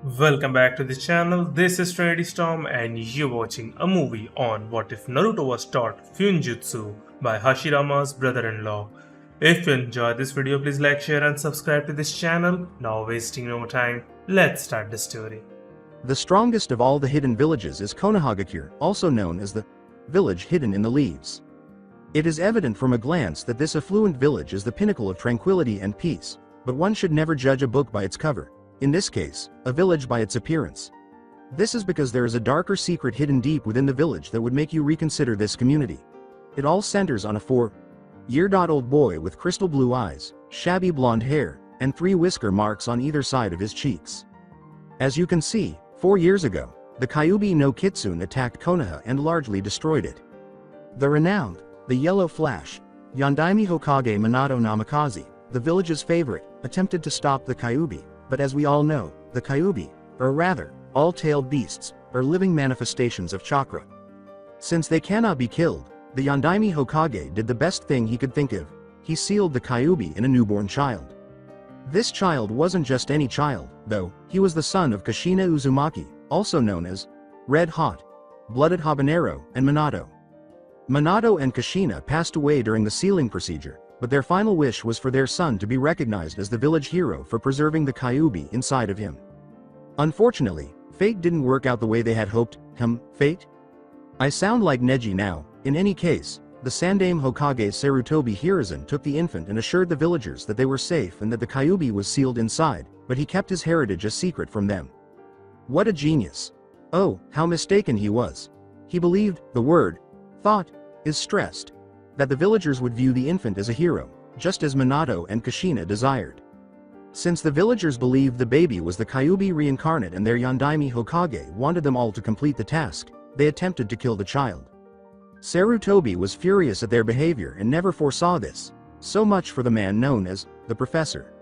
Welcome back to the channel. This is Trinity Storm and you're watching a movie on What If Naruto Was Taught Fuinjutsu by Hashirama's brother-in-law. If you enjoyed this video, please like, share and subscribe to this channel. Now wasting no time, let's start the story. The strongest of all the hidden villages is Konoha, also known as the village hidden in the leaves. It is evident from a glance that this affluent village is the pinnacle of tranquility and peace, but one should never judge a book by its cover. In this case, a village by its appearance. This is because there is a darker secret hidden deep within the village that would make you reconsider this community. It all centers on a 4-year-old boy with crystal blue eyes, shabby blonde hair, and 3 whisker marks on either side of his cheeks. As you can see, 4 years ago, the Kyuubi no Kitsune attacked Konoha and largely destroyed it. The renowned, the Yellow Flash, Yandere Hokage Minato Namikaze, the village's favorite, attempted to stop the Kyuubi. But as we all know, the Kyuubi, or rather, all-tailed beasts, are living manifestations of chakra. Since they cannot be killed, the Yandere Hokage did the best thing he could think of. He sealed the Kyuubi in a newborn child. This child wasn't just any child, though. He was the son of Kushina Uzumaki, also known as Red Hot, Blooded Habanero, and Minato. Minato and Kushina passed away during the sealing procedure, but their final wish was for their son to be recognized as the village hero for preserving the Kyuubi inside of him. Unfortunately, fate didn't work out the way they had hoped. Fate? I sound like Neji now. In any case, the Sandaime Hokage Sarutobi Hiruzen took the infant and assured the villagers that they were safe and that the Kyuubi was sealed inside, but he kept his heritage a secret from them. What a genius! Oh, how mistaken he was. He believed, the word, thought, is stressed, that the villagers would view the infant as a hero, just as Minato and Kushina desired. Since the villagers believed the baby was the Kyuubi reincarnate and their Yandere Hokage wanted them all to complete the task, they attempted to kill the child. Sarutobi was furious at their behavior and never foresaw this. So much for the man known as the Professor.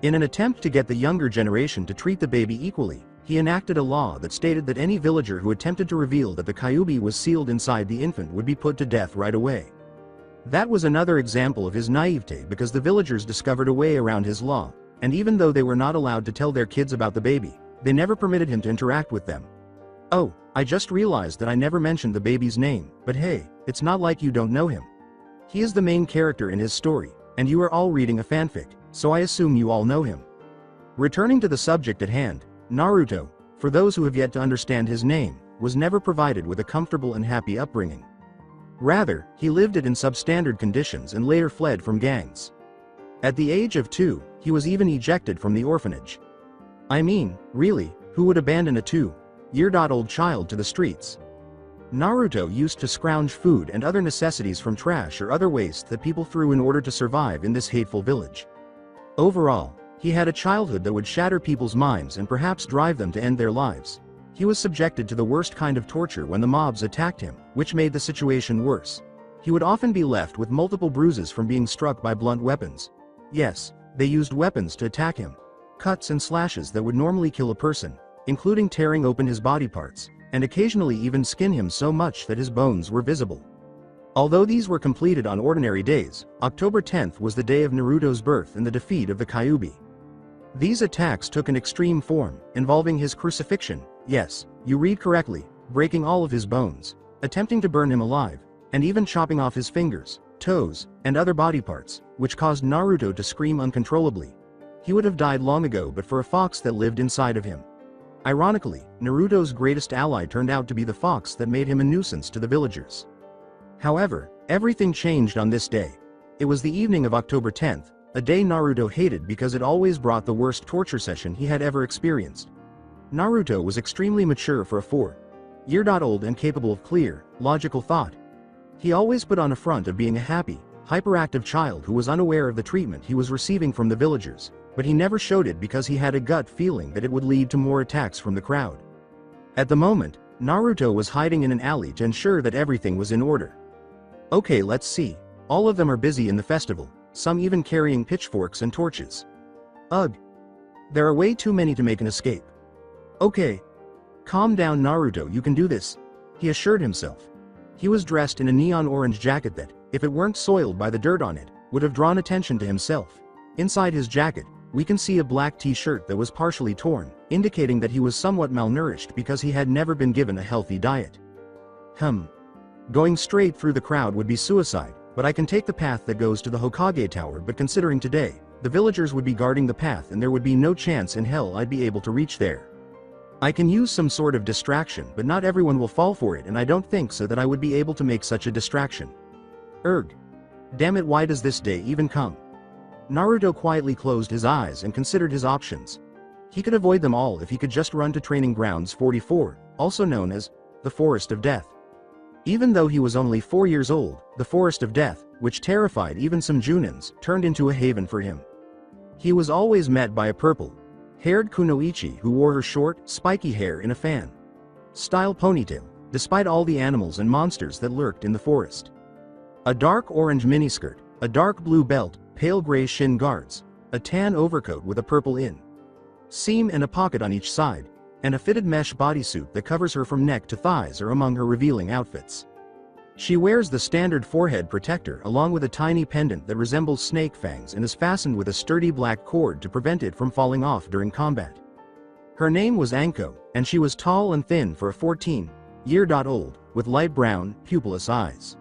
In an attempt to get the younger generation to treat the baby equally, he enacted a law that stated that any villager who attempted to reveal that the Kyuubi was sealed inside the infant would be put to death right away. That was another example of his naivete because the villagers discovered a way around his law, and even though they were not allowed to tell their kids about the baby, they never permitted him to interact with them. Oh, I just realized that I never mentioned the baby's name, but hey, it's not like you don't know him. He is the main character in his story, and you are all reading a fanfic, so I assume you all know him. Returning to the subject at hand, Naruto, for those who have yet to understand his name, was never provided with a comfortable and happy upbringing. Rather, he lived it in substandard conditions and later fled from gangs. At the age of 2, he was even ejected from the orphanage. I mean, really, who would abandon a 2-year-old child to the streets? Naruto used to scrounge food and other necessities from trash or other waste that people threw in order to survive in this hateful village. Overall, he had a childhood that would shatter people's minds and perhaps drive them to end their lives. He was subjected to the worst kind of torture when the mobs attacked him, which made the situation worse. He would often be left with multiple bruises from being struck by blunt weapons. Yes, they used weapons to attack him. Cuts and slashes that would normally kill a person, including tearing open his body parts, and occasionally even skin him so much that his bones were visible. Although these were completed on ordinary days, October 10th was the day of Naruto's birth and the defeat of the Kyuubi. These attacks took an extreme form, involving his crucifixion. Yes, you read correctly, breaking all of his bones, attempting to burn him alive, and even chopping off his fingers, toes, and other body parts, which caused Naruto to scream uncontrollably. He would have died long ago but for a fox that lived inside of him. Ironically, Naruto's greatest ally turned out to be the fox that made him a nuisance to the villagers. However, everything changed on this day. It was the evening of October 10th, a day Naruto hated because it always brought the worst torture session he had ever experienced. Naruto was extremely mature for a 4-year-old and capable of clear, logical thought. He always put on a front of being a happy, hyperactive child who was unaware of the treatment he was receiving from the villagers, but he never showed it because he had a gut feeling that it would lead to more attacks from the crowd. At the moment, Naruto was hiding in an alley to ensure that everything was in order. Okay, let's see. All of them are busy in the festival, some even carrying pitchforks and torches. Ugh. There are way too many to make an escape. Okay. Calm down, Naruto, you can do this, he assured himself. He was dressed in a neon orange jacket that, if it weren't soiled by the dirt on it, would have drawn attention to himself. Inside his jacket, we can see a black t-shirt that was partially torn, indicating that he was somewhat malnourished because he had never been given a healthy diet. Going straight through the crowd would be suicide, but I can take the path that goes to the Hokage Tower. But considering today, the villagers would be guarding the path and there would be no chance in hell I'd be able to reach there. I can use some sort of distraction, but not everyone will fall for it, and I don't think so that I would be able to make such a distraction. Damn it, why does this day even come? Naruto quietly closed his eyes and considered his options. He could avoid them all if he could just run to Training Grounds 44, also known as the Forest of Death. Even though he was only 4 years old, the Forest of Death, which terrified even some Junins, turned into a haven for him. He was always met by a purple-haired kunoichi who wore her short, spiky hair in a fan-style ponytail, despite all the animals and monsters that lurked in the forest. A dark orange miniskirt, a dark blue belt, pale gray shin guards, a tan overcoat with a purple inseam and a pocket on each side, and a fitted mesh bodysuit that covers her from neck to thighs are among her revealing outfits. She wears the standard forehead protector along with a tiny pendant that resembles snake fangs and is fastened with a sturdy black cord to prevent it from falling off during combat. Her name was Anko, and she was tall and thin for a 14-year-old, with light brown, pupilless eyes.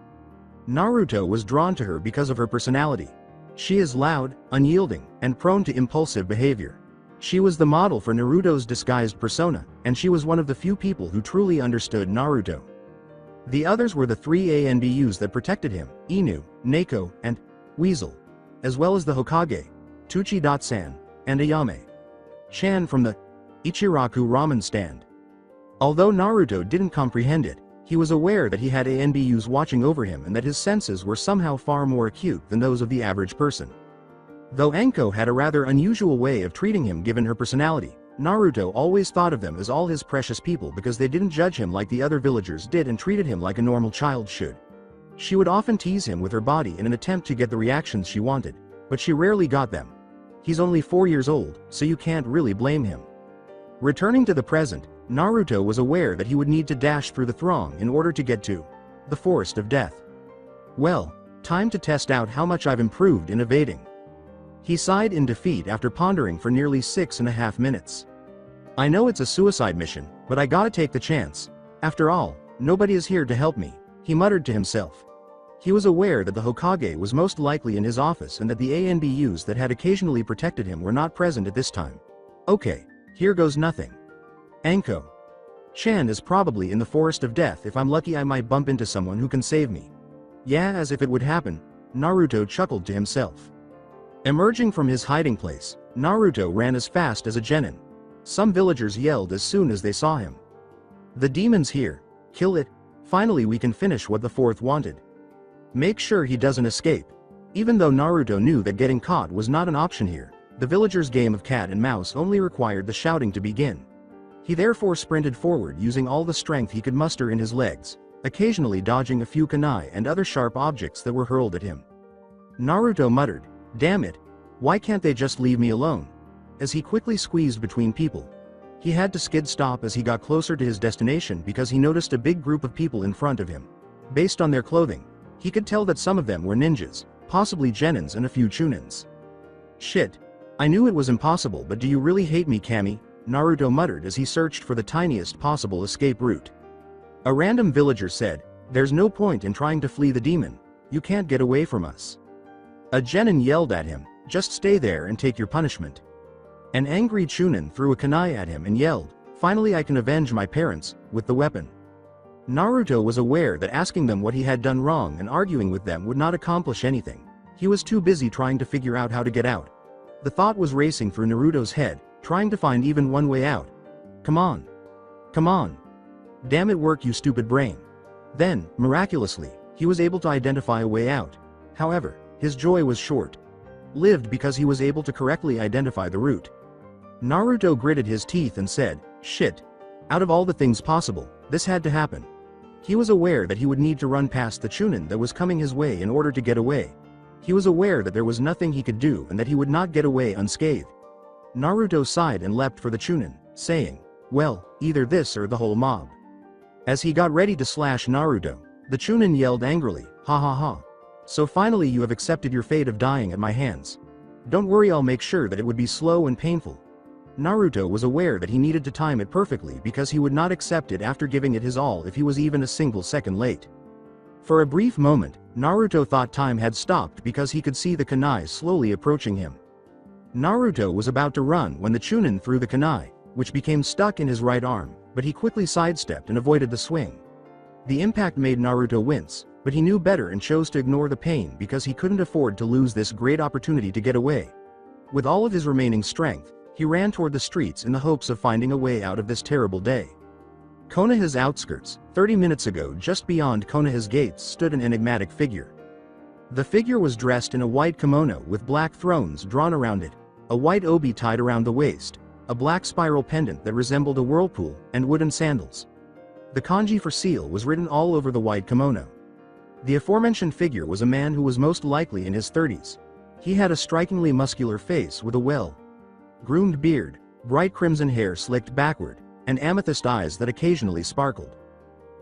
Naruto was drawn to her because of her personality. She is loud, unyielding, and prone to impulsive behavior. She was the model for Naruto's disguised persona, and she was one of the few people who truly understood Naruto. The others were the 3 ANBUs that protected him, Inu, Neko, and Weasel, as well as the Hokage, Tuchi-san, and Ayame-chan from the Ichiraku ramen stand. Although Naruto didn't comprehend it, he was aware that he had ANBUs watching over him and that his senses were somehow far more acute than those of the average person. Though Anko had a rather unusual way of treating him given her personality, Naruto always thought of them as all his precious people because they didn't judge him like the other villagers did and treated him like a normal child should. She would often tease him with her body in an attempt to get the reactions she wanted, but she rarely got them. He's only 4 years old, so you can't really blame him. Returning to the present, Naruto was aware that he would need to dash through the throng in order to get to the Forest of Death. Well, time to test out how much I've improved in evading. He sighed in defeat after pondering for nearly 6.5 minutes. I know it's a suicide mission, but I gotta take the chance. After all, nobody is here to help me, he muttered to himself. He was aware that the Hokage was most likely in his office and that the ANBUs that had occasionally protected him were not present at this time. Okay, here goes nothing. Anko-chan is probably in the Forest of Death. If I'm lucky I might bump into someone who can save me. Yeah, as if it would happen, Naruto chuckled to himself. Emerging from his hiding place, Naruto ran as fast as a genin. Some villagers yelled as soon as they saw him. The demon's here, kill it, finally we can finish what the fourth wanted. Make sure he doesn't escape. Even though Naruto knew that getting caught was not an option here, the villagers' game of cat and mouse only required the shouting to begin. He therefore sprinted forward using all the strength he could muster in his legs, occasionally dodging a few kunai and other sharp objects that were hurled at him. Naruto muttered, "Damn it, why can't they just leave me alone?" As he quickly squeezed between people. He had to skid stop as he got closer to his destination because he noticed a big group of people in front of him. Based on their clothing, he could tell that some of them were ninjas, possibly genins and a few chunins. Shit. I knew it was impossible, but do you really hate me, Kami? Naruto muttered as he searched for the tiniest possible escape route. A random villager said, "There's no point in trying to flee the demon. You can't get away from us." A genin yelled at him, "Just stay there and take your punishment." An angry chunin threw a kunai at him and yelled, "Finally I can avenge my parents, with the weapon." Naruto was aware that asking them what he had done wrong and arguing with them would not accomplish anything. He was too busy trying to figure out how to get out. The thought was racing through Naruto's head, trying to find even one way out. Come on. Come on. Damn it, work, you stupid brain. Then, miraculously, he was able to identify a way out. However, his joy was short-lived because he was able to correctly identify the route. Naruto gritted his teeth and said, "Shit. Out of all the things possible, this had to happen." He was aware that he would need to run past the chunin that was coming his way in order to get away. He was aware that there was nothing he could do and that he would not get away unscathed. Naruto sighed and leapt for the chunin, saying, "Well, either this or the whole mob." As he got ready to slash Naruto, the chunin yelled angrily, "Ha ha ha. So finally you have accepted your fate of dying at my hands. Don't worry, I'll make sure that it would be slow and painful." Naruto was aware that he needed to time it perfectly because he would not accept it after giving it his all if he was even a single second late. For a brief moment, Naruto thought time had stopped because he could see the kunai slowly approaching him. Naruto was about to run when the Chunin threw the kunai, which became stuck in his right arm, but he quickly sidestepped and avoided the swing. The impact made Naruto wince, but he knew better and chose to ignore the pain because he couldn't afford to lose this great opportunity to get away. With all of his remaining strength, he ran toward the streets in the hopes of finding a way out of this terrible day. Konoha's outskirts, 30 minutes ago just beyond Konoha's gates stood an enigmatic figure. The figure was dressed in a white kimono with black thrones drawn around it, a white obi tied around the waist, a black spiral pendant that resembled a whirlpool, and wooden sandals. The kanji for seal was written all over the white kimono. The aforementioned figure was a man who was most likely in his 30s. He had a strikingly muscular face with a well-groomed beard, bright crimson hair slicked backward, and amethyst eyes that occasionally sparkled.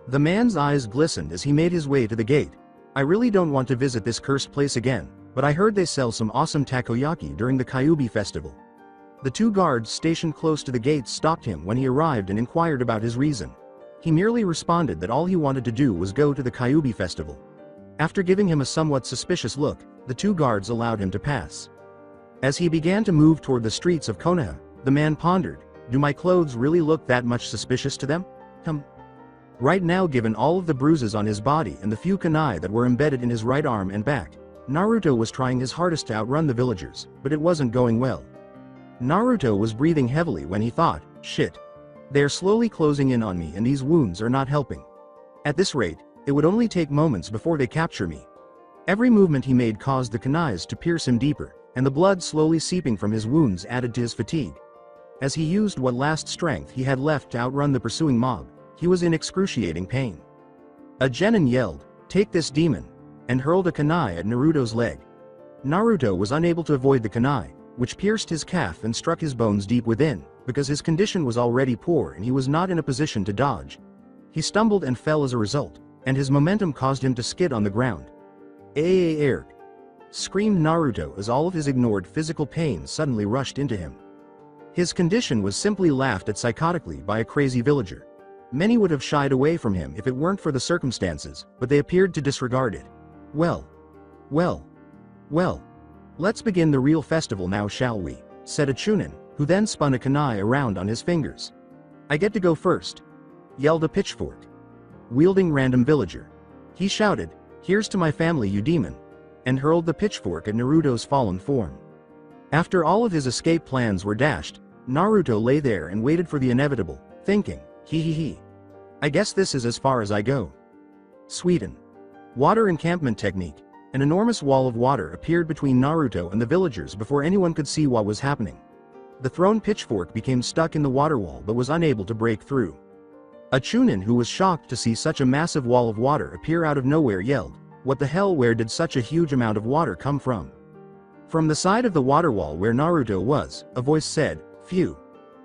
The man's eyes glistened as he made his way to the gate. "I really don't want to visit this cursed place again, but I heard they sell some awesome takoyaki during the Kyuubi festival." The two guards stationed close to the gates stopped him when he arrived and inquired about his reason. He merely responded that all he wanted to do was go to the Kyuubi festival. After giving him a somewhat suspicious look, the two guards allowed him to pass. As he began to move toward the streets of Konoha, the man pondered, "Do my clothes really look that much suspicious to them? Right now, given all of the bruises on his body and the few kunai that were embedded in his right arm and back, Naruto was trying his hardest to outrun the villagers, but it wasn't going well. Naruto was breathing heavily when he thought, shit. They're slowly closing in on me and these wounds are not helping. At this rate, it would only take moments before they capture me." Every movement he made caused the kunais to pierce him deeper, and the blood slowly seeping from his wounds added to his fatigue. As he used what last strength he had left to outrun the pursuing mob, he was in excruciating pain. A genin yelled, "Take this demon," and hurled a kunai at Naruto's leg. Naruto was unable to avoid the kunai, which pierced his calf and struck his bones deep within, because his condition was already poor and he was not in a position to dodge. He stumbled and fell as a result, and his momentum caused him to skid on the ground. "Air!" screamed Naruto as all of his ignored physical pain suddenly rushed into him. His condition was simply laughed at psychotically by a crazy villager. Many would have shied away from him if it weren't for the circumstances, but they appeared to disregard it. Well, let's begin the real festival now, shall we?" said a Chunin, who then spun a kunai around on his fingers. "I get to go first," yelled a pitchfork wielding random villager. He shouted, "Here's to my family, you demon," and hurled the pitchfork at Naruto's fallen form. After all of his escape plans were dashed, Naruto lay there and waited for the inevitable, thinking, "Hee. I guess this is as far as I go." Sweden. Water encampment technique. An enormous wall of water appeared between Naruto and the villagers before anyone could see what was happening. The thrown pitchfork became stuck in the water wall but was unable to break through. A Chunin who was shocked to see such a massive wall of water appear out of nowhere yelled, "What the hell, where did such a huge amount of water come from?" From the side of the water wall where Naruto was, a voice said, "Phew.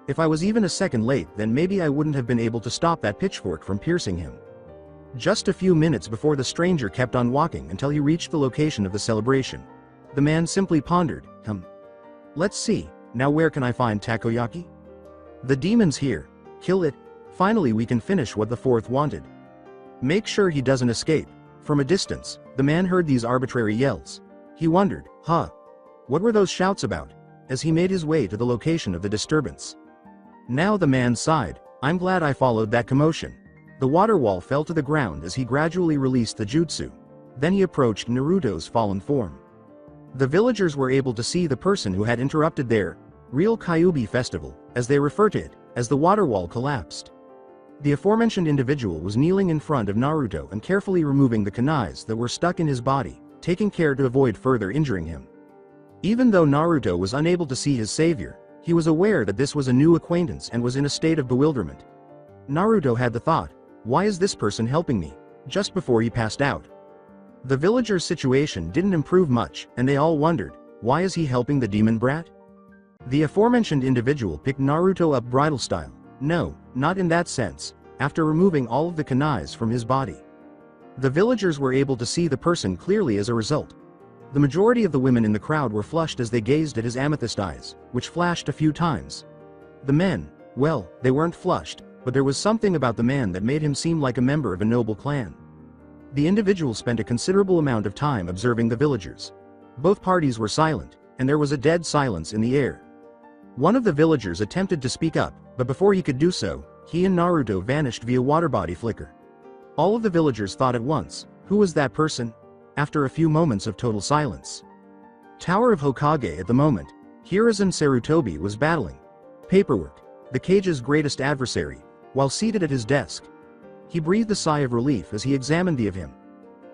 If I was even a second late, then maybe I wouldn't have been able to stop that pitchfork from piercing him." Just a few minutes before, the stranger kept on walking until he reached the location of the celebration. The man simply pondered, Let's see, now where can I find takoyaki? The demon's here. Kill it. Finally we can finish what the fourth wanted. Make sure he doesn't escape." From a distance, the man heard these arbitrary yells. He wondered, what were those shouts about, as he made his way to the location of the disturbance. Now the man sighed, "I'm glad I followed that commotion." The water wall fell to the ground as he gradually released the jutsu. Then he approached Naruto's fallen form. The villagers were able to see the person who had interrupted their real Kyuubi festival, as they refer to it, as the water wall collapsed. The aforementioned individual was kneeling in front of Naruto and carefully removing the kunais that were stuck in his body, taking care to avoid further injuring him. Even though Naruto was unable to see his savior, he was aware that this was a new acquaintance and was in a state of bewilderment. Naruto had the thought, "Why is this person helping me?" just before he passed out. The villagers' situation didn't improve much, and they all wondered, why is he helping the demon brat? The aforementioned individual picked Naruto up bridal style. No, not in that sense, after removing all of the kunais from his body. The villagers were able to see the person clearly as a result. The majority of the women in the crowd were flushed as they gazed at his amethyst eyes, which flashed a few times. The men, well, they weren't flushed, but there was something about the man that made him seem like a member of a noble clan. The individual spent a considerable amount of time observing the villagers. Both parties were silent, and there was a dead silence in the air. One of the villagers attempted to speak up, but before he could do so, he and Naruto vanished via water body flicker. All of the villagers thought at once, who was that person? After a few moments of total silence. Tower of Hokage at the moment, Hiruzen Sarutobi was battling paperwork, the cage's greatest adversary, while seated at his desk. He breathed a sigh of relief as he examined the of him.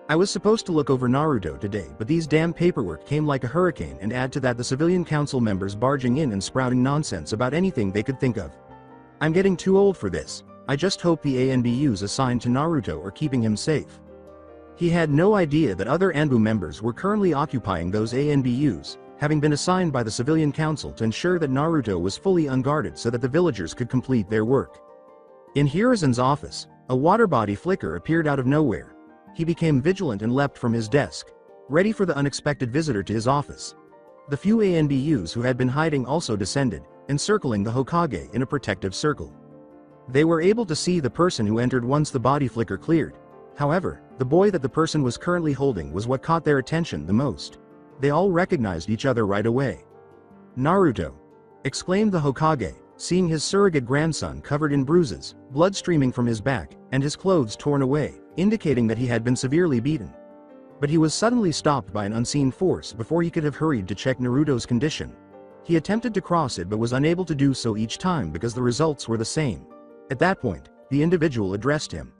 I was supposed to look over Naruto today, but these damn paperwork came like a hurricane, and add to that the civilian council members barging in and sprouting nonsense about anything they could think of. I'm getting too old for this. I just hope the ANBUs assigned to Naruto are keeping him safe. He had no idea that other ANBU members were currently occupying those ANBUs, having been assigned by the civilian council to ensure that Naruto was fully unguarded so that the villagers could complete their work. In Hiruzen's office, a water body flicker appeared out of nowhere. He became vigilant and leapt from his desk, ready for the unexpected visitor to his office. The few ANBUs who had been hiding also descended, encircling the Hokage in a protective circle. They were able to see the person who entered once the body flicker cleared. However, the boy that the person was currently holding was what caught their attention the most. They all recognized each other right away. Naruto! Exclaimed the Hokage, seeing his surrogate grandson covered in bruises, blood streaming from his back, and his clothes torn away, indicating that he had been severely beaten. But he was suddenly stopped by an unseen force before he could have hurried to check Naruto's condition. He attempted to cross it but was unable to do so each time because the results were the same. At that point, the individual addressed him.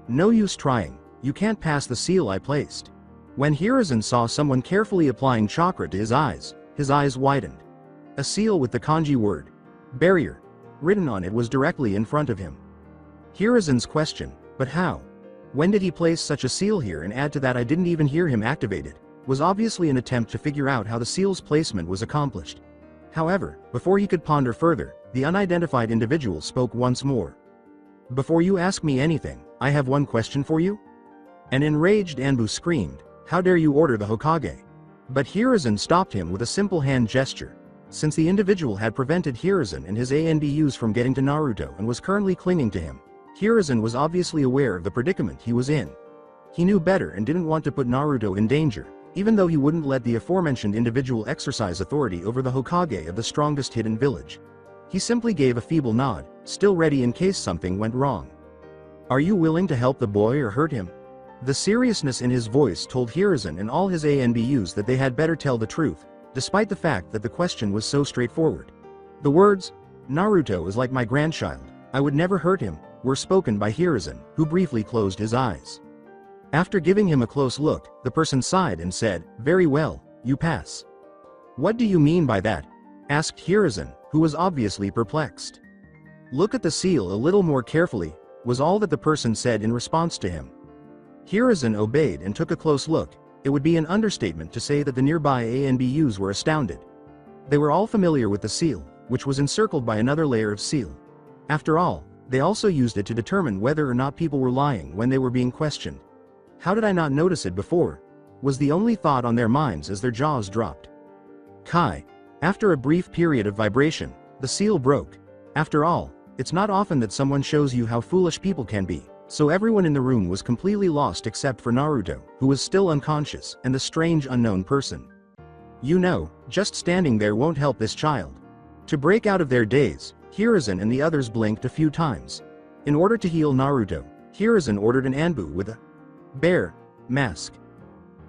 No use trying, you can't pass the seal I placed. When Hiruzen saw someone carefully applying chakra to his eyes widened. A seal with the kanji word, barrier, written on it was directly in front of him. Hiruzen's question, but how? When did he place such a seal here, and add to that I didn't even hear him activate it, was obviously an attempt to figure out how the seal's placement was accomplished. However, before he could ponder further, the unidentified individual spoke once more. Before you ask me anything, I have one question for you? An enraged Anbu screamed, how dare you order the Hokage? But Hiruzen stopped him with a simple hand gesture. Since the individual had prevented Hiruzen and his ANBUs from getting to Naruto and was currently clinging to him, Hiruzen was obviously aware of the predicament he was in. He knew better and didn't want to put Naruto in danger, even though he wouldn't let the aforementioned individual exercise authority over the Hokage of the strongest hidden village. He simply gave a feeble nod, still ready in case something went wrong. Are you willing to help the boy or hurt him? The seriousness in his voice told Hiruzen and all his ANBUs that they had better tell the truth, despite the fact that the question was so straightforward. The words, Naruto is like my grandchild, I would never hurt him, were spoken by Hiruzen, who briefly closed his eyes. After giving him a close look, the person sighed and said, very well, you pass. What do you mean by that? Asked Hiruzen, who was obviously perplexed. Look at the seal a little more carefully, was all that the person said in response to him. Hiruzen obeyed and took a close look. It would be an understatement to say that the nearby ANBUs were astounded. They were all familiar with the seal, which was encircled by another layer of seal. After all, they also used it to determine whether or not people were lying when they were being questioned. How did I not notice it before? Was the only thought on their minds as their jaws dropped. Kai. After a brief period of vibration, the seal broke. After all, it's not often that someone shows you how foolish people can be, so everyone in the room was completely lost except for Naruto, who was still unconscious, and the strange unknown person. You know, just standing there won't help this child. To break out of their daze, Hiruzen and the others blinked a few times. In order to heal Naruto, Hiruzen ordered an Anbu with a bear mask.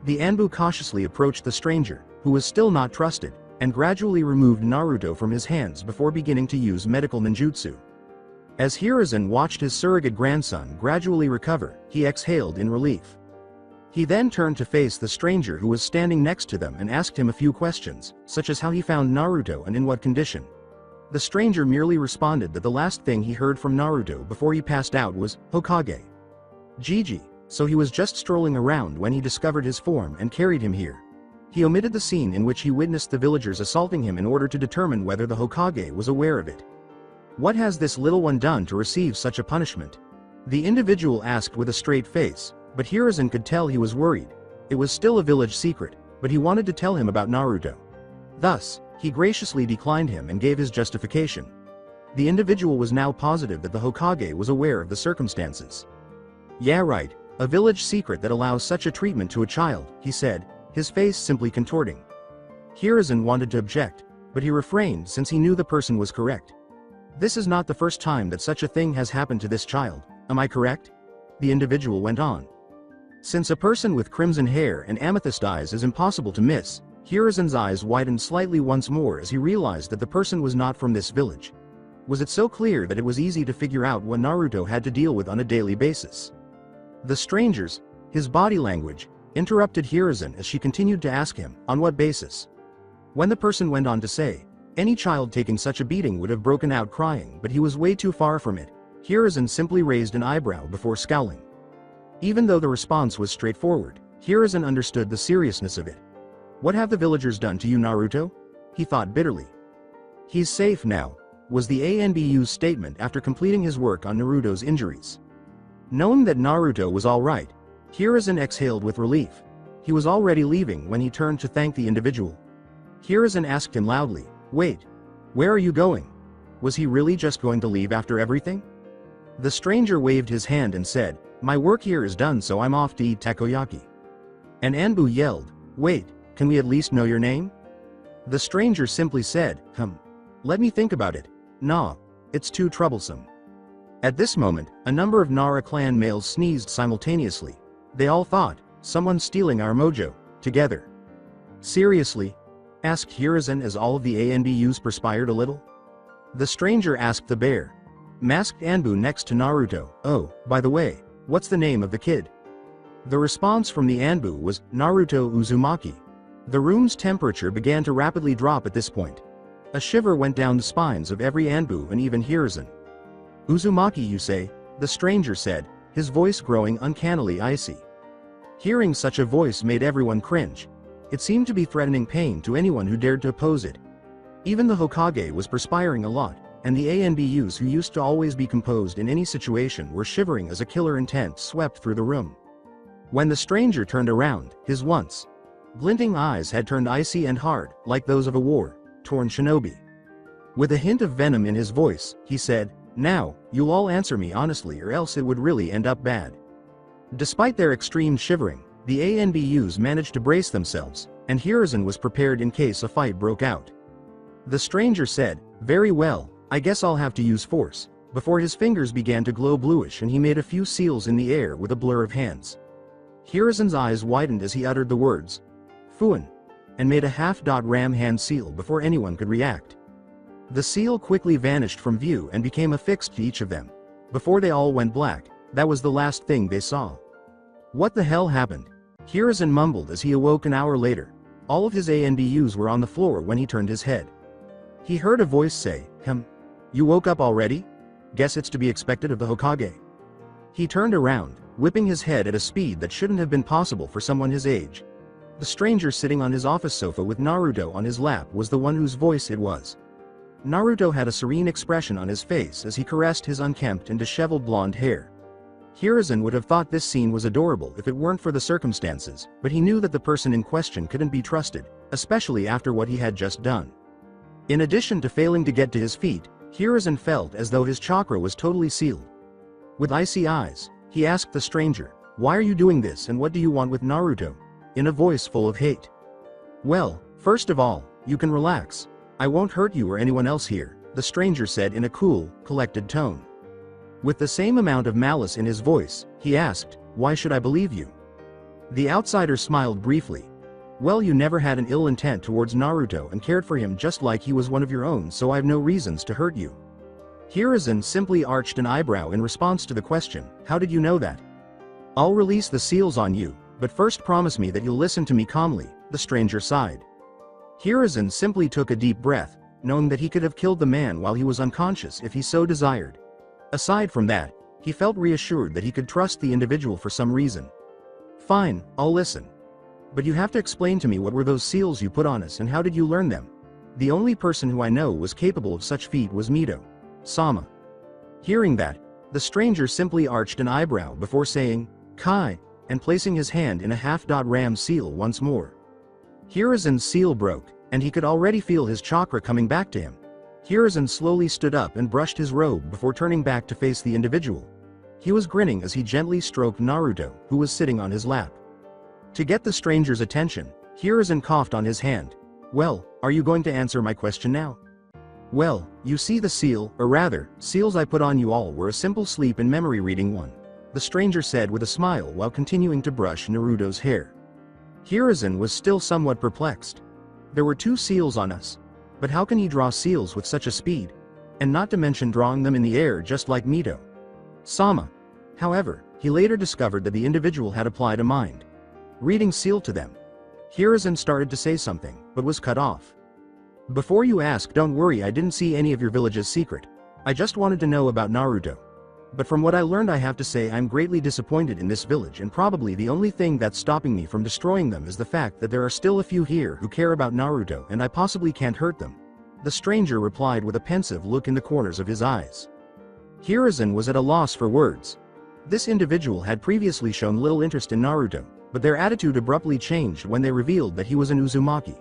The Anbu cautiously approached the stranger, who was still not trusted, and gradually removed Naruto from his hands before beginning to use medical ninjutsu. As Hiruzen watched his surrogate grandson gradually recover, he exhaled in relief. He then turned to face the stranger who was standing next to them and asked him a few questions, such as how he found Naruto and in what condition. The stranger merely responded that the last thing he heard from Naruto before he passed out was, Hokage. Gigi, so he was just strolling around when he discovered his form and carried him here. He omitted the scene in which he witnessed the villagers assaulting him in order to determine whether the Hokage was aware of it. What has this little one done to receive such a punishment? The individual asked with a straight face, but Hiruzen could tell he was worried. It was still a village secret, but he wanted to tell him about Naruto. Thus, he graciously declined him and gave his justification. The individual was now positive that the Hokage was aware of the circumstances. Yeah, right, a village secret that allows such a treatment to a child, he said, his face simply contorting. Hiruzen wanted to object, but he refrained since he knew the person was correct. This is not the first time that such a thing has happened to this child, am I correct? The individual went on. Since a person with crimson hair and amethyst eyes is impossible to miss, Hiruzen's eyes widened slightly once more as he realized that the person was not from this village. Was it so clear that it was easy to figure out what Naruto had to deal with on a daily basis? The strangers, his body language, interrupted Hiruzen as she continued to ask him, on what basis? When the person went on to say, any child taking such a beating would have broken out crying, but he was way too far from it, Hiruzen simply raised an eyebrow before scowling. Even though the response was straightforward, Hiruzen understood the seriousness of it. What have the villagers done to you, Naruto? He thought bitterly. He's safe now, was the ANBU's statement after completing his work on Naruto's injuries. Knowing that Naruto was alright, Hiruzen exhaled with relief. He was already leaving when he turned to thank the individual. Hiruzen asked him loudly, wait, where are you going? Was he really just going to leave after everything? The stranger waved his hand and said, my work here is done, so I'm off to eat takoyaki. And Anbu yelled, wait, can we at least know your name? The stranger simply said, let me think about it. Nah, it's too troublesome. At this moment, a number of Nara clan males sneezed simultaneously. They all thought, someone's stealing our mojo, together. Seriously? Asked Hiruzen as all of the ANBUs perspired a little. The stranger asked the bear. Masked Anbu next to Naruto, oh, by the way, what's the name of the kid? The response from the Anbu was, Naruto Uzumaki. The room's temperature began to rapidly drop at this point. A shiver went down the spines of every Anbu and even Hiruzen. Uzumaki, you say? The stranger said, his voice growing uncannily icy. Hearing such a voice made everyone cringe. It seemed to be threatening pain to anyone who dared to oppose it. Even the Hokage was perspiring a lot, and the ANBUs who used to always be composed in any situation were shivering as a killer intent swept through the room. When the stranger turned around, his once glinting eyes had turned icy and hard, like those of a war-torn shinobi. With a hint of venom in his voice, he said, now, you'll all answer me honestly or else it would really end up bad. Despite their extreme shivering, the ANBUs managed to brace themselves, and Hiruzen was prepared in case a fight broke out. The stranger said, very well, I guess I'll have to use force, before his fingers began to glow bluish and he made a few seals in the air with a blur of hands. Hiruzen's eyes widened as he uttered the words, Fuin, and made a half-dot ram hand seal before anyone could react. The seal quickly vanished from view and became affixed to each of them. Before they all went black, that was the last thing they saw. What the hell happened? Hiruzen mumbled as he awoke an hour later. All of his ANBUs were on the floor when he turned his head. He heard a voice say, you woke up already? Guess it's to be expected of the Hokage. He turned around, whipping his head at a speed that shouldn't have been possible for someone his age. The stranger sitting on his office sofa with Naruto on his lap was the one whose voice it was. Naruto had a serene expression on his face as he caressed his unkempt and disheveled blonde hair. Hiruzen would have thought this scene was adorable if it weren't for the circumstances, but he knew that the person in question couldn't be trusted, especially after what he had just done. In addition to failing to get to his feet, Hiruzen felt as though his chakra was totally sealed. With icy eyes, he asked the stranger, why are you doing this and what do you want with Naruto? In a voice full of hate. Well, first of all, you can relax. I won't hurt you or anyone else here, the stranger said in a cool, collected tone. With the same amount of malice in his voice, he asked, why should I believe you? The outsider smiled briefly. Well, you never had an ill intent towards Naruto and cared for him just like he was one of your own, so I've no reasons to hurt you. Hiruzen simply arched an eyebrow in response to the question, how did you know that? I'll release the seals on you, but first promise me that you'll listen to me calmly, the stranger sighed. Hiruzen simply took a deep breath, knowing that he could have killed the man while he was unconscious if he so desired. Aside from that, he felt reassured that he could trust the individual for some reason. Fine, I'll listen. But you have to explain to me what were those seals you put on us and how did you learn them? The only person who I know was capable of such feat was Mido-sama. Hearing that, the stranger simply arched an eyebrow before saying, Kai, and placing his hand in a half-dot ram seal once more. Hiruzen's seal broke, and he could already feel his chakra coming back to him. Hiruzen slowly stood up and brushed his robe before turning back to face the individual. He was grinning as he gently stroked Naruto, who was sitting on his lap. To get the stranger's attention, Hiruzen coughed on his hand. "Well, are you going to answer my question now?" "Well, you see the seal, or rather, seals I put on you all were a simple sleep and memory reading one," the stranger said with a smile while continuing to brush Naruto's hair. Hiruzen was still somewhat perplexed. There were 2 seals on us. But how can he draw seals with such a speed? And not to mention drawing them in the air just like Mido Sama. However, he later discovered that the individual had applied a mind reading seal to them. Hiruzen started to say something, but was cut off. "Before you ask, don't worry, I didn't see any of your village's secret. I just wanted to know about Naruto. But from what I learned, I have to say I'm greatly disappointed in this village, and probably the only thing that's stopping me from destroying them is the fact that there are still a few here who care about Naruto and I possibly can't hurt them," the stranger replied with a pensive look in the corners of his eyes. Hiruzen was at a loss for words. This individual had previously shown little interest in Naruto, but their attitude abruptly changed when they revealed that he was an Uzumaki.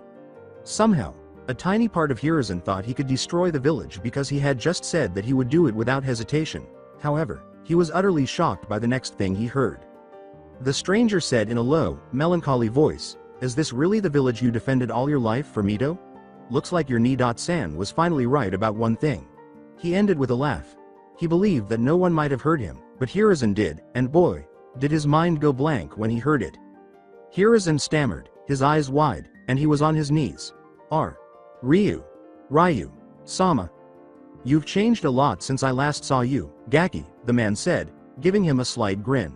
Somehow, a tiny part of Hiruzen thought he could destroy the village because he had just said that he would do it without hesitation. However, he was utterly shocked by the next thing he heard. The stranger said in a low, melancholy voice, "Is this really the village you defended all your life for, Mido? Looks like your Ni-san was finally right about one thing." He ended with a laugh. He believed that no one might have heard him, but Hiruzen did, and boy, did his mind go blank when he heard it. Hiruzen stammered, his eyes wide, and he was on his knees. Ryu. Sama. You've changed a lot since I last saw you, Gaki, the man said, giving him a slight grin.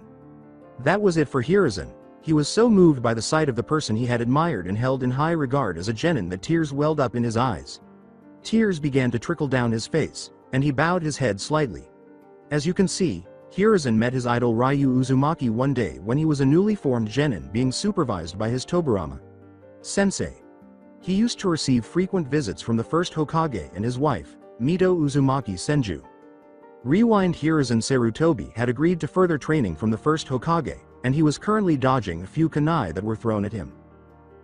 That was it for Hiruzen. He was so moved by the sight of the person he had admired and held in high regard as a genin that tears welled up in his eyes. Tears began to trickle down his face, and he bowed his head slightly. As you can see, Hiruzen met his idol Ryu Uzumaki one day when he was a newly formed genin being supervised by his Tobirama sensei. He used to receive frequent visits from the first Hokage and his wife, Mido Uzumaki Senju. Rewind Hiruzen Sarutobi had agreed to further training from the first Hokage, and he was currently dodging a few kunai that were thrown at him.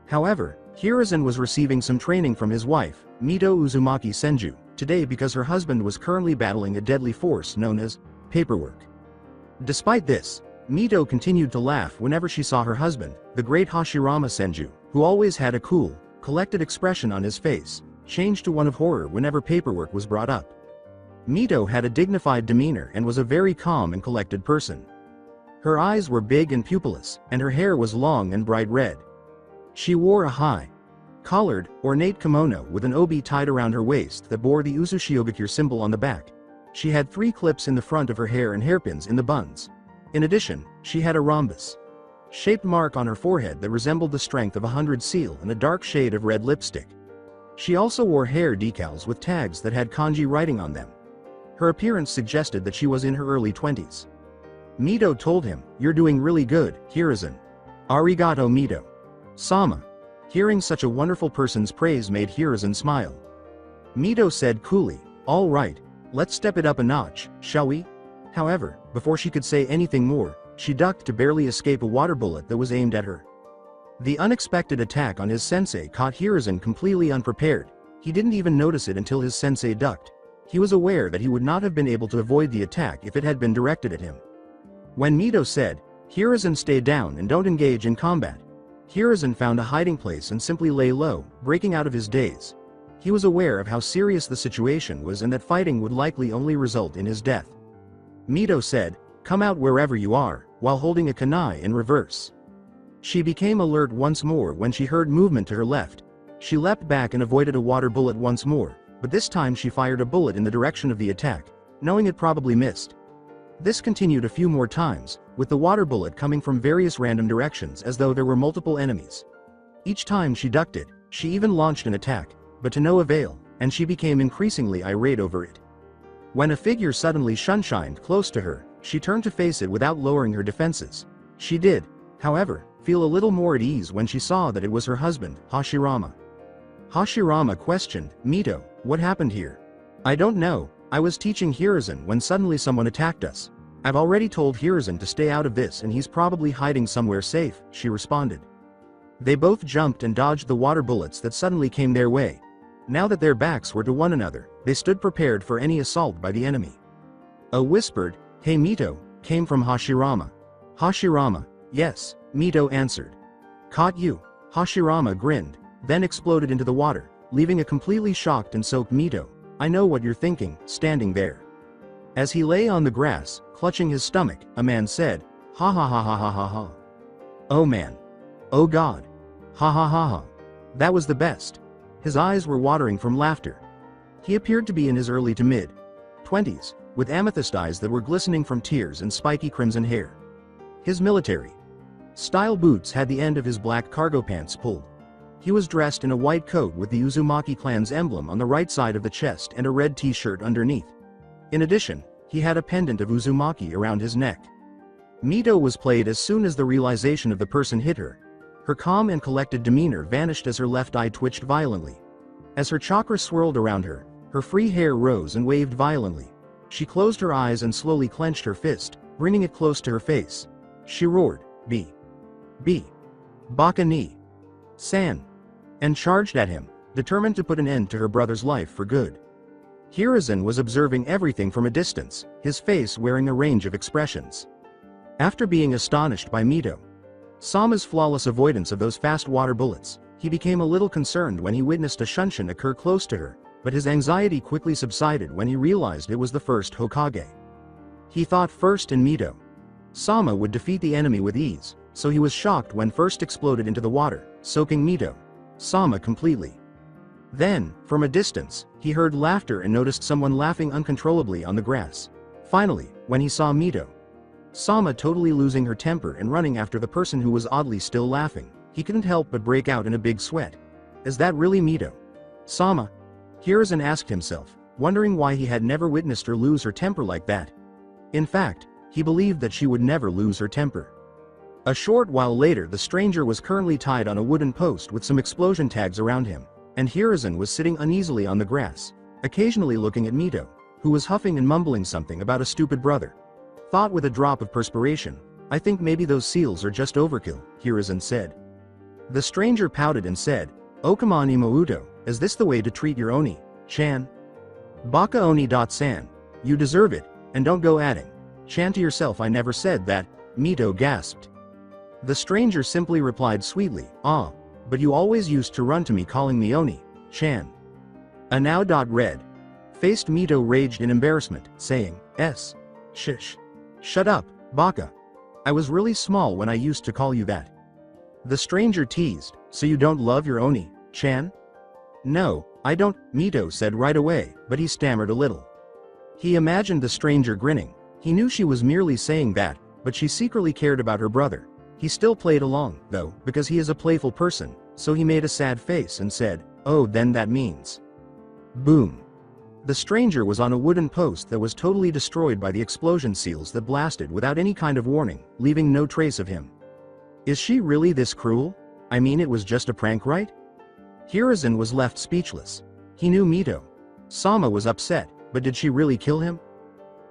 However, Hiruzen was receiving some training from his wife, Mido Uzumaki Senju, today because her husband was currently battling a deadly force known as paperwork. Despite this, Mido continued to laugh whenever she saw her husband, the great Hashirama Senju, who always had a cool, collected expression on his face, changed to one of horror whenever paperwork was brought up. Mido had a dignified demeanor and was a very calm and collected person. Her eyes were big and pupilless, and her hair was long and bright red. She wore a high-collared, ornate kimono with an obi tied around her waist that bore the Uzumaki symbol on the back. She had 3 clips in the front of her hair and hairpins in the buns. In addition, she had a rhombus-shaped mark on her forehead that resembled the strength of 100 seal and a dark shade of red lipstick. She also wore hair decals with tags that had kanji writing on them. Her appearance suggested that she was in her early 20s. Mido told him, "You're doing really good, Hiruzen. Arigato Mido Sama." Hearing such a wonderful person's praise made Hiruzen smile. Mido said coolly, "All right, let's step it up a notch, shall we?" However, before she could say anything more, she ducked to barely escape a water bullet that was aimed at her. The unexpected attack on his sensei caught Hiruzen completely unprepared. He didn't even notice it until his sensei ducked. He was aware that he would not have been able to avoid the attack if it had been directed at him. When Mido said, "Hiruzen, stay down and don't engage in combat," Hiruzen found a hiding place and simply lay low, breaking out of his daze. He was aware of how serious the situation was and that fighting would likely only result in his death. Mido said, "Come out wherever you are," while holding a kunai in reverse. She became alert once more when she heard movement to her left. She leapt back and avoided a water bullet once more, but this time she fired a bullet in the direction of the attack, knowing it probably missed. This continued a few more times, with the water bullet coming from various random directions as though there were multiple enemies. Each time she ducked it, she even launched an attack, but to no avail, and she became increasingly irate over it. When a figure suddenly sunshined close to her, she turned to face it without lowering her defenses. She did, however, feel a little more at ease when she saw that it was her husband, Hashirama. Hashirama questioned, "Mido, what happened here?" "I don't know, I was teaching Hiruzen when suddenly someone attacked us. I've already told Hiruzen to stay out of this and he's probably hiding somewhere safe," she responded. They both jumped and dodged the water bullets that suddenly came their way. Now that their backs were to one another, They stood prepared for any assault by the enemy. A whispered, "Hey Mito," came from Hashirama. Hashirama, "Yes," Mito answered. "Caught you." Hashirama grinned, then exploded into the water, leaving a completely shocked and soaked Mito. "I know what you're thinking," standing there. As he lay on the grass, clutching his stomach, a man said, "Ha ha ha ha ha ha ha. Oh man. Oh god. Ha ha ha ha." That was the best. His eyes were watering from laughter. He appeared to be in his early to mid-20s, with amethyst eyes that were glistening from tears and spiky crimson hair. His military style boots had the end of his black cargo pants pulled. He was dressed in a white coat with the Uzumaki clan's emblem on the right side of the chest and a red t-shirt underneath. In addition, he had a pendant of Uzumaki around his neck. Mito was played as soon as the realization of the person hit her. Her calm and collected demeanor vanished as her left eye twitched violently. As her chakra swirled around her, her free hair rose and waved violently. She closed her eyes and slowly clenched her fist, bringing it close to her face. She roared, "B. Baka ni. San," and charged at him, determined to put an end to her brother's life for good. Hiruzen was observing everything from a distance, his face wearing a range of expressions. After being astonished by Mito Sama's flawless avoidance of those fast water bullets, he became a little concerned when he witnessed a Shunshin occur close to her, but his anxiety quickly subsided when he realized it was the first Hokage. He thought first in Mito Sama would defeat the enemy with ease, so he was shocked when first exploded into the water, soaking Mito Sama completely. Then, from a distance, he heard laughter and noticed someone laughing uncontrollably on the grass. Finally, when he saw Mito Sama totally losing her temper and running after the person who was oddly still laughing, he couldn't help but break out in a big sweat. Is that really Mito Sama? Hiruzen asked himself, wondering why he had never witnessed her lose her temper like that. In fact, he believed that she would never lose her temper. A short while later, the stranger was currently tied on a wooden post with some explosion tags around him, and Hiruzen was sitting uneasily on the grass, occasionally looking at Mito, who was huffing and mumbling something about a stupid brother. Thought with a drop of perspiration, "I think maybe those seals are just overkill," Hiruzen said. The stranger pouted and said, "Okama ni Mouto, is this the way to treat your Oni, Chan? Baka Oni.san, you deserve it, and don't go adding Chan to yourself. I never said that," Mito gasped. The stranger simply replied sweetly, "Ah, but you always used to run to me calling me Oni, Chan." A now red faced Mito raged in embarrassment, saying, Shish. Shut up, Baka. I was really small when I used to call you that." The stranger teased, "So you don't love your Oni, Chan?" "No, I don't," Mito said right away, but he stammered a little. He imagined the stranger grinning. He knew she was merely saying that, but she secretly cared about her brother. He still played along, though, because he is a playful person, so he made a sad face and said, "Oh, then that means..." Boom. The stranger was on a wooden post that was totally destroyed by the explosion seals that blasted without any kind of warning, leaving no trace of him. Is she really this cruel? I mean, it was just a prank, right? Hiruzen was left speechless. He knew Mito Sama was upset, but did she really kill him?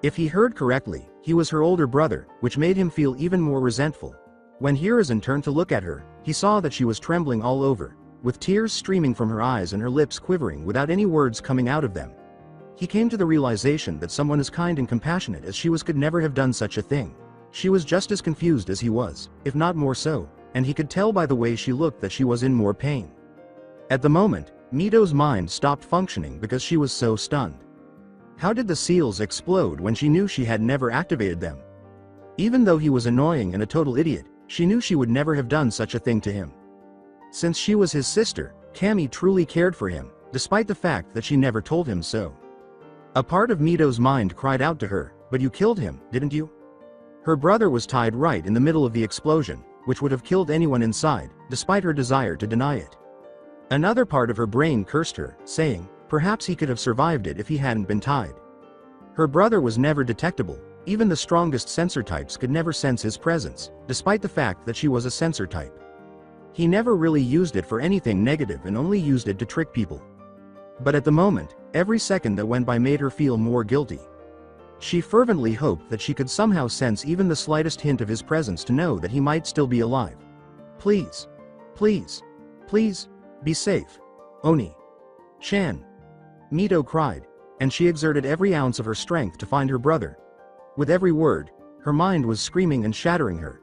If he heard correctly, he was her older brother, which made him feel even more resentful. When Hiruzen turned to look at her, he saw that she was trembling all over, with tears streaming from her eyes and her lips quivering without any words coming out of them. He came to the realization that someone as kind and compassionate as she was could never have done such a thing. She was just as confused as he was, if not more so, and he could tell by the way she looked that she was in more pain. At the moment, Mito's mind stopped functioning because she was so stunned. How did the seals explode when she knew she had never activated them? Even though he was annoying and a total idiot, she knew she would never have done such a thing to him. Since she was his sister, Kami truly cared for him, despite the fact that she never told him so. A part of Mito's mind cried out to her, "But you killed him, didn't you?" Her brother was tied right in the middle of the explosion, which would have killed anyone inside, despite her desire to deny it. Another part of her brain cursed her, saying, perhaps he could have survived it if he hadn't been tied. Her brother was never detectable. Even the strongest sensor types could never sense his presence, despite the fact that she was a sensor type. He never really used it for anything negative and only used it to trick people. But at the moment, every second that went by made her feel more guilty. She fervently hoped that she could somehow sense even the slightest hint of his presence to know that he might still be alive. Please. Please. Please. Be safe. Oni. Chan. Mito cried. and she exerted every ounce of her strength to find her brother. With every word, her mind was screaming and shattering her.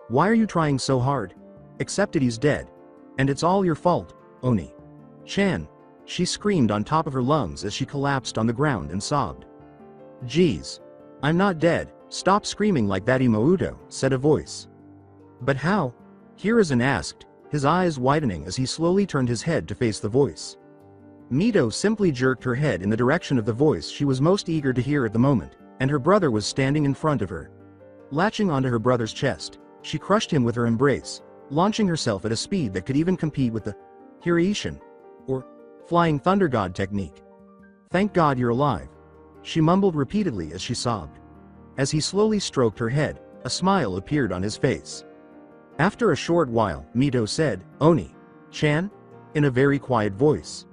Why are you trying so hard? Accept it, he's dead. And it's all your fault, Oni. Chan. She screamed on top of her lungs as she collapsed on the ground and sobbed. Geez. I'm not dead, stop screaming like that, Ino-Naruto, said a voice. But how? Hiruzen asked, his eyes widening as he slowly turned his head to face the voice. Mido simply jerked her head in the direction of the voice she was most eager to hear at the moment, and her brother was standing in front of her. Latching onto her brother's chest, she crushed him with her embrace, launching herself at a speed that could even compete with the Hiraishin, or Flying Thunder God technique. Thank God you're alive, she mumbled repeatedly as she sobbed. As he slowly stroked her head, a smile appeared on his face. After a short while, Mido said, Oni-chan? In a very quiet voice.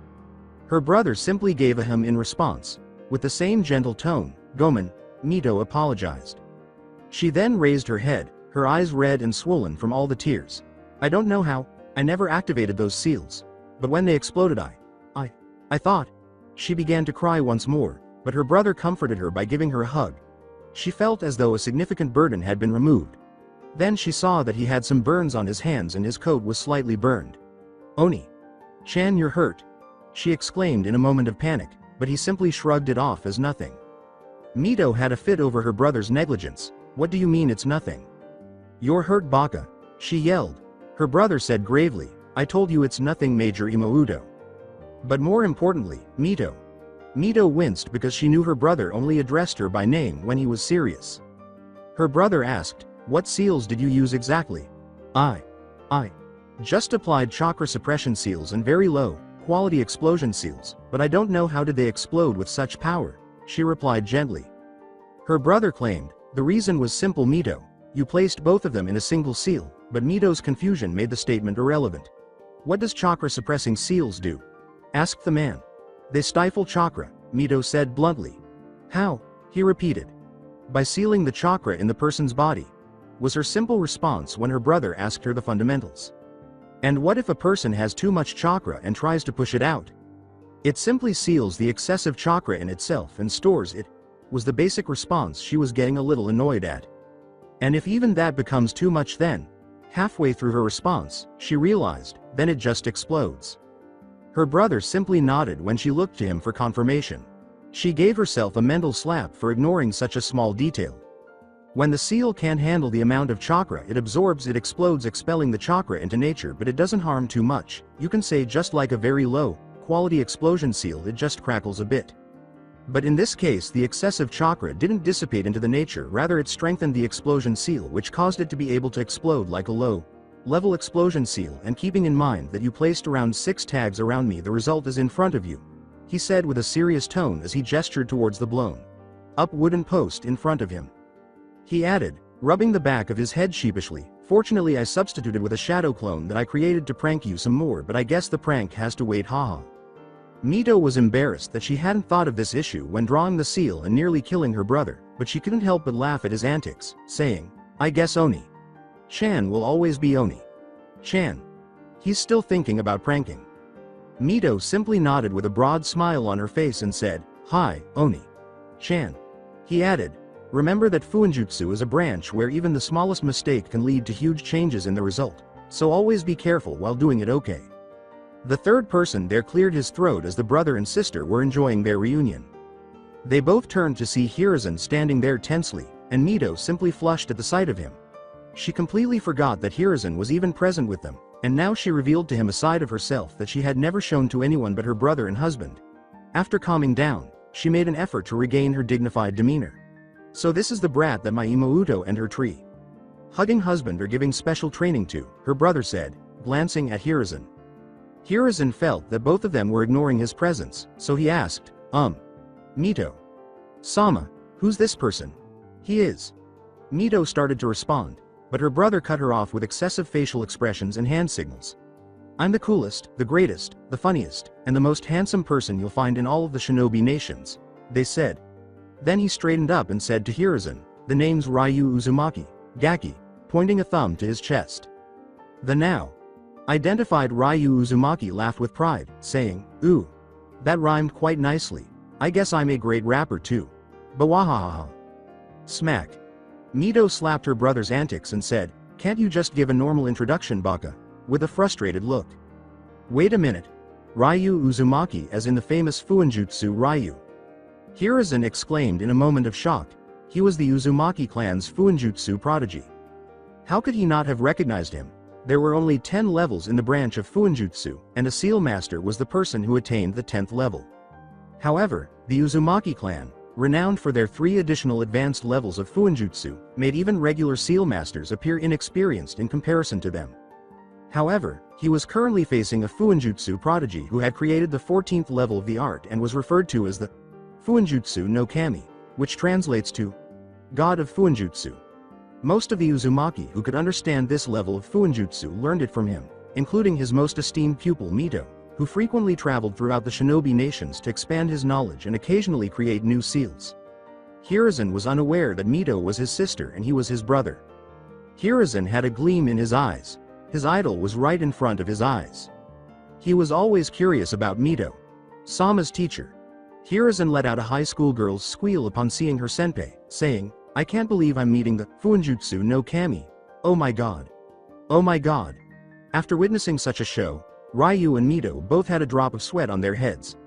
Her brother simply gave a hum in response. With the same gentle tone, Gomen, Mido apologized. She then raised her head, her eyes red and swollen from all the tears. I don't know how, I never activated those seals. But when they exploded I thought. She began to cry once more, but her brother comforted her by giving her a hug. She felt as though a significant burden had been removed. Then she saw that he had some burns on his hands and his coat was slightly burned. Oni-chan, you're hurt, she exclaimed in a moment of panic, but he simply shrugged it off as nothing. Mido had a fit over her brother's negligence. What do you mean it's nothing? You're hurt, Baka, she yelled. Her brother said gravely, I told you it's nothing, Major Ino-Naruto. But more importantly, Mido. Mido winced because she knew her brother only addressed her by name when he was serious. Her brother asked, what seals did you use exactly? I just applied chakra suppression seals and very low quality explosion seals, but I don't know how did they explode with such power, she replied gently. Her brother claimed, the reason was simple, Mido. You placed both of them in a single seal, but Mido's confusion made the statement irrelevant. What does chakra suppressing seals do? Asked the man. They stifle chakra, Mido said bluntly. How? He repeated. By sealing the chakra in the person's body, was her simple response when her brother asked her the fundamentals. And what if a person has too much chakra and tries to push it out? It simply seals the excessive chakra in itself and stores it, was the basic response she was getting a little annoyed at. And if even that becomes too much, then, halfway through her response, she realized, then it just explodes. Her brother simply nodded when she looked to him for confirmation. She gave herself a mental slap for ignoring such a small detail. When the seal can't handle the amount of chakra it absorbs, it explodes, expelling the chakra into nature, but it doesn't harm too much. You can say just like a very low quality explosion seal, it just crackles a bit. But in this case the excessive chakra didn't dissipate into the nature, rather it strengthened the explosion seal, which caused it to be able to explode like a low level explosion seal. And keeping in mind that you placed around 6 tags around me, the result is in front of you, he said with a serious tone as he gestured towards the blown up wooden post in front of him. He added, rubbing the back of his head sheepishly, fortunately I substituted with a shadow clone that I created to prank you some more, but I guess the prank has to wait, haha. Mido was embarrassed that she hadn't thought of this issue when drawing the seal and nearly killing her brother, but she couldn't help but laugh at his antics, saying, I guess Oni-chan will always be Oni-chan. He's still thinking about pranking. Mido simply nodded with a broad smile on her face and said, hi, Oni-chan. He added, remember that Fuinjutsu is a branch where even the smallest mistake can lead to huge changes in the result, so always be careful while doing it, okay? The third person there cleared his throat as the brother and sister were enjoying their reunion. They both turned to see Hiruzen standing there tensely, and Mido simply flushed at the sight of him. She completely forgot that Hiruzen was even present with them, and now she revealed to him a side of herself that she had never shown to anyone but her brother and husband. After calming down, she made an effort to regain her dignified demeanor. So this is the brat that my Ino-Naruto and her tree hugging husband are giving special training to, her brother said, glancing at Hiruzen. Hiruzen felt that both of them were ignoring his presence, so he asked, Mito-sama, who's this person? He is. Mido started to respond, but her brother cut her off with excessive facial expressions and hand signals. I'm the coolest, the greatest, the funniest, and the most handsome person you'll find in all of the shinobi nations, they said. Then he straightened up and said to Hiruzen, the name's Ryu Uzumaki, Gaki, pointing a thumb to his chest. The now identified Ryu Uzumaki laughed with pride, saying, ooh, that rhymed quite nicely. I guess I'm a great rapper too. Bawahahaha. Smack. Mido slapped her brother's antics and said, can't you just give a normal introduction, Baka? With a frustrated look. Wait a minute. Ryu Uzumaki, as in the famous Fuinjutsu Ryu. Hiruzen exclaimed in a moment of shock. He was the Uzumaki clan's Fuinjutsu prodigy. How could he not have recognized him? There were only 10 levels in the branch of Fuinjutsu, and a seal master was the person who attained the 10th level. However, the Uzumaki clan, renowned for their 3 additional advanced levels of Fuinjutsu, made even regular seal masters appear inexperienced in comparison to them. However, he was currently facing a Fuinjutsu prodigy who had created the 14th level of the art and was referred to as the Fuinjutsu no Kami, which translates to God of Fuinjutsu. Most of the Uzumaki who could understand this level of Fuinjutsu learned it from him, including his most esteemed pupil Mido, who frequently traveled throughout the shinobi nations to expand his knowledge and occasionally create new seals. Hiruzen was unaware that Mido was his sister and he was his brother. Hiruzen had a gleam in his eyes. His idol was right in front of his eyes. He was always curious about Mido, Sama's teacher. Hiruzen let out a high school girl's squeal upon seeing her senpai, saying, I can't believe I'm meeting the Fuinjutsu no Kami. Oh my god. Oh my god. After witnessing such a show, Ryu and Mido both had a drop of sweat on their heads.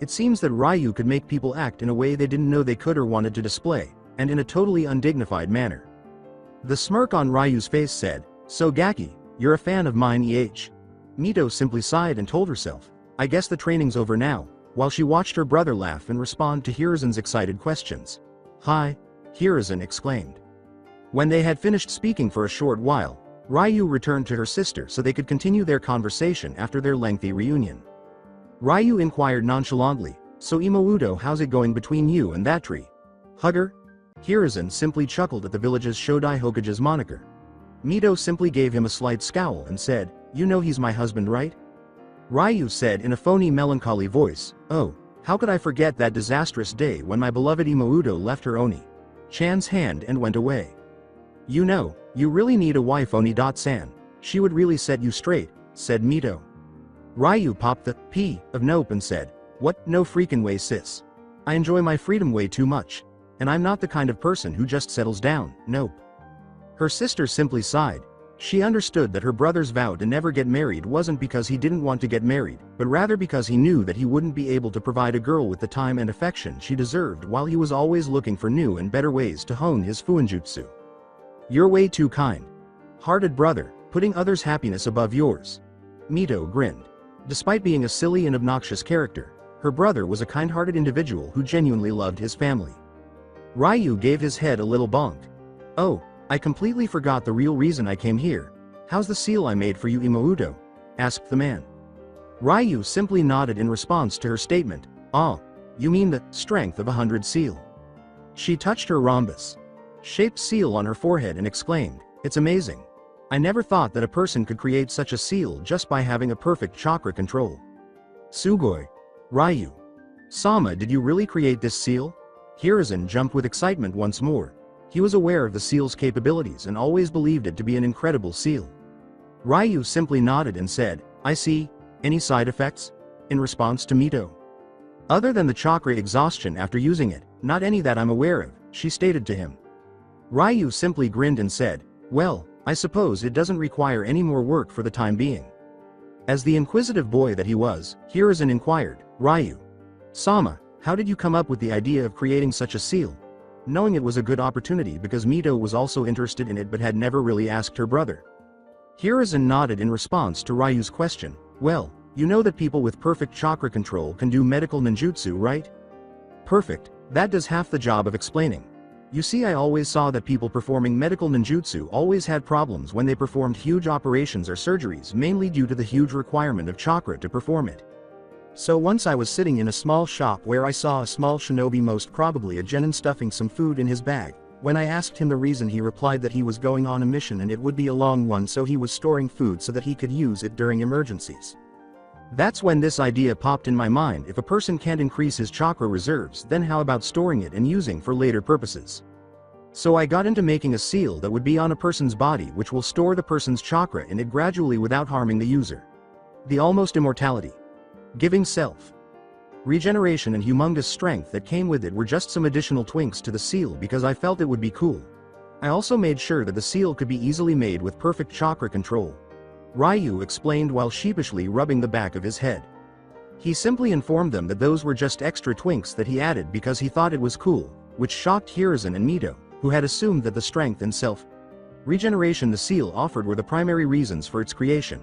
It seems that Ryu could make people act in a way they didn't know they could or wanted to display, and in a totally undignified manner. The smirk on Ryu's face said, so Gaki, you're a fan of mine Mido simply sighed and told herself, I guess the training's over now, while she watched her brother laugh and respond to Hiruzen's excited questions. Hi, Hiruzen exclaimed. When they had finished speaking for a short while, Ryu returned to her sister so they could continue their conversation after their lengthy reunion. Ryu inquired nonchalantly, so Imoudo, how's it going between you and that tree? Hugger? Hiruzen simply chuckled at the village's Shodai Hokage's moniker. Mido simply gave him a slight scowl and said, you know he's my husband, right? Ryu said in a phony melancholy voice, oh, how could I forget that disastrous day when my beloved Imoudo left her Oni-chan's hand and went away. You know, you really need a wife Oni-san. She would really set you straight, said Mido. Ryu popped the P of nope and said, what, no freaking way sis. I enjoy my freedom way too much. And I'm not the kind of person who just settles down, nope. Her sister simply sighed. She understood that her brother's vow to never get married wasn't because he didn't want to get married, but rather because he knew that he wouldn't be able to provide a girl with the time and affection she deserved while he was always looking for new and better ways to hone his Fuinjutsu. You're way too kind-hearted brother, putting others' happiness above yours. Mido grinned. Despite being a silly and obnoxious character, her brother was a kind-hearted individual who genuinely loved his family. Ryu gave his head a little bonk. Oh, I completely forgot the real reason I came here. How's the seal I made for you Imoudo? Asked the man. Ryu simply nodded in response to her statement. Ah, you mean the strength of 100 seal. She touched her rhombus-shaped seal on her forehead and exclaimed, it's amazing. I never thought that a person could create such a seal just by having a perfect chakra control. Sugoi. Ryu. Sama, did you really create this seal? Hiruzen jumped with excitement once more. He was aware of the seal's capabilities and always believed it to be an incredible seal. Ryu simply nodded and said, I see. Any side effects? In response to Mido. Other than the chakra exhaustion after using it, not any that I'm aware of, she stated to him. Ryu simply grinned and said, well, I suppose it doesn't require any more work for the time being. As the inquisitive boy that he was, Hiruzen inquired, Ryu. Sama, how did you come up with the idea of creating such a seal? Knowing it was a good opportunity because Mido was also interested in it but had never really asked her brother. Hiruzen nodded in response to Ryu's question, well, you know that people with perfect chakra control can do medical ninjutsu, right? Perfect, that does half the job of explaining. You see, I always saw that people performing medical ninjutsu always had problems when they performed huge operations or surgeries, mainly due to the huge requirement of chakra to perform it. So once I was sitting in a small shop where I saw a small shinobi, most probably a genin, stuffing some food in his bag. When I asked him the reason, he replied that he was going on a mission and it would be a long one, so he was storing food so that he could use it during emergencies. That's when this idea popped in my mind. If a person can't increase his chakra reserves, then how about storing it and using for later purposes? So I got into making a seal that would be on a person's body which will store the person's chakra in it gradually without harming the user. The almost immortality. Giving self. regeneration and humongous strength that came with it were just some additional twinks to the seal because I felt it would be cool. I also made sure that the seal could be easily made with perfect chakra control. Ryu explained while sheepishly rubbing the back of his head. He simply informed them that those were just extra twinks that he added because he thought it was cool, which shocked Hiruzen and Mido, who had assumed that the strength and self-regeneration the seal offered were the primary reasons for its creation.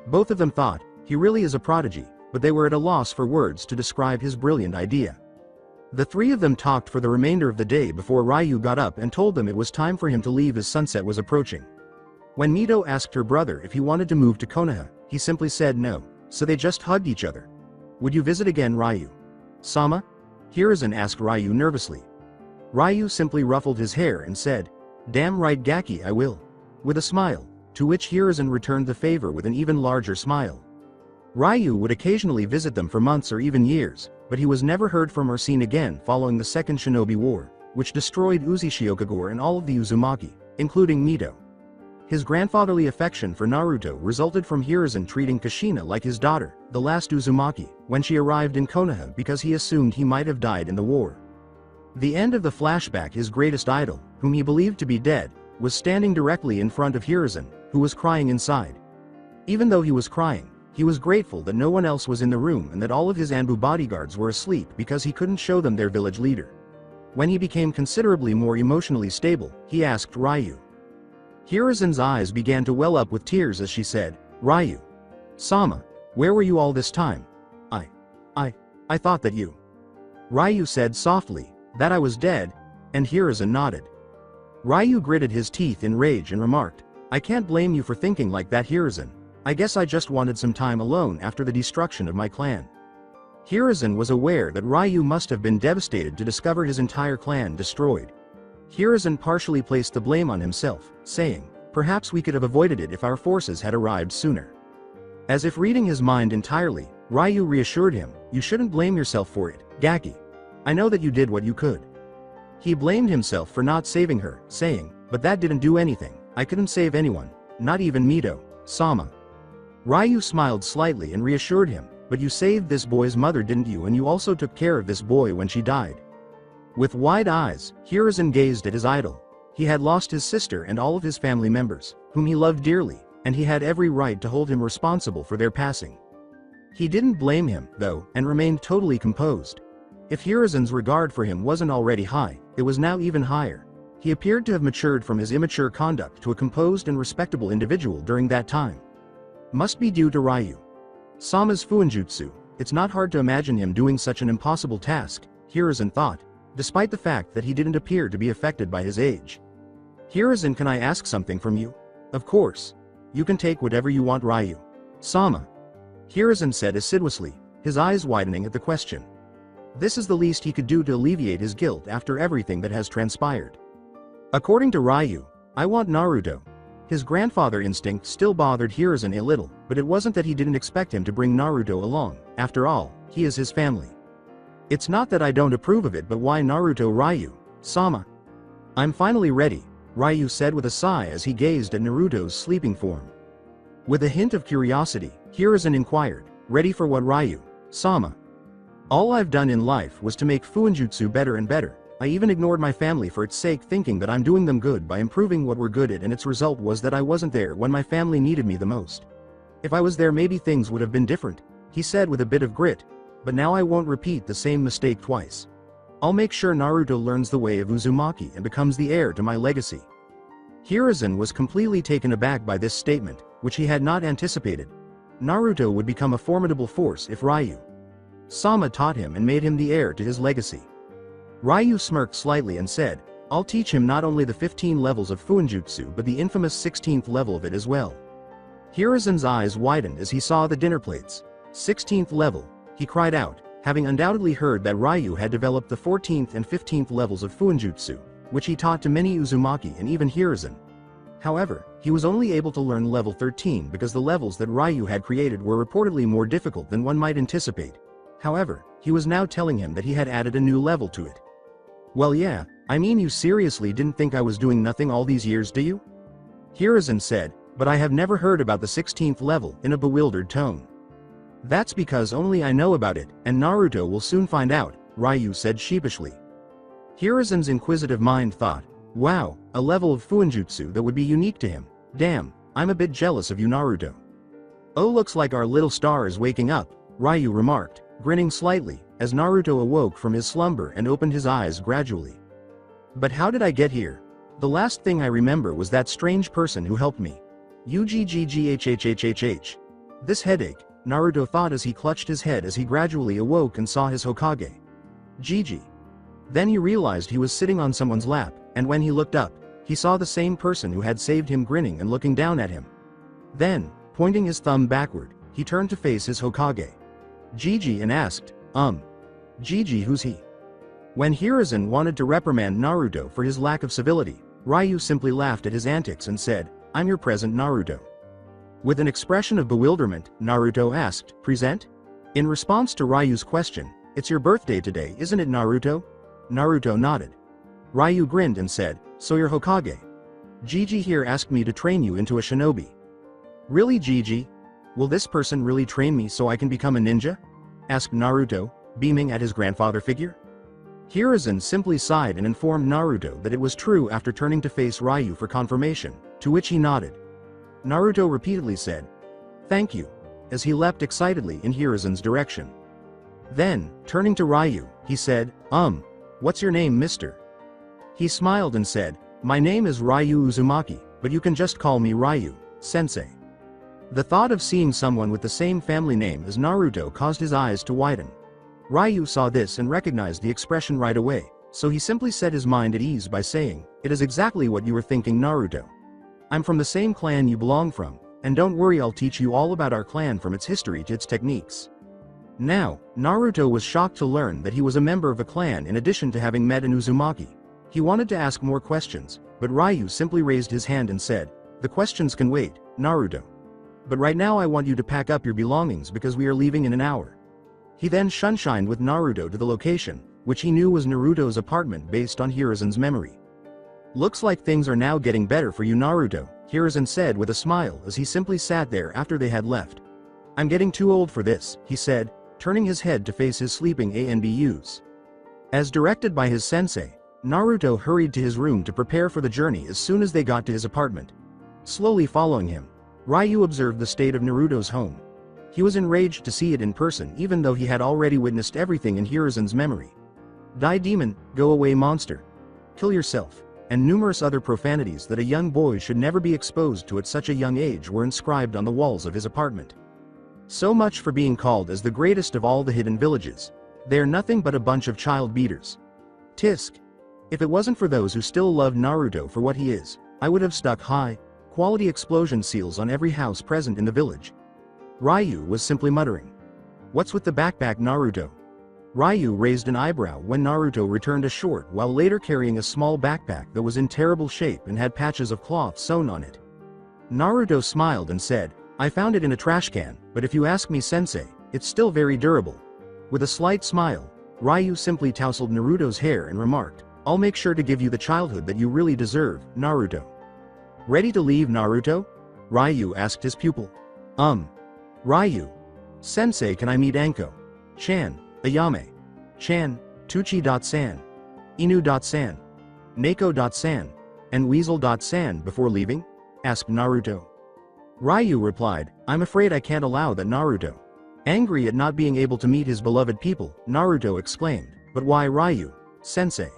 Both of them thought, he really is a prodigy, but they were at a loss for words to describe his brilliant idea. The three of them talked for the remainder of the day before Ryu got up and told them it was time for him to leave as sunset was approaching. When Mido asked her brother if he wanted to move to Konoha, he simply said no, so they just hugged each other. Would you visit again, Ryu? Sama? Hiruzen asked Ryu nervously. Ryu simply ruffled his hair and said, damn right Gaki, I will. With a smile, to which Hiruzen returned the favor with an even larger smile. Ryu would occasionally visit them for months or even years, but he was never heard from or seen again following the Second Shinobi War, which destroyed Uzumaki and all of the Uzumaki, including Mido. His grandfatherly affection for Naruto resulted from Hiruzen treating Kushina like his daughter, the last Uzumaki, when she arrived in Konoha because he assumed he might have died in the war. The end of the flashback, his greatest idol, whom he believed to be dead, was standing directly in front of Hiruzen, who was crying inside. Even though he was crying, he was grateful that no one else was in the room and that all of his Anbu bodyguards were asleep because he couldn't show them their village leader. When he became considerably more emotionally stable, he asked Ryu. Hiruzen's eyes began to well up with tears as she said, Ryu. Sama, where were you all this time? I thought that you. Ryu said softly, that I was dead, and Hiruzen nodded. Ryu gritted his teeth in rage and remarked, I can't blame you for thinking like that, Hiruzen. I guess I just wanted some time alone after the destruction of my clan. Hiruzen was aware that Ryu must have been devastated to discover his entire clan destroyed. Hiruzen partially placed the blame on himself, saying, perhaps we could have avoided it if our forces had arrived sooner. As if reading his mind entirely, Ryu reassured him, you shouldn't blame yourself for it, Gaki. I know that you did what you could. He blamed himself for not saving her, saying, but that didn't do anything, I couldn't save anyone, not even Mido, Sama. Ryu smiled slightly and reassured him, but you saved this boy's mother, didn't you, and you also took care of this boy when she died. With wide eyes, Hiruzen gazed at his idol. He had lost his sister and all of his family members, whom he loved dearly, and he had every right to hold him responsible for their passing. He didn't blame him, though, and remained totally composed. If Hiruzen's regard for him wasn't already high, it was now even higher. He appeared to have matured from his immature conduct to a composed and respectable individual during that time. Must be due to Ryu. Sama's Fuinjutsu, it's not hard to imagine him doing such an impossible task, Hiruzen thought, despite the fact that he didn't appear to be affected by his age. Hiruzen, can I ask something from you? Of course. You can take whatever you want, Ryu. Sama. Hiruzen said assiduously, his eyes widening at the question. This is the least he could do to alleviate his guilt after everything that has transpired. According to Ryu, I want Naruto. His grandfather instinct still bothered Hiruzen a little, but it wasn't that he didn't expect him to bring Naruto along, after all, he is his family. It's not that I don't approve of it, but why Naruto, Ryu? Sama. I'm finally ready, Ryu said with a sigh as he gazed at Naruto's sleeping form. With a hint of curiosity, Hiruzen inquired, ready for what, Ryu? Sama. All I've done in life was to make Fuinjutsu better and better. I even ignored my family for its sake, thinking that I'm doing them good by improving what we're good at, and its result was that I wasn't there when my family needed me the most. If I was there, maybe things would have been different, he said with a bit of grit, but now I won't repeat the same mistake twice. I'll make sure Naruto learns the way of Uzumaki and becomes the heir to my legacy. Hiruzen was completely taken aback by this statement, which he had not anticipated. Naruto would become a formidable force if Ryu Sama taught him and made him the heir to his legacy. Ryu smirked slightly and said, I'll teach him not only the 15 levels of Fuinjutsu but the infamous 16th level of it as well. Hiruzen's eyes widened as he saw the dinner plates. 16th level, he cried out, having undoubtedly heard that Ryu had developed the 14th and 15th levels of Fuinjutsu, which he taught to many Uzumaki and even Hiruzen. However, he was only able to learn level 13 because the levels that Ryu had created were reportedly more difficult than one might anticipate. However, he was now telling him that he had added a new level to it. Well, yeah, I mean, you seriously didn't think I was doing nothing all these years, do you? Hiruzen said, but I have never heard about the 16th level, in a bewildered tone. That's because only I know about it, and Naruto will soon find out, Ryu said sheepishly. Hiruzen's inquisitive mind thought, wow, a level of Fuinjutsu that would be unique to him. Damn, I'm a bit jealous of you, Naruto. Oh, looks like our little star is waking up, Ryu remarked, grinning slightly, as Naruto awoke from his slumber and opened his eyes gradually. But how did I get here? The last thing I remember was that strange person who helped me. UGGGHHHHH. This headache, Naruto thought as he clutched his head as he gradually awoke and saw his Hokage. Gigi. Then he realized he was sitting on someone's lap, and when he looked up, he saw the same person who had saved him grinning and looking down at him. Then, pointing his thumb backward, he turned to face his Hokage. Gigi and asked, Gigi, who's he? When Hiruzen wanted to reprimand Naruto for his lack of civility, Ryu simply laughed at his antics and said, I'm your present Naruto. With an expression of bewilderment, Naruto asked, present? In response to Ryu's question, it's your birthday today, isn't it, Naruto? Naruto nodded. Ryu grinned and said, so you're Hokage. Gigi here asked me to train you into a shinobi. Really, Gigi? Will this person really train me so I can become a ninja? Asked Naruto, beaming at his grandfather figure. Hiruzen simply sighed and informed Naruto that it was true after turning to face Ryu for confirmation, to which he nodded. Naruto repeatedly said, thank you, as he leapt excitedly in Hiruzen's direction. Then, turning to Ryu, he said, what's your name, mister? He smiled and said, my name is Ryu Uzumaki, but you can just call me Ryu, sensei. The thought of seeing someone with the same family name as Naruto caused his eyes to widen. Ryu saw this and recognized the expression right away, so he simply set his mind at ease by saying, it is exactly what you were thinking, Naruto. I'm from the same clan you belong from, and don't worry, I'll teach you all about our clan from its history to its techniques. Now, Naruto was shocked to learn that he was a member of a clan in addition to having met an Uzumaki. He wanted to ask more questions, but Ryu simply raised his hand and said, the questions can wait, Naruto. But right now I want you to pack up your belongings because we are leaving in an hour. He then shunshined with Naruto to the location, which he knew was Naruto's apartment based on Hiruzen's memory. Looks like things are now getting better for you, Naruto, Hiruzen said with a smile as he simply sat there after they had left. I'm getting too old for this, he said, turning his head to face his sleeping ANBUs. As directed by his sensei, Naruto hurried to his room to prepare for the journey as soon as they got to his apartment. Slowly following him, Ryu observed the state of Naruto's home. He was enraged to see it in person even though he had already witnessed everything in Hiruzen's memory. Die demon, go away monster. Kill yourself, and numerous other profanities that a young boy should never be exposed to at such a young age were inscribed on the walls of his apartment. So much for being called as the greatest of all the hidden villages. They are nothing but a bunch of child beaters. Tisk. If it wasn't for those who still loved Naruto for what he is, I would have stuck high-quality explosion seals on every house present in the village. Ryu was simply muttering. What's with the backpack, Naruto? Ryu raised an eyebrow when Naruto returned a short while later carrying a small backpack that was in terrible shape and had patches of cloth sewn on it. Naruto smiled and said, I found it in a trash can, but if you ask me, sensei, it's still very durable. With a slight smile, Ryu simply tousled Naruto's hair and remarked, I'll make sure to give you the childhood that you really deserve, Naruto. Ready to leave, Naruto? Ryu asked his pupil. Ryu. Sensei, can I meet Anko? Chan, Ayame. Chan, Tuchi.san. Inu.san. Neko.san. And Weasel.san before leaving? Asked Naruto. Ryu replied, I'm afraid I can't allow that, Naruto. Angry at not being able to meet his beloved people, Naruto exclaimed, but why, Ryu, sensei?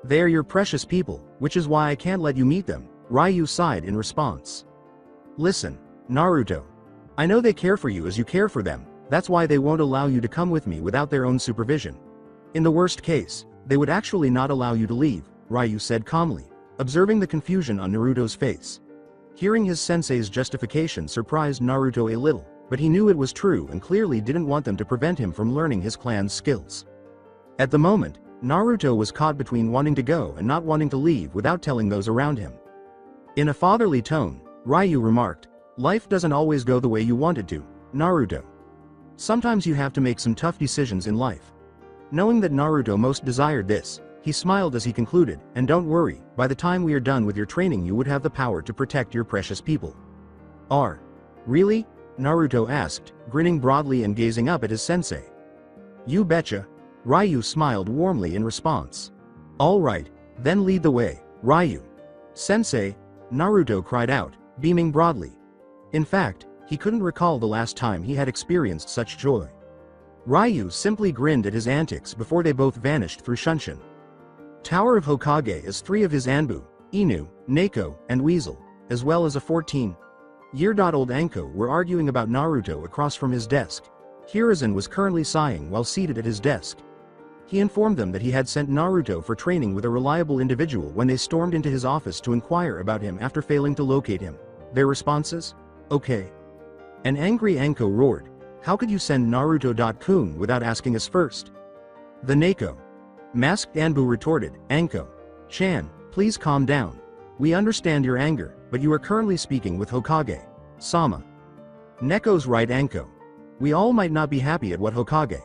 They're your precious people, which is why I can't let you meet them, Ryu sighed in response. Listen, Naruto. I know they care for you as you care for them, that's why they won't allow you to come with me without their own supervision. In the worst case, they would actually not allow you to leave, Ryu said calmly, observing the confusion on Naruto's face. Hearing his sensei's justification surprised Naruto a little, but he knew it was true and clearly didn't want them to prevent him from learning his clan's skills. At the moment, Naruto was caught between wanting to go and not wanting to leave without telling those around him. In a fatherly tone, Ryu remarked, life doesn't always go the way you want it to, Naruto. Sometimes you have to make some tough decisions in life. Knowing that Naruto most desired this, he smiled as he concluded, and don't worry, by the time we are done with your training you would have the power to protect your precious people. Really? Naruto asked, grinning broadly and gazing up at his sensei. You betcha. Ryu smiled warmly in response. All right, then lead the way, Ryu. Sensei, Naruto cried out, beaming broadly. In fact, he couldn't recall the last time he had experienced such joy. Ryu simply grinned at his antics before they both vanished through Shunshin. Tower of Hokage as 3 of his Anbu, Inu, Neko, and Weasel, as well as a 14-year-old Anko were arguing about Naruto across from his desk. Hiruzen was currently sighing while seated at his desk. He informed them that he had sent Naruto for training with a reliable individual when they stormed into his office to inquire about him after failing to locate him. Their responses? Okay. An angry Anko roared, how could you send Naruto-kun without asking us first? The Neko. Masked Anbu retorted, Anko-chan, please calm down. We understand your anger, but you are currently speaking with Hokage Sama. Neko's right, Anko. We all might not be happy at what Hokage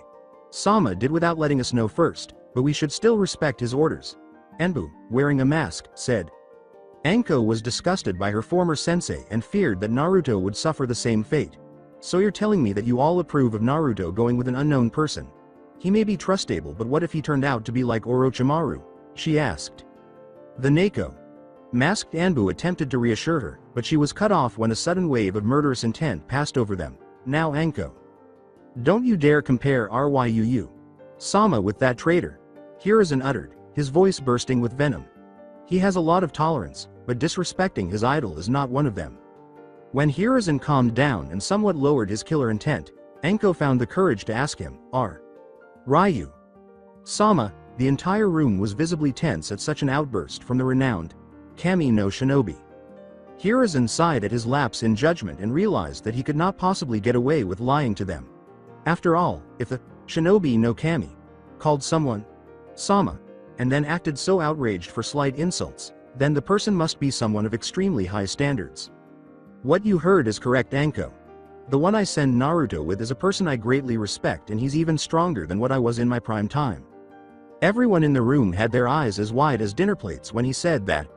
Sama did without letting us know first, but we should still respect his orders. Anbu, wearing a mask, said. Anko was disgusted by her former sensei and feared that Naruto would suffer the same fate. So you're telling me that you all approve of Naruto going with an unknown person? He may be trustable, but what if he turned out to be like Orochimaru? She asked. The Neko. Masked Anbu attempted to reassure her, but she was cut off when a sudden wave of murderous intent passed over them. Now Anko. Don't you dare compare Ryuu Sama with that traitor. Hiruzen uttered, his voice bursting with venom. He has a lot of tolerance, but disrespecting his idol is not one of them. When Hiruzen calmed down and somewhat lowered his killer intent, Anko found the courage to ask him, Ryu Sama? The entire room was visibly tense at such an outburst from the renowned Kami no Shinobi. Hiruzen sighed at his lapse in judgment and realized that he could not possibly get away with lying to them. After all, if the Shinobi no Kami called someone Sama, and then acted so outraged for slight insults, then the person must be someone of extremely high standards. What you heard is correct, Anko. The one I send Naruto with is a person I greatly respect, and he's even stronger than what I was in my prime time. Everyone in the room had their eyes as wide as dinner plates when he said that.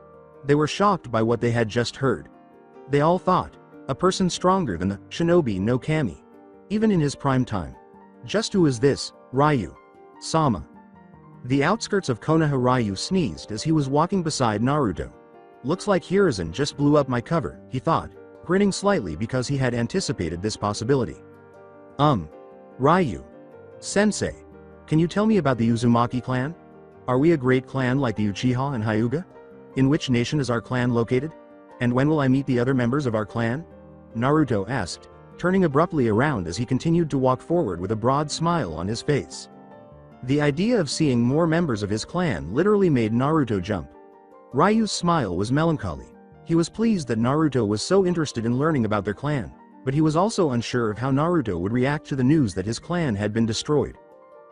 They were shocked by what they had just heard. They all thought, a person stronger than the Shinobi no Kami, even in his prime time. Just who is this, Ryu Sama? The outskirts of Konoha. Ryu sneezed as he was walking beside Naruto. Looks like Hiruzen just blew up my cover, he thought, grinning slightly because he had anticipated this possibility. Ryu Sensei, can you tell me about the Uzumaki clan? Are we a great clan like the Uchiha and Hyuga? In which nation is our clan located? And when will I meet the other members of our clan? Naruto asked, turning abruptly around as he continued to walk forward with a broad smile on his face. The idea of seeing more members of his clan literally made Naruto jump. Ryu's smile was melancholy. He was pleased that Naruto was so interested in learning about their clan, but he was also unsure of how Naruto would react to the news that his clan had been destroyed.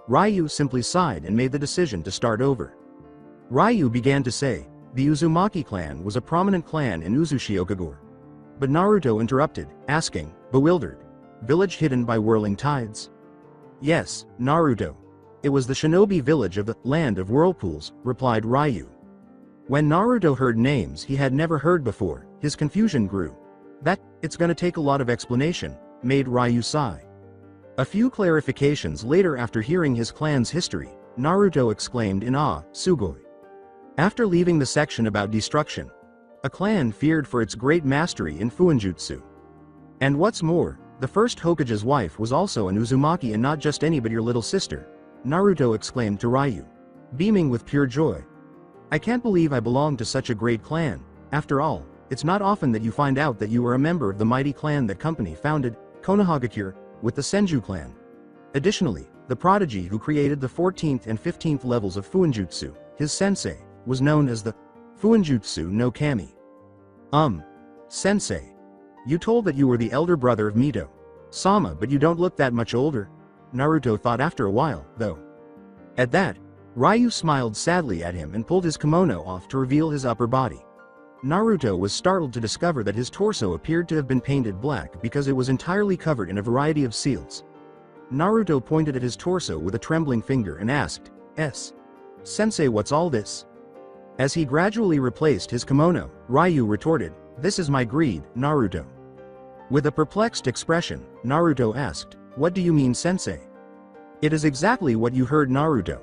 Ryu simply sighed and made the decision to start over. Ryu began to say, the Uzumaki clan was a prominent clan in Uzushiokagure. But Naruto interrupted, asking, bewildered, village hidden by whirling tides? Yes, Naruto. It was the shinobi village of the land of whirlpools, replied Ryu. When Naruto heard names he had never heard before, his confusion grew. That, it's gonna take a lot of explanation, made Ryu sigh. A few clarifications later, after hearing his clan's history, Naruto exclaimed in awe, Sugoi. After leaving the section about destruction, a clan feared for its great mastery in Fuinjutsu. And what's more, the first Hokage's wife was also an Uzumaki and not just any but your little sister, Naruto exclaimed to Ryu, beaming with pure joy. I can't believe I belong to such a great clan. After all, it's not often that you find out that you are a member of the mighty clan that company founded, Konoha with the Senju clan. Additionally, the prodigy who created the 14th and 15th levels of Fuinjutsu, his sensei, was known as the Fuinjutsu no Kami. Sensei. You told that you were the elder brother of Mido Sama, but you don't look that much older, Naruto thought after a while, though. At that, Ryu smiled sadly at him and pulled his kimono off to reveal his upper body. Naruto was startled to discover that his torso appeared to have been painted black because it was entirely covered in a variety of seals. Naruto pointed at his torso with a trembling finger and asked, Sensei, what's all this? As he gradually replaced his kimono, Ryu retorted, this is my greed, Naruto. With a perplexed expression, Naruto asked, "What do you mean, sensei?" "It is exactly what you heard, Naruto.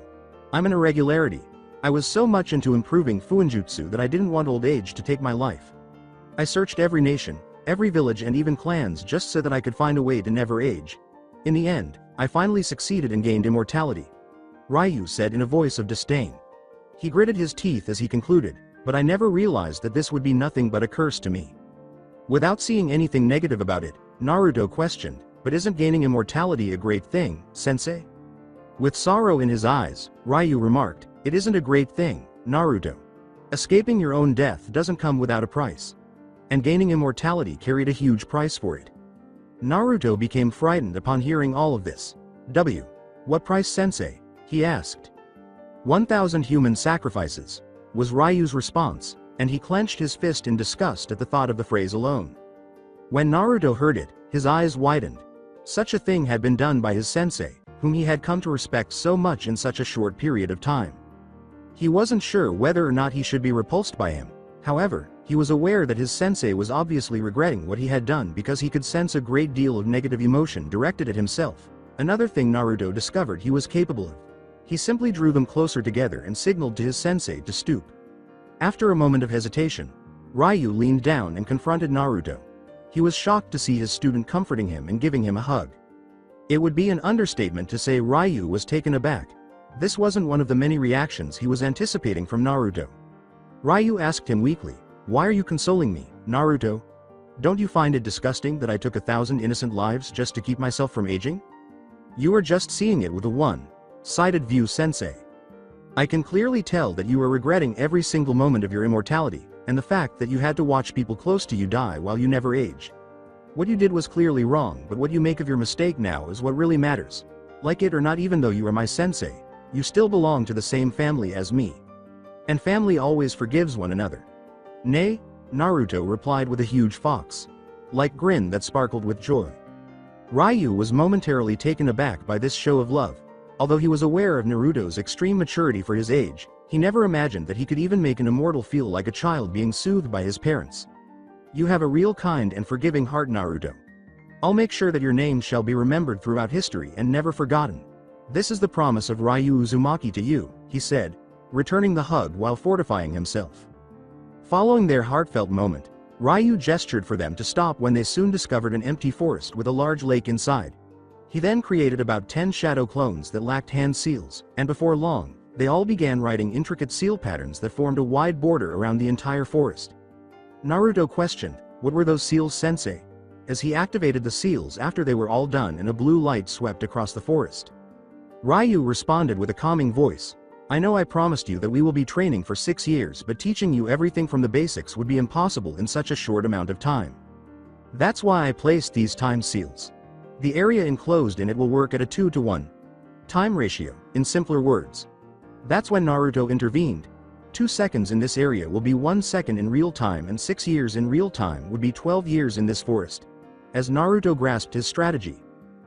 I'm an irregularity. I was so much into improving Fuinjutsu that I didn't want old age to take my life. I searched every nation, every village and even clans just so that I could find a way to never age. In the end, I finally succeeded and gained immortality," Ryu said in a voice of disdain. He gritted his teeth as he concluded, "But I never realized that this would be nothing but a curse to me." Without seeing anything negative about it, Naruto questioned, "But isn't gaining immortality a great thing, sensei?" With sorrow in his eyes, Ryu remarked, "It isn't a great thing, Naruto. Escaping your own death doesn't come without a price. And gaining immortality carried a huge price for it." Naruto became frightened upon hearing all of this. What price, sensei?" he asked. 1,000 human sacrifices," was Ryu's response, and he clenched his fist in disgust at the thought of the phrase alone. When Naruto heard it, his eyes widened. Such a thing had been done by his sensei, whom he had come to respect so much in such a short period of time. He wasn't sure whether or not he should be repulsed by him. However, he was aware that his sensei was obviously regretting what he had done because he could sense a great deal of negative emotion directed at himself. Another thing Naruto discovered he was capable of. He simply drew them closer together and signaled to his sensei to stoop. After a moment of hesitation, Ryu leaned down and confronted Naruto. He was shocked to see his student comforting him and giving him a hug. It would be an understatement to say Ryu was taken aback. This wasn't one of the many reactions he was anticipating from Naruto. Ryu asked him weakly, "Why are you consoling me, Naruto? Don't you find it disgusting that I took 1,000 innocent lives just to keep myself from aging? You are just seeing it with a one-sided view, sensei. I can clearly tell that you are regretting every single moment of your immortality, and the fact that you had to watch people close to you die while you never age. What you did was clearly wrong, but what you make of your mistake now is what really matters. Like it or not, even though you are my sensei, you still belong to the same family as me. And family always forgives one another." "Nay," Naruto replied with a huge fox-like grin that sparkled with joy. Ryu was momentarily taken aback by this show of love. Although he was aware of Naruto's extreme maturity for his age, he never imagined that he could even make an immortal feel like a child being soothed by his parents. "You have a real kind and forgiving heart, Naruto. I'll make sure that your name shall be remembered throughout history and never forgotten. This is the promise of Ryu Uzumaki to you," he said, returning the hug while fortifying himself. Following their heartfelt moment, Ryu gestured for them to stop when they soon discovered an empty forest with a large lake inside. He then created about 10 shadow clones that lacked hand seals, and before long, they all began writing intricate seal patterns that formed a wide border around the entire forest. Naruto questioned, "What were those seals, sensei?" as he activated the seals after they were all done and a blue light swept across the forest. Ryu responded with a calming voice, "I know I promised you that we will be training for 6 years, but teaching you everything from the basics would be impossible in such a short amount of time. That's why I placed these time seals. The area enclosed in it will work at a 2-to-1 time ratio, in simpler words." That's when Naruto intervened. 2 seconds in this area will be 1 second in real time, and 6 years in real time would be 12 years in this forest. As Naruto grasped his strategy,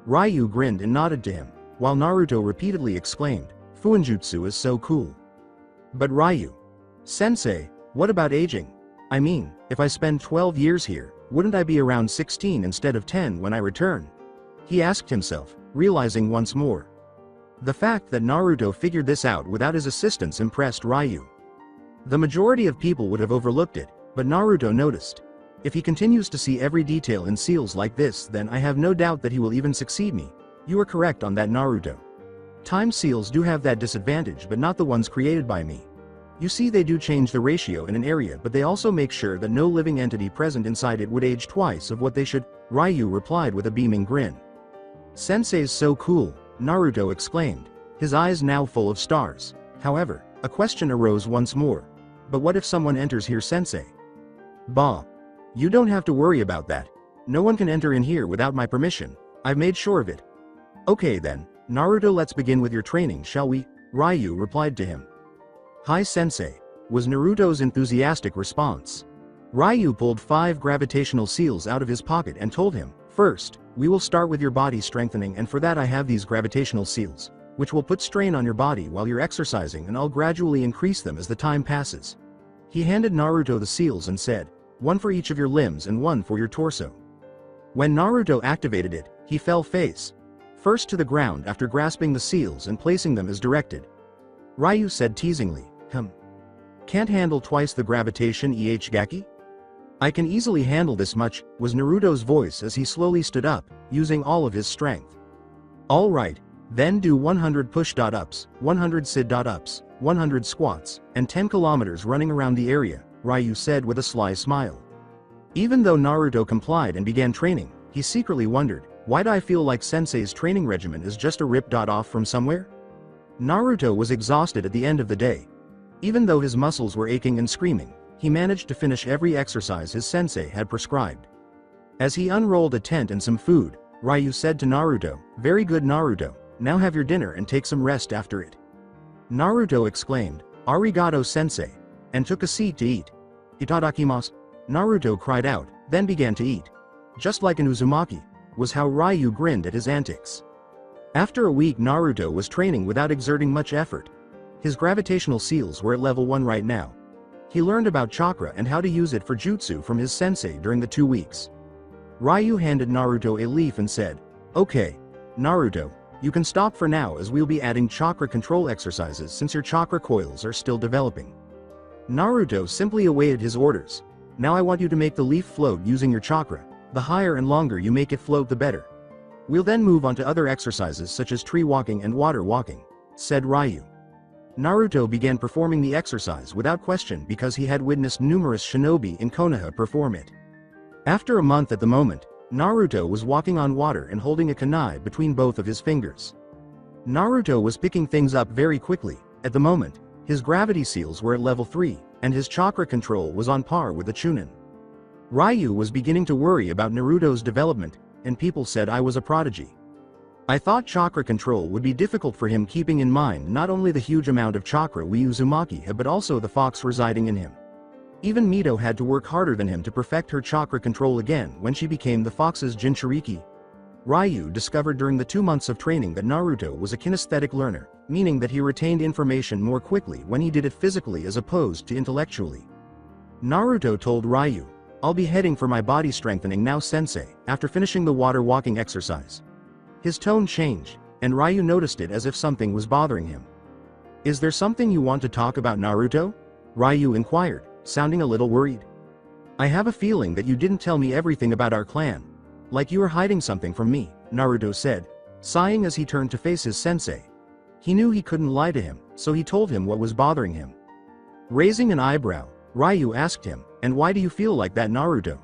Ryu grinned and nodded to him, while Naruto repeatedly exclaimed, "Fuinjutsu is so cool." "But Ryu, sensei, what about aging? I mean, if I spend 12 years here, wouldn't I be around 16 instead of 10 when I return?" he asked himself, realizing once more. The fact that Naruto figured this out without his assistance impressed Ryu. The majority of people would have overlooked it, but Naruto noticed. If he continues to see every detail in seals like this, then I have no doubt that he will even succeed me. You are correct on that, Naruto. Time seals do have that disadvantage, but not the ones created by me. You see, they do change the ratio in an area, but they also make sure that no living entity present inside it would age twice of what they should, Ryu replied with a beaming grin. Sensei's so cool, Naruto exclaimed, his eyes now full of stars. However, a question arose once more. But what if someone enters here, sensei? Bah. You don't have to worry about that. No one can enter in here without my permission. I've made sure of it. Okay then, Naruto, let's begin with your training, shall we? Ryu replied to him. Hi sensei, was Naruto's enthusiastic response. Ryu pulled 5 gravitational seals out of his pocket and told him, first, we will start with your body strengthening, and for that I have these gravitational seals, which will put strain on your body while you're exercising, and I'll gradually increase them as the time passes. He handed Naruto the seals and said, 1 for each of your limbs and 1 for your torso. When Naruto activated it, he fell face first to the ground after grasping the seals and placing them as directed. Ryu said teasingly, Can't handle twice the gravitation Gaki? I can easily handle this much, was Naruto's voice as he slowly stood up, using all of his strength. Alright, then do 100 push-ups, 100 sit-ups, 100 squats, and 10 kilometers running around the area, Ryu said with a sly smile. Even though Naruto complied and began training, he secretly wondered, why do I feel like Sensei's training regimen is just a rip off from somewhere? Naruto was exhausted at the end of the day. Even though his muscles were aching and screaming, he managed to finish every exercise his sensei had prescribed. As he unrolled a tent and some food, Ryu said to Naruto, "Very good Naruto, now have your dinner and take some rest after it." Naruto exclaimed, "Arigato sensei," and took a seat to eat. "Itadakimasu," Naruto cried out, then began to eat. Just like an Uzumaki, was how Ryu grinned at his antics. After a week Naruto was training without exerting much effort. His gravitational seals were at level 1 right now. He learned about chakra and how to use it for jutsu from his sensei during the 2 weeks. Ryu handed Naruto a leaf and said, "Okay, Naruto, you can stop for now as we'll be adding chakra control exercises since your chakra coils are still developing." Naruto simply awaited his orders. "Now I want you to make the leaf float using your chakra. The higher and longer you make it float the better. We'll then move on to other exercises such as tree walking and water walking," said Ryu. Naruto began performing the exercise without question because he had witnessed numerous shinobi in Konoha perform it. After a month at the moment, Naruto was walking on water and holding a kunai between both of his fingers. Naruto was picking things up very quickly. At the moment, his gravity seals were at level 3, and his chakra control was on par with the Chunin. Ryu was beginning to worry about Naruto's development, and people said I was a prodigy. I thought chakra control would be difficult for him, keeping in mind not only the huge amount of chakra we Uzumaki have but also the fox residing in him. Even Mido had to work harder than him to perfect her chakra control again when she became the fox's Jinchuriki. Ryu discovered during the 2 months of training that Naruto was a kinesthetic learner, meaning that he retained information more quickly when he did it physically as opposed to intellectually. Naruto told Ryu, "I'll be heading for my body strengthening now sensei," after finishing the water walking exercise. His tone changed, and Ryu noticed it as if something was bothering him. "Is there something you want to talk about, Naruto?" Ryu inquired, sounding a little worried. "I have a feeling that you didn't tell me everything about our clan. Like you were hiding something from me," Naruto said, sighing as he turned to face his sensei. He knew he couldn't lie to him, so he told him what was bothering him. Raising an eyebrow, Ryu asked him, "And why do you feel like that, Naruto?"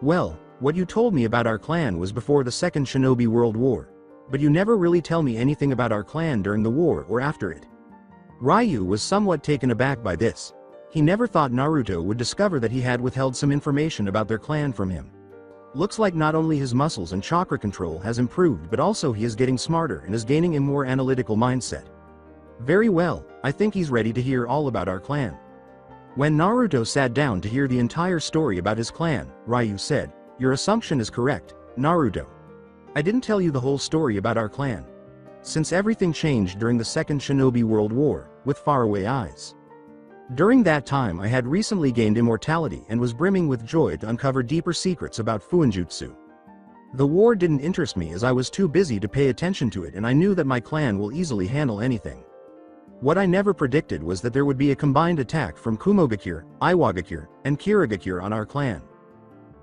"Well, what you told me about our clan was before the Second Shinobi World War. But you never really tell me anything about our clan during the war or after it." Ryu was somewhat taken aback by this. He never thought Naruto would discover that he had withheld some information about their clan from him. Looks like not only his muscles and chakra control has improved but also he is getting smarter and is gaining a more analytical mindset. "Very well, I think he's ready to hear all about our clan." When Naruto sat down to hear the entire story about his clan, Ryu said, "Your assumption is correct, Naruto. I didn't tell you the whole story about our clan. Since everything changed during the Second Shinobi World War, with faraway eyes. During that time I had recently gained immortality and was brimming with joy to uncover deeper secrets about Fuinjutsu. The war didn't interest me as I was too busy to pay attention to it, and I knew that my clan will easily handle anything. What I never predicted was that there would be a combined attack from Kumogakure, Iwagakure, and Kirigakure on our clan.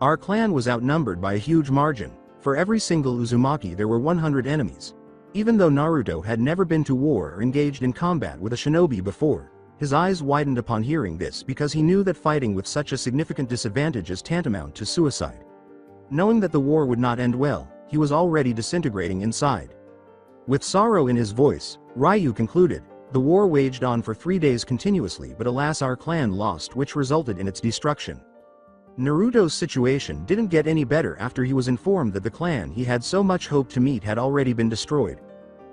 Our clan was outnumbered by a huge margin. For every single Uzumaki there were 100 enemies. Even though Naruto had never been to war or engaged in combat with a shinobi before, his eyes widened upon hearing this because he knew that fighting with such a significant disadvantage is tantamount to suicide. Knowing that the war would not end well, he was already disintegrating inside. With sorrow in his voice, Ryu concluded, "The war waged on for 3 days continuously, but alas our clan lost, which resulted in its destruction." Naruto's situation didn't get any better after he was informed that the clan he had so much hoped to meet had already been destroyed.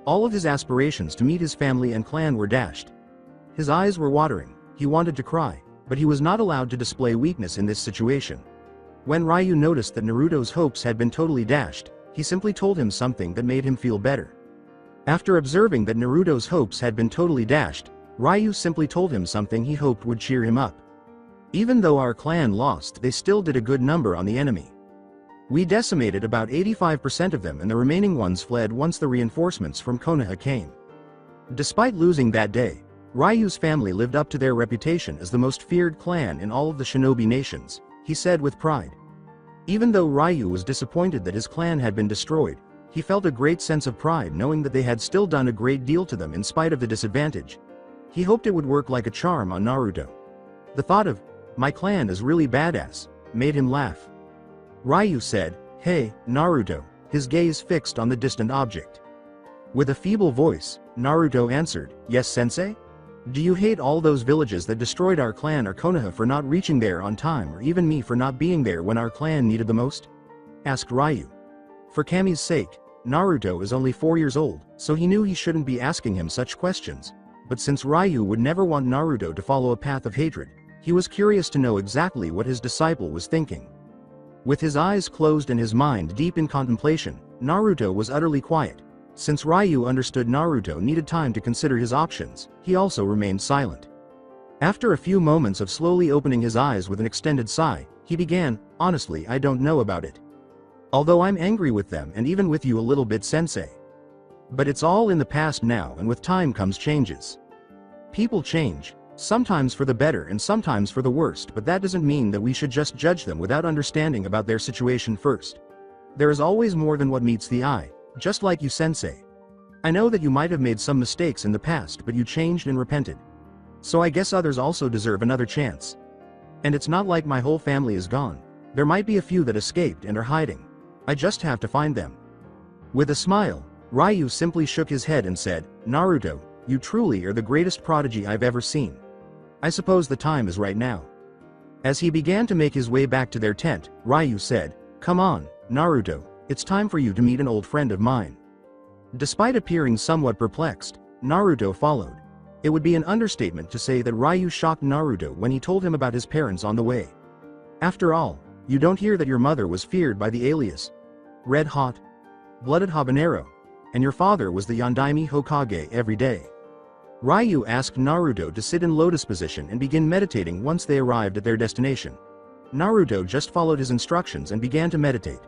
All of his aspirations to meet his family and clan were dashed. His eyes were watering, he wanted to cry, but he was not allowed to display weakness in this situation. When Ryu noticed that Naruto's hopes had been totally dashed, he simply told him something that made him feel better. After observing that Naruto's hopes had been totally dashed, Ryu simply told him something he hoped would cheer him up. "Even though our clan lost, they still did a good number on the enemy. We decimated about 85% of them and the remaining ones fled once the reinforcements from Konoha came. Despite losing that day, Ryu's family lived up to their reputation as the most feared clan in all of the shinobi nations, he said with pride. Even though Ryu was disappointed that his clan had been destroyed, he felt a great sense of pride knowing that they had still done a great deal to them in spite of the disadvantage. He hoped it would work like a charm on Naruto. The thought of, "My clan is really badass," made him laugh. Ryu said, "Hey, Naruto," his gaze fixed on the distant object. With a feeble voice, Naruto answered, "Yes, sensei? Do you hate all those villages that destroyed our clan or Konoha for not reaching there on time or even me for not being there when our clan needed the most?" asked Ryu. For Kami's sake, Naruto is only 4 years old, so he knew he shouldn't be asking him such questions. But since Ryu would never want Naruto to follow a path of hatred, he was curious to know exactly what his disciple was thinking. With his eyes closed and his mind deep in contemplation, Naruto was utterly quiet. Since Ryu understood Naruto needed time to consider his options, he also remained silent. After a few moments of slowly opening his eyes with an extended sigh, he began, "Honestly, I don't know about it. Although I'm angry with them and even with you a little bit, sensei. But it's all in the past now and with time comes changes. People change, sometimes for the better and sometimes for the worst, but that doesn't mean that we should just judge them without understanding about their situation first. There is always more than what meets the eye, just like you, sensei. I know that you might have made some mistakes in the past, but you changed and repented. So I guess others also deserve another chance. And it's not like my whole family is gone. There might be a few that escaped and are hiding. I just have to find them." With a smile, Ryu simply shook his head and said, "Naruto, you truly are the greatest prodigy I've ever seen. I suppose the time is right now." As he began to make his way back to their tent, Ryu said, "Come on, Naruto, it's time for you to meet an old friend of mine." Despite appearing somewhat perplexed, Naruto followed. It would be an understatement to say that Ryu shocked Naruto when he told him about his parents on the way. After all, you don't hear that your mother was feared by the alias Red Hot, Blooded Habanero, and your father was the Yondaime Hokage every day. Ryu asked Naruto to sit in lotus position and begin meditating once they arrived at their destination. Naruto just followed his instructions and began to meditate.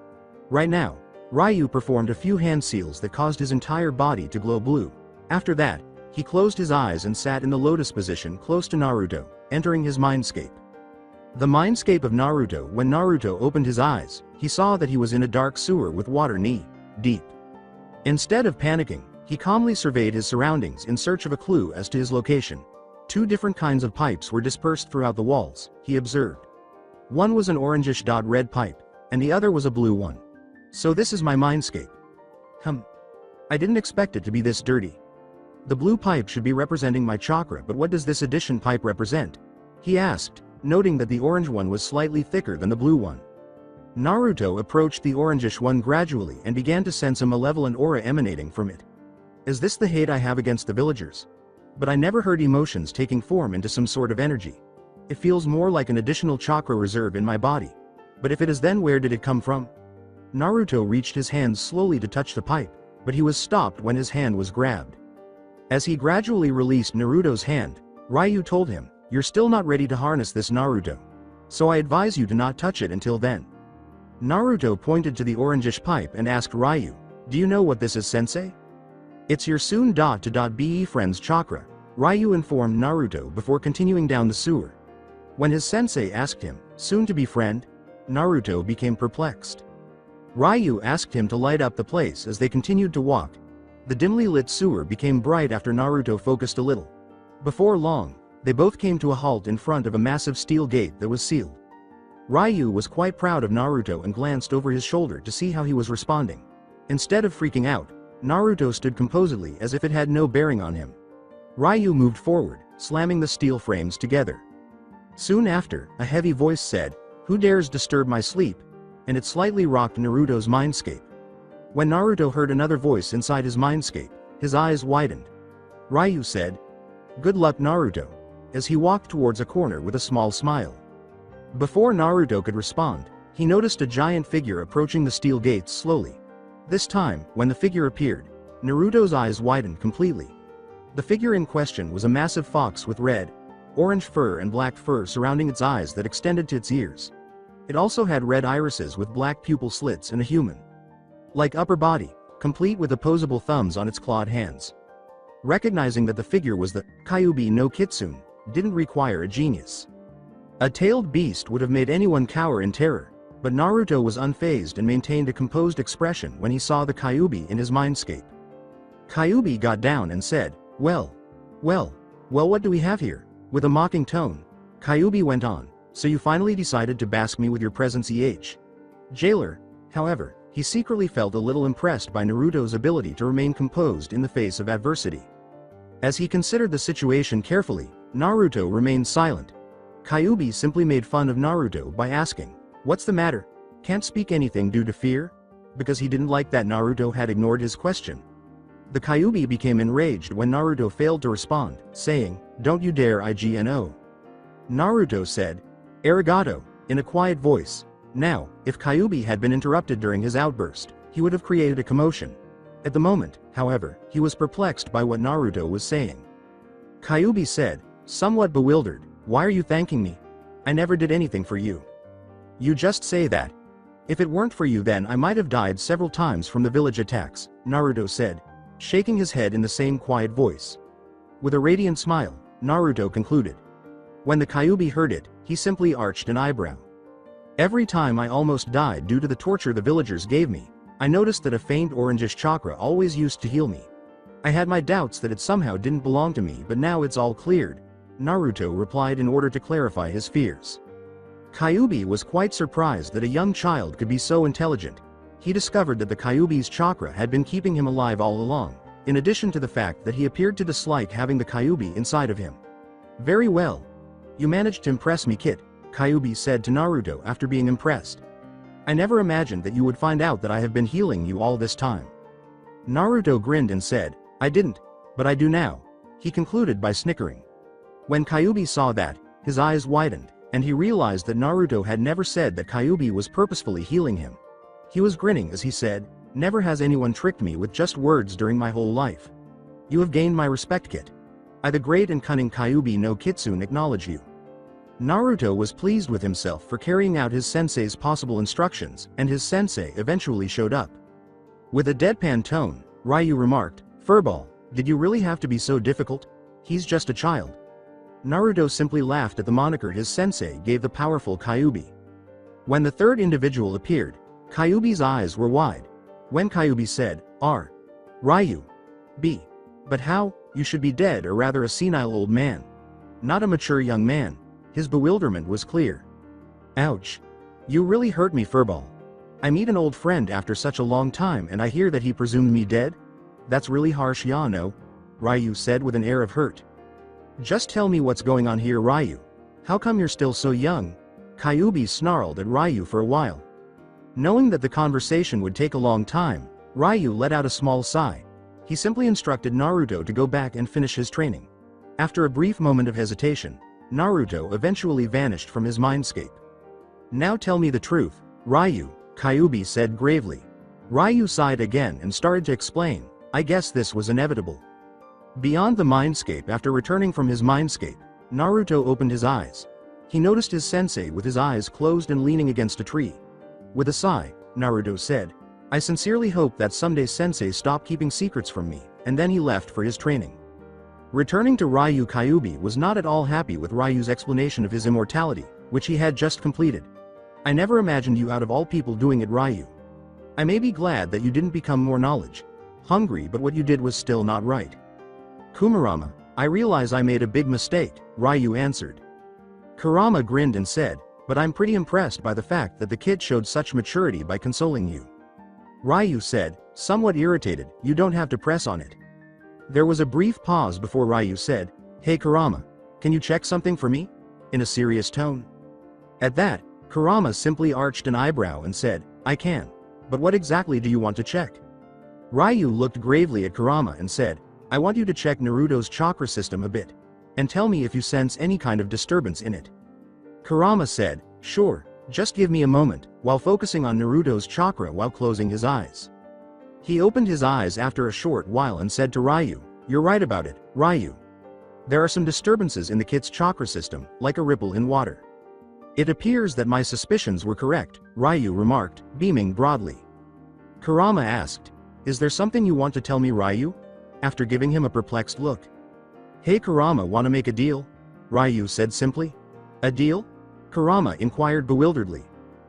Right now, Ryu performed a few hand seals that caused his entire body to glow blue. After that, he closed his eyes and sat in the lotus position close to Naruto, entering his mindscape. The mindscape of Naruto. When Naruto opened his eyes, he saw that he was in a dark sewer with water knee-deep. Instead of panicking, he calmly surveyed his surroundings in search of a clue as to his location. 2 different kinds of pipes were dispersed throughout the walls, he observed. One was an orangish-red pipe, and the other was a blue one. So this is my mindscape. I didn't expect it to be this dirty. The blue pipe should be representing my chakra, but what does this addition pipe represent? He asked, noting that the orange one was slightly thicker than the blue one. Naruto approached the orangish one gradually and began to sense a malevolent aura emanating from it. Is this the hate I have against the villagers? But I never heard emotions taking form into some sort of energy. It feels more like an additional chakra reserve in my body. But if it is, then where did it come from? Naruto reached his hands slowly to touch the pipe, but he was stopped when his hand was grabbed. As he gradually released Naruto's hand, Ryu told him, "You're still not ready to harness this, Naruto. So I advise you to not touch it until then." Naruto pointed to the orangish pipe and asked Ryu, "Do you know what this is, sensei?" "It's your soon-to-be friend's chakra," Ryu informed Naruto before continuing down the sewer. When his sensei asked him, "Soon-to-be friend?" Naruto became perplexed. Ryu asked him to light up the place as they continued to walk. The dimly lit sewer became bright after Naruto focused a little. Before long, they both came to a halt in front of a massive steel gate that was sealed. Ryu was quite proud of Naruto and glanced over his shoulder to see how he was responding. Instead of freaking out, Naruto stood composedly as if it had no bearing on him. Ryu moved forward, slamming the steel frames together. Soon after, a heavy voice said, "Who dares disturb my sleep?" and it slightly rocked Naruto's mindscape. When Naruto heard another voice inside his mindscape, his eyes widened. Ryu said, "Good luck, Naruto," as he walked towards a corner with a small smile. Before Naruto could respond, he noticed a giant figure approaching the steel gates slowly. This time, when the figure appeared, Naruto's eyes widened completely. The figure in question was a massive fox with red, orange fur and black fur surrounding its eyes that extended to its ears. It also had red irises with black pupil slits and a human-like upper body, complete with opposable thumbs on its clawed hands. Recognizing that the figure was the Kyuubi no Kitsune didn't require a genius. A tailed beast would have made anyone cower in terror, but Naruto was unfazed and maintained a composed expression when he saw the Kyuubi in his mindscape. Kyuubi got down and said, well, what do we have here? With a mocking tone, Kyuubi went on, so you finally decided to bask me with your presence, Jailer. However, he secretly felt a little impressed by Naruto's ability to remain composed in the face of adversity. As he considered the situation carefully, Naruto remained silent. Kyuubi simply made fun of Naruto by asking, what's the matter? Can't speak anything due to fear? Because he didn't like that Naruto had ignored his question. The Kyuubi became enraged when Naruto failed to respond, saying, don't you dare IGNO. Naruto said, arigato, in a quiet voice. Now, if Kyuubi had been interrupted during his outburst, he would have created a commotion. At the moment, however, he was perplexed by what Naruto was saying. Kyuubi said, somewhat bewildered, why are you thanking me? I never did anything for you. You just say that. If it weren't for you then I might have died several times from the village attacks, Naruto said, shaking his head in the same quiet voice. With a radiant smile, Naruto concluded. When the Kyuubi heard it, he simply arched an eyebrow. Every time I almost died due to the torture the villagers gave me, I noticed that a faint orangish chakra always used to heal me. I had my doubts that it somehow didn't belong to me, but now it's all cleared, Naruto replied in order to clarify his fears. Kyuubi was quite surprised that a young child could be so intelligent. He discovered that the Kyuubi's chakra had been keeping him alive all along, in addition to the fact that he appeared to dislike having the Kyuubi inside of him. Very well. You managed to impress me, kid, Kyuubi said to Naruto after being impressed. I never imagined that you would find out that I have been healing you all this time. Naruto grinned and said, I didn't, but I do now, he concluded by snickering. When Kyuubi saw that, his eyes widened, and he realized that Naruto had never said that Kyuubi was purposefully healing him. He was grinning as he said, never has anyone tricked me with just words during my whole life. You have gained my respect, kid. I, the great and cunning Kyuubi no Kitsune, acknowledge you. Naruto was pleased with himself for carrying out his sensei's possible instructions, and his sensei eventually showed up. With a deadpan tone, Ryu remarked, Furball, did you really have to be so difficult? He's just a child. Naruto simply laughed at the moniker his sensei gave the powerful Kyuubi. When the third individual appeared, Kyuubi's eyes were wide. When Kyuubi said, R. Ryu. B. But how? You should be dead, or rather a senile old man. Not a mature young man. His bewilderment was clear. Ouch. You really hurt me, Furball. I meet an old friend after such a long time and I hear that he presumed me dead? That's really harsh, no? Ryu said with an air of hurt. Just tell me what's going on here, Ryu. How come you're still so young? Kyuubi snarled at Ryu for a while. Knowing that the conversation would take a long time, Ryu let out a small sigh. He simply instructed Naruto to go back and finish his training. After a brief moment of hesitation, Naruto eventually vanished from his mindscape. Now tell me the truth, Ryu, Kyuubi said gravely. Ryu sighed again and started to explain, I guess this was inevitable. Beyond the mindscape, after returning from his mindscape, Naruto opened his eyes. He noticed his sensei with his eyes closed and leaning against a tree. With a sigh, Naruto said, I sincerely hope that someday sensei stop keeping secrets from me, and then he left for his training. Returning to Ryu, Kyuubi was not at all happy with Ryu's explanation of his immortality, which he had just completed. I never imagined you out of all people doing it, Ryu. I may be glad that you didn't become more knowledge hungry, but what you did was still not right. Kurama, I realize I made a big mistake, Ryu answered. Kurama grinned and said, but I'm pretty impressed by the fact that the kid showed such maturity by consoling you. Ryu said, somewhat irritated, you don't have to press on it. There was a brief pause before Ryu said, hey Kurama, can you check something for me? In a serious tone. At that, Kurama simply arched an eyebrow and said, I can. But what exactly do you want to check? Ryu looked gravely at Kurama and said, I want you to check Naruto's chakra system a bit. And tell me if you sense any kind of disturbance in it. Kurama said, sure, just give me a moment, while focusing on Naruto's chakra while closing his eyes. He opened his eyes after a short while and said to Ryu, you're right about it, Ryu. There are some disturbances in the kid's chakra system, like a ripple in water. It appears that my suspicions were correct, Ryu remarked, beaming broadly. Kurama asked, "Is there something you want to tell me, Ryu?" After giving him a perplexed look. "Hey Kurama, wanna make a deal?" Ryu said simply. "A deal?" Kurama inquired bewilderedly.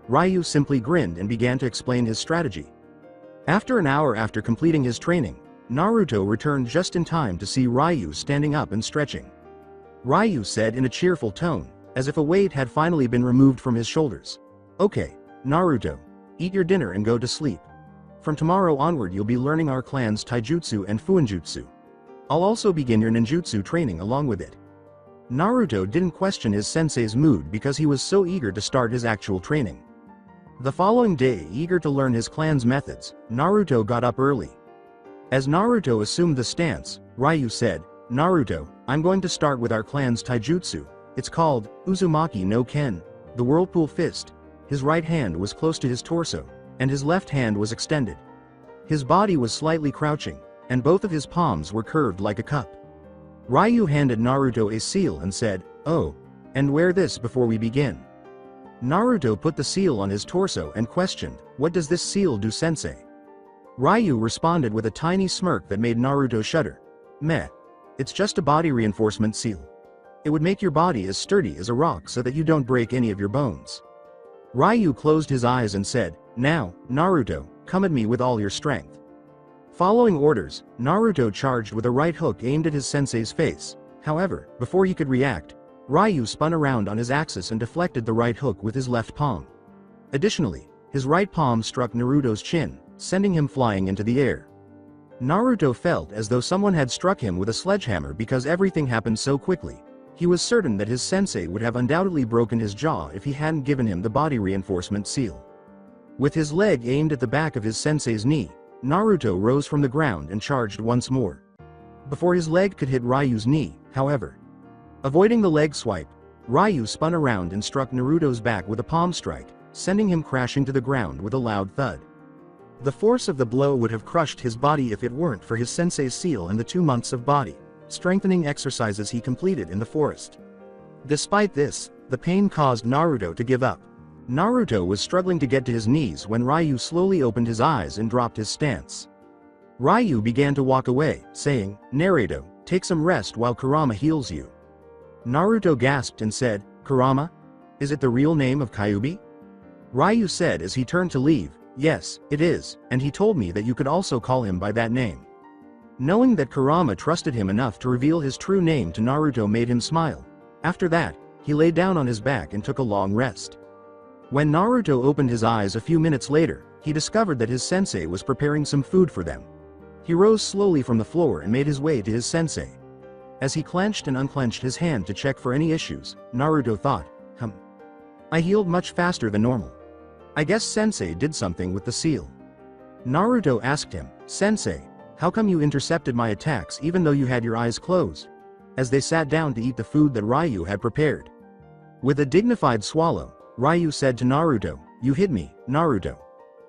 Ryu simply grinned and began to explain his strategy. After an hour after completing his training, Naruto returned just in time to see Ryu standing up and stretching. Ryu said in a cheerful tone, as if a weight had finally been removed from his shoulders. "Okay, Naruto, eat your dinner and go to sleep. From tomorrow onward you'll be learning our clan's taijutsu and fuinjutsu. I'll also begin your ninjutsu training along with it." Naruto didn't question his sensei's mood because he was so eager to start his actual training. The following day, eager to learn his clan's methods, Naruto got up early. As Naruto assumed the stance, Ryu said, "Naruto, I'm going to start with our clan's taijutsu. It's called Uzumaki Noken, the whirlpool fist." His right hand was close to his torso, and his left hand was extended. His body was slightly crouching, and both of his palms were curved like a cup. Ryu handed Naruto a seal and said, "Oh, and wear this before we begin." Naruto put the seal on his torso and questioned, "What does this seal do, sensei?" Ryu responded with a tiny smirk that made Naruto shudder. "Meh. It's just a body reinforcement seal. It would make your body as sturdy as a rock so that you don't break any of your bones." Ryu closed his eyes and said, "Now, Naruto, come at me with all your strength." Following orders, Naruto charged with a right hook aimed at his sensei's face. However, before he could react, Ryu spun around on his axis and deflected the right hook with his left palm. Additionally, his right palm struck Naruto's chin, sending him flying into the air. Naruto felt as though someone had struck him with a sledgehammer because everything happened so quickly. He was certain that his sensei would have undoubtedly broken his jaw if he hadn't given him the body reinforcement seal. With his leg aimed at the back of his sensei's knee, Naruto rose from the ground and charged once more. Before his leg could hit Ryu's knee, however. Avoiding the leg swipe, Ryu spun around and struck Naruto's back with a palm strike, sending him crashing to the ground with a loud thud. The force of the blow would have crushed his body if it weren't for his sensei's seal and the 2 months of body strengthening exercises he completed in the forest. Despite this, the pain caused Naruto to give up. Naruto was struggling to get to his knees when Ryu slowly opened his eyes and dropped his stance. Ryu began to walk away, saying, "Naruto, take some rest while Kurama heals you." Naruto gasped and said, "Kurama? Is it the real name of Kyuubi?" Ryu said as he turned to leave, "Yes, it is, and he told me that you could also call him by that name." Knowing that Kurama trusted him enough to reveal his true name to Naruto made him smile. After that, he lay down on his back and took a long rest. When Naruto opened his eyes a few minutes later, he discovered that his sensei was preparing some food for them. He rose slowly from the floor and made his way to his sensei. As he clenched and unclenched his hand to check for any issues, Naruto thought, I healed much faster than normal. I guess sensei did something with the seal." Naruto asked him, "Sensei, how come you intercepted my attacks even though you had your eyes closed?" As they sat down to eat the food that Ryu had prepared. With a dignified swallow, Ryu said to Naruto, "You hit me, Naruto.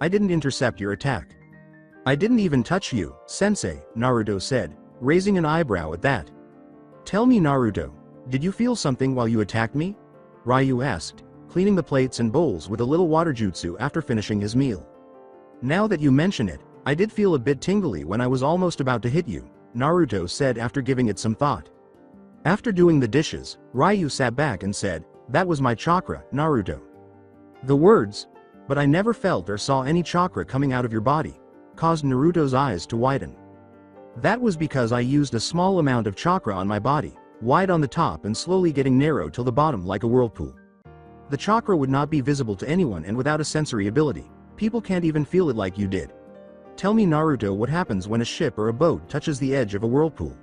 I didn't intercept your attack." "I didn't even touch you, sensei," Naruto said, raising an eyebrow at that. "Tell me, Naruto, did you feel something while you attacked me?" Ryu asked, cleaning the plates and bowls with a little water jutsu after finishing his meal. "Now that you mention it, I did feel a bit tingly when I was almost about to hit you," Naruto said after giving it some thought. After doing the dishes, Ryu sat back and said, "That was my chakra, Naruto." The words, "But I never felt or saw any chakra coming out of your body," caused Naruto's eyes to widen. "That was because I used a small amount of chakra on my body, wide on the top and slowly getting narrow till the bottom like a whirlpool. The chakra would not be visible to anyone, and without a sensory ability, people can't even feel it like you did. Tell me, Naruto, what happens when a ship or a boat touches the edge of a whirlpool?"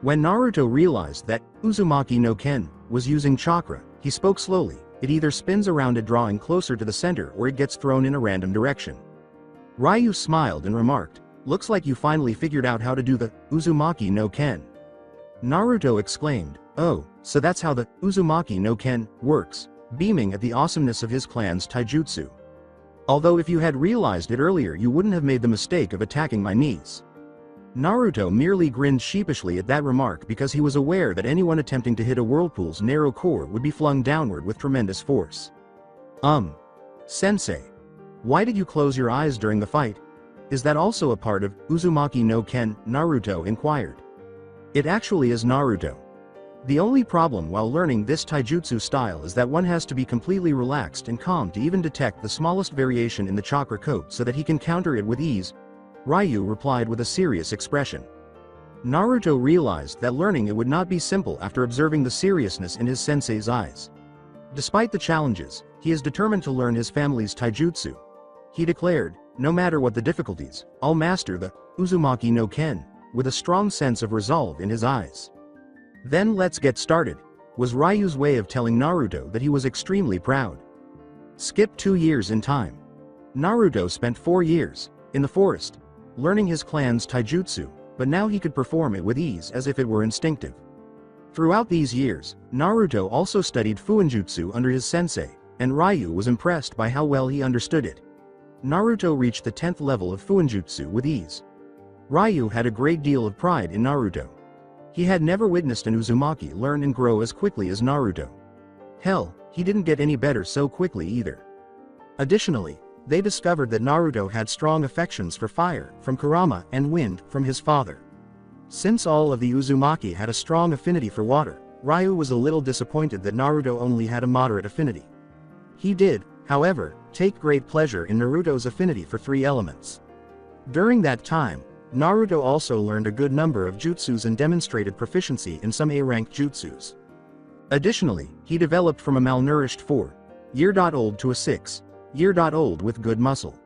When Naruto realized that Uzumaki Noken was using chakra, he spoke slowly. "It either spins around it drawing closer to the center or it gets thrown in a random direction." Ryu smiled and remarked, "Looks like you finally figured out how to do the Uzumaki Noken." Naruto exclaimed, "Oh, so that's how the Uzumaki Noken works," beaming at the awesomeness of his clan's taijutsu. "Although if you had realized it earlier you wouldn't have made the mistake of attacking my knees." Naruto merely grinned sheepishly at that remark because he was aware that anyone attempting to hit a whirlpool's narrow core would be flung downward with tremendous force. Sensei. Why did you close your eyes during the fight? Is that also a part of Uzumaki Noken? Naruto inquired. It actually is, Naruto. The only problem while learning this taijutsu style is that one has to be completely relaxed and calm to even detect the smallest variation in the chakra code so that he can counter it with ease, Ryu replied with a serious expression. Naruto realized that learning it would not be simple after observing the seriousness in his sensei's eyes. Despite the challenges, he is determined to learn his family's taijutsu. He declared, no matter what the difficulties, I'll master the Uzumaki Noken, with a strong sense of resolve in his eyes. Then let's get started, was Ryu's way of telling Naruto that he was extremely proud. Skip 2 years in time. Naruto spent 4 years, in the forest, learning his clan's taijutsu, but now he could perform it with ease as if it were instinctive. Throughout these years, Naruto also studied Fuinjutsu under his sensei, and Ryu was impressed by how well he understood it. Naruto reached the 10th level of Fuinjutsu with ease. Ryu had a great deal of pride in Naruto. He had never witnessed an Uzumaki learn and grow as quickly as Naruto. Hell, he didn't get any better so quickly either. Additionally, they discovered that Naruto had strong affections for fire from Kurama and wind from his father. Since all of the Uzumaki had a strong affinity for water, Ryu was a little disappointed that Naruto only had a moderate affinity. He did, however, take great pleasure in Naruto's affinity for 3 elements. During that time, Naruto also learned a good number of jutsus and demonstrated proficiency in some A-rank jutsus. Additionally, he developed from a malnourished 4-year-old to a 6-year-old with good muscle.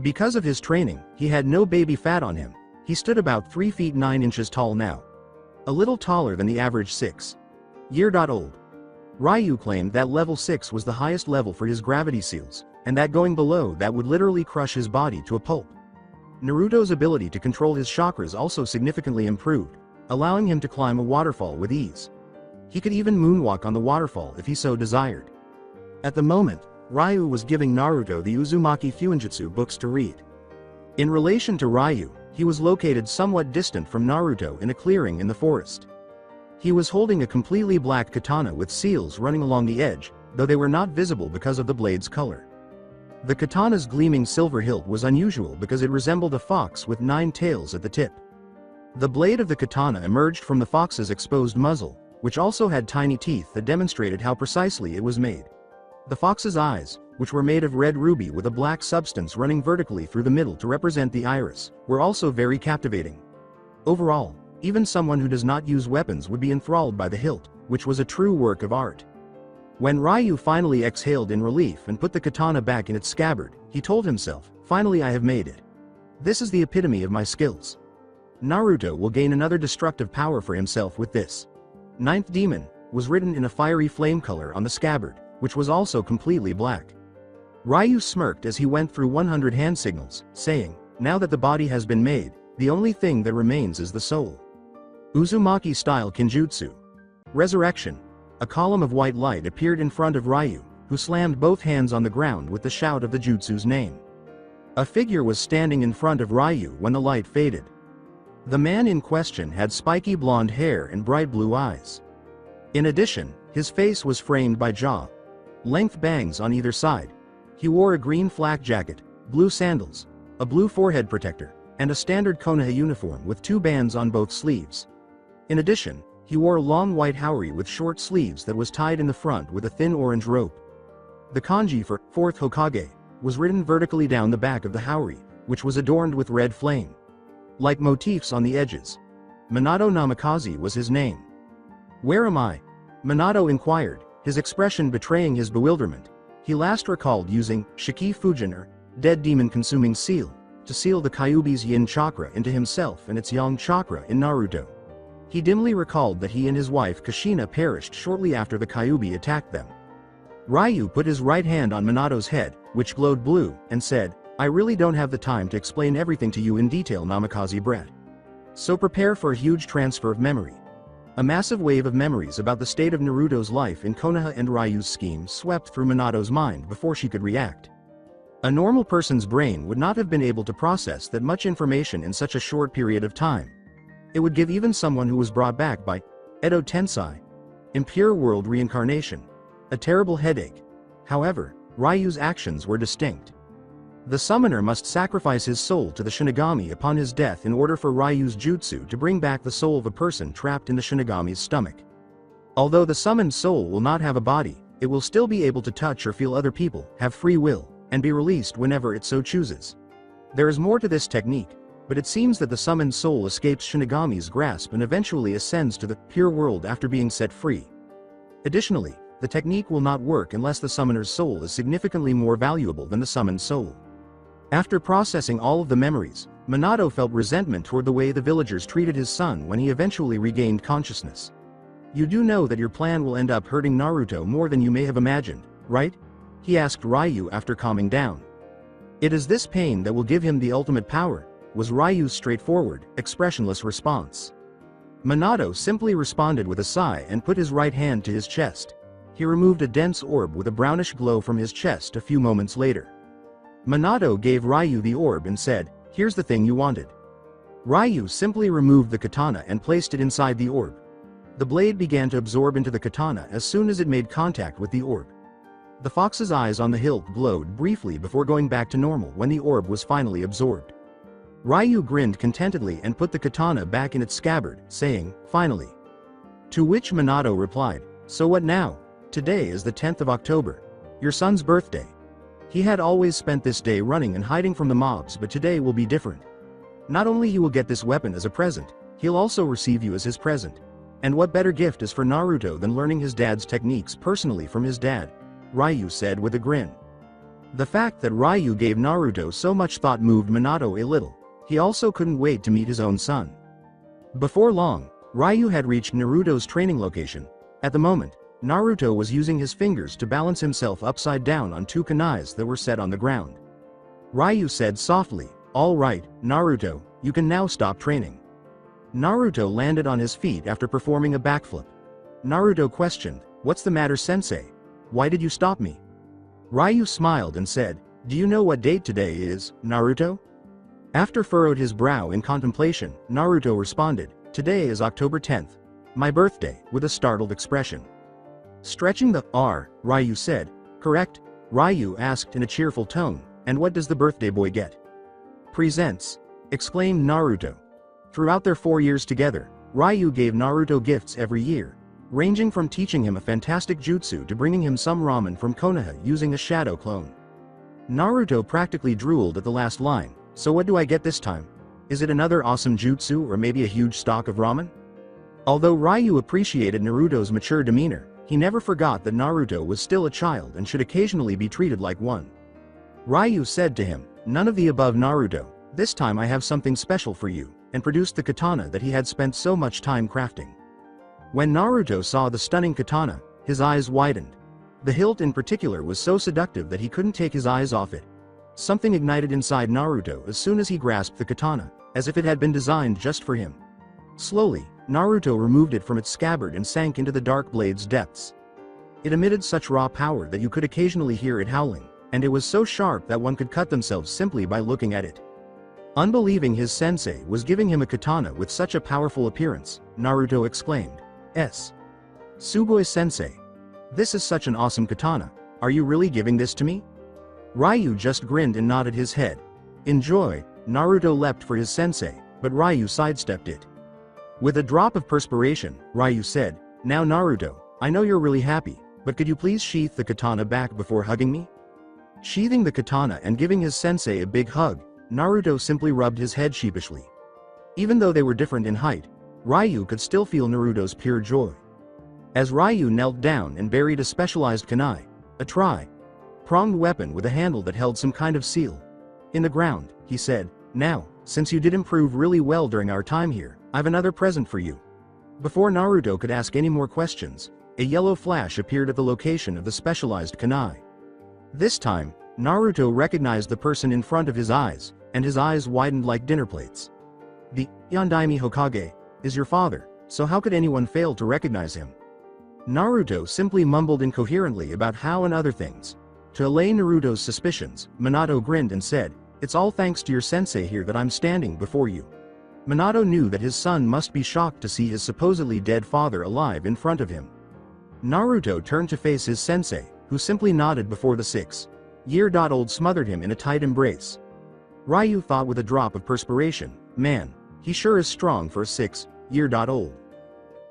Because of his training, he had no baby fat on him. He stood about 3 feet 9 inches tall now. A little taller than the average 6-year-old. Ryu claimed that level 6 was the highest level for his gravity seals, and that going below that would literally crush his body to a pulp. Naruto's ability to control his chakras also significantly improved, allowing him to climb a waterfall with ease. He could even moonwalk on the waterfall if he so desired. At the moment, Ryu was giving Naruto the Uzumaki Fuinjutsu books to read. In relation to Ryu, he was located somewhat distant from Naruto in a clearing in the forest. He was holding a completely black katana with seals running along the edge, though they were not visible because of the blade's color. The katana's gleaming silver hilt was unusual because it resembled a fox with 9 tails at the tip. The blade of the katana emerged from the fox's exposed muzzle, which also had tiny teeth that demonstrated how precisely it was made. The fox's eyes, which were made of red ruby with a black substance running vertically through the middle to represent the iris, were also very captivating. Overall, even someone who does not use weapons would be enthralled by the hilt, which was a true work of art. When Ryu finally exhaled in relief and put the katana back in its scabbard, he told himself, finally I have made it. This is the epitome of my skills. Naruto will gain another destructive power for himself with this. 9th Demon was written in a fiery flame color on the scabbard, which was also completely black. Ryu smirked as he went through 100 hand signals, saying, now that the body has been made, the only thing that remains is the soul. Uzumaki-style Kinjutsu. Resurrection. A column of white light appeared in front of Ryu, who slammed both hands on the ground with the shout of the jutsu's name. A figure was standing in front of Ryu when the light faded. The man in question had spiky blonde hair and bright blue eyes. In addition, his face was framed by jaw-length bangs on either side. He wore a green flak jacket, blue sandals, a blue forehead protector, and a standard Konoha uniform with 2 bands on both sleeves. In addition, he wore a long white haori with short sleeves that was tied in the front with a thin orange rope. The kanji for 4th Hokage was written vertically down the back of the haori, which was adorned with red flame like motifs on the edges. Minato Namikaze was his name. Where am I? Minato inquired, his expression betraying his bewilderment. He last recalled using Shiki Fujin or Dead Demon Consuming Seal to seal the Kyuubi's yin chakra into himself and its yang chakra in Naruto. He dimly recalled that he and his wife Kushina perished shortly after the Kyuubi attacked them. Ryu put his right hand on Minato's head, which glowed blue, and said, I really don't have the time to explain everything to you in detail, Namikaze Brett. So prepare for a huge transfer of memory. A massive wave of memories about the state of Naruto's life in Konoha and Ryu's scheme swept through Minato's mind before she could react. A normal person's brain would not have been able to process that much information in such a short period of time. It would give even someone who was brought back by Edo Tensei, impure world reincarnation, a terrible headache. However, Ryu's actions were distinct. The summoner must sacrifice his soul to the Shinigami upon his death in order for Ryu's jutsu to bring back the soul of a person trapped in the Shinigami's stomach. Although the summoned soul will not have a body, it will still be able to touch or feel other people, have free will, and be released whenever it so chooses. There is more to this technique, but it seems that the summoned soul escapes Shinigami's grasp and eventually ascends to the pure world after being set free. Additionally, the technique will not work unless the summoner's soul is significantly more valuable than the summoned soul. After processing all of the memories, Minato felt resentment toward the way the villagers treated his son when he eventually regained consciousness. You do know that your plan will end up hurting Naruto more than you may have imagined, right? He asked Ryu after calming down. It is this pain that will give him the ultimate power, was Ryu's straightforward, expressionless response. Minato simply responded with a sigh and put his right hand to his chest. He removed a dense orb with a brownish glow from his chest a few moments later. Minato gave Ryu the orb and said, "Here's the thing you wanted." Ryu simply removed the katana and placed it inside the orb. The blade began to absorb into the katana as soon as it made contact with the orb. The fox's eyes on the hilt glowed briefly before going back to normal when the orb was finally absorbed. Ryu grinned contentedly and put the katana back in its scabbard, saying, "Finally." To which Minato replied, "So what now? Today is the 10th of October. Your son's birthday." He had always spent this day running and hiding from the mobs, but today will be different. Not only you will get this weapon as a present, he'll also receive you as his present. And what better gift is for Naruto than learning his dad's techniques personally from his dad? Ryu said with a grin. The fact that Ryu gave Naruto so much thought moved Minato a little. He also couldn't wait to meet his own son. Before long, Ryu had reached Naruto's training location. At the moment, Naruto was using his fingers to balance himself upside down on two kunais that were set on the ground. Ryu said softly, "All right, Naruto, you can now stop training." Naruto landed on his feet after performing a backflip. Naruto questioned, "What's the matter, sensei? Why did you stop me?" Ryu smiled and said, "Do you know what date today is, Naruto?" After furrowed his brow in contemplation, Naruto responded, "Today is October 10th. My birthday," with a startled expression. Stretching the R, Ryu said, "Correct?" Ryu asked in a cheerful tone, "And what does the birthday boy get?" "Presents," exclaimed Naruto. Throughout their 4 years together, Ryu gave Naruto gifts every year, ranging from teaching him a fantastic jutsu to bringing him some ramen from Konoha using a shadow clone. Naruto practically drooled at the last line. "So what do I get this time? Is it another awesome jutsu or maybe a huge stock of ramen?" Although Ryu appreciated Naruto's mature demeanor, he never forgot that Naruto was still a child and should occasionally be treated like one. Ryu said to him, "None of the above, Naruto. This time I have something special for you," and produced the katana that he had spent so much time crafting. When Naruto saw the stunning katana, his eyes widened. The hilt in particular was so seductive that he couldn't take his eyes off it. Something ignited inside Naruto as soon as he grasped the katana, as if it had been designed just for him. Slowly, Naruto removed it from its scabbard and sank into the dark blade's depths. It emitted such raw power that you could occasionally hear it howling, and it was so sharp that one could cut themselves simply by looking at it. Unbelieving his sensei was giving him a katana with such a powerful appearance, Naruto exclaimed, "S. Sugoi sensei. This is such an awesome katana. Are you really giving this to me?" Ryu just grinned and nodded his head. "Enjoy." Naruto leapt for his sensei, but Ryu sidestepped it. With a drop of perspiration, Ryu said, "Now Naruto, I know you're really happy, but could you please sheath the katana back before hugging me?" Sheathing the katana and giving his sensei a big hug, Naruto simply rubbed his head sheepishly. Even though they were different in height, Ryu could still feel Naruto's pure joy. As Ryu knelt down and buried a specialized kunai, a tri-pronged weapon with a handle that held some kind of seal, in the ground, he said, "Now, since you did improve really well during our time here, I've another present for you." Before Naruto could ask any more questions, a yellow flash appeared at the location of the specialized kunai. This time, Naruto recognized the person in front of his eyes, and his eyes widened like dinner plates. "The Yondaime Hokage is your father, so how could anyone fail to recognize him?" Naruto simply mumbled incoherently about how and other things. To allay Naruto's suspicions, Minato grinned and said, "It's all thanks to your sensei here that I'm standing before you." Minato knew that his son must be shocked to see his supposedly dead father alive in front of him. Naruto turned to face his sensei, who simply nodded before the 6-year-old smothered him in a tight embrace. Ryu thought with a drop of perspiration, "Man, he sure is strong for a 6-year-old.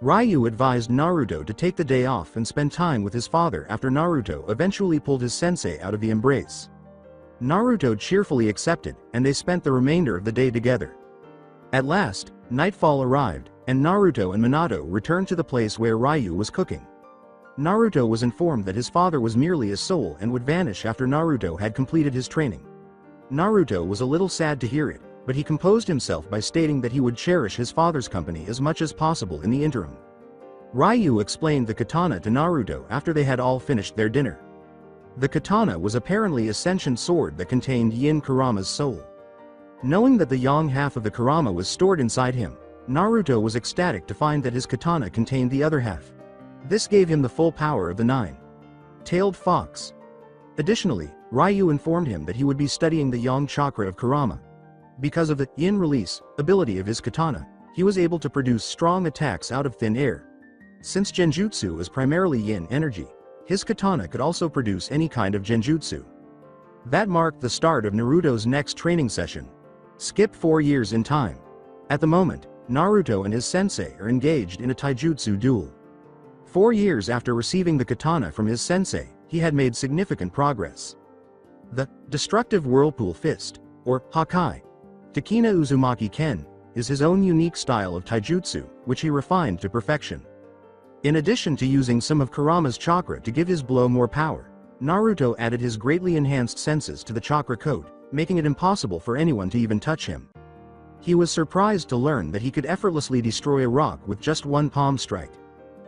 Ryu advised Naruto to take the day off and spend time with his father after Naruto eventually pulled his sensei out of the embrace. Naruto cheerfully accepted, and they spent the remainder of the day together. At last, nightfall arrived, and Naruto and Minato returned to the place where Ryu was cooking. Naruto was informed that his father was merely a soul and would vanish after Naruto had completed his training. Naruto was a little sad to hear it, but he composed himself by stating that he would cherish his father's company as much as possible in the interim. Ryu explained the katana to Naruto after they had all finished their dinner. The katana was apparently a sentient sword that contained Yin Kurama's soul. Knowing that the yang half of the Kurama was stored inside him, Naruto was ecstatic to find that his katana contained the other half. This gave him the full power of the nine-tailed fox. Additionally, Ryu informed him that he would be studying the yang chakra of Kurama. Because of the yin release ability of his katana, he was able to produce strong attacks out of thin air. Since genjutsu is primarily yin energy, his katana could also produce any kind of genjutsu. That marked the start of Naruto's next training session. Skip 4 years in time. At the moment, Naruto and his sensei are engaged in a taijutsu duel. 4 years after receiving the katana from his sensei, he had made significant progress. The destructive whirlpool fist, or Hokage, Takina Uzumaki Ken, is his own unique style of taijutsu, which he refined to perfection. In addition to using some of Kurama's chakra to give his blow more power, Naruto added his greatly enhanced senses to the chakra coat, making it impossible for anyone to even touch him. He was surprised to learn that he could effortlessly destroy a rock with just one palm strike.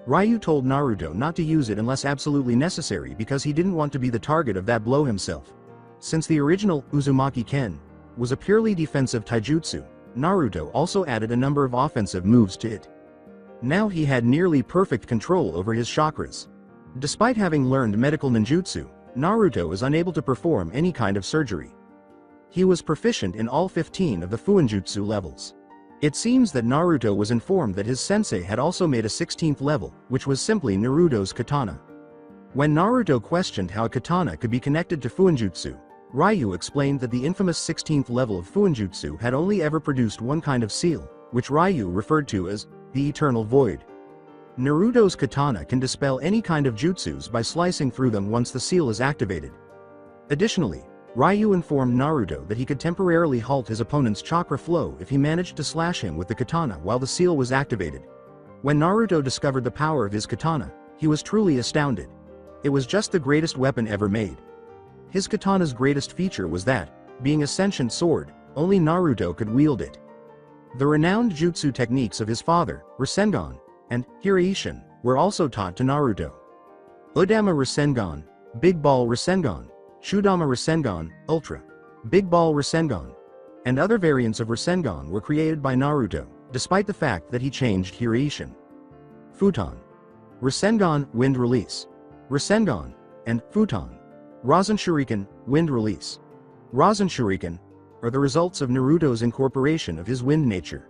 Ryu told Naruto not to use it unless absolutely necessary because he didn't want to be the target of that blow himself. Since the original Uzumaki Ken was a purely defensive taijutsu, Naruto also added a number of offensive moves to it. Now he had nearly perfect control over his chakras. Despite having learned medical ninjutsu, Naruto is unable to perform any kind of surgery. He was proficient in all 15 of the Fuinjutsu levels. It seems that Naruto was informed that his sensei had also made a 16th level, which was simply Naruto's katana. When Naruto questioned how a katana could be connected to Fuinjutsu, Ryu explained that the infamous 16th level of Fuinjutsu had only ever produced one kind of seal, which Ryu referred to as the Eternal Void. Naruto's katana can dispel any kind of jutsus by slicing through them once the seal is activated. Additionally, Ryu informed Naruto that he could temporarily halt his opponent's chakra flow if he managed to slash him with the katana while the seal was activated. When Naruto discovered the power of his katana, he was truly astounded. It was just the greatest weapon ever made. His katana's greatest feature was that, being a sentient sword, only Naruto could wield it. The renowned jutsu techniques of his father, Rasengan, and Hiraishin, were also taught to Naruto. Udama Rasengan, Big Ball Rasengan, Chudama Rasengan, Ultra, Big Ball Rasengan, and other variants of Rasengan were created by Naruto, despite the fact that he changed Hiraishin. Futon, Rasengan, Wind Release, Rasengan, and Futon, Rasen Shuriken, Wind Release. Rasen Shuriken are the results of Naruto's incorporation of his wind nature.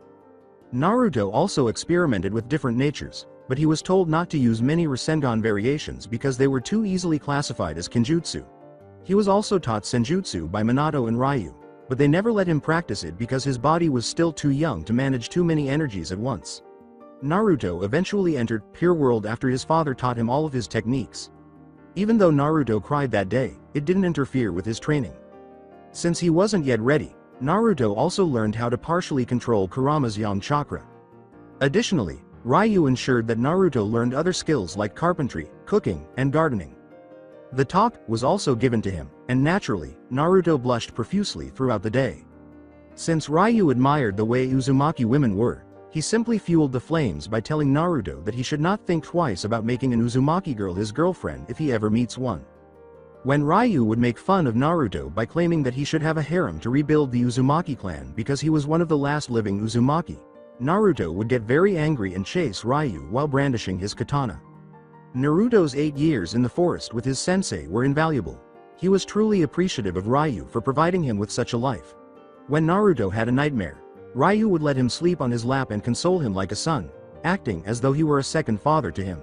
Naruto also experimented with different natures, but he was told not to use many Rasengan variations because they were too easily classified as Kenjutsu. He was also taught Senjutsu by Minato and Ryu, but they never let him practice it because his body was still too young to manage too many energies at once. Naruto eventually entered Pure World after his father taught him all of his techniques. Even though Naruto cried that day, it didn't interfere with his training. Since he wasn't yet ready, Naruto also learned how to partially control Kurama's yang chakra. Additionally, Ryu ensured that Naruto learned other skills like carpentry, cooking, and gardening. The talk was also given to him, and naturally, Naruto blushed profusely throughout the day. Since Ryu admired the way Uzumaki women were, he simply fueled the flames by telling Naruto that he should not think twice about making an Uzumaki girl his girlfriend if he ever meets one. When Ryu would make fun of Naruto by claiming that he should have a harem to rebuild the Uzumaki clan because he was one of the last living Uzumaki, Naruto would get very angry and chase Ryu while brandishing his katana. Naruto's 8 years in the forest with his sensei were invaluable. He was truly appreciative of Ryu for providing him with such a life. When Naruto had a nightmare, Ryu would let him sleep on his lap and console him like a son, acting as though he were a second father to him.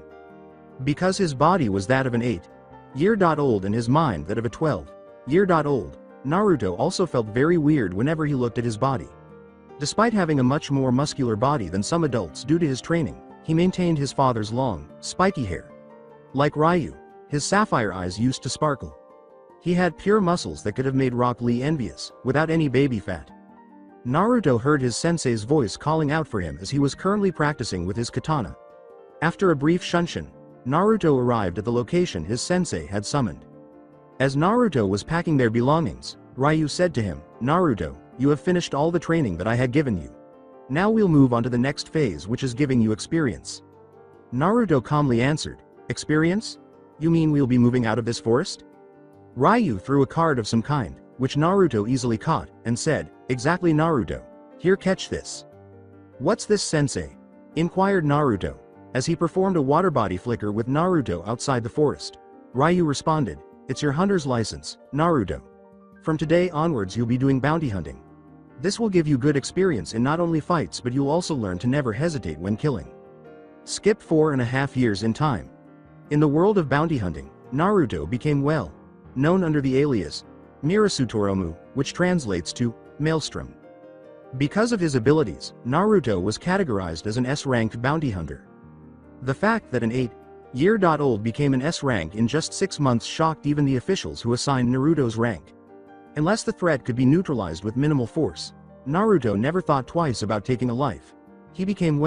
Because his body was that of an 8-year-old and his mind that of a 12-year-old, Naruto also felt very weird whenever he looked at his body. Despite having a much more muscular body than some adults due to his training, he maintained his father's long, spiky hair. Like Ryu, his sapphire eyes used to sparkle. He had pure muscles that could have made Rock Lee envious, without any baby fat. Naruto heard his sensei's voice calling out for him as he was currently practicing with his katana. After a brief shunshin, Naruto arrived at the location his sensei had summoned. As Naruto was packing their belongings, Ryu said to him, "Naruto, you have finished all the training that I had given you. Now we'll move on to the next phase, which is giving you experience." Naruto calmly answered, "Experience? You mean we'll be moving out of this forest?" Ryu threw a card of some kind, which Naruto easily caught, and said, "Exactly Naruto. Here, catch this." "What's this, sensei?" inquired Naruto, as he performed a water body flicker with Naruto outside the forest. Ryu responded, "It's your hunter's license, Naruto. From today onwards you'll be doing bounty hunting. This will give you good experience in not only fights but you'll also learn to never hesitate when killing." Skip 4.5 years in time. In the world of bounty hunting, Naruto became known under the alias Mirasutoromu, which translates to Maelstrom. Because of his abilities, Naruto was categorized as an S-ranked bounty hunter. The fact that an 8-year-old became an S rank in just 6 months shocked even the officials who assigned Naruto's rank. Unless the threat could be neutralized with minimal force, Naruto never thought twice about taking a life. He became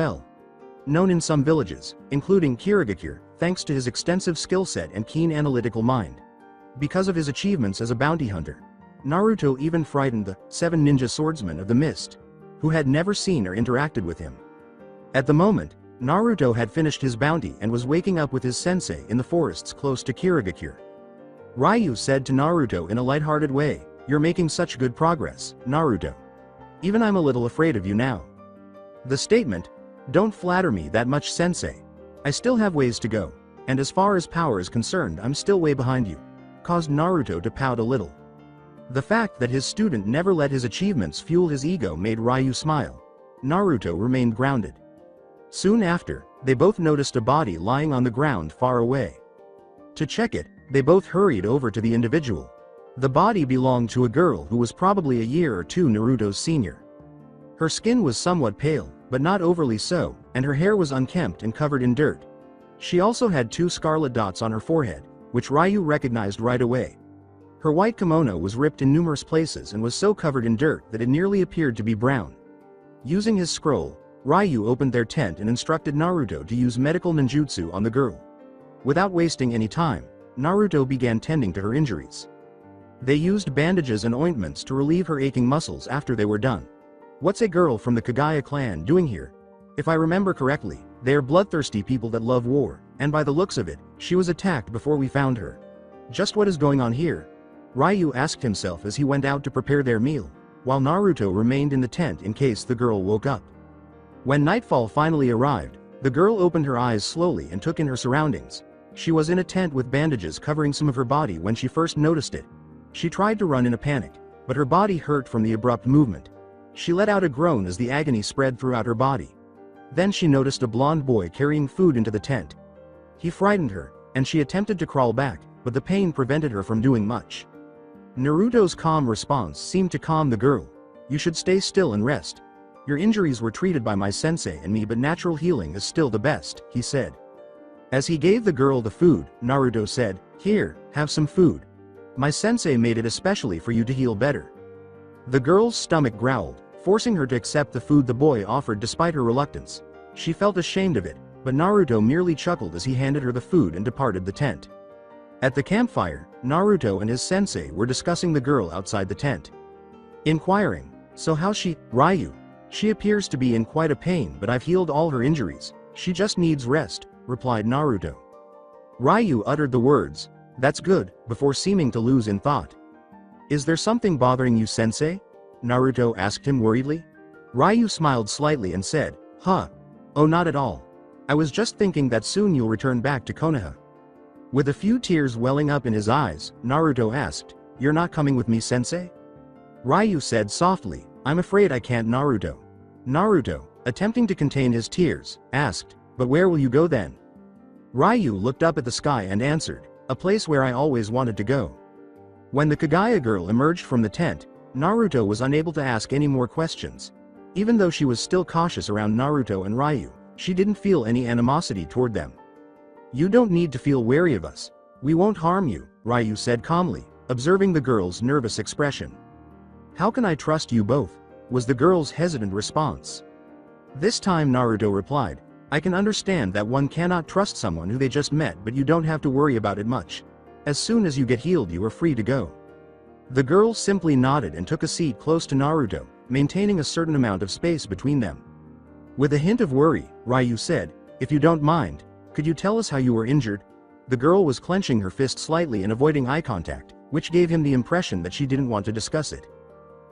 known in some villages, including Kirigakure, thanks to his extensive skill set and keen analytical mind. Because of his achievements as a bounty hunter, Naruto even frightened the 7 ninja swordsmen of the mist, who had never seen or interacted with him. At the moment, Naruto had finished his bounty and was waking up with his sensei in the forests close to Kirigakure. Ryu said to Naruto in a lighthearted way, "You're making such good progress, Naruto. Even I'm a little afraid of you now." The statement, "Don't flatter me that much, sensei. I still have ways to go, and as far as power is concerned I'm still way behind you," caused Naruto to pout a little. The fact that his student never let his achievements fuel his ego made Ryu smile. Naruto remained grounded. Soon after, they both noticed a body lying on the ground far away. To check it, they both hurried over to the individual. The body belonged to a girl who was probably a year or two Naruto's senior. Her skin was somewhat pale, but not overly so, and her hair was unkempt and covered in dirt. She also had 2 scarlet dots on her forehead, which Ryu recognized right away. Her white kimono was ripped in numerous places and was so covered in dirt that it nearly appeared to be brown. Using his scroll, Ryu opened their tent and instructed Naruto to use medical ninjutsu on the girl. Without wasting any time, Naruto began tending to her injuries. They used bandages and ointments to relieve her aching muscles after they were done. "What's a girl from the Kagaya clan doing here? If I remember correctly, they are bloodthirsty people that love war, and by the looks of it, she was attacked before we found her. Just what is going on here?" Ryu asked himself as he went out to prepare their meal, while Naruto remained in the tent in case the girl woke up. When nightfall finally arrived, the girl opened her eyes slowly and took in her surroundings. She was in a tent with bandages covering some of her body when she first noticed it. She tried to run in a panic, but her body hurt from the abrupt movement. She let out a groan as the agony spread throughout her body. Then she noticed a blond boy carrying food into the tent. He frightened her, and she attempted to crawl back, but the pain prevented her from doing much. Naruto's calm response seemed to calm the girl. "You should stay still and rest. Your injuries were treated by my sensei and me, but natural healing is still the best," he said. As he gave the girl the food, Naruto said, "Here, have some food. My sensei made it especially for you to heal better." The girl's stomach growled, forcing her to accept the food the boy offered despite her reluctance. She felt ashamed of it, but Naruto merely chuckled as he handed her the food and departed the tent. At the campfire, Naruto and his sensei were discussing the girl outside the tent. Inquiring, "So how's she, Ryu? She appears to be in quite a pain, but I've healed all her injuries. She just needs rest," replied Naruto. Ryu uttered the words, "That's good," before seeming to lose in thought. "Is there something bothering you, sensei?" Naruto asked him worriedly. Ryu smiled slightly and said, "Oh, not at all. I was just thinking that soon you'll return back to Konoha." With a few tears welling up in his eyes, Naruto asked, "You're not coming with me, sensei?" Ryu said softly, "I'm afraid I can't, Naruto." Naruto, attempting to contain his tears, asked, "But where will you go then?" Ryu looked up at the sky and answered, "A place where I always wanted to go." When the Kagaya girl emerged from the tent, Naruto was unable to ask any more questions. Even though she was still cautious around Naruto and Ryu, she didn't feel any animosity toward them. "You don't need to feel wary of us. We won't harm you," Ryu said calmly, observing the girl's nervous expression. "How can I trust you both?" was the girl's hesitant response. This time Naruto replied, "I can understand that one cannot trust someone who they just met, but you don't have to worry about it much. As soon as you get healed you are free to go." The girl simply nodded and took a seat close to Naruto, maintaining a certain amount of space between them. With a hint of worry, Ryu said, "If you don't mind, could you tell us how you were injured?" The girl was clenching her fist slightly and avoiding eye contact, which gave him the impression that she didn't want to discuss it.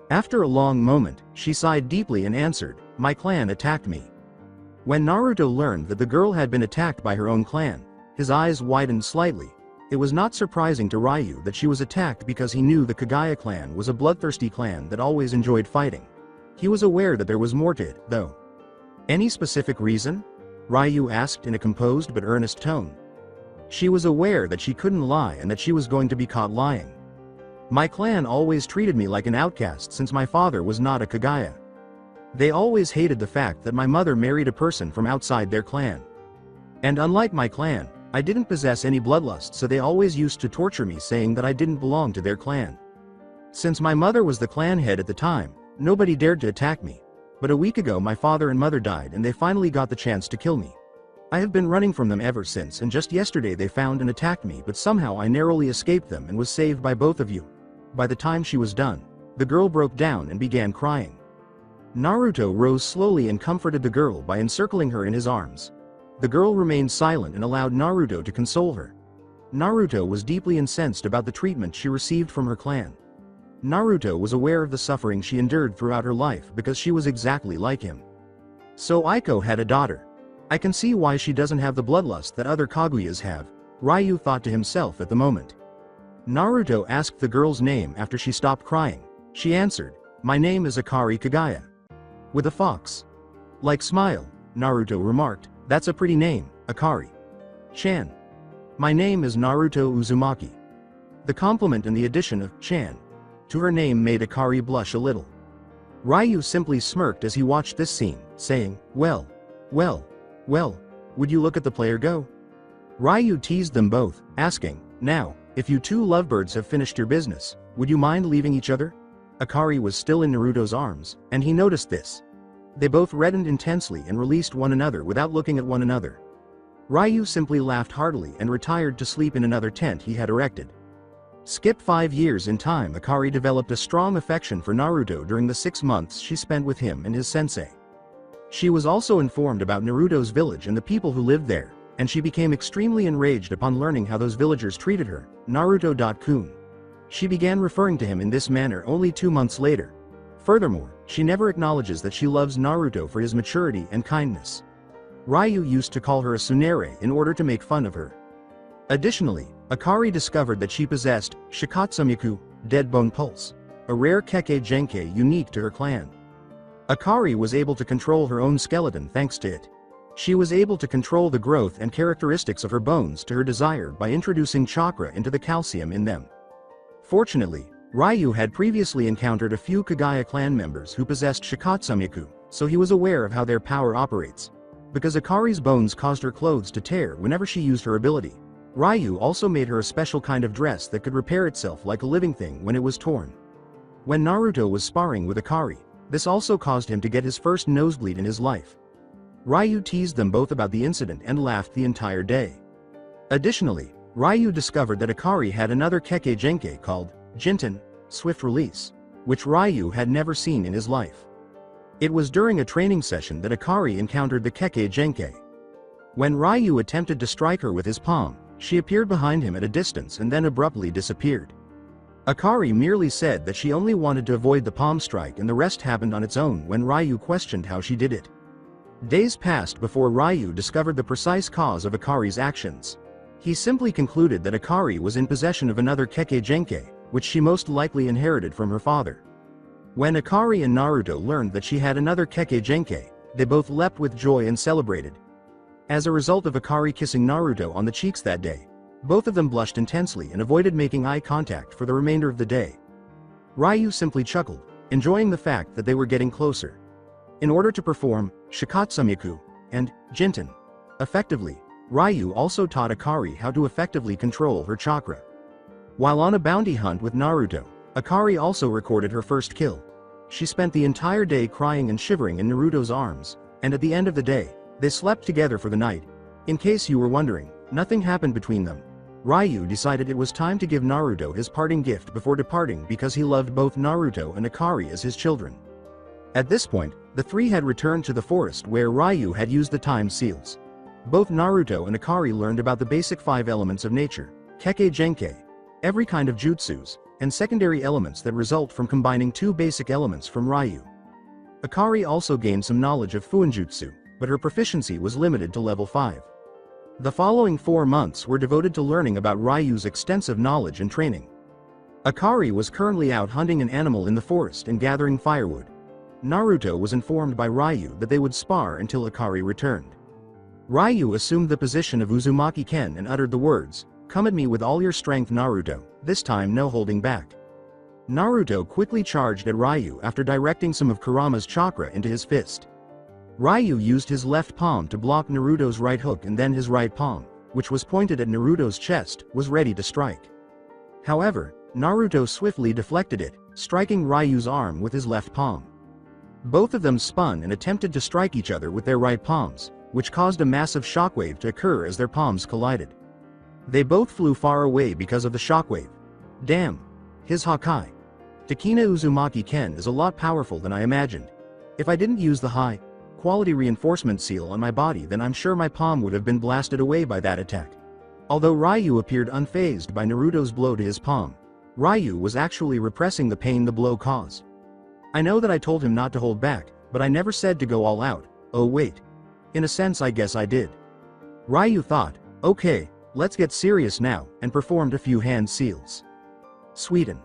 After a long moment, she sighed deeply and answered, "My clan attacked me." When Naruto learned that the girl had been attacked by her own clan, his eyes widened slightly. It was not surprising to Ryu that she was attacked because he knew the Kagaya clan was a bloodthirsty clan that always enjoyed fighting. He was aware that there was more to it, though. "Any specific reason?" Ryu asked in a composed but earnest tone. She was aware that she couldn't lie and that she was going to be caught lying. "My clan always treated me like an outcast since my father was not a Kagaya. They always hated the fact that my mother married a person from outside their clan. And unlike my clan, I didn't possess any bloodlust, so they always used to torture me saying that I didn't belong to their clan. Since my mother was the clan head at the time, nobody dared to attack me. But a week ago my father and mother died and they finally got the chance to kill me. I have been running from them ever since, and just yesterday they found and attacked me, but somehow I narrowly escaped them and was saved by both of you." By the time she was done, the girl broke down and began crying. Naruto rose slowly and comforted the girl by encircling her in his arms. The girl remained silent and allowed Naruto to console her. Naruto was deeply incensed about the treatment she received from her clan. Naruto was aware of the suffering she endured throughout her life because she was exactly like him. So Aiko had a daughter. I can see why she doesn't have the bloodlust that other Kaguyas have, Ryu thought to himself at the moment. Naruto asked the girl's name after she stopped crying. She answered, "My name is Akari Kagaya." With a fox-like smile, Naruto remarked, "That's a pretty name, Akari-chan. My name is Naruto Uzumaki." The compliment and the addition of "chan" to her name made Akari blush a little. Ryu simply smirked as he watched this scene, saying, well, would you look at the player go?" Ryu teased them both, asking, "Now, if you two lovebirds have finished your business, would you mind leaving each other?" Akari was still in Naruto's arms, and he noticed this. They both reddened intensely and released one another without looking at one another. Ryu simply laughed heartily and retired to sleep in another tent he had erected. Skip 5 years in time, Akari developed a strong affection for Naruto during the 6 months she spent with him and his sensei. She was also informed about Naruto's village and the people who lived there, and she became extremely enraged upon learning how those villagers treated her, Naruto-kun. She began referring to him in this manner only 2 months later. Furthermore, she never acknowledges that she loves Naruto for his maturity and kindness. Ryu used to call her a tsundere in order to make fun of her. Additionally, Akari discovered that she possessed Shikatsumiku, Dead Bone Pulse, a rare Kekkei Genkei unique to her clan. Akari was able to control her own skeleton thanks to it. She was able to control the growth and characteristics of her bones to her desire by introducing chakra into the calcium in them. Fortunately, Ryu had previously encountered a few Kagaya clan members who possessed Shikatsumiku, so he was aware of how their power operates. Because Akari's bones caused her clothes to tear whenever she used her ability, Ryu also made her a special kind of dress that could repair itself like a living thing when it was torn. When Naruto was sparring with Akari, this also caused him to get his first nosebleed in his life. Ryu teased them both about the incident and laughed the entire day. Additionally, Ryu discovered that Akari had another Kekkei Genkei called Jinten, Swift Release, which Ryu had never seen in his life. It was during a training session that Akari encountered the Kekkei Genkei. When Ryu attempted to strike her with his palm, she appeared behind him at a distance and then abruptly disappeared. Akari merely said that she only wanted to avoid the palm strike and the rest happened on its own when Ryu questioned how she did it. Days passed before Ryu discovered the precise cause of Akari's actions. He simply concluded that Akari was in possession of another Kekkei Genkai, which she most likely inherited from her father. When Akari and Naruto learned that she had another Kekkei Genkai, they both leapt with joy and celebrated. As a result of Akari kissing Naruto on the cheeks that day, both of them blushed intensely and avoided making eye contact for the remainder of the day. Ryu simply chuckled, enjoying the fact that they were getting closer. In order to perform Shikatsumiku and Jinten effectively, Ryu also taught Akari how to effectively control her chakra. While on a bounty hunt with Naruto, Akari also recorded her first kill. She spent the entire day crying and shivering in Naruto's arms, and at the end of the day, they slept together for the night. In case you were wondering, nothing happened between them. Ryu decided it was time to give Naruto his parting gift before departing because he loved both Naruto and Akari as his children. At this point, the three had returned to the forest where Ryu had used the time seals. Both Naruto and Akari learned about the basic 5 elements of nature, Kekkei Genkai, every kind of jutsus, and secondary elements that result from combining 2 basic elements from Ryu. Akari also gained some knowledge of Fuinjutsu, but her proficiency was limited to level 5. The following 4 months were devoted to learning about Ryu's extensive knowledge and training. Akari was currently out hunting an animal in the forest and gathering firewood. Naruto was informed by Ryu that they would spar until Akari returned. Ryu assumed the position of Uzumaki Ken and uttered the words, "Come at me with all your strength, Naruto, this time no holding back." Naruto quickly charged at Ryu after directing some of Kurama's chakra into his fist. Ryu used his left palm to block Naruto's right hook, and then his right palm, which was pointed at Naruto's chest, was ready to strike. However, Naruto swiftly deflected it, striking Ryu's arm with his left palm. Both of them spun and attempted to strike each other with their right palms, which caused a massive shockwave to occur as their palms collided. They both flew far away because of the shockwave. Damn! His Hokage. Takina Uzumaki Ken is a lot powerful than I imagined. If I didn't use the high quality reinforcement seal on my body, then I'm sure my palm would have been blasted away by that attack. Although Ryu appeared unfazed by Naruto's blow to his palm, Ryu was actually repressing the pain the blow caused. I know that I told him not to hold back, but I never said to go all out. Oh wait. In a sense I guess I did. Ryu thought, okay, let's get serious now, and performed a few hand seals. Sweeten.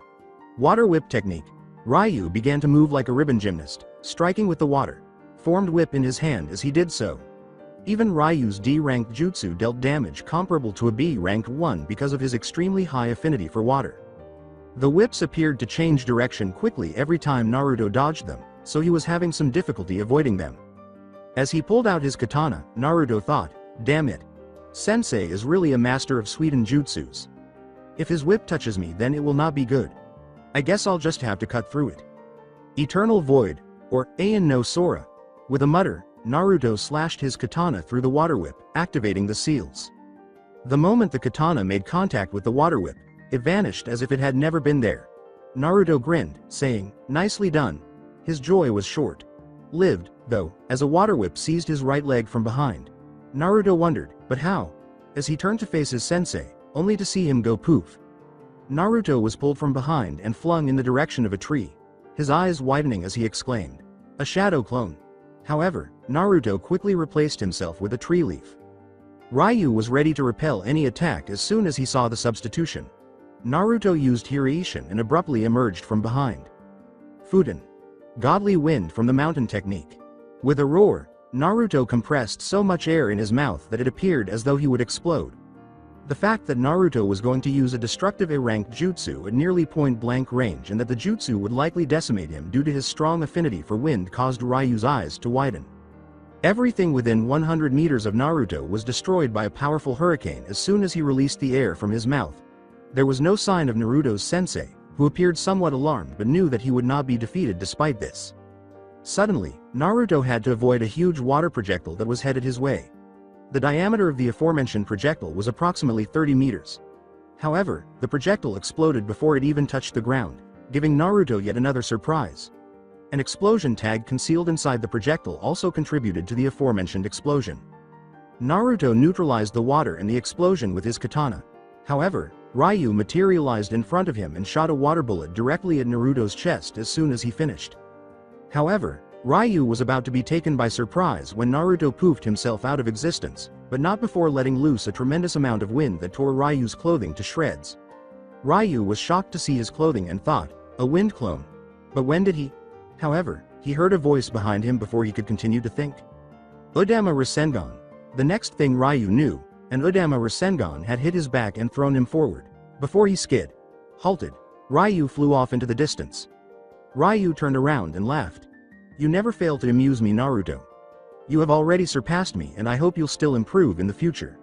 Water whip technique. Ryu began to move like a ribbon gymnast, striking with the water. Formed whip in his hand as he did so. Even Ryu's D-ranked jutsu dealt damage comparable to a B-ranked one because of his extremely high affinity for water. The whips appeared to change direction quickly every time Naruto dodged them, so he was having some difficulty avoiding them. As he pulled out his katana, Naruto thought, damn it. Sensei is really a master of sweetened jutsus. If his whip touches me, then it will not be good. I guess I'll just have to cut through it. Eternal Void, or Ain no Sora. With a mutter, Naruto slashed his katana through the water whip, activating the seals. The moment the katana made contact with the water whip, it vanished as if it had never been there. Naruto grinned, saying, nicely done. His joy was short-lived, though, as a water whip seized his right leg from behind. Naruto wondered, but how? As he turned to face his sensei, only to see him go poof. Naruto was pulled from behind and flung in the direction of a tree, his eyes widening as he exclaimed, a shadow clone. However, Naruto quickly replaced himself with a tree leaf. Ryu was ready to repel any attack as soon as he saw the substitution. Naruto used Hiraishin and abruptly emerged from behind. Fuden. Godly wind from the mountain technique. With a roar, Naruto compressed so much air in his mouth that it appeared as though he would explode. The fact that Naruto was going to use a destructive A-ranked jutsu at nearly point-blank range and that the jutsu would likely decimate him due to his strong affinity for wind caused Ryu's eyes to widen. Everything within 100 meters of Naruto was destroyed by a powerful hurricane as soon as he released the air from his mouth. There was no sign of Naruto's sensei, who appeared somewhat alarmed but knew that he would not be defeated despite this. Suddenly, Naruto had to avoid a huge water projectile that was headed his way. The diameter of the aforementioned projectile was approximately 30 meters. However, the projectile exploded before it even touched the ground, giving Naruto yet another surprise. An explosion tag concealed inside the projectile also contributed to the aforementioned explosion. Naruto neutralized the water and the explosion with his katana. However, Ryu materialized in front of him and shot a water bullet directly at Naruto's chest as soon as he finished. However, Ryu was about to be taken by surprise when Naruto poofed himself out of existence, but not before letting loose a tremendous amount of wind that tore Ryu's clothing to shreds. Ryu was shocked to see his clothing and thought, a wind clone. But when did he? However, he heard a voice behind him before he could continue to think. Udama Rasengan. The next thing Ryu knew, an Udama Rasengan had hit his back and thrown him forward. Before he halted, Ryu flew off into the distance. Ryu turned around and laughed. You never fail to amuse me, Naruto. You have already surpassed me and I hope you'll still improve in the future.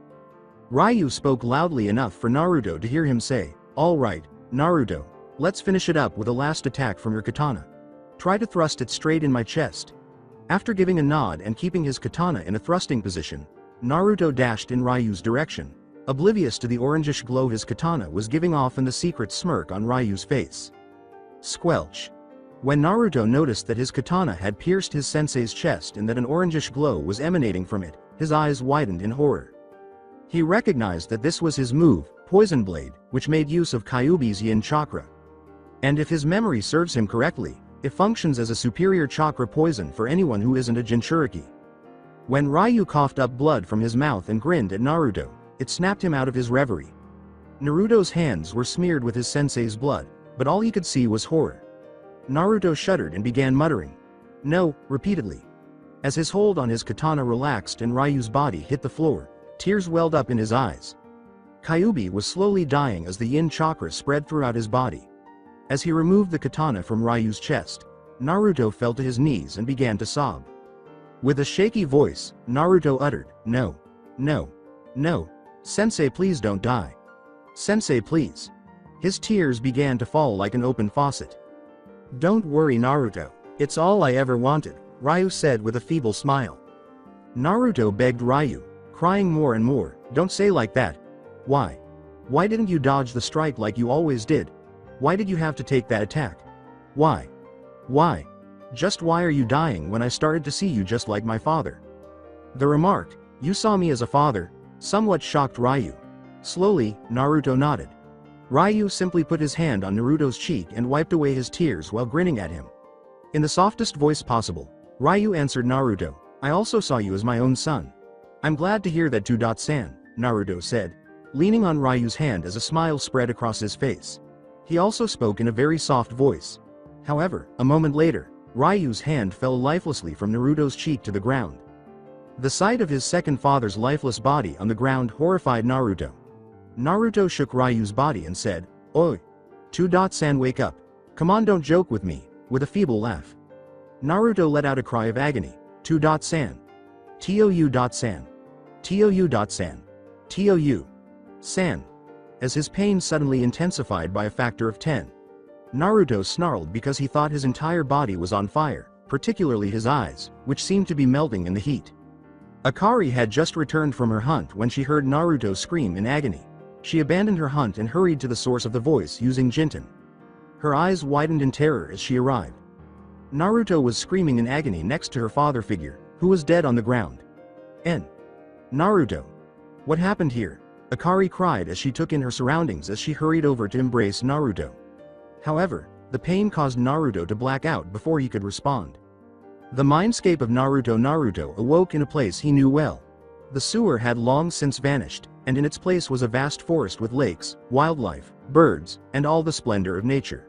Ryu spoke loudly enough for Naruto to hear him say, all right, Naruto, let's finish it up with a last attack from your katana. Try to thrust it straight in my chest. After giving a nod and keeping his katana in a thrusting position, Naruto dashed in Ryu's direction, oblivious to the orangish glow his katana was giving off and the secret smirk on Ryu's face. Squelch. When Naruto noticed that his katana had pierced his sensei's chest and that an orangish glow was emanating from it, his eyes widened in horror. He recognized that this was his move, Poison Blade, which made use of Kyuubi's yin chakra. And if his memory serves him correctly, it functions as a superior chakra poison for anyone who isn't a Jinchuriki. When Ryu coughed up blood from his mouth and grinned at Naruto, it snapped him out of his reverie. Naruto's hands were smeared with his sensei's blood, but all he could see was horror. Naruto shuddered and began muttering, "No," repeatedly. As his hold on his katana relaxed and Ryu's body hit the floor, tears welled up in his eyes. Kyuubi was slowly dying as the yin chakra spread throughout his body. As he removed the katana from Ryu's chest, Naruto fell to his knees and began to sob. With a shaky voice, Naruto uttered, "No. No. No. Sensei, please don't die. Sensei, please." His tears began to fall like an open faucet. "Don't worry, Naruto. It's all I ever wanted," Ryu said with a feeble smile. Naruto begged Ryu, crying more and more, "Don't say like that. Why? Why didn't you dodge the strike like you always did? Why did you have to take that attack? Why? Why? Just why are you dying when I started to see you just like my father?" The remark, "You saw me as a father," somewhat shocked Ryu. Slowly, Naruto nodded. Ryu simply put his hand on Naruto's cheek and wiped away his tears while grinning at him. In the softest voice possible, Ryu answered Naruto, "I also saw you as my own son." "I'm glad to hear that too, San," Naruto said, leaning on Ryu's hand as a smile spread across his face. He also spoke in a very soft voice. However, a moment later, Ryu's hand fell lifelessly from Naruto's cheek to the ground. The sight of his second father's lifeless body on the ground horrified Naruto. Naruto shook Ryu's body and said, "Oi! San, wake up. Come on, don't joke with me," with a feeble laugh. Naruto let out a cry of agony. San. San. San. San. As his pain suddenly intensified by a factor of 10. Naruto snarled because he thought his entire body was on fire, particularly his eyes, which seemed to be melting in the heat. Akari had just returned from her hunt when she heard Naruto scream in agony. She abandoned her hunt and hurried to the source of the voice using Jinten. Her eyes widened in terror as she arrived. Naruto was screaming in agony next to her father figure, who was dead on the ground. Naruto. What happened here? Akari cried as she took in her surroundings as she hurried over to embrace Naruto. However, the pain caused Naruto to black out before he could respond. The mindscape of Naruto awoke in a place he knew well. The sewer had long since vanished, and in its place was a vast forest with lakes, wildlife, birds, and all the splendor of nature.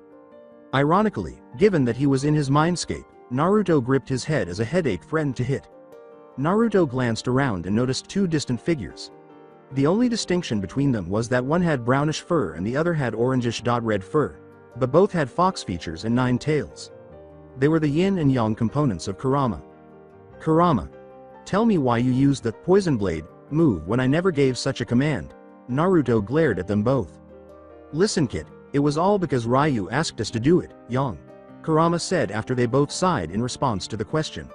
Ironically, given that he was in his mindscape, Naruto gripped his head as a headache threatened to hit. Naruto glanced around and noticed two distant figures. The only distinction between them was that one had brownish fur and the other had orangish-red fur, but both had fox features and 9 tails. They were the yin and yang components of Kurama. "Kurama, tell me why you used the Poison Blade move when I never gave such a command." Naruto glared at them both. "Listen, kid, it was all because Ryu asked us to do it, Yang," Kurama said after they both sighed in response to the question.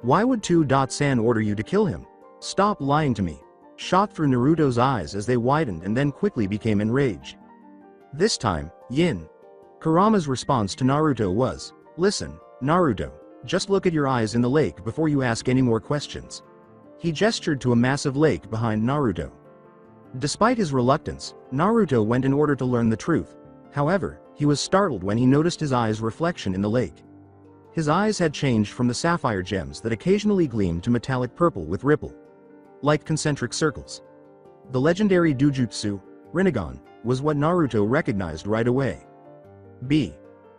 "Why would San order you to kill him? Stop lying to me," shot through Naruto's eyes as they widened and then quickly became enraged. This time, Yin. Kurama's response to Naruto was, "Listen, Naruto, just look at your eyes in the lake before you ask any more questions." He gestured to a massive lake behind Naruto. Despite his reluctance, Naruto went in order to learn the truth. However, he was startled when he noticed his eyes' reflection in the lake. His eyes had changed from the sapphire gems that occasionally gleamed to metallic purple with ripple, like concentric circles. The legendary Dujutsu, Rinnegan, was what Naruto recognized right away.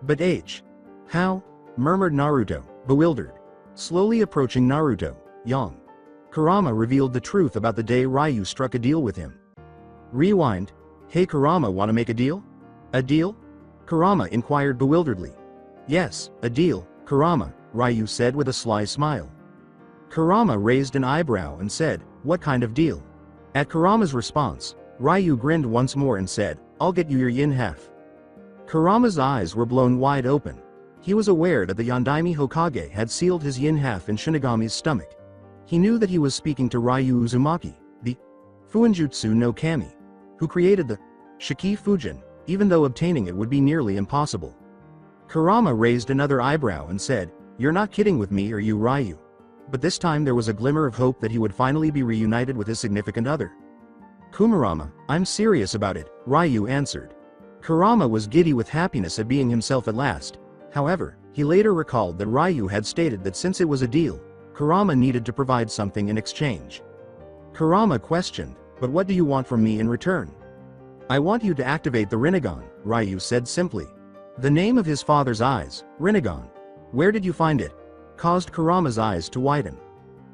But H. How? Murmured Naruto, bewildered. Slowly approaching Naruto, Yang. Kurama revealed the truth about the day Ryu struck a deal with him. Rewind. Hey Kurama, wanna make a deal? A deal? Kurama inquired bewilderedly. Yes, a deal, Kurama, Ryu said with a sly smile. Kurama raised an eyebrow and said, what kind of deal? At Kurama's response, Ryu grinned once more and said, I'll get you your yin half. Kurama's eyes were blown wide open. He was aware that the Yondaime Hokage had sealed his yin half in Shinigami's stomach. He knew that he was speaking to Ryu Uzumaki, the Fuinjutsu no Kami, who created the Shiki Fujin, even though obtaining it would be nearly impossible. Kurama raised another eyebrow and said, you're not kidding with me, are you, Ryu? But this time there was a glimmer of hope that he would finally be reunited with his significant other. Kurama, I'm serious about it, Ryu answered. Kurama was giddy with happiness at being himself at last. However, he later recalled that Ryu had stated that since it was a deal, Kurama needed to provide something in exchange. Kurama questioned, but what do you want from me in return? I want you to activate the Rinnegan, Ryu said simply. The name of his father's eyes, Rinnegan. Where did you find it? Caused Kurama's eyes to widen.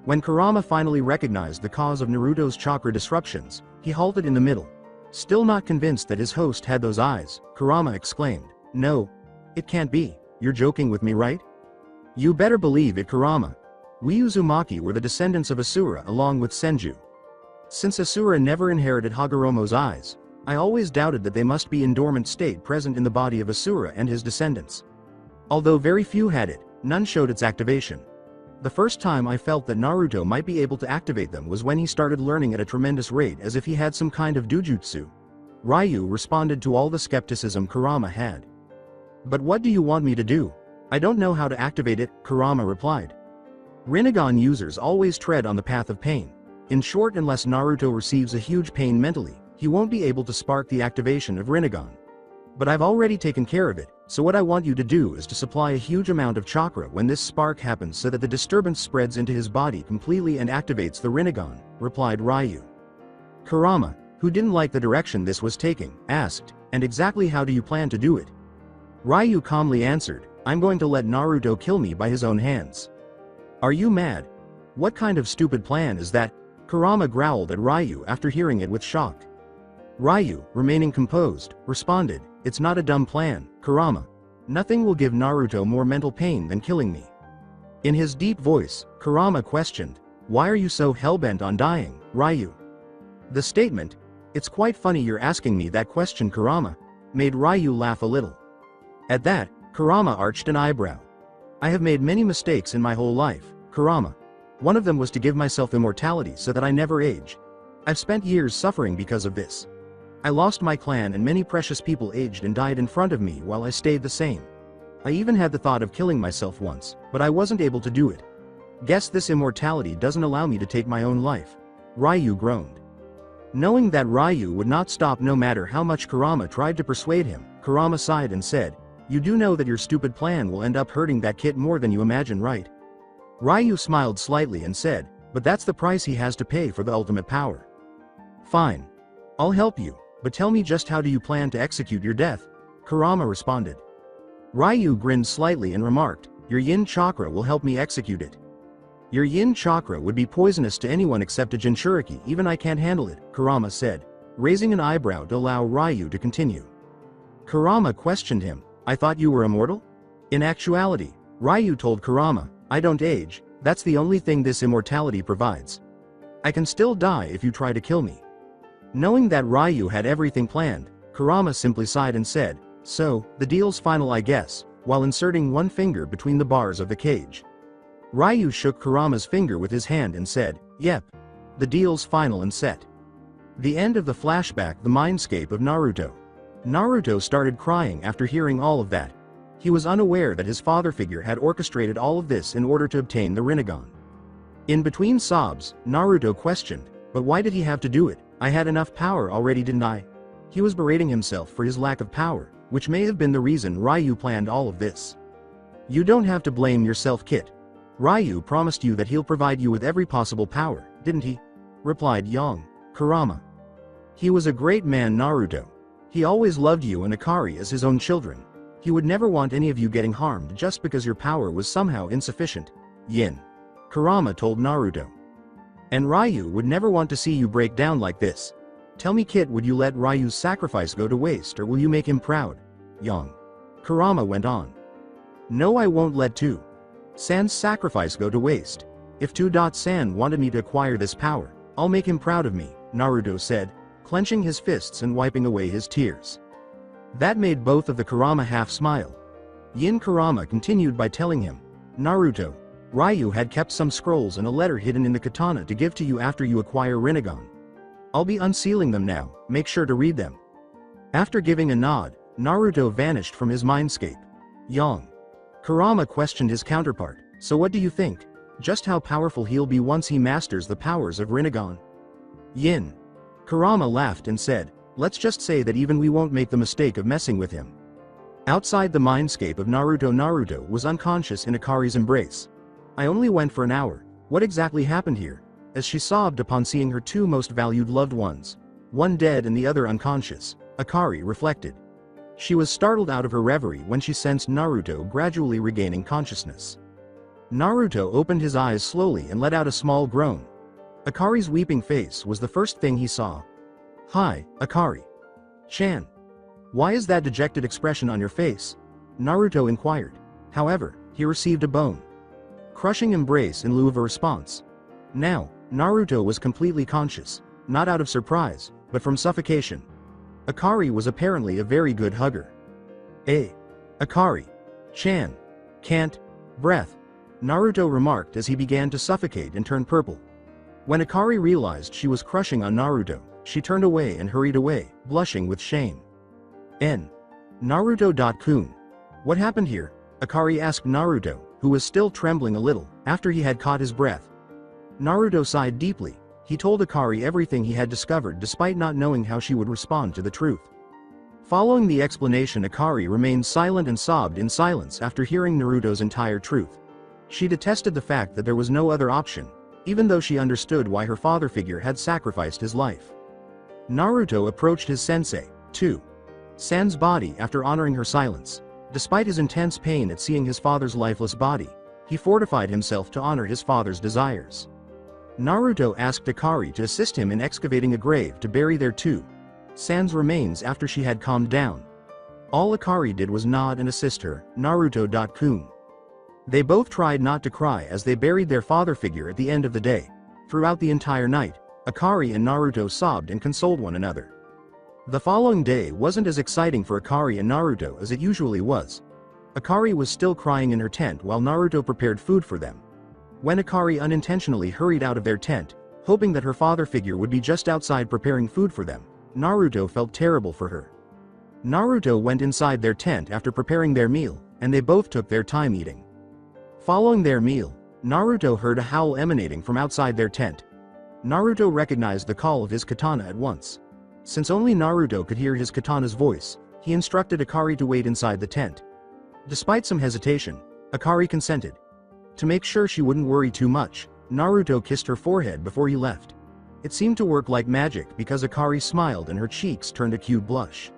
When Kurama finally recognized the cause of Naruto's chakra disruptions, he halted in the middle. Still not convinced that his host had those eyes, Kurama exclaimed, no. It can't be, you're joking with me, right? You better believe it, Kurama. We Uzumaki were the descendants of Asura along with Senju. Since Asura never inherited Hagoromo's eyes, I always doubted that they must be in dormant state present in the body of Asura and his descendants. Although very few had it, none showed its activation. The first time I felt that Naruto might be able to activate them was when he started learning at a tremendous rate as if he had some kind of dujutsu. Ryu responded to all the skepticism Kurama had. But what do you want me to do? I don't know how to activate it, Kurama replied. Rinnegan users always tread on the path of pain. In short, unless Naruto receives a huge pain mentally, he won't be able to spark the activation of Rinnegan. But I've already taken care of it, so what I want you to do is to supply a huge amount of chakra when this spark happens so that the disturbance spreads into his body completely and activates the Rinnegan, replied Ryu. Kurama, who didn't like the direction this was taking, asked, and exactly how do you plan to do it? Ryu calmly answered, I'm going to let Naruto kill me by his own hands. Are you mad? What kind of stupid plan is that? Kurama growled at Ryu after hearing it with shock. Ryu, remaining composed, responded, it's not a dumb plan, Kurama. Nothing will give Naruto more mental pain than killing me. In his deep voice, Kurama questioned, why are you so hell-bent on dying, Ryu? The statement, it's quite funny you're asking me that question, Kurama, made Ryu laugh a little. At that, Kurama arched an eyebrow. I have made many mistakes in my whole life, Kurama. One of them was to give myself immortality so that I never age. I've spent years suffering because of this. I lost my clan and many precious people aged and died in front of me while I stayed the same. I even had the thought of killing myself once, but I wasn't able to do it. Guess this immortality doesn't allow me to take my own life. Ryu groaned. Knowing that Ryu would not stop no matter how much Kurama tried to persuade him, Kurama sighed and said, you do know that your stupid plan will end up hurting that kid more than you imagine, right? Ryu smiled slightly and said, but that's the price he has to pay for the ultimate power. Fine. I'll help you, but tell me just how do you plan to execute your death? Kurama responded. Ryu grinned slightly and remarked, your yin chakra will help me execute it. Your yin chakra would be poisonous to anyone except a Jinchuriki, even I can't handle it, Kurama said, raising an eyebrow to allow Ryu to continue. Kurama questioned him, I thought you were immortal? In actuality, Ryu told Kurama, I don't age, that's the only thing this immortality provides. I can still die if you try to kill me. Knowing that Ryu had everything planned, Kurama simply sighed and said, so, the deal's final I guess, while inserting one finger between the bars of the cage. Ryu shook Kurama's finger with his hand and said, yep. The deal's final and set. The end of the flashback, the mindscape of Naruto. Naruto started crying after hearing all of that. He was unaware that his father figure had orchestrated all of this in order to obtain the Rinnegan. In between sobs, Naruto questioned, but why did he have to do it? I had enough power already, didn't I? He was berating himself for his lack of power, which may have been the reason Ryu planned all of this. You don't have to blame yourself, Kit. Ryu promised you that he'll provide you with every possible power, didn't he? Replied young Kurama. He was a great man, Naruto. He always loved you and Akari as his own children. He would never want any of you getting harmed just because your power was somehow insufficient, Kurama told Naruto. And Ryu would never want to see you break down like this. Tell me, Kit, would you let Ryu's sacrifice go to waste, or will you make him proud? Young Kurama went on. No, I won't let San's sacrifice go to waste. If San wanted me to acquire this power, I'll make him proud of me, Naruto said, clenching his fists and wiping away his tears. That made both of the Kurama half smile. Kurama continued by telling him, Naruto, Ryu had kept some scrolls and a letter hidden in the katana to give to you after you acquire Rinnegan. I'll be unsealing them now, make sure to read them. After giving a nod, Naruto vanished from his mindscape. Young Kurama questioned his counterpart, so what do you think? Just how powerful he'll be once he masters the powers of Rinnegan? Kurama laughed and said, let's just say that even we won't make the mistake of messing with him. Outside the mindscape of Naruto was unconscious in Akari's embrace. I only went for an hour, what exactly happened here? As she sobbed upon seeing her two most valued loved ones, one dead and the other unconscious, Akari reflected. She was startled out of her reverie when she sensed Naruto gradually regaining consciousness. Naruto opened his eyes slowly and let out a small groan. Akari's weeping face was the first thing he saw. Hi, Akari-chan. Why is that dejected expression on your face? Naruto inquired. However, he received a bone-crushing embrace in lieu of a response. Now, Naruto was completely conscious, not out of surprise, but from suffocation. Akari was apparently a very good hugger. Akari-chan. Can't breath, Naruto remarked as he began to suffocate and turn purple. When Akari realized she was crushing on Naruto, she turned away and hurried away, blushing with shame. Naruto.kun. What happened here? Akari asked Naruto, who was still trembling a little, after he had caught his breath. Naruto sighed deeply. He told Akari everything he had discovered despite not knowing how she would respond to the truth. Following the explanation, Akari remained silent and sobbed in silence after hearing Naruto's entire truth. She detested the fact that there was no other option, even though she understood why her father figure had sacrificed his life. Naruto approached his sensei, San's body after honoring her silence. Despite his intense pain at seeing his father's lifeless body, he fortified himself to honor his father's desires. Naruto asked Akari to assist him in excavating a grave to bury their San's remains after she had calmed down. All Akari did was nod and assist her, Naruto.kun. They both tried not to cry as they buried their father figure at the end of the day. Throughout the entire night, Akari and Naruto sobbed and consoled one another. The following day wasn't as exciting for Akari and Naruto as it usually was. Akari was still crying in her tent while Naruto prepared food for them. When Akari unintentionally hurried out of their tent, hoping that her father figure would be just outside preparing food for them, Naruto felt terrible for her. Naruto went inside their tent after preparing their meal, and they both took their time eating. Following their meal, Naruto heard a howl emanating from outside their tent. Naruto recognized the call of his katana at once. Since only Naruto could hear his katana's voice, he instructed Akari to wait inside the tent. Despite some hesitation, Akari consented. To make sure she wouldn't worry too much, Naruto kissed her forehead before he left. It seemed to work like magic because Akari smiled and her cheeks turned a cute blush.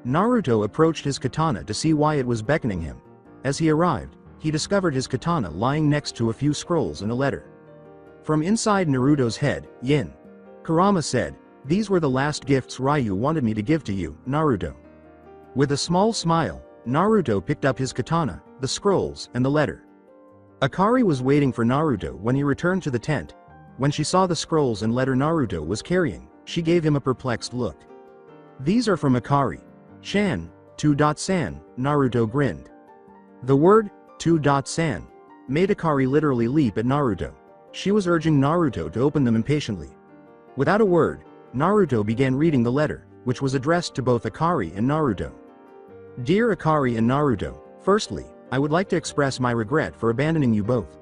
Naruto approached his katana to see why it was beckoning him. As he arrived, he discovered his katana lying next to a few scrolls and a letter. From inside Naruto's head, Kurama said, "These were the last gifts Ryu wanted me to give to you, Naruto." With a small smile, Naruto picked up his katana, the scrolls, and the letter. Akari was waiting for Naruto when he returned to the tent. When she saw the scrolls and letter Naruto was carrying, she gave him a perplexed look. "These are from Akari-chan, San," Naruto grinned. The word, San, made Akari literally leap at Naruto. She was urging Naruto to open them impatiently. Without a word, Naruto began reading the letter, which was addressed to both Akari and Naruto. "Dear Akari and Naruto, firstly, I would like to express my regret for abandoning you both.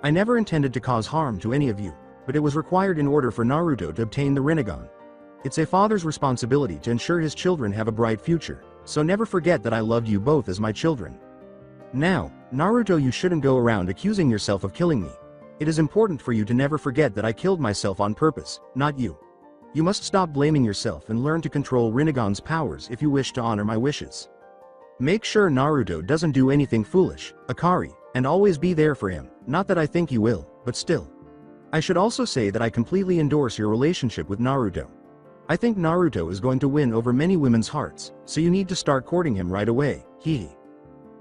I never intended to cause harm to any of you, but it was required in order for Naruto to obtain the Rinnegan. It's a father's responsibility to ensure his children have a bright future, so never forget that I loved you both as my children. Now, Naruto, you shouldn't go around accusing yourself of killing me. It is important for you to never forget that I killed myself on purpose, not you. You must stop blaming yourself and learn to control Rinnegan's powers if you wish to honor my wishes. Make sure Naruto doesn't do anything foolish, Akari, and always be there for him. Not that I think you will, but still. I should also say that I completely endorse your relationship with Naruto. I think Naruto is going to win over many women's hearts, so you need to start courting him right away, hehe.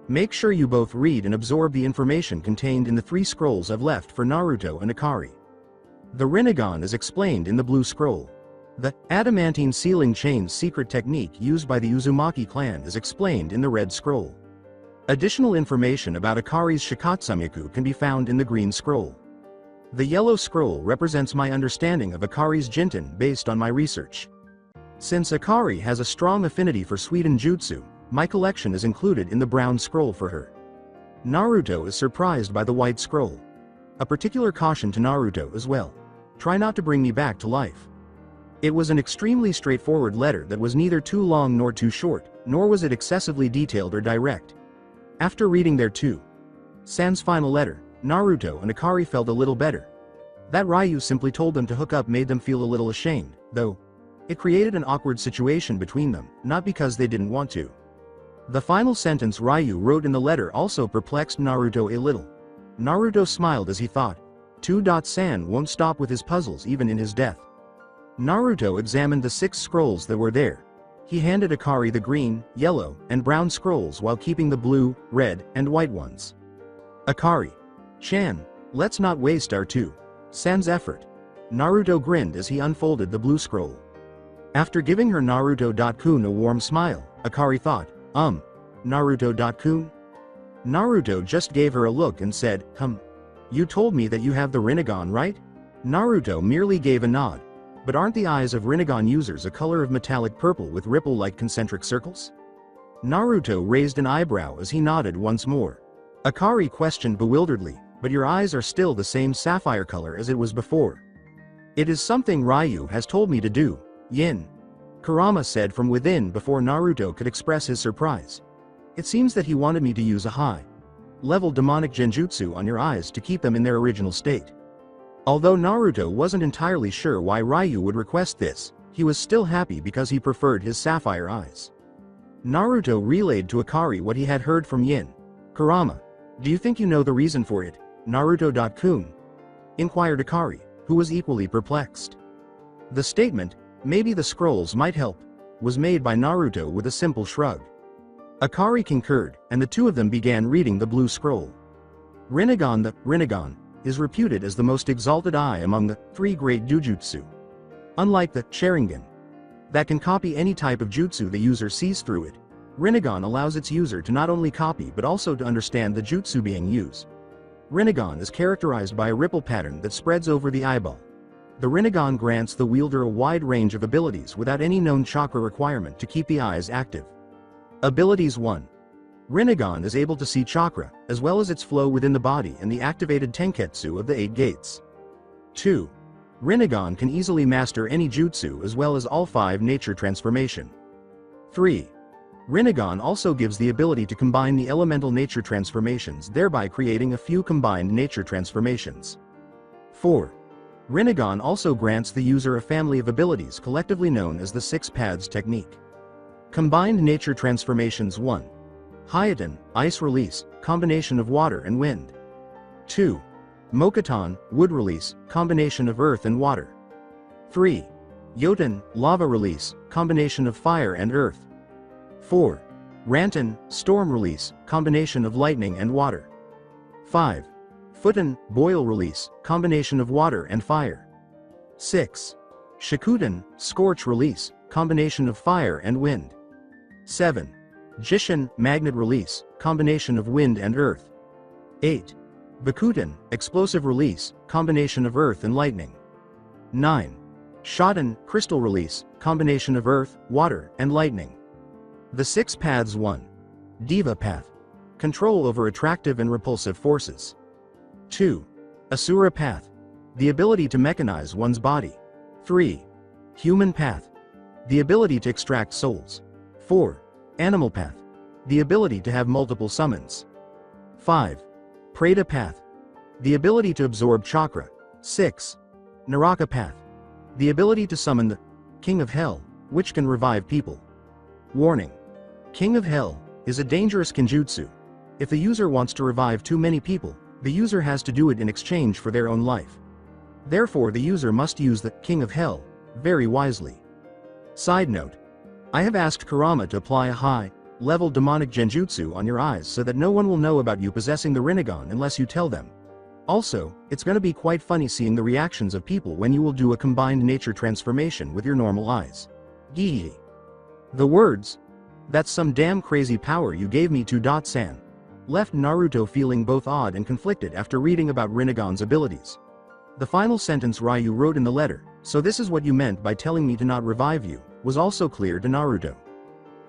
Make sure you both read and absorb the information contained in the 3 scrolls I've left for Naruto and Akari. The Rinnegan is explained in the blue scroll. The adamantine sealing chain's secret technique used by the Uzumaki clan is explained in the red scroll. Additional information about Akari's Shikatsumiku can be found in the green scroll. The yellow scroll represents my understanding of Akari's Jinten based on my research. Since Akari has a strong affinity for Suiden Jutsu, my collection is included in the brown scroll for her. Naruto is surprised by the white scroll. A particular caution to Naruto as well. Try not to bring me back to life. It was an extremely straightforward letter that was neither too long nor too short, nor was it excessively detailed or direct. After reading their Sans final letter, Naruto and Akari felt a little better. That Ryu simply told them to hook up made them feel a little ashamed, though. It created an awkward situation between them, not because they didn't want to. The final sentence Ryu wrote in the letter also perplexed Naruto a little. Naruto smiled as he thought, San won't stop with his puzzles even in his death. Naruto examined the 6 scrolls that were there. He handed Akari the green, yellow, and brown scrolls while keeping the blue, red, and white ones. Akari-chan, let's not waste our San's effort. Naruto grinned as he unfolded the blue scroll. After giving her Naruto-kun a warm smile, Akari thought, Naruto-kun? Naruto just gave her a look and said, You told me that you have the Rinnegan, right? Naruto merely gave a nod. But aren't the eyes of Rinnegan users a color of metallic purple with ripple-like concentric circles? Naruto raised an eyebrow as he nodded once more. Akari questioned bewilderedly, but your eyes are still the same sapphire color as it was before. It is something Ryu has told me to do, Yin. Kurama said from within before Naruto could express his surprise. It seems that he wanted me to use a high-level demonic genjutsu on your eyes to keep them in their original state. Although Naruto wasn't entirely sure why Ryu would request this, he was still happy because he preferred his sapphire eyes. Naruto relayed to Akari what he had heard from Yin. Kurama, do you think you know the reason for it, Naruto-kun? Inquired Akari, who was equally perplexed. The statement, maybe the scrolls might help, was made by Naruto with a simple shrug. Akari concurred, and the 2 of them began reading the blue scroll. Rinnegan, the Rinnegan, is reputed as the most exalted eye among the 3 great jujutsu. Unlike the Sharingan, that can copy any type of jutsu the user sees through it, Rinnegan allows its user to not only copy but also to understand the jutsu being used. Rinnegan is characterized by a ripple pattern that spreads over the eyeball. The Rinnegan grants the wielder a wide range of abilities without any known chakra requirement to keep the eyes active. Abilities 1. Rinnegan is able to see chakra, as well as its flow within the body and the activated tenketsu of the 8 gates. 2. Rinnegan can easily master any jutsu as well as all 5 nature transformation. 3. Rinnegan also gives the ability to combine the elemental nature transformations, thereby creating a few combined nature transformations. 4. Rinnegan also grants the user a family of abilities collectively known as the 6 paths technique. Combined nature transformations 1. Hyeten, ice release, combination of water and wind. 2. Mokuton, wood release, combination of earth and water. 3. Yoten, lava release, combination of fire and earth. 4. Ranten, storm release, combination of lightning and water. 5. Futen, boil release, combination of water and fire. 6. Shikuten, scorch release, combination of fire and wind. 7. Jishin, magnet release, combination of wind and earth. 8. Bakuten, explosive release, combination of earth and lightning. 9. Shoten, crystal release, combination of earth, water, and lightning. The 6 paths 1. Diva path. Control over attractive and repulsive forces. 2. Asura path. The ability to mechanize one's body. 3. Human path. The ability to extract souls. 4. Animal path. The ability to have multiple summons. 5. Preda Path. The ability to absorb chakra. 6. Naraka Path. The ability to summon the King of Hell, which can revive people. Warning. King of Hell is a dangerous kenjutsu. If the user wants to revive too many people, the user has to do it in exchange for their own life. Therefore the user must use the King of Hell very wisely. Side note. I have asked Kurama to apply a high-level demonic genjutsu on your eyes so that no one will know about you possessing the Rinnegan unless you tell them. Also, it's gonna be quite funny seeing the reactions of people when you will do a combined nature transformation with your normal eyes. Gee. The words, "That's some damn crazy power you gave me to san," left Naruto feeling both odd and conflicted after reading about Rinnegan's abilities. The final sentence Ryu wrote in the letter, "So this is what you meant by telling me to not revive you," was also clear to Naruto.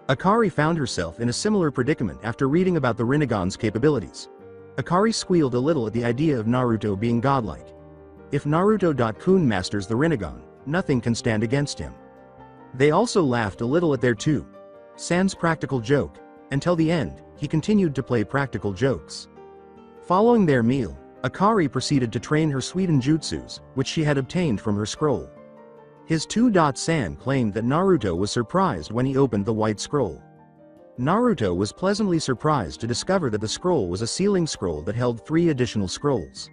Akari found herself in a similar predicament after reading about the Rinnegan's capabilities. Akari squealed a little at the idea of Naruto being godlike. If Naruto-kun masters the Rinnegan, nothing can stand against him. They also laughed a little at their san's practical joke. Until the end, he continued to play practical jokes. Following their meal, Akari proceeded to train her Suidenjutsus, which she had obtained from her scroll. His san claimed that Naruto was surprised when he opened the white scroll. Naruto was pleasantly surprised to discover that the scroll was a sealing scroll that held 3 additional scrolls.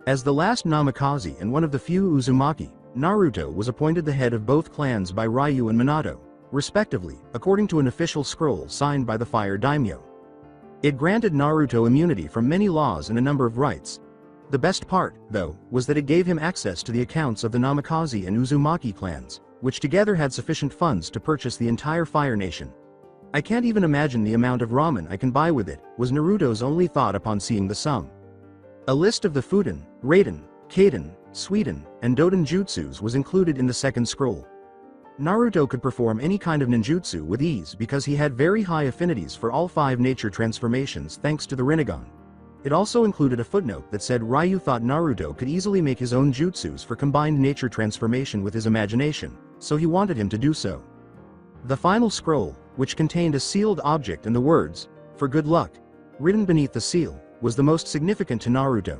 As the last Namikaze and one of the few Uzumaki, Naruto was appointed the head of both clans by Ryu and Minato, respectively, according to an official scroll signed by the Fire Daimyo. It granted Naruto immunity from many laws and a number of rights. The best part, though, was that it gave him access to the accounts of the Namikaze and Uzumaki clans, which together had sufficient funds to purchase the entire Fire Nation. "I can't even imagine the amount of ramen I can buy with it," was Naruto's only thought upon seeing the sum. A list of the Fuden, Raiden, Kaden, Suiden, and Doden jutsus was included in the second scroll. Naruto could perform any kind of ninjutsu with ease because he had very high affinities for all 5 nature transformations thanks to the Rinnegan. It also included a footnote that said Ryu thought Naruto could easily make his own jutsus for combined nature transformation with his imagination, so he wanted him to do so. The final scroll, which contained a sealed object and the words, "For good luck," written beneath the seal, was the most significant to Naruto.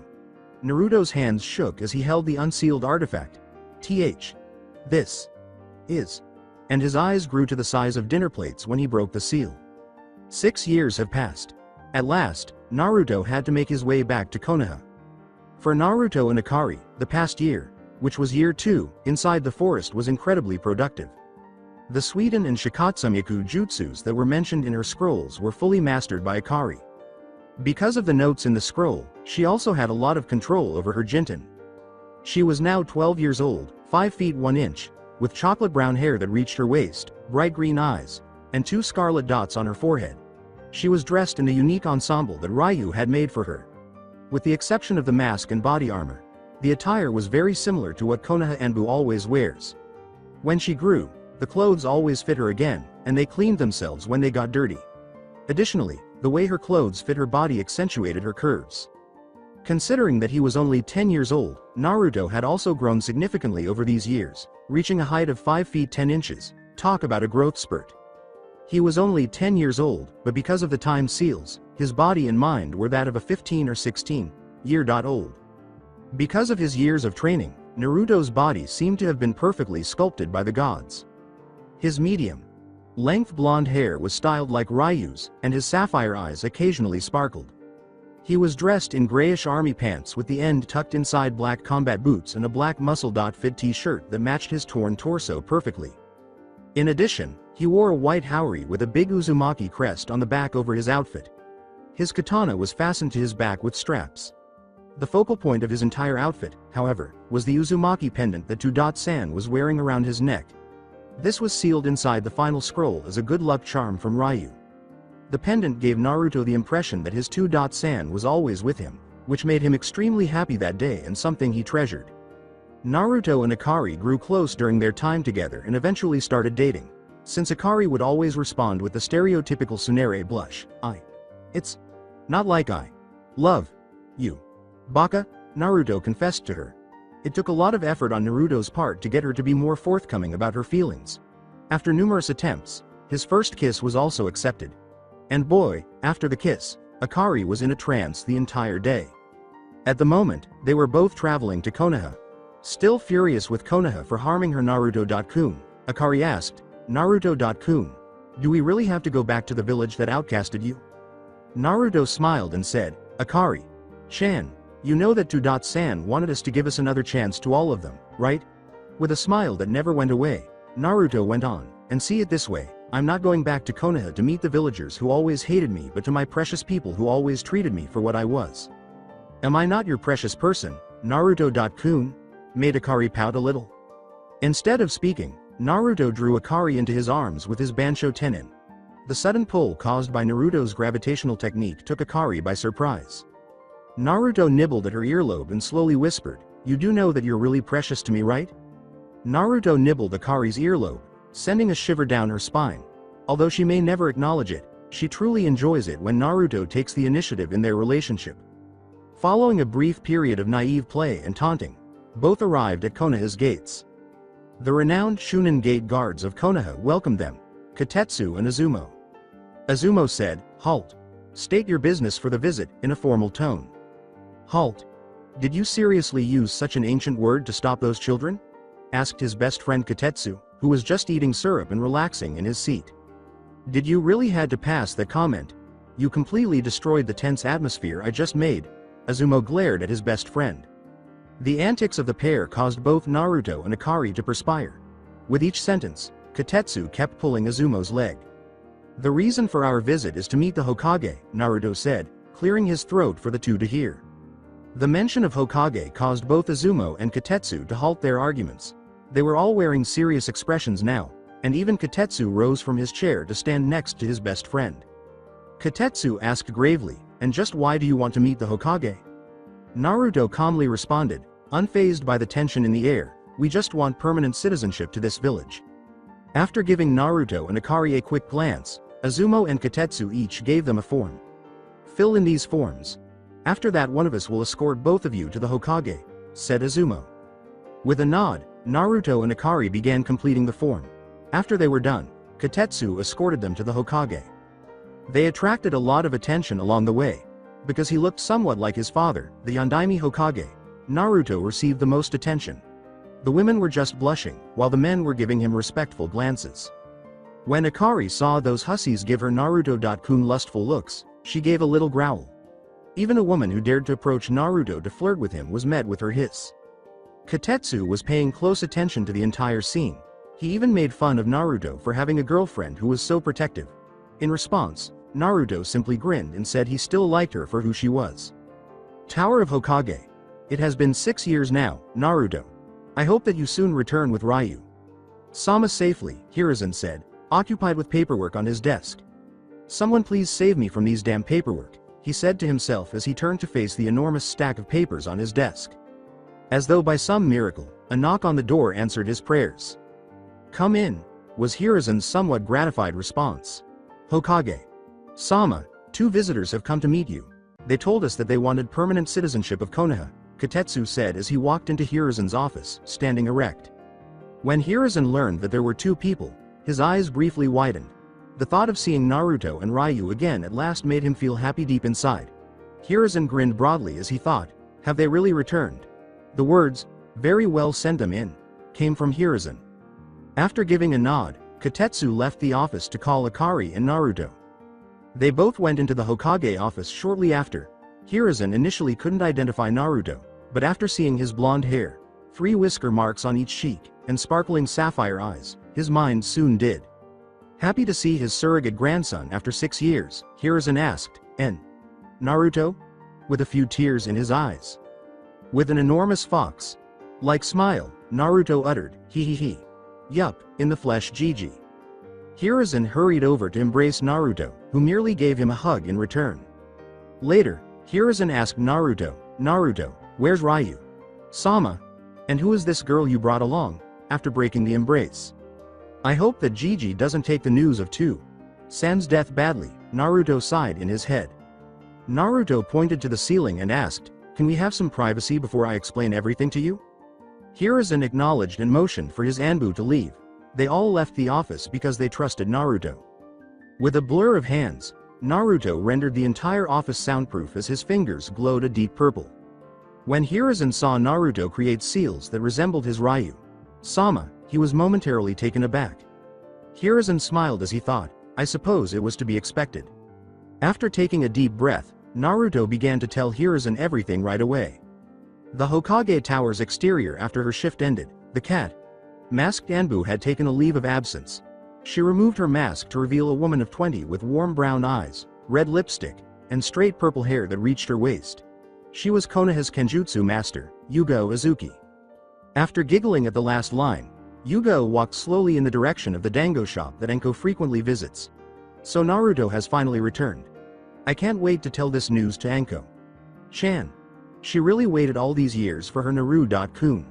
Naruto's hands shook as he held the unsealed artifact. This is. And his eyes grew to the size of dinner plates when he broke the seal. 6 years have passed. At last, Naruto had to make his way back to Konoha. For Naruto and Akari, the past year, which was year 2, inside the forest was incredibly productive. The Suiden and Shikatsumiku jutsus that were mentioned in her scrolls were fully mastered by Akari. Because of the notes in the scroll, she also had a lot of control over her Jinten. She was now 12 years old, 5 feet 1 inch, with chocolate brown hair that reached her waist, bright green eyes, and 2 scarlet dots on her forehead. She was dressed in a unique ensemble that Ryu had made for her. With the exception of the mask and body armor, the attire was very similar to what Konoha Enbu always wears. When she grew, the clothes always fit her again, and they cleaned themselves when they got dirty. Additionally, the way her clothes fit her body accentuated her curves. Considering that he was only 10 years old, Naruto had also grown significantly over these years, reaching a height of 5 feet 10 inches, talk about a growth spurt. He was only 10 years old, but because of the time seals, his body and mind were that of a 15 or 16-year-old. Because of his years of training, Naruto's body seemed to have been perfectly sculpted by the gods. His medium-length blonde hair was styled like Ryu's, and his sapphire eyes occasionally sparkled. He was dressed in grayish army pants with the end tucked inside black combat boots and a black muscle-fit t-shirt that matched his torn torso perfectly. In addition, he wore a white haori with a big Uzumaki crest on the back over his outfit. His katana was fastened to his back with straps. The focal point of his entire outfit, however, was the Uzumaki pendant that san was wearing around his neck. This was sealed inside the final scroll as a good luck charm from Ryu. The pendant gave Naruto the impression that his san was always with him, which made him extremely happy that day and something he treasured. Naruto and Akari grew close during their time together and eventually started dating. Since Akari would always respond with the stereotypical tsundere blush, "It's not like I love you, Baka," Naruto confessed to her. It took a lot of effort on Naruto's part to get her to be more forthcoming about her feelings. After numerous attempts, his first kiss was also accepted. And boy, after the kiss, Akari was in a trance the entire day. At the moment, they were both traveling to Konoha. Still furious with Konoha for harming her Naruto-kun, Akari asked, Naruto-kun, do we really have to go back to the village that outcasted you? Naruto smiled and said, Akari-chan, you know that 2.san wanted us to give us another chance to all of them, right? With a smile that never went away, Naruto went on, and see it this way, I'm not going back to Konoha to meet the villagers who always hated me but to my precious people who always treated me for what I was. Am I not your precious person, Naruto-kun? Made Akari pout a little. Instead of speaking, Naruto drew Akari into his arms with his Bansho Tenin. The sudden pull caused by Naruto's gravitational technique took Akari by surprise. Naruto nibbled at her earlobe and slowly whispered, you do know that you're really precious to me, right? Naruto nibbled Akari's earlobe, sending a shiver down her spine. Although she may never acknowledge it, she truly enjoys it when Naruto takes the initiative in their relationship. Following a brief period of naive play and taunting, both arrived at Konoha's gates. The renowned Shunin Gate guards of Konoha welcomed them, Katetsu and Izumo. Izumo said, halt. State your business for the visit, in a formal tone. Halt. Did you seriously use such an ancient word to stop those children? Asked his best friend Katetsu, who was just eating syrup and relaxing in his seat. Did you really had to pass that comment? You completely destroyed the tense atmosphere I just made. Izumo glared at his best friend. The antics of the pair caused both Naruto and Akari to perspire. With each sentence, Katetsu kept pulling Izumo's leg. The reason for our visit is to meet the Hokage, Naruto said, clearing his throat for the two to hear. The mention of Hokage caused both Izumo and Katetsu to halt their arguments. They were all wearing serious expressions now, and even Katetsu rose from his chair to stand next to his best friend. Katetsu asked gravely, and just why do you want to meet the Hokage? Naruto calmly responded, unfazed by the tension in the air, we just want permanent citizenship to this village. After giving Naruto and Akari a quick glance, Izumo and Katetsu each gave them a form. Fill in these forms. After that one of us will escort both of you to the Hokage, said Izumo. With a nod, Naruto and Akari began completing the form. After they were done, Katetsu escorted them to the Hokage. They attracted a lot of attention along the way. Because he looked somewhat like his father, the Yondaime Hokage, Naruto received the most attention. The women were just blushing, while the men were giving him respectful glances. When Akari saw those hussies give her Naruto-kun lustful looks, she gave a little growl. Even a woman who dared to approach Naruto to flirt with him was met with her hiss. Katetsu was paying close attention to the entire scene. He even made fun of Naruto for having a girlfriend who was so protective. In response, Naruto simply grinned and said he still liked her for who she was. Tower of Hokage. It has been 6 years now, Naruto. I hope that you soon return with Ryu. Sama safely, Hiruzen said, occupied with paperwork on his desk. Someone please save me from these damn paperwork, he said to himself as he turned to face the enormous stack of papers on his desk. As though by some miracle, a knock on the door answered his prayers. Come in, was Hiruzen's somewhat gratified response. Hokage. Sama, 2 visitors have come to meet you. They told us that they wanted permanent citizenship of Konoha, Katetsu said as he walked into Hiruzen's office, standing erect. When Hiruzen learned that there were 2 people, his eyes briefly widened. The thought of seeing Naruto and Ryu again at last made him feel happy deep inside. Hiruzen grinned broadly as he thought, have they really returned? The words, very well, send them in, came from Hiruzen. After giving a nod, Katetsu left the office to call Akari and Naruto. They both went into the Hokage office shortly after. Hiruzen initially couldn't identify Naruto, but after seeing his blonde hair, 3 whisker marks on each cheek, and sparkling sapphire eyes, his mind soon did. Happy to see his surrogate grandson after 6 years, Hiruzen asked, and Naruto? With a few tears in his eyes. With an enormous fox-like smile, Naruto uttered, hee hee hee. Yup, in the flesh GG. Hiruzen hurried over to embrace Naruto, who merely gave him a hug in return. Later, Hiruzen asked Naruto, Naruto, where's Ryu? Sama? And who is this girl you brought along? After breaking the embrace. I hope that Gigi doesn't take the news of San's death badly, Naruto sighed in his head. Naruto pointed to the ceiling and asked, can we have some privacy before I explain everything to you? Hiruzen acknowledged and motioned for his Anbu to leave. They all left the office because they trusted Naruto. With a blur of hands, Naruto rendered the entire office soundproof as his fingers glowed a deep purple. When Hiruzen saw Naruto create seals that resembled his Ryu-sama, he was momentarily taken aback. Hiruzen smiled as he thought, I suppose it was to be expected. After taking a deep breath, Naruto began to tell Hiruzen everything right away. The Hokage Tower's exterior after her shift ended, the cat, masked Anbu had taken a leave of absence. She removed her mask to reveal a woman of 20 with warm brown eyes, red lipstick, and straight purple hair that reached her waist. She was Konoha's Kenjutsu master, Hyuga Uzuki. After giggling at the last line, Hyuga walked slowly in the direction of the dango shop that Anko frequently visits. So Naruto has finally returned. I can't wait to tell this news to Anko-chan. She really waited all these years for her Naru-kun.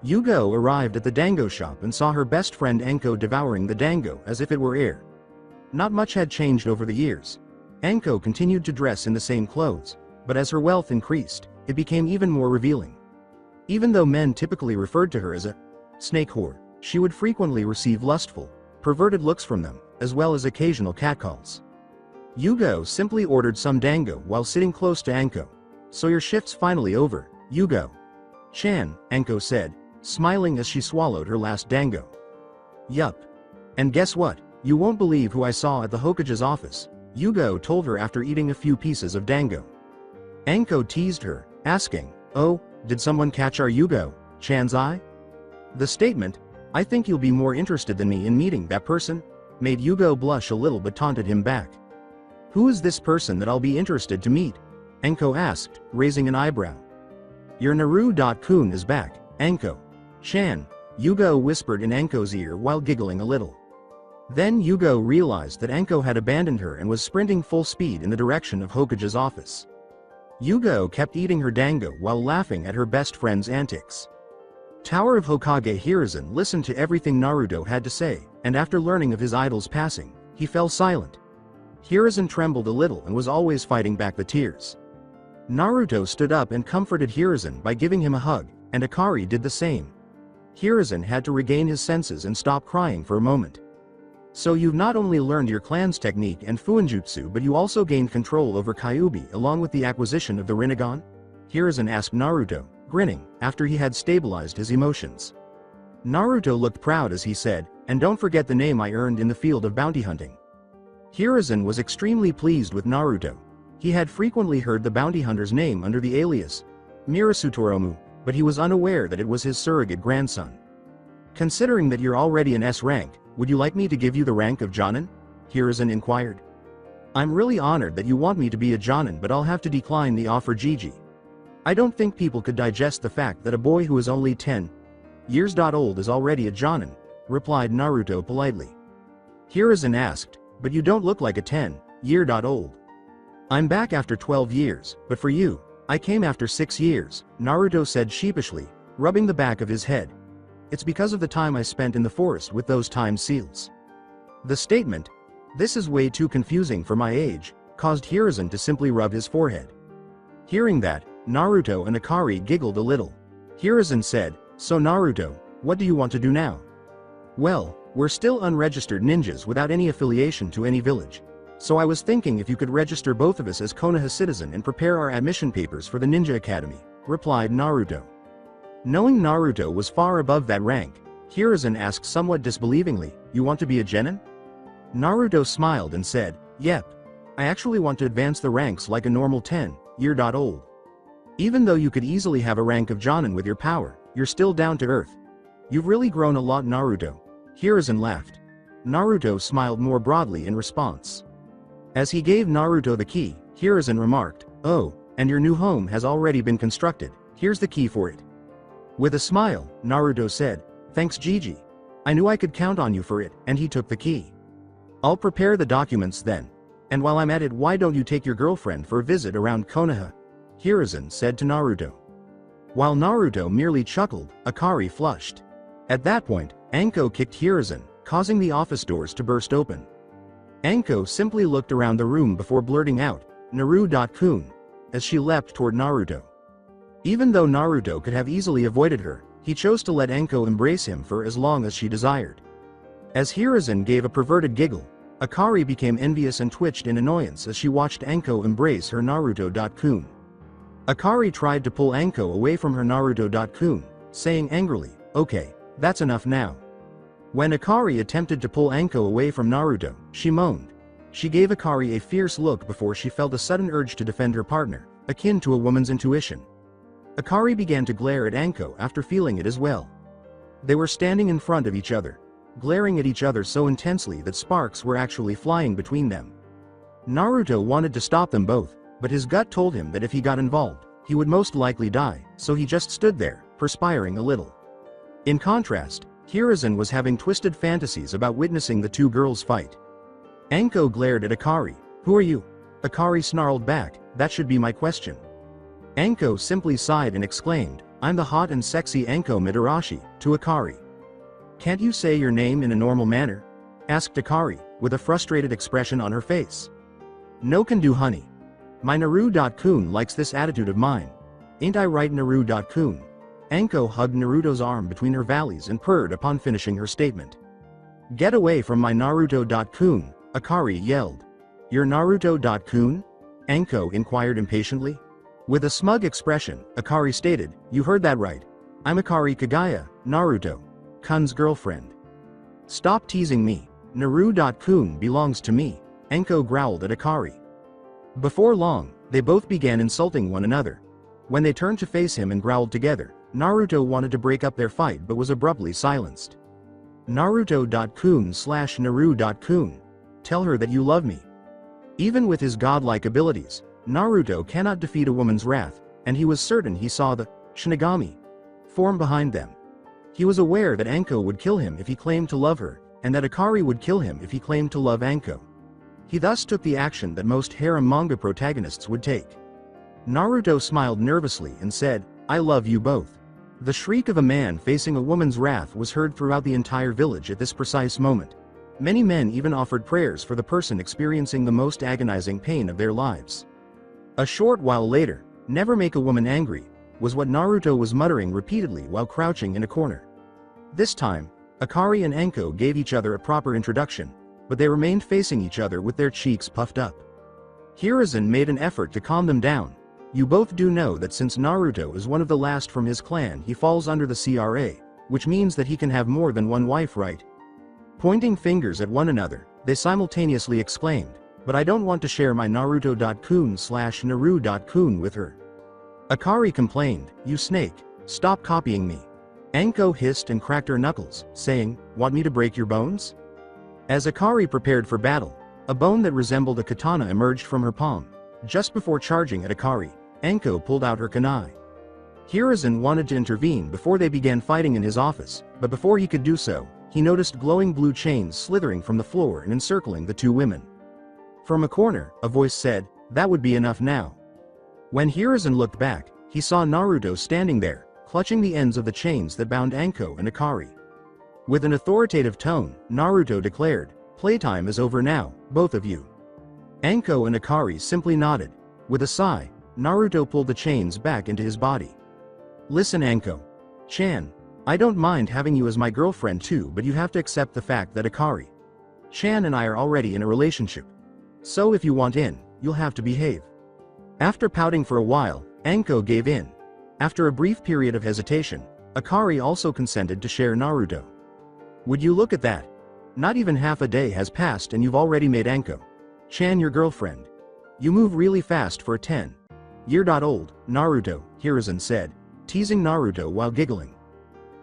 Hyuga arrived at the dango shop and saw her best friend Anko devouring the dango as if it were air. Not much had changed over the years. Anko continued to dress in the same clothes, but as her wealth increased, it became even more revealing. Even though men typically referred to her as a snake whore, she would frequently receive lustful, perverted looks from them, as well as occasional catcalls. Hyuga simply ordered some dango while sitting close to Anko. So your shift's finally over, Hyuga-chan, Anko said, smiling as she swallowed her last dango. Yup. And guess what? You won't believe who I saw at the Hokage's office, Hyuga told her after eating a few pieces of dango. Anko teased her, asking, oh, did someone catch our Hyuga-chan's eye? The statement, I think you'll be more interested than me in meeting that person, made Hyuga blush a little but taunted him back. Who is this person that I'll be interested to meet? Anko asked, raising an eyebrow. Your Naru-kun is back, Anko-chan, Hyuga whispered in Anko's ear while giggling a little. Then Hyuga realized that Anko had abandoned her and was sprinting full speed in the direction of Hokage's office. Hyuga kept eating her dango while laughing at her best friend's antics. Tower of Hokage Hiruzen listened to everything Naruto had to say, and after learning of his idol's passing, he fell silent. Hiruzen trembled a little and was always fighting back the tears. Naruto stood up and comforted Hiruzen by giving him a hug, and Akari did the same. Hiruzen had to regain his senses and stop crying for a moment. So you've not only learned your clan's technique and Fuinjutsu but you also gained control over Kyuubi along with the acquisition of the Rinnegan? Hiruzen asked Naruto, grinning, after he had stabilized his emotions. Naruto looked proud as he said, and don't forget the name I earned in the field of bounty hunting. Hiruzen was extremely pleased with Naruto. He had frequently heard the bounty hunter's name under the alias Mirasutoromu, but he was unaware that it was his surrogate grandson. Considering that you're already an S rank, would you like me to give you the rank of Jonin? Hiruzen inquired. I'm really honored that you want me to be a Jonin, but I'll have to decline the offer, Gigi. I don't think people could digest the fact that a boy who is only 10 years old is already a Jonin, replied Naruto politely. Hiruzen asked, but you don't look like a 10-year-old. I'm back after 12 years, but for you, I came after 6 years, Naruto said sheepishly, rubbing the back of his head. It's because of the time I spent in the forest with those time seals. The statement, this is way too confusing for my age, caused Hiruzen to simply rub his forehead. Hearing that, Naruto and Akari giggled a little. Hiruzen said, so Naruto, what do you want to do now? Well, we're still unregistered ninjas without any affiliation to any village. So I was thinking if you could register both of us as Konoha citizen and prepare our admission papers for the Ninja Academy, replied Naruto. Knowing Naruto was far above that rank, Hiruzen asked somewhat disbelievingly, you want to be a genin? Naruto smiled and said, yep. I actually want to advance the ranks like a normal 10-year-old. Even though you could easily have a rank of Jonin with your power, you're still down to earth. You've really grown a lot, Naruto. Hiruzen laughed. Naruto smiled more broadly in response. As he gave Naruto the key, Hiruzen remarked, oh, and your new home has already been constructed, here's the key for it. With a smile, Naruto said, thanks Gigi. I knew I could count on you for it, and he took the key. I'll prepare the documents then. And while I'm at it, why don't you take your girlfriend for a visit around Konoha? Hiruzen said to Naruto. While Naruto merely chuckled, Akari flushed. At that point, Anko kicked Hiruzen, causing the office doors to burst open. Anko simply looked around the room before blurting out, Naru-kun, as she leapt toward Naruto. Even though Naruto could have easily avoided her, he chose to let Anko embrace him for as long as she desired. As Hiruzen gave a perverted giggle, Akari became envious and twitched in annoyance as she watched Anko embrace her Naruto-kun. Akari tried to pull Anko away from her Naruto-kun, saying angrily, "Okay, that's enough now." When Akari attempted to pull Anko away from Naruto, she moaned. She gave Akari a fierce look before she felt a sudden urge to defend her partner, akin to a woman's intuition. Akari began to glare at Anko after feeling it as well. They were standing in front of each other, glaring at each other so intensely that sparks were actually flying between them. Naruto wanted to stop them both, but his gut told him that if he got involved, he would most likely die, so he just stood there, perspiring a little. In contrast, Hiruzen was having twisted fantasies about witnessing the two girls fight. Anko glared at Akari. "Who are you?" Akari snarled back, "That should be my question." Anko simply sighed and exclaimed, "I'm the hot and sexy Anko Midarashi," to Akari. "Can't you say your name in a normal manner?" asked Akari, with a frustrated expression on her face. "No can do, honey. My Naru-kun likes this attitude of mine. Ain't I right, Naru-kun?" Anko hugged Naruto's arm between her valleys and purred upon finishing her statement. "Get away from my Naruto-kun," Akari yelled. "Your Naruto-kun?" Anko inquired impatiently. With a smug expression, Akari stated, "You heard that right. I'm Akari Kagaya, Naruto-kun's girlfriend." "Stop teasing me. Naru-kun belongs to me," Anko growled at Akari. Before long, they both began insulting one another. When they turned to face him and growled together, Naruto wanted to break up their fight but was abruptly silenced. "Naruto-kun/Naru-kun. Tell her that you love me." Even with his godlike abilities, Naruto cannot defeat a woman's wrath, and he was certain he saw the Shinigami form behind them. He was aware that Anko would kill him if he claimed to love her, and that Akari would kill him if he claimed to love Anko. He thus took the action that most harem manga protagonists would take. Naruto smiled nervously and said, "I love you both." The shriek of a man facing a woman's wrath was heard throughout the entire village at this precise moment. Many men even offered prayers for the person experiencing the most agonizing pain of their lives. A short while later, "Never make a woman angry," was what Naruto was muttering repeatedly while crouching in a corner. This time, Akari and Anko gave each other a proper introduction, but they remained facing each other with their cheeks puffed up. Hiruzen made an effort to calm them down. "You both do know that since Naruto is one of the last from his clan, he falls under the CRA, which means that he can have more than one wife, right?" Pointing fingers at one another, they simultaneously exclaimed, "But I don't want to share my Naruto-kun/Naru-kun with her." Akari complained, "You snake, stop copying me." Anko hissed and cracked her knuckles, saying, "Want me to break your bones?" As Akari prepared for battle, a bone that resembled a katana emerged from her palm. Just before charging at Akari, Anko pulled out her kunai. Hiruzen wanted to intervene before they began fighting in his office, but before he could do so, he noticed glowing blue chains slithering from the floor and encircling the two women. From a corner, a voice said, "That would be enough now." When Hiruzen looked back, he saw Naruto standing there, clutching the ends of the chains that bound Anko and Akari. With an authoritative tone, Naruto declared, "Playtime is over now, both of you." Anko and Akari simply nodded. With a sigh, Naruto pulled the chains back into his body. "Listen, Anko-chan, I don't mind having you as my girlfriend too, but you have to accept the fact that Akari-chan and I are already in a relationship. So if you want in, you'll have to behave." After pouting for a while, Anko gave in. After a brief period of hesitation, Akari also consented to share Naruto. Would you look at that? Not even half a day has passed and you've already made Anko-chan your girlfriend. You move really fast for a 10-year-old, Naruto, Hiruzen said, teasing Naruto while giggling.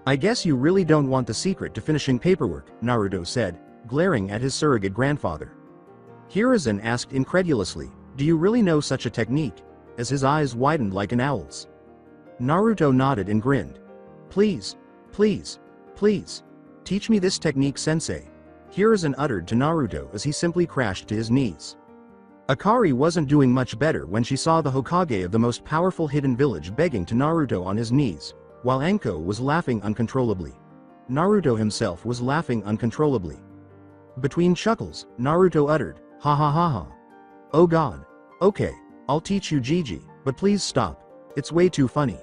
"I guess you really don't want the secret to finishing paperwork," Naruto said, glaring at his surrogate grandfather. Hiruzen asked incredulously, "Do you really know such a technique?" as his eyes widened like an owl's. Naruto nodded and grinned. "Please, please, please, teach me this technique, sensei," Hiruzen uttered to Naruto as he simply crashed to his knees. Akari wasn't doing much better when she saw the Hokage of the most powerful hidden village begging to Naruto on his knees, while Anko was laughing uncontrollably. Naruto himself was laughing uncontrollably. Between chuckles, Naruto uttered, "Ha ha ha ha. Oh god. Okay, I'll teach you Gigi, but please stop. It's way too funny."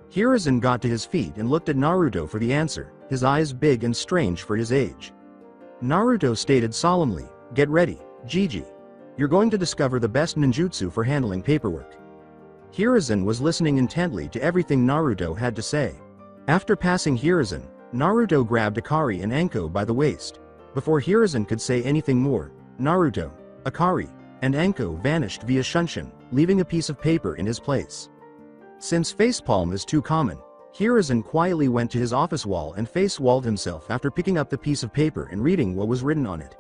Hiruzen got to his feet and looked at Naruto for the answer, his eyes big and strange for his age. Naruto stated solemnly, Get ready, Gigi. You're going to discover the best ninjutsu for handling paperwork. Hiruzen was listening intently to everything Naruto had to say. After passing Hiruzen, Naruto grabbed Akari and Anko by the waist. Before Hiruzen could say anything more, Naruto, Akari, and Anko vanished via Shunshin, leaving a piece of paper in his place. Since facepalm is too common, Hiruzen quietly went to his office wall and face-walled himself after picking up the piece of paper and reading what was written on it.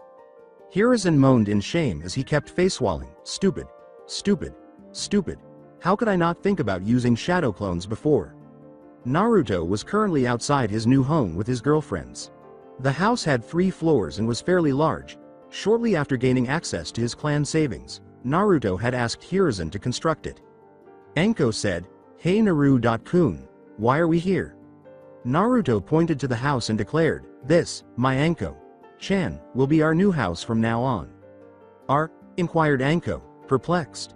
Hiruzen moaned in shame as he kept face-walling. Stupid. Stupid. Stupid. How could I not think about using shadow clones before? Naruto was currently outside his new home with his girlfriends. The house had 3 floors and was fairly large. Shortly after gaining access to his clan savings, Naruto had asked Hiruzen to construct it. Anko said, "Hey Naru-kun, why are we here?" Naruto pointed to the house and declared, "This, my Anko-chan, will be our new house from now on." "Our?" inquired Anko, perplexed.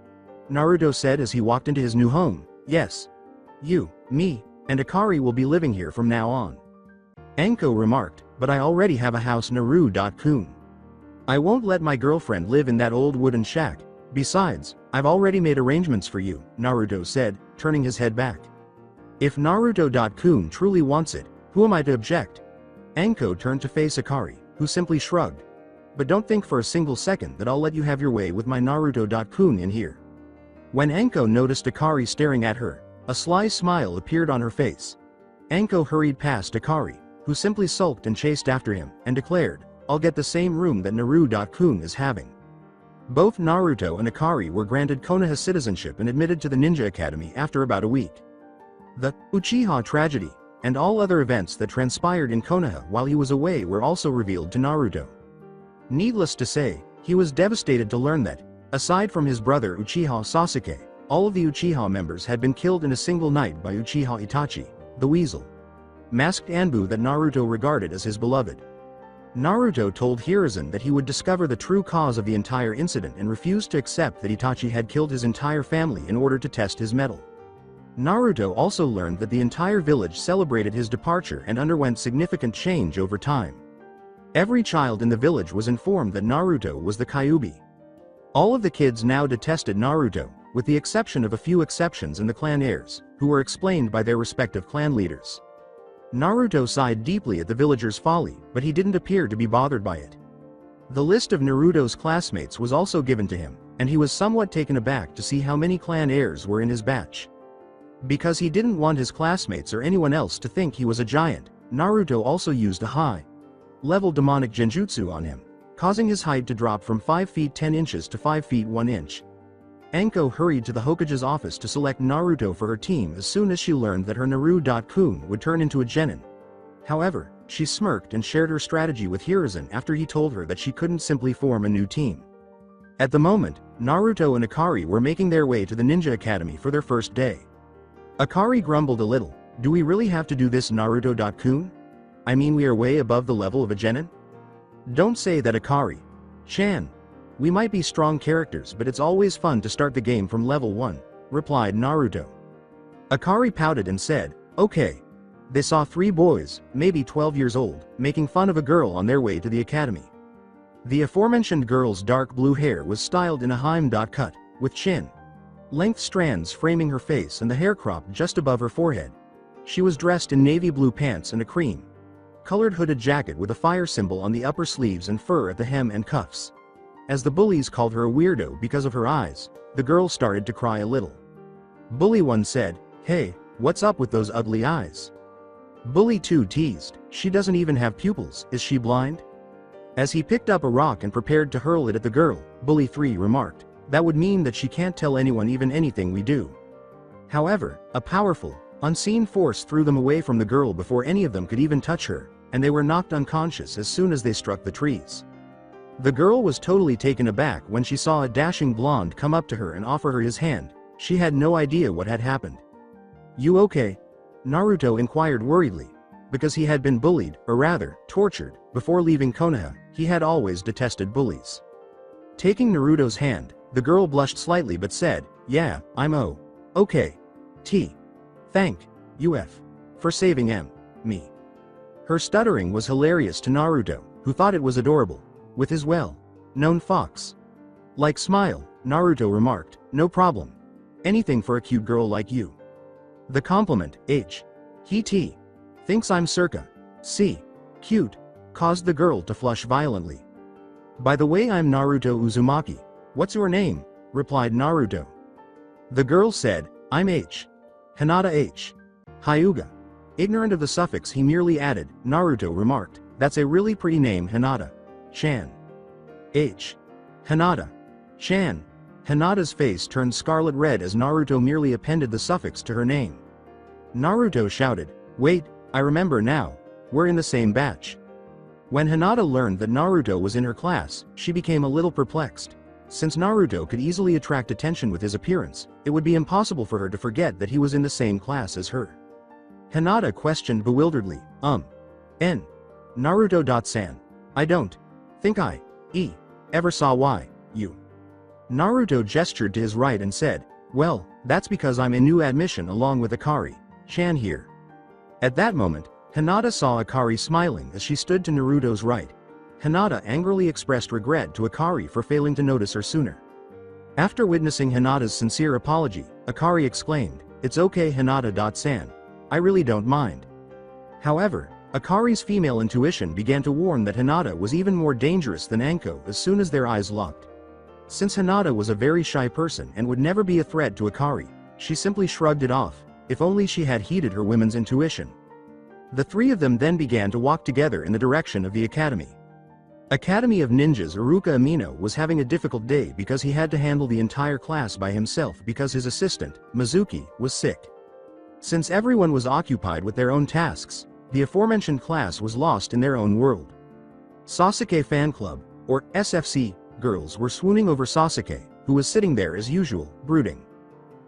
Naruto said as he walked into his new home, "Yes. You, me, and Akari will be living here from now on." Anko remarked, "But I already have a house Naru-kun. I won't let my girlfriend live in that old wooden shack. Besides, I've already made arrangements for you," Naruto said, turning his head back. "If Naruto-kun truly wants it, who am I to object?" Anko turned to face Akari, who simply shrugged. "But don't think for a single second that I'll let you have your way with my Naruto-kun in here." When Anko noticed Akari staring at her, a sly smile appeared on her face. Anko hurried past Akari, who simply sulked and chased after him, and declared, "I'll get the same room that Naru-kun is having." Both Naruto and Akari were granted Konoha citizenship and admitted to the Ninja Academy after about a week. The Uchiha tragedy, and all other events that transpired in Konoha while he was away were also revealed to Naruto. Needless to say, he was devastated to learn that, aside from his brother Uchiha Sasuke, all of the Uchiha members had been killed in a single night by Uchiha Itachi, the Weasel, masked Anbu that Naruto regarded as his beloved. Naruto told Hiruzen that he would discover the true cause of the entire incident and refused to accept that Itachi had killed his entire family in order to test his mettle. Naruto also learned that the entire village celebrated his departure and underwent significant change over time. Every child in the village was informed that Naruto was the Kyuubi. All of the kids now detested Naruto, with the exception of a few exceptions in the clan heirs, who were explained by their respective clan leaders. Naruto sighed deeply at the villagers' folly, but he didn't appear to be bothered by it. The list of Naruto's classmates was also given to him, and he was somewhat taken aback to see how many clan heirs were in his batch. Because he didn't want his classmates or anyone else to think he was a giant, Naruto also used a high-level demonic genjutsu on him, causing his height to drop from 5 feet 10 inches to 5 feet 1 inch. Anko hurried to the Hokage's office to select Naruto for her team as soon as she learned that her Naru-kun would turn into a genin. However, she smirked and shared her strategy with Hiruzen after he told her that she couldn't simply form a new team. At the moment, Naruto and Akari were making their way to the Ninja Academy for their first day. Akari grumbled a little, "Do we really have to do this Naruto-kun? I mean, we are way above the level of a genin?" "Don't say that, Akari-chan. We might be strong characters, but it's always fun to start the game from level 1, replied Naruto. Akari pouted and said, "Okay." They saw 3 boys, maybe 12 years old, making fun of a girl on their way to the academy. The aforementioned girl's dark blue hair was styled in a Heim-dot cut, with chin-length strands framing her face and the hair cropped just above her forehead. She was dressed in navy blue pants and a cream-colored hooded jacket with a fire symbol on the upper sleeves and fur at the hem and cuffs. As the bullies called her a weirdo because of her eyes, the girl started to cry a little. Bully 1 said, "Hey, what's up with those ugly eyes?" Bully 2 teased, "She doesn't even have pupils, is she blind?" As he picked up a rock and prepared to hurl it at the girl, Bully 3 remarked, "That would mean that she can't tell anyone even anything we do." However, a powerful, unseen force threw them away from the girl before any of them could even touch her, and they were knocked unconscious as soon as they struck the trees. The girl was totally taken aback when she saw a dashing blonde come up to her and offer her his hand. She had no idea what had happened. "You okay?" Naruto inquired worriedly. Because he had been bullied, or rather, tortured, before leaving Konoha, he had always detested bullies. Taking Naruto's hand, the girl blushed slightly but said, "Yeah, I'm okay. Thank you for saving me." Her stuttering was hilarious to Naruto, who thought it was adorable. With his known Fox. Like smile, Naruto remarked, no problem. Anything for a cute girl like you. The compliment, he thinks I'm circa c. cute, caused the girl to flush violently. By the way, I'm Naruto Uzumaki. What's your name? Replied Naruto. The girl said, I'm Hinata Hyuga. Ignorant of the suffix he merely added, Naruto remarked, that's a really pretty name Hinata-chan. Hinata-chan. Hinata's face turned scarlet red as Naruto merely appended the suffix to her name. Naruto shouted, wait, I remember now, we're in the same batch. When Hinata learned that Naruto was in her class, she became a little perplexed. Since Naruto could easily attract attention with his appearance, it would be impossible for her to forget that he was in the same class as her. Hinata questioned bewilderedly, Naruto-san. I don't think I ever saw you. Naruto gestured to his right and said, well, that's because I'm a new admission along with Akari-chan here. At that moment, Hinata saw Akari smiling as she stood to Naruto's right. Hinata angrily expressed regret to Akari for failing to notice her sooner. After witnessing Hinata's sincere apology, Akari exclaimed, it's okay Hinata-san. I really don't mind. However, Akari's female intuition began to warn that Hinata was even more dangerous than Anko as soon as their eyes locked. Since Hinata was a very shy person and would never be a threat to Akari, she simply shrugged it off, if only she had heeded her women's intuition. The three of them then began to walk together in the direction of the academy. Academy of Ninjas Iruka Amino was having a difficult day because he had to handle the entire class by himself because his assistant, Mizuki, was sick. Since everyone was occupied with their own tasks, the aforementioned class was lost in their own world. Sasuke Fan Club, or SFC, girls were swooning over Sasuke, who was sitting there as usual, brooding.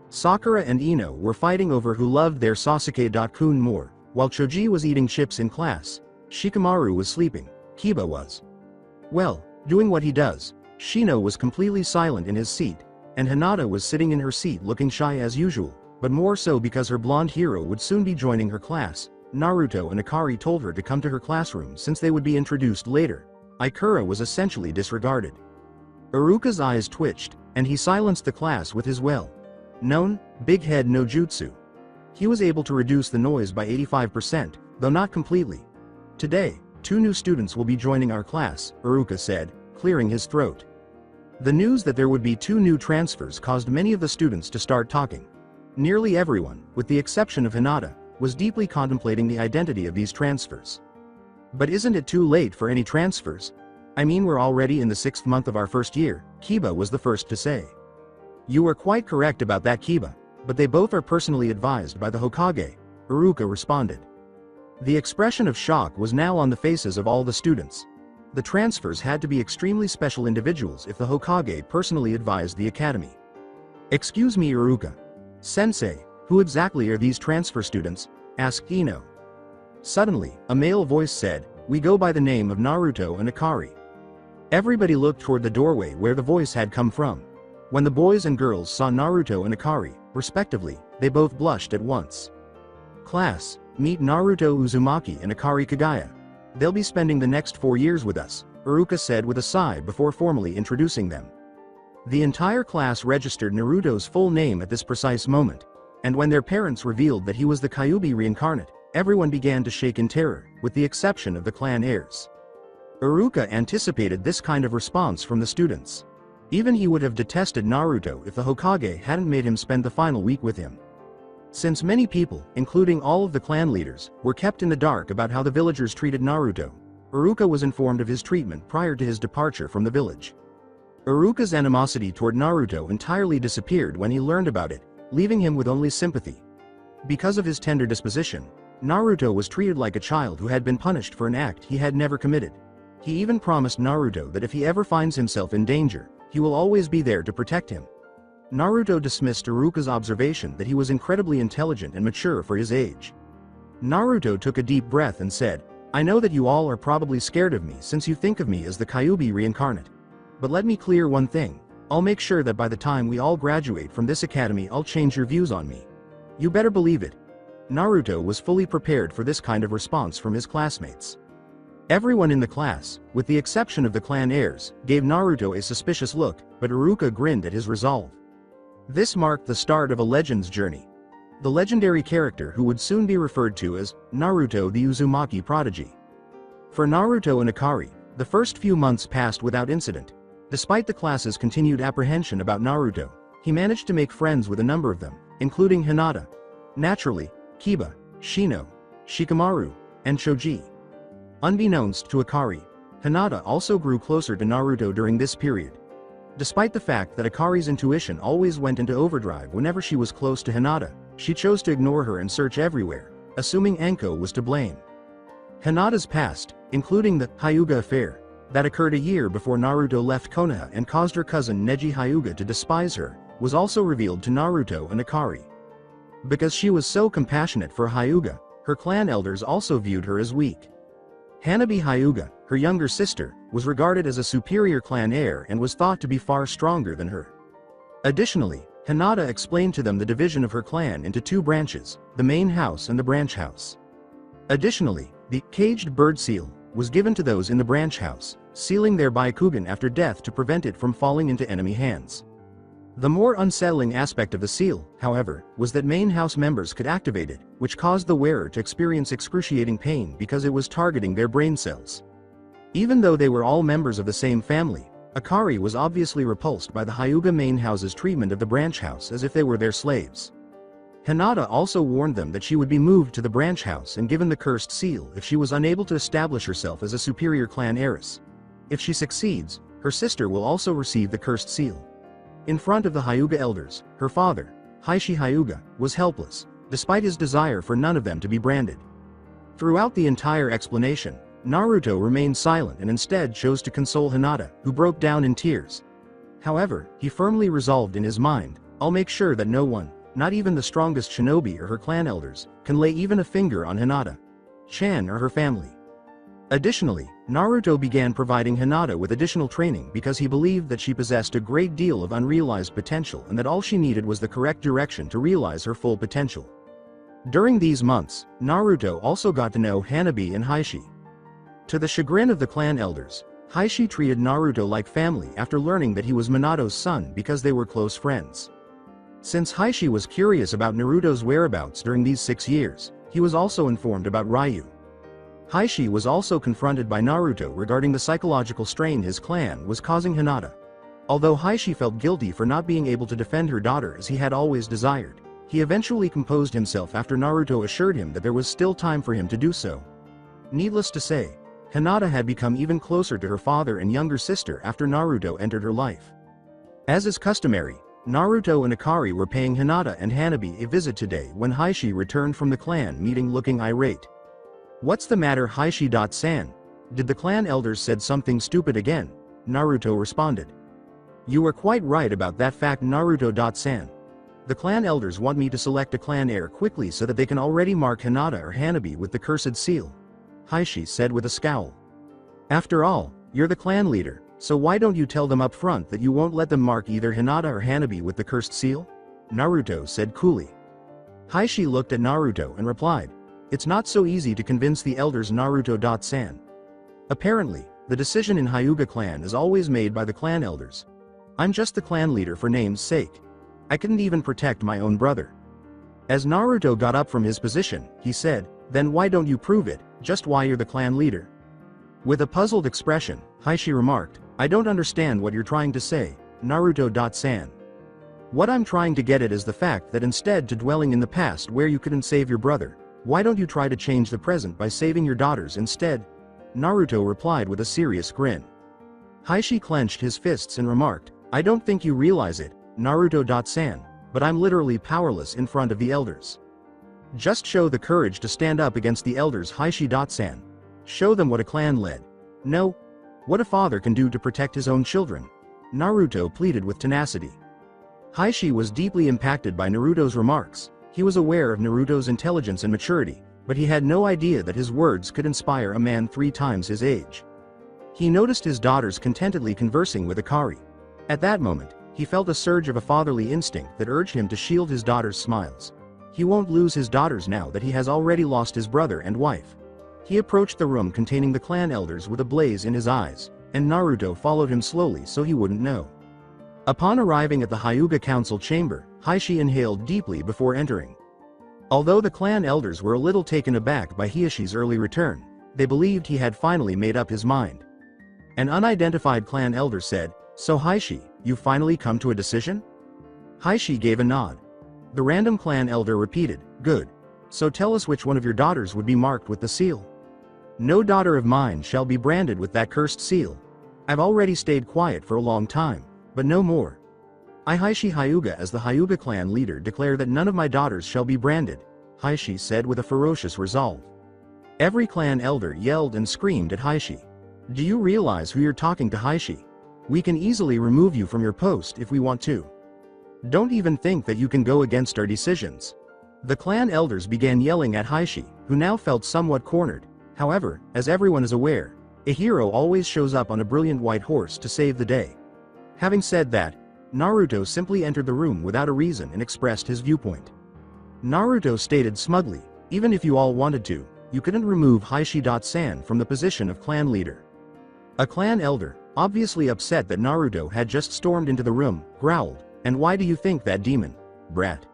Sakura and Ino were fighting over who loved their Sasuke-kun more, while Choji was eating chips in class. Shikamaru was sleeping. Kiba was, well, doing what he does. Shino was completely silent in his seat, and Hinata was sitting in her seat looking shy as usual, but more so because her blonde hero would soon be joining her class. Naruto and Akari told her to come to her classroom since they would be introduced later. Ikura was essentially disregarded. Iruka's eyes twitched, and he silenced the class with his well-known, big head no jutsu. He was able to reduce the noise by 85%, though not completely. Today, 2 new students will be joining our class, Iruka said, clearing his throat. The news that there would be 2 new transfers caused many of the students to start talking. Nearly everyone, with the exception of Hinata, was deeply contemplating the identity of these transfers. But isn't it too late for any transfers? I mean, we're already in the 6th month of our first year, Kiba was the first to say. You are quite correct about that, Kiba, but they both are personally advised by the Hokage, Iruka responded. The expression of shock was now on the faces of all the students. The transfers had to be extremely special individuals if the Hokage personally advised the academy. Excuse me, Iruka. Sensei, who exactly are these transfer students? Asked Ino. Suddenly, a male voice said, we go by the name of Naruto and Akari. Everybody looked toward the doorway where the voice had come from. When the boys and girls saw Naruto and Akari, respectively, they both blushed at once. Class, meet Naruto Uzumaki and Akari Kagaya. They'll be spending the next 4 years with us, Iruka said with a sigh before formally introducing them. The entire class registered Naruto's full name at this precise moment, and when their parents revealed that he was the Kyuubi reincarnate, everyone began to shake in terror, with the exception of the clan heirs. Iruka anticipated this kind of response from the students. Even he would have detested Naruto if the Hokage hadn't made him spend the final week with him. Since many people, including all of the clan leaders, were kept in the dark about how the villagers treated Naruto, Iruka was informed of his treatment prior to his departure from the village. Iruka's animosity toward Naruto entirely disappeared when he learned about it, leaving him with only sympathy. Because of his tender disposition, Naruto was treated like a child who had been punished for an act he had never committed. He even promised Naruto that if he ever finds himself in danger, he will always be there to protect him. Naruto dismissed Iruka's observation that he was incredibly intelligent and mature for his age. Naruto took a deep breath and said, I know that you all are probably scared of me since you think of me as the Kyuubi reincarnate. But let me clear one thing. I'll make sure that by the time we all graduate from this academy I'll change your views on me. You better believe it. Naruto was fully prepared for this kind of response from his classmates. Everyone in the class, with the exception of the clan heirs, gave Naruto a suspicious look, but Iruka grinned at his resolve. This marked the start of a legend's journey. The legendary character who would soon be referred to as Naruto the Uzumaki prodigy. For Naruto and Akari, the first few months passed without incident. Despite the class's continued apprehension about Naruto, he managed to make friends with a number of them, including Hinata. Naturally, Kiba, Shino, Shikamaru, and Choji. Unbeknownst to Akari, Hinata also grew closer to Naruto during this period. Despite the fact that Akari's intuition always went into overdrive whenever she was close to Hinata, she chose to ignore her and search everywhere, assuming Anko was to blame. Hinata's past, including the Hyuga affair, that occurred a year before Naruto left Konoha and caused her cousin Neji Hyuga to despise her, was also revealed to Naruto and Akari. Because she was so compassionate for Hyuga, her clan elders also viewed her as weak. Hanabi Hyuga, her younger sister, was regarded as a superior clan heir and was thought to be far stronger than her. Additionally, Hinata explained to them the division of her clan into two branches, the main house and the branch house. Additionally, the caged bird seal was given to those in the branch house, sealing their Byakugan after death to prevent it from falling into enemy hands. The more unsettling aspect of the seal, however, was that main house members could activate it, which caused the wearer to experience excruciating pain because it was targeting their brain cells. Even though they were all members of the same family, Akari was obviously repulsed by the Hyuga main house's treatment of the branch house as if they were their slaves. Hinata also warned them that she would be moved to the branch house and given the cursed seal if she was unable to establish herself as a superior clan heiress. If she succeeds, her sister will also receive the cursed seal. In front of the Hyuga elders, her father, Heishi Hyuga, was helpless, despite his desire for none of them to be branded. Throughout the entire explanation, Naruto remained silent and instead chose to console Hinata, who broke down in tears. However, he firmly resolved in his mind, "I'll make sure that no one, not even the strongest shinobi or her clan elders, can lay even a finger on Hinata, Chan or her family." Additionally, Naruto began providing Hinata with additional training because he believed that she possessed a great deal of unrealized potential and that all she needed was the correct direction to realize her full potential. During these months, Naruto also got to know Hanabi and Heishi. To the chagrin of the clan elders, Heishi treated Naruto like family after learning that he was Minato's son because they were close friends. Since Heishi was curious about Naruto's whereabouts during these 6 years, he was also informed about Ryu. Heishi was also confronted by Naruto regarding the psychological strain his clan was causing Hinata. Although Heishi felt guilty for not being able to defend her daughter as he had always desired, he eventually composed himself after Naruto assured him that there was still time for him to do so. Needless to say, Hinata had become even closer to her father and younger sister after Naruto entered her life. As is customary, Naruto and Akari were paying Hinata and Hanabi a visit today when Heishi returned from the clan meeting looking irate. "What's the matter, Heishi-san? Did the clan elders said something stupid again?" Naruto responded. "You were quite right about that fact, Naruto-san. The clan elders want me to select a clan heir quickly so that they can already mark Hinata or Hanabi with the cursed seal," Heishi said with a scowl. "After all, you're the clan leader, so why don't you tell them up front that you won't let them mark either Hinata or Hanabi with the cursed seal?" Naruto said coolly. Heishi looked at Naruto and replied, "It's not so easy to convince the elders, Naruto-san. Apparently, the decision in Hyuga clan is always made by the clan elders. I'm just the clan leader for name's sake. I couldn't even protect my own brother." As Naruto got up from his position, he said, "Then why don't you prove it, just why you're the clan leader?" With a puzzled expression, Heishi remarked, "I don't understand what you're trying to say, Naruto-san. What I'm trying to get at is the fact that instead to dwelling in the past where you couldn't save your brother, why don't you try to change the present by saving your daughters instead?" Naruto replied with a serious grin. Heishi clenched his fists and remarked, "I don't think you realize it, Naruto-san, but I'm literally powerless in front of the elders. Just show the courage to stand up against the elders, Heishi-san. Show them what a clan led. No, what a father can do to protect his own children," Naruto pleaded with tenacity. Heishi was deeply impacted by Naruto's remarks. He was aware of Naruto's intelligence and maturity, but he had no idea that his words could inspire a man 3 times his age. He noticed his daughters contentedly conversing with Akari. At that moment, he felt a surge of a fatherly instinct that urged him to shield his daughters' smiles. He won't lose his daughters now that he has already lost his brother and wife. He approached the room containing the clan elders with a blaze in his eyes, and Naruto followed him slowly so he wouldn't know. Upon arriving at the Hyuga council chamber, Hiashi inhaled deeply before entering. Although the clan elders were a little taken aback by Hiashi's early return, they believed he had finally made up his mind. An unidentified clan elder said, "So Hiashi, you've finally come to a decision?" Hiashi gave a nod. The random clan elder repeated, "Good. So tell us which one of your daughters would be marked with the seal." "No daughter of mine shall be branded with that cursed seal. I've already stayed quiet for a long time, but no more. I Hiashi Hyuga as the Hyuga clan leader declare that none of my daughters shall be branded," Hiashi said with a ferocious resolve. Every clan elder yelled and screamed at Hiashi. "Do you realize who you're talking to, Hiashi? We can easily remove you from your post if we want to. Don't even think that you can go against our decisions." The clan elders began yelling at Hiashi, who now felt somewhat cornered. However, as everyone is aware, a hero always shows up on a brilliant white horse to save the day. Having said that, Naruto simply entered the room without a reason and expressed his viewpoint. Naruto stated smugly, "Even if you all wanted to, you couldn't remove Hiashi-san from the position of clan leader." A clan elder, obviously upset that Naruto had just stormed into the room, growled, "And why do you think that, demon brat?"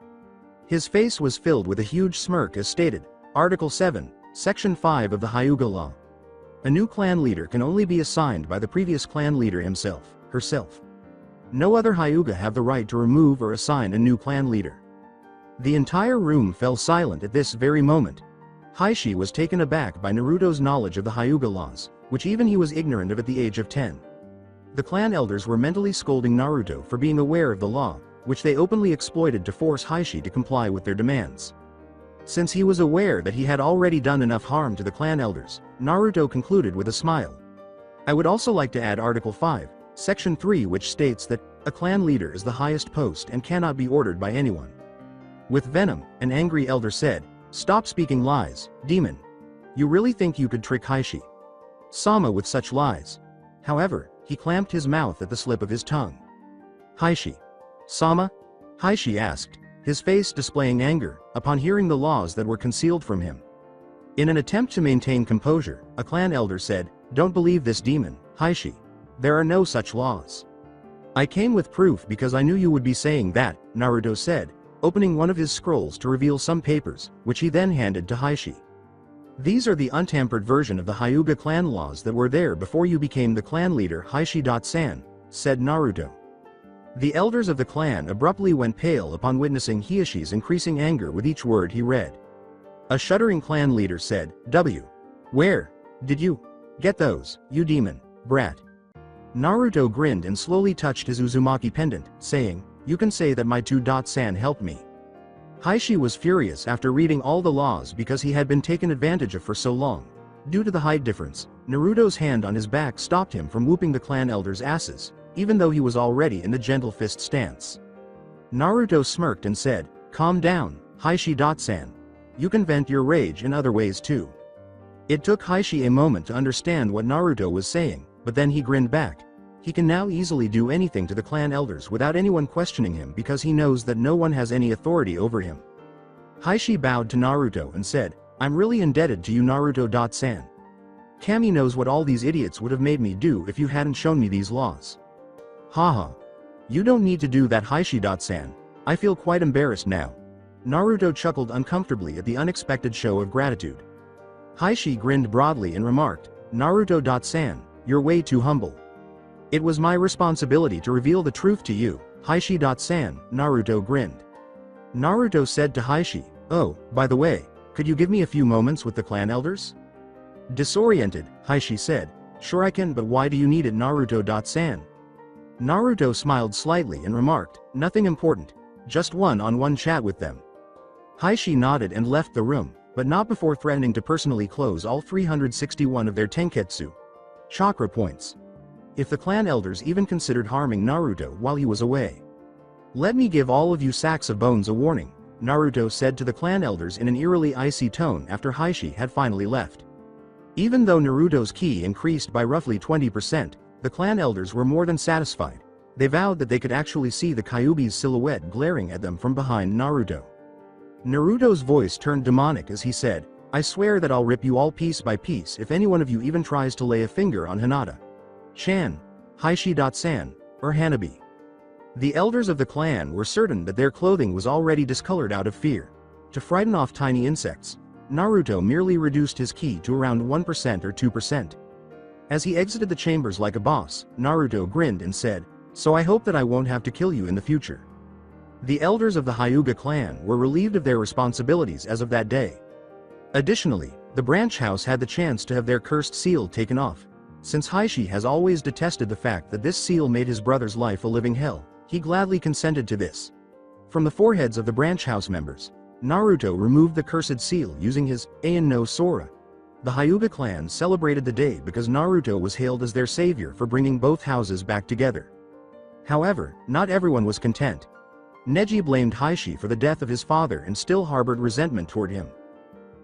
His face was filled with a huge smirk as stated, Article 7, Section 5 of the Hyuga Law. A new clan leader can only be assigned by the previous clan leader himself, herself. No other Hyuga have the right to remove or assign a new clan leader. The entire room fell silent at this very moment. Hiashi was taken aback by Naruto's knowledge of the Hyuga laws, which even he was ignorant of at the age of 10. The clan elders were mentally scolding Naruto for being aware of the law, which they openly exploited to force Hiashi to comply with their demands. Since he was aware that he had already done enough harm to the clan elders, Naruto concluded with a smile. "I would also like to add Article 5, Section 3, which states that a clan leader is the highest post and cannot be ordered by anyone." With venom, an angry elder said, "Stop speaking lies, demon. You really think you could trick Hiashi-sama with such lies?" However, he clamped his mouth at the slip of his tongue. "Hiashi-sama?" Hiashi asked, his face displaying anger, upon hearing the laws that were concealed from him. In an attempt to maintain composure, a clan elder said, "Don't believe this demon, Hiashi. There are no such laws." "I came with proof because I knew you would be saying that," Naruto said, opening one of his scrolls to reveal some papers, which he then handed to Hiashi. "These are the untampered version of the Hyuga clan laws that were there before you became the clan leader Hiashi-san," said Naruto. The elders of the clan abruptly went pale upon witnessing Hiashi's increasing anger with each word he read. A shuddering clan leader said, "Where did you get those, you demon brat?" Naruto grinned and slowly touched his Uzumaki pendant, saying, "You can say that my 2-san helped me." Hiashi was furious after reading all the laws because he had been taken advantage of for so long. Due to the height difference, Naruto's hand on his back stopped him from whooping the clan elders' asses, even though he was already in the gentle fist stance. Naruto smirked and said, "Calm down, Hiashi-san. You can vent your rage in other ways too." It took Hiashi a moment to understand what Naruto was saying, but then he grinned back. He can now easily do anything to the clan elders without anyone questioning him because he knows that no one has any authority over him. Hiashi bowed to Naruto and said, "I'm really indebted to you, Naruto-san. Kami knows what all these idiots would have made me do if you hadn't shown me these laws." "Haha. You don't need to do that, Hiashi-san. I feel quite embarrassed now." Naruto chuckled uncomfortably at the unexpected show of gratitude. Hiashi grinned broadly and remarked, "Naruto-san, you're way too humble. It was my responsibility to reveal the truth to you, Hiashi-san," Naruto grinned. Naruto said to Hiashi, "Oh, by the way, could you give me a few moments with the clan elders?" Disoriented, Hiashi said, "Sure I can, but why do you need it, Naruto-san?" Naruto smiled slightly and remarked, "Nothing important, just one-on-one chat with them." Hiashi nodded and left the room, but not before threatening to personally close all 361 of their Tenketsu chakra points if the clan elders even considered harming Naruto while he was away. "Let me give all of you sacks of bones a warning," Naruto said to the clan elders in an eerily icy tone after Hiashi had finally left. Even though Naruto's ki increased by roughly 20%, the clan elders were more than satisfied. They vowed that they could actually see the Kyuubi's silhouette glaring at them from behind Naruto. Naruto's voice turned demonic as he said, I swear that I'll rip you all piece by piece if any one of you even tries to lay a finger on Hinata. Chan, Haishi-san, or Hanabi. The elders of the clan were certain that their clothing was already discolored out of fear. To frighten off tiny insects, Naruto merely reduced his ki to around 1% or 2%. As he exited the chambers like a boss, Naruto grinned and said, "So I hope that I won't have to kill you in the future." The elders of the Hyuga clan were relieved of their responsibilities as of that day. Additionally, the branch house had the chance to have their cursed seal taken off. Since Heishi has always detested the fact that this seal made his brother's life a living hell, he gladly consented to this. From the foreheads of the branch house members, Naruto removed the cursed seal using his Ain no Sora. The Hyuga clan celebrated the day because Naruto was hailed as their savior for bringing both houses back together. However, not everyone was content. Neji blamed Heishi for the death of his father and still harbored resentment toward him.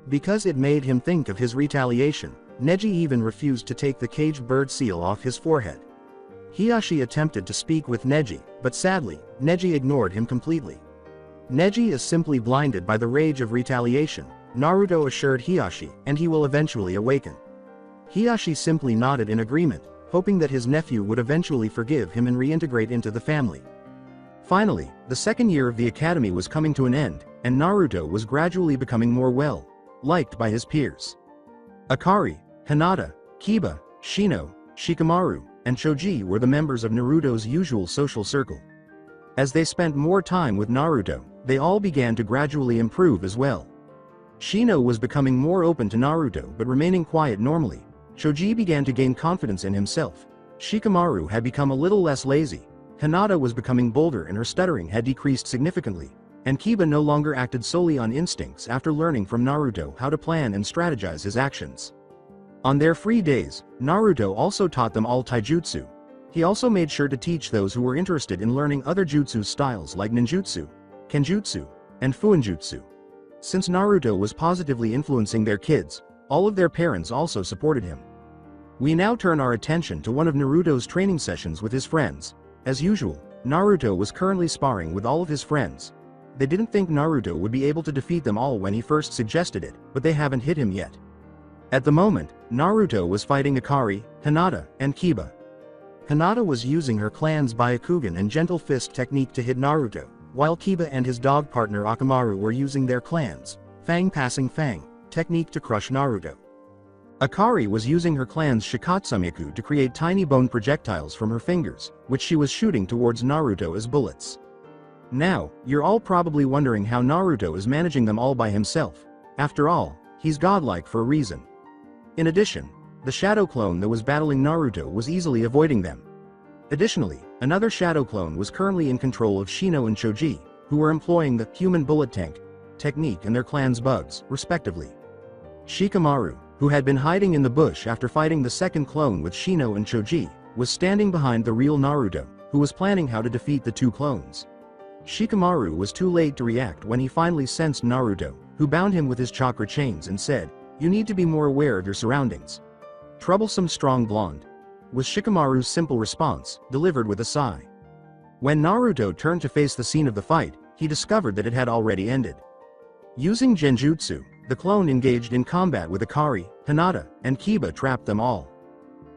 Because it made him think of his retaliation, Neji even refused to take the caged bird seal off his forehead. Hiyashi attempted to speak with Neji, but sadly, Neji ignored him completely. Neji is simply blinded by the rage of retaliation, Naruto assured Hiyashi, and he will eventually awaken. Hiyashi simply nodded in agreement, hoping that his nephew would eventually forgive him and reintegrate into the family. Finally, the second year of the academy was coming to an end, and Naruto was gradually becoming more well-liked by his peers. Akari, Hinata, Kiba, Shino, Shikamaru, and Choji were the members of Naruto's usual social circle. As they spent more time with Naruto, they all began to gradually improve as well. Shino was becoming more open to Naruto but remaining quiet normally. Choji began to gain confidence in himself. Shikamaru had become a little less lazy. Hinata was becoming bolder and her stuttering had decreased significantly. And Kiba no longer acted solely on instincts after learning from Naruto how to plan and strategize his actions. On their free days, Naruto also taught them all taijutsu. He also made sure to teach those who were interested in learning other jutsu styles like ninjutsu, kenjutsu, and fuinjutsu. Since Naruto was positively influencing their kids, all of their parents also supported him. We now turn our attention to one of Naruto's training sessions with his friends. As usual, Naruto was currently sparring with all of his friends. They didn't think Naruto would be able to defeat them all when he first suggested it, but they haven't hit him yet. At the moment, Naruto was fighting Akari, Hinata, and Kiba. Hinata was using her clan's Byakugan and Gentle Fist technique to hit Naruto, while Kiba and his dog partner Akamaru were using their clan's Fang Passing Fang technique to crush Naruto. Akari was using her clan's Shikatsumiku to create tiny bone projectiles from her fingers, which she was shooting towards Naruto as bullets. Now, you're all probably wondering how Naruto is managing them all by himself. After all, he's godlike for a reason. In addition, the shadow clone that was battling Naruto was easily avoiding them. Additionally, another shadow clone was currently in control of Shino and Choji, who were employing the human bullet tank technique and their clan's bugs, respectively. Shikamaru, who had been hiding in the bush after fighting the second clone with Shino and Choji, was standing behind the real Naruto, who was planning how to defeat the two clones. Shikamaru was too late to react when he finally sensed Naruto, who bound him with his chakra chains and said, "You need to be more aware of your surroundings." "Troublesome strong blonde," was Shikamaru's simple response, delivered with a sigh. When Naruto turned to face the scene of the fight, he discovered that it had already ended. Using genjutsu, the clone engaged in combat with Akari, Hinata, and Kiba trapped them all.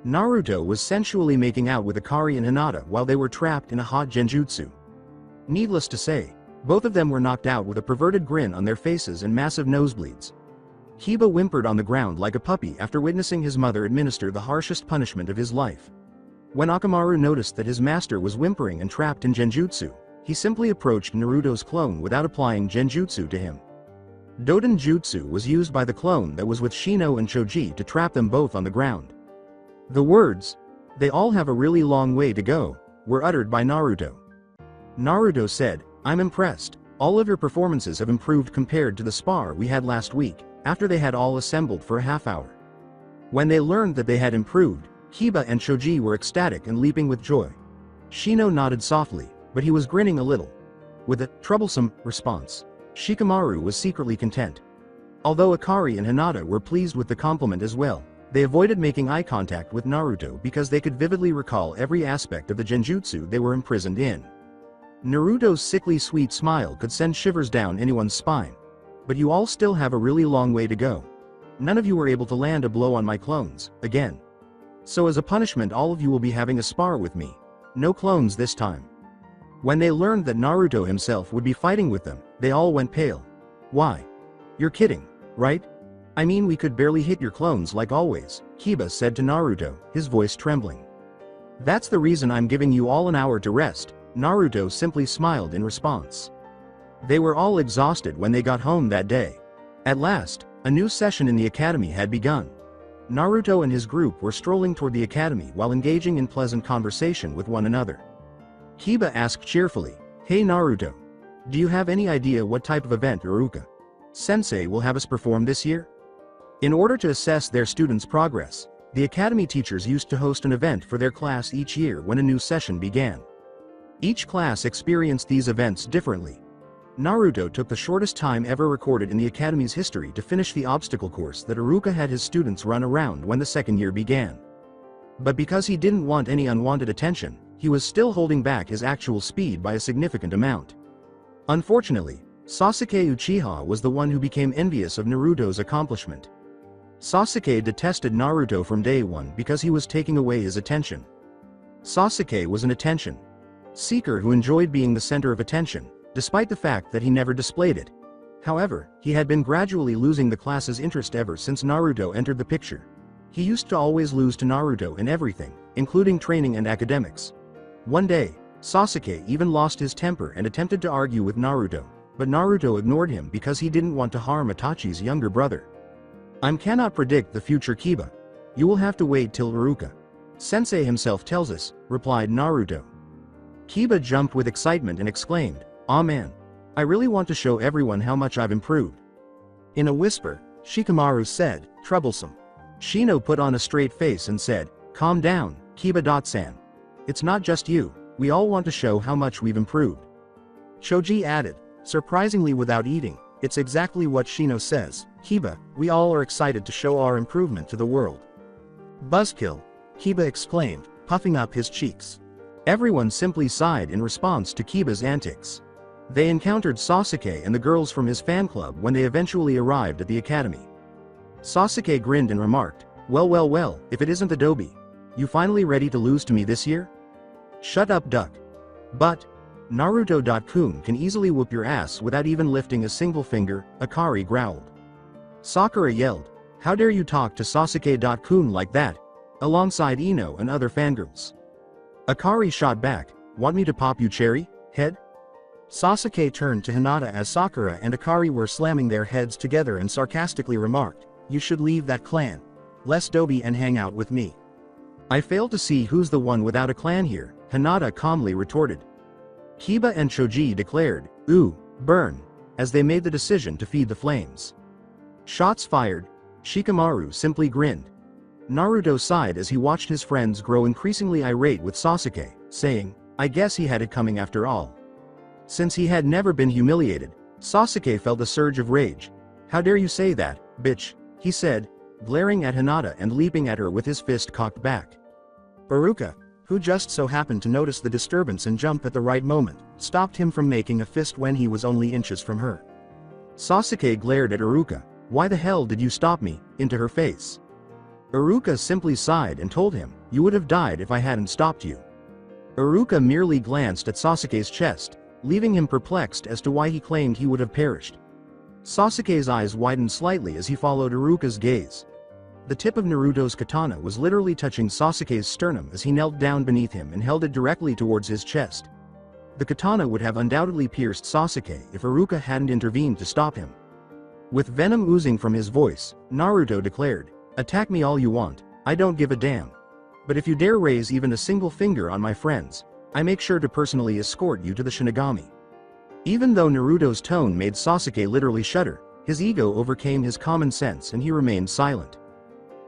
Naruto was sensually making out with Akari and Hinata while they were trapped in a hot genjutsu. Needless to say, both of them were knocked out with a perverted grin on their faces and massive nosebleeds. Kiba whimpered on the ground like a puppy after witnessing his mother administer the harshest punishment of his life. When Akamaru noticed that his master was whimpering and trapped in genjutsu, he simply approached Naruto's clone without applying genjutsu to him. Doden Jutsu was used by the clone that was with Shino and Choji to trap them both on the ground. The words, "They all have a really long way to go," were uttered by Naruto. Naruto said, "I'm impressed. All of your performances have improved compared to the spar we had last week," after they had all assembled for a half hour. When they learned that they had improved, Kiba and Choji were ecstatic and leaping with joy. Shino nodded softly, but he was grinning a little. With a troublesome response, Shikamaru was secretly content. Although Akari and Hinata were pleased with the compliment as well, they avoided making eye contact with Naruto because they could vividly recall every aspect of the genjutsu they were imprisoned in. Naruto's sickly sweet smile could send shivers down anyone's spine. "But you all still have a really long way to go," None of you were able to land a blow on my clones, again. So as a punishment all of you will be having a spar with me. No clones this time. When they learned that Naruto himself would be fighting with them, they all went pale. Why? You're kidding, right? I mean we could barely hit your clones like always, Kiba said to Naruto, his voice trembling. That's the reason I'm giving you all an hour to rest, Naruto simply smiled in response. They were all exhausted when they got home that day. At last, a new session in the academy had begun. Naruto and his group were strolling toward the academy while engaging in pleasant conversation with one another. Kiba asked cheerfully, "Hey Naruto, do you have any idea what type of event Iruka-sensei will have us perform this year?" In order to assess their students' progress, the academy teachers used to host an event for their class each year when a new session began. Each class experienced these events differently. Naruto took the shortest time ever recorded in the academy's history to finish the obstacle course that Iruka had his students run around when the second year began. But because he didn't want any unwanted attention, he was still holding back his actual speed by a significant amount. Unfortunately, Sasuke Uchiha was the one who became envious of Naruto's accomplishment. Sasuke detested Naruto from day one because he was taking away his attention. Sasuke was an attention seeker who enjoyed being the center of attention, despite the fact that he never displayed it. However, he had been gradually losing the class's interest ever since Naruto entered the picture. He used to always lose to Naruto in everything, including training and academics. One day, Sasuke even lost his temper and attempted to argue with Naruto, but Naruto ignored him because he didn't want to harm Itachi's younger brother. I cannot predict the future Kiba. You will have to wait till Iruka-sensei himself tells us, replied Naruto. Kiba jumped with excitement and exclaimed, "Aw man. I really want to show everyone how much I've improved." In a whisper, Shikamaru said, "Troublesome." Shino put on a straight face and said, "Calm down, Kiba-san. It's not just you, we all want to show how much we've improved." Choji added, surprisingly without eating, "It's exactly what Shino says, Kiba, we all are excited to show our improvement to the world." Buzzkill, Kiba exclaimed, puffing up his cheeks. Everyone simply sighed in response to Kiba's antics. They encountered Sasuke and the girls from his fan club when they eventually arrived at the academy. Sasuke grinned and remarked, well, if it isn't the Dobie. You finally ready to lose to me this year?" "Shut up duck." "But, Naruto-kun can easily whoop your ass without even lifting a single finger," Akari growled. Sakura yelled, "How dare you talk to Sasuke-kun like that?" alongside Ino and other fangirls. Akari shot back, "Want me to pop you cherry, head?" Sasuke turned to Hinata as Sakura and Akari were slamming their heads together and sarcastically remarked, "You should leave that clan. Less Dobie and hang out with me." "I fail to see who's the one without a clan here," Hinata calmly retorted. Kiba and Choji declared, "Ooh, burn," as they made the decision to feed the flames. Shots fired. Shikamaru simply grinned. Naruto sighed as he watched his friends grow increasingly irate with Sasuke, saying, "I guess he had it coming after all." Since he had never been humiliated, Sasuke felt a surge of rage. "How dare you say that, bitch," he said, glaring at Hinata and leaping at her with his fist cocked back. Iruka, who just so happened to notice the disturbance and jump at the right moment, stopped him from making a fist when he was only inches from her. Sasuke glared at Iruka, "Why the hell did you stop me?" into her face. Iruka simply sighed and told him, "You would have died if I hadn't stopped you." Iruka merely glanced at Sasuke's chest, leaving him perplexed as to why he claimed he would have perished. Sasuke's eyes widened slightly as he followed Iruka's gaze. The tip of Naruto's katana was literally touching Sasuke's sternum as he knelt down beneath him and held it directly towards his chest. The katana would have undoubtedly pierced Sasuke if Iruka hadn't intervened to stop him. With venom oozing from his voice, Naruto declared, "Attack me all you want, I don't give a damn. But if you dare raise even a single finger on my friends, I make sure to personally escort you to the Shinigami." Even though Naruto's tone made Sasuke literally shudder, his ego overcame his common sense and he remained silent.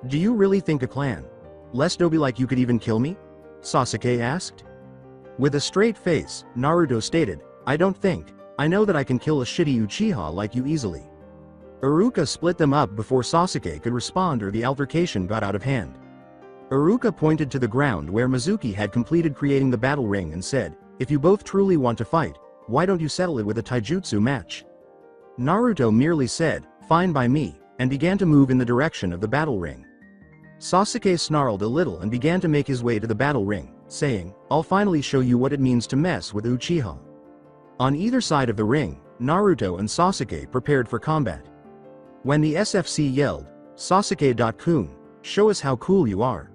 "Do you really think a clan? Less Dobie like you could even kill me?" Sasuke asked. With a straight face, Naruto stated, "I don't think. I know that I can kill a shitty Uchiha like you easily." Iruka split them up before Sasuke could respond or the altercation got out of hand. Iruka pointed to the ground where Mizuki had completed creating the battle ring and said, "If you both truly want to fight, why don't you settle it with a taijutsu match?" Naruto merely said, "Fine by me," and began to move in the direction of the battle ring. Sasuke snarled a little and began to make his way to the battle ring, saying, "I'll finally show you what it means to mess with Uchiha." On either side of the ring, Naruto and Sasuke prepared for combat. When the SFC yelled, "Sasuke-kun, show us how cool you are,"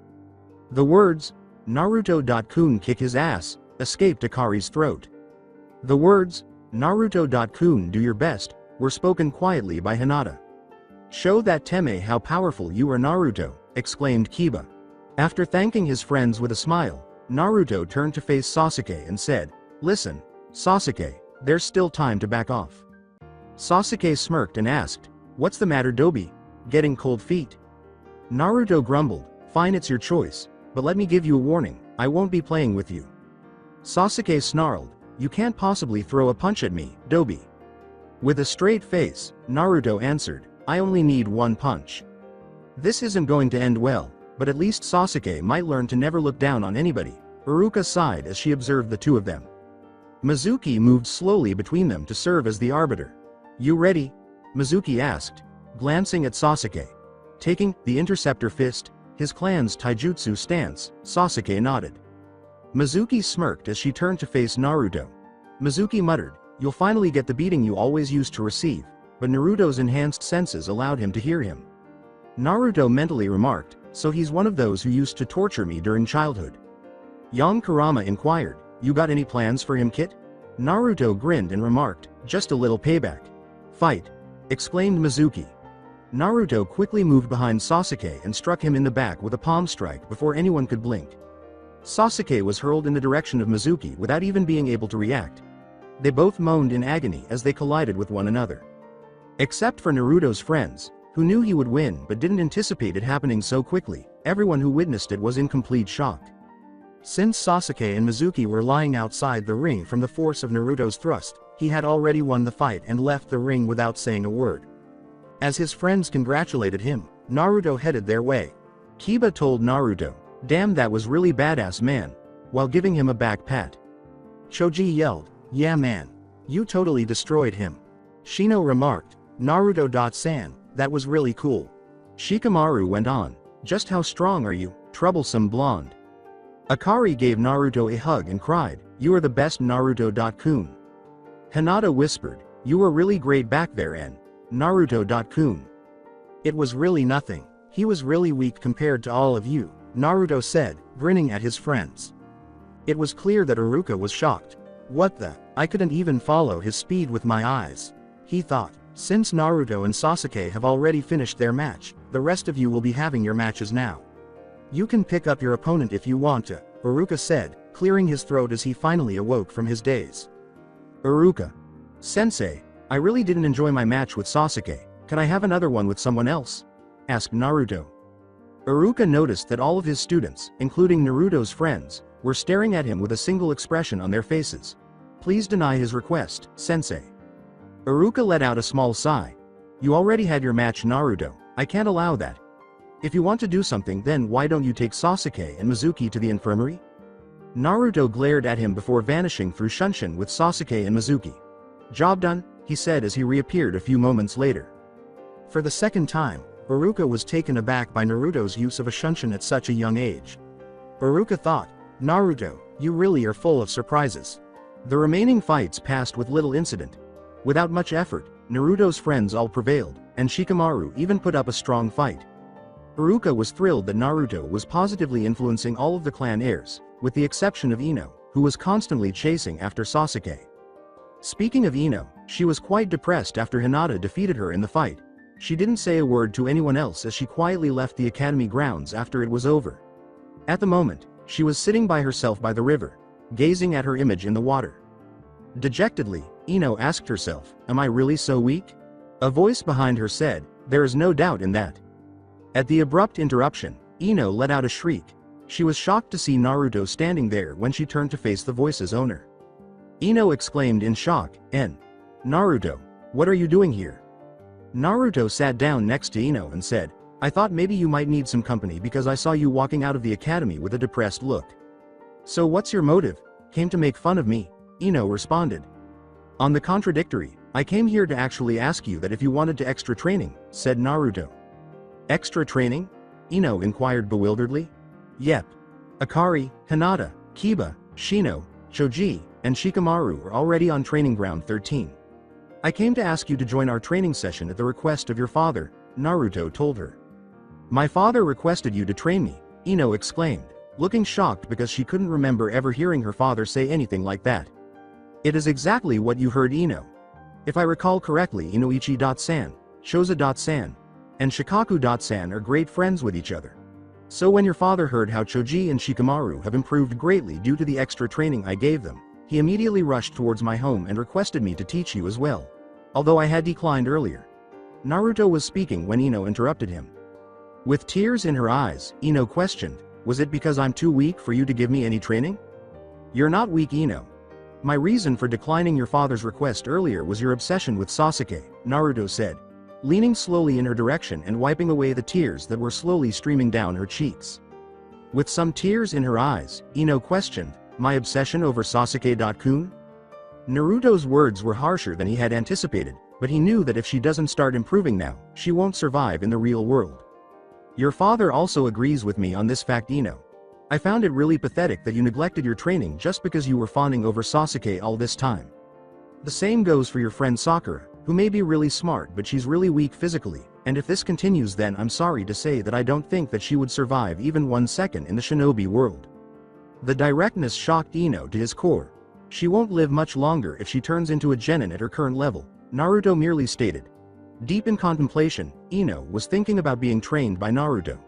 the words, "Naruto-kun kick his ass," escaped Akari's throat. The words, "Naruto-kun do your best," were spoken quietly by Hinata. "Show that Teme how powerful you are, Naruto," exclaimed Kiba. After thanking his friends with a smile, Naruto turned to face Sasuke and said, "Listen, Sasuke, there's still time to back off." Sasuke smirked and asked, "What's the matter, Dobi? Getting cold feet?" Naruto grumbled, "Fine, it's your choice, but let me give you a warning, I won't be playing with you." Sasuke snarled, "You can't possibly throw a punch at me, Dobi." With a straight face, Naruto answered, "I only need one punch." This isn't going to end well, but at least Sasuke might learn to never look down on anybody. Iruka sighed as she observed the two of them. Mizuki moved slowly between them to serve as the arbiter. "You ready?" Mizuki asked, glancing at Sasuke. Taking the interceptor fist, his clan's taijutsu stance, Sasuke nodded. Mizuki smirked as she turned to face Naruto. Mizuki muttered, "You'll finally get the beating you always used to receive," but Naruto's enhanced senses allowed him to hear him. Naruto mentally remarked, "So he's one of those who used to torture me during childhood." Young Kurama inquired, "You got any plans for him, Kit?" Naruto grinned and remarked, "Just a little payback." "Fight!" exclaimed Mizuki. Naruto quickly moved behind Sasuke and struck him in the back with a palm strike before anyone could blink. Sasuke was hurled in the direction of Mizuki without even being able to react. They both moaned in agony as they collided with one another. Except for Naruto's friends, who knew he would win but didn't anticipate it happening so quickly, everyone who witnessed it was in complete shock. Since Sasuke and Mizuki were lying outside the ring from the force of Naruto's thrust, he had already won the fight and left the ring without saying a word. As his friends congratulated him, Naruto headed their way. Kiba told Naruto, "Damn, that was really badass, man," while giving him a back pat. Choji yelled, "Yeah man. You totally destroyed him." Shino remarked, "Naruto-san, that was really cool." Shikamaru went on, "Just how strong are you, troublesome blonde?" Akari gave Naruto a hug and cried, "You are the best, Naruto-kun." Hinata whispered, "You were really great back there, and Naruto-kun." "It was really nothing. He was really weak compared to all of you," Naruto said, grinning at his friends. It was clear that Iruka was shocked. "What the? I couldn't even follow his speed with my eyes," he thought. "Since Naruto and Sasuke have already finished their match, the rest of you will be having your matches now. You can pick up your opponent if you want to," Iruka said, clearing his throat as he finally awoke from his daze. Iruka. "Sensei, I really didn't enjoy my match with Sasuke, can I have another one with someone else?" asked Naruto. Iruka noticed that all of his students, including Naruto's friends, were staring at him with a single expression on their faces. "Please deny his request, Sensei." Iruka let out a small sigh. "You already had your match, Naruto, I can't allow that. If you want to do something, then why don't you take Sasuke and Mizuki to the infirmary?" Naruto glared at him before vanishing through Shunshin with Sasuke and Mizuki. "Job done," he said as he reappeared a few moments later. For the second time, Iruka was taken aback by Naruto's use of a Shunshin at such a young age. Iruka thought, "Naruto, you really are full of surprises." The remaining fights passed with little incident. Without much effort, Naruto's friends all prevailed, and Shikamaru even put up a strong fight. Iruka was thrilled that Naruto was positively influencing all of the clan heirs, with the exception of Ino, who was constantly chasing after Sasuke. Speaking of Ino, she was quite depressed after Hinata defeated her in the fight. She didn't say a word to anyone else as she quietly left the academy grounds after it was over. At the moment, she was sitting by herself by the river, gazing at her image in the water. Dejectedly, Ino asked herself, "Am I really so weak?" A voice behind her said, "There is no doubt in that." At the abrupt interruption, Ino let out a shriek. She was shocked to see Naruto standing there when she turned to face the voice's owner. Ino exclaimed in shock, "Naruto, what are you doing here?" Naruto sat down next to Ino and said, "I thought maybe you might need some company because I saw you walking out of the academy with a depressed look." "So what's your motive? Came to make fun of me?" Ino responded. On the contradictory, I came here to actually ask you that if you wanted to extra training, said Naruto. Extra training? Ino inquired bewilderedly. Yep. Akari, Hinata, Kiba, Shino, Choji, and Shikamaru are already on training ground 13. I came to ask you to join our training session at the request of your father, Naruto told her. My father requested you to train me, Ino exclaimed, looking shocked because she couldn't remember ever hearing her father say anything like that. It is exactly what you heard, Ino. If I recall correctly, Inoichi-san, Shoza-san, and Shikaku-san are great friends with each other. So when your father heard how Choji and Shikamaru have improved greatly due to the extra training I gave them, he immediately rushed towards my home and requested me to teach you as well. Although I had declined earlier. Naruto was speaking when Ino interrupted him. With tears in her eyes, Ino questioned, was it because I'm too weak for you to give me any training? You're not weak, Ino. My reason for declining your father's request earlier was your obsession with Sasuke, Naruto said, leaning slowly in her direction and wiping away the tears that were slowly streaming down her cheeks. With some tears in her eyes, Ino questioned, my obsession over Sasuke-kun? Naruto's words were harsher than he had anticipated, but he knew that if she doesn't start improving now, she won't survive in the real world. Your father also agrees with me on this fact, Ino. I found it really pathetic that you neglected your training just because you were fawning over Sasuke all this time. The same goes for your friend Sakura, who may be really smart but she's really weak physically, and if this continues then I'm sorry to say that I don't think that she would survive even 1 second in the shinobi world. The directness shocked Ino to his core. She won't live much longer if she turns into a genin at her current level, Naruto merely stated. Deep in contemplation, Ino was thinking about being trained by Naruto.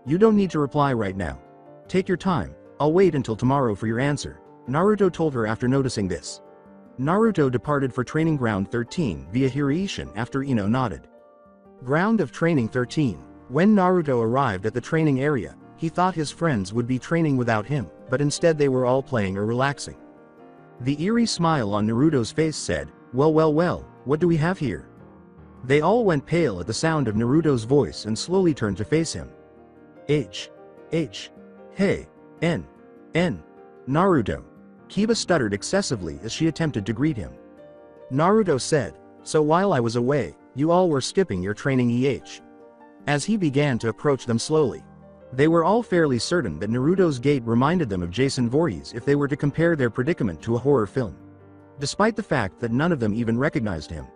You don't need to reply right now. Take your time, I'll wait until tomorrow for your answer, Naruto told her after noticing this. Naruto departed for training ground 13 via Hireishin after Ino nodded. Ground of training 13. When Naruto arrived at the training area, he thought his friends would be training without him, but instead they were all playing or relaxing. The eerie smile on Naruto's face said, well, what do we have here? They all went pale at the sound of Naruto's voice and slowly turned to face him. Hey, N. Naruto. Kiba stuttered excessively as she attempted to greet him. Naruto said, so while I was away, you all were skipping your training As he began to approach them slowly. They were all fairly certain that Naruto's gait reminded them of Jason Voorhees if they were to compare their predicament to a horror film. Despite the fact that none of them even recognized him.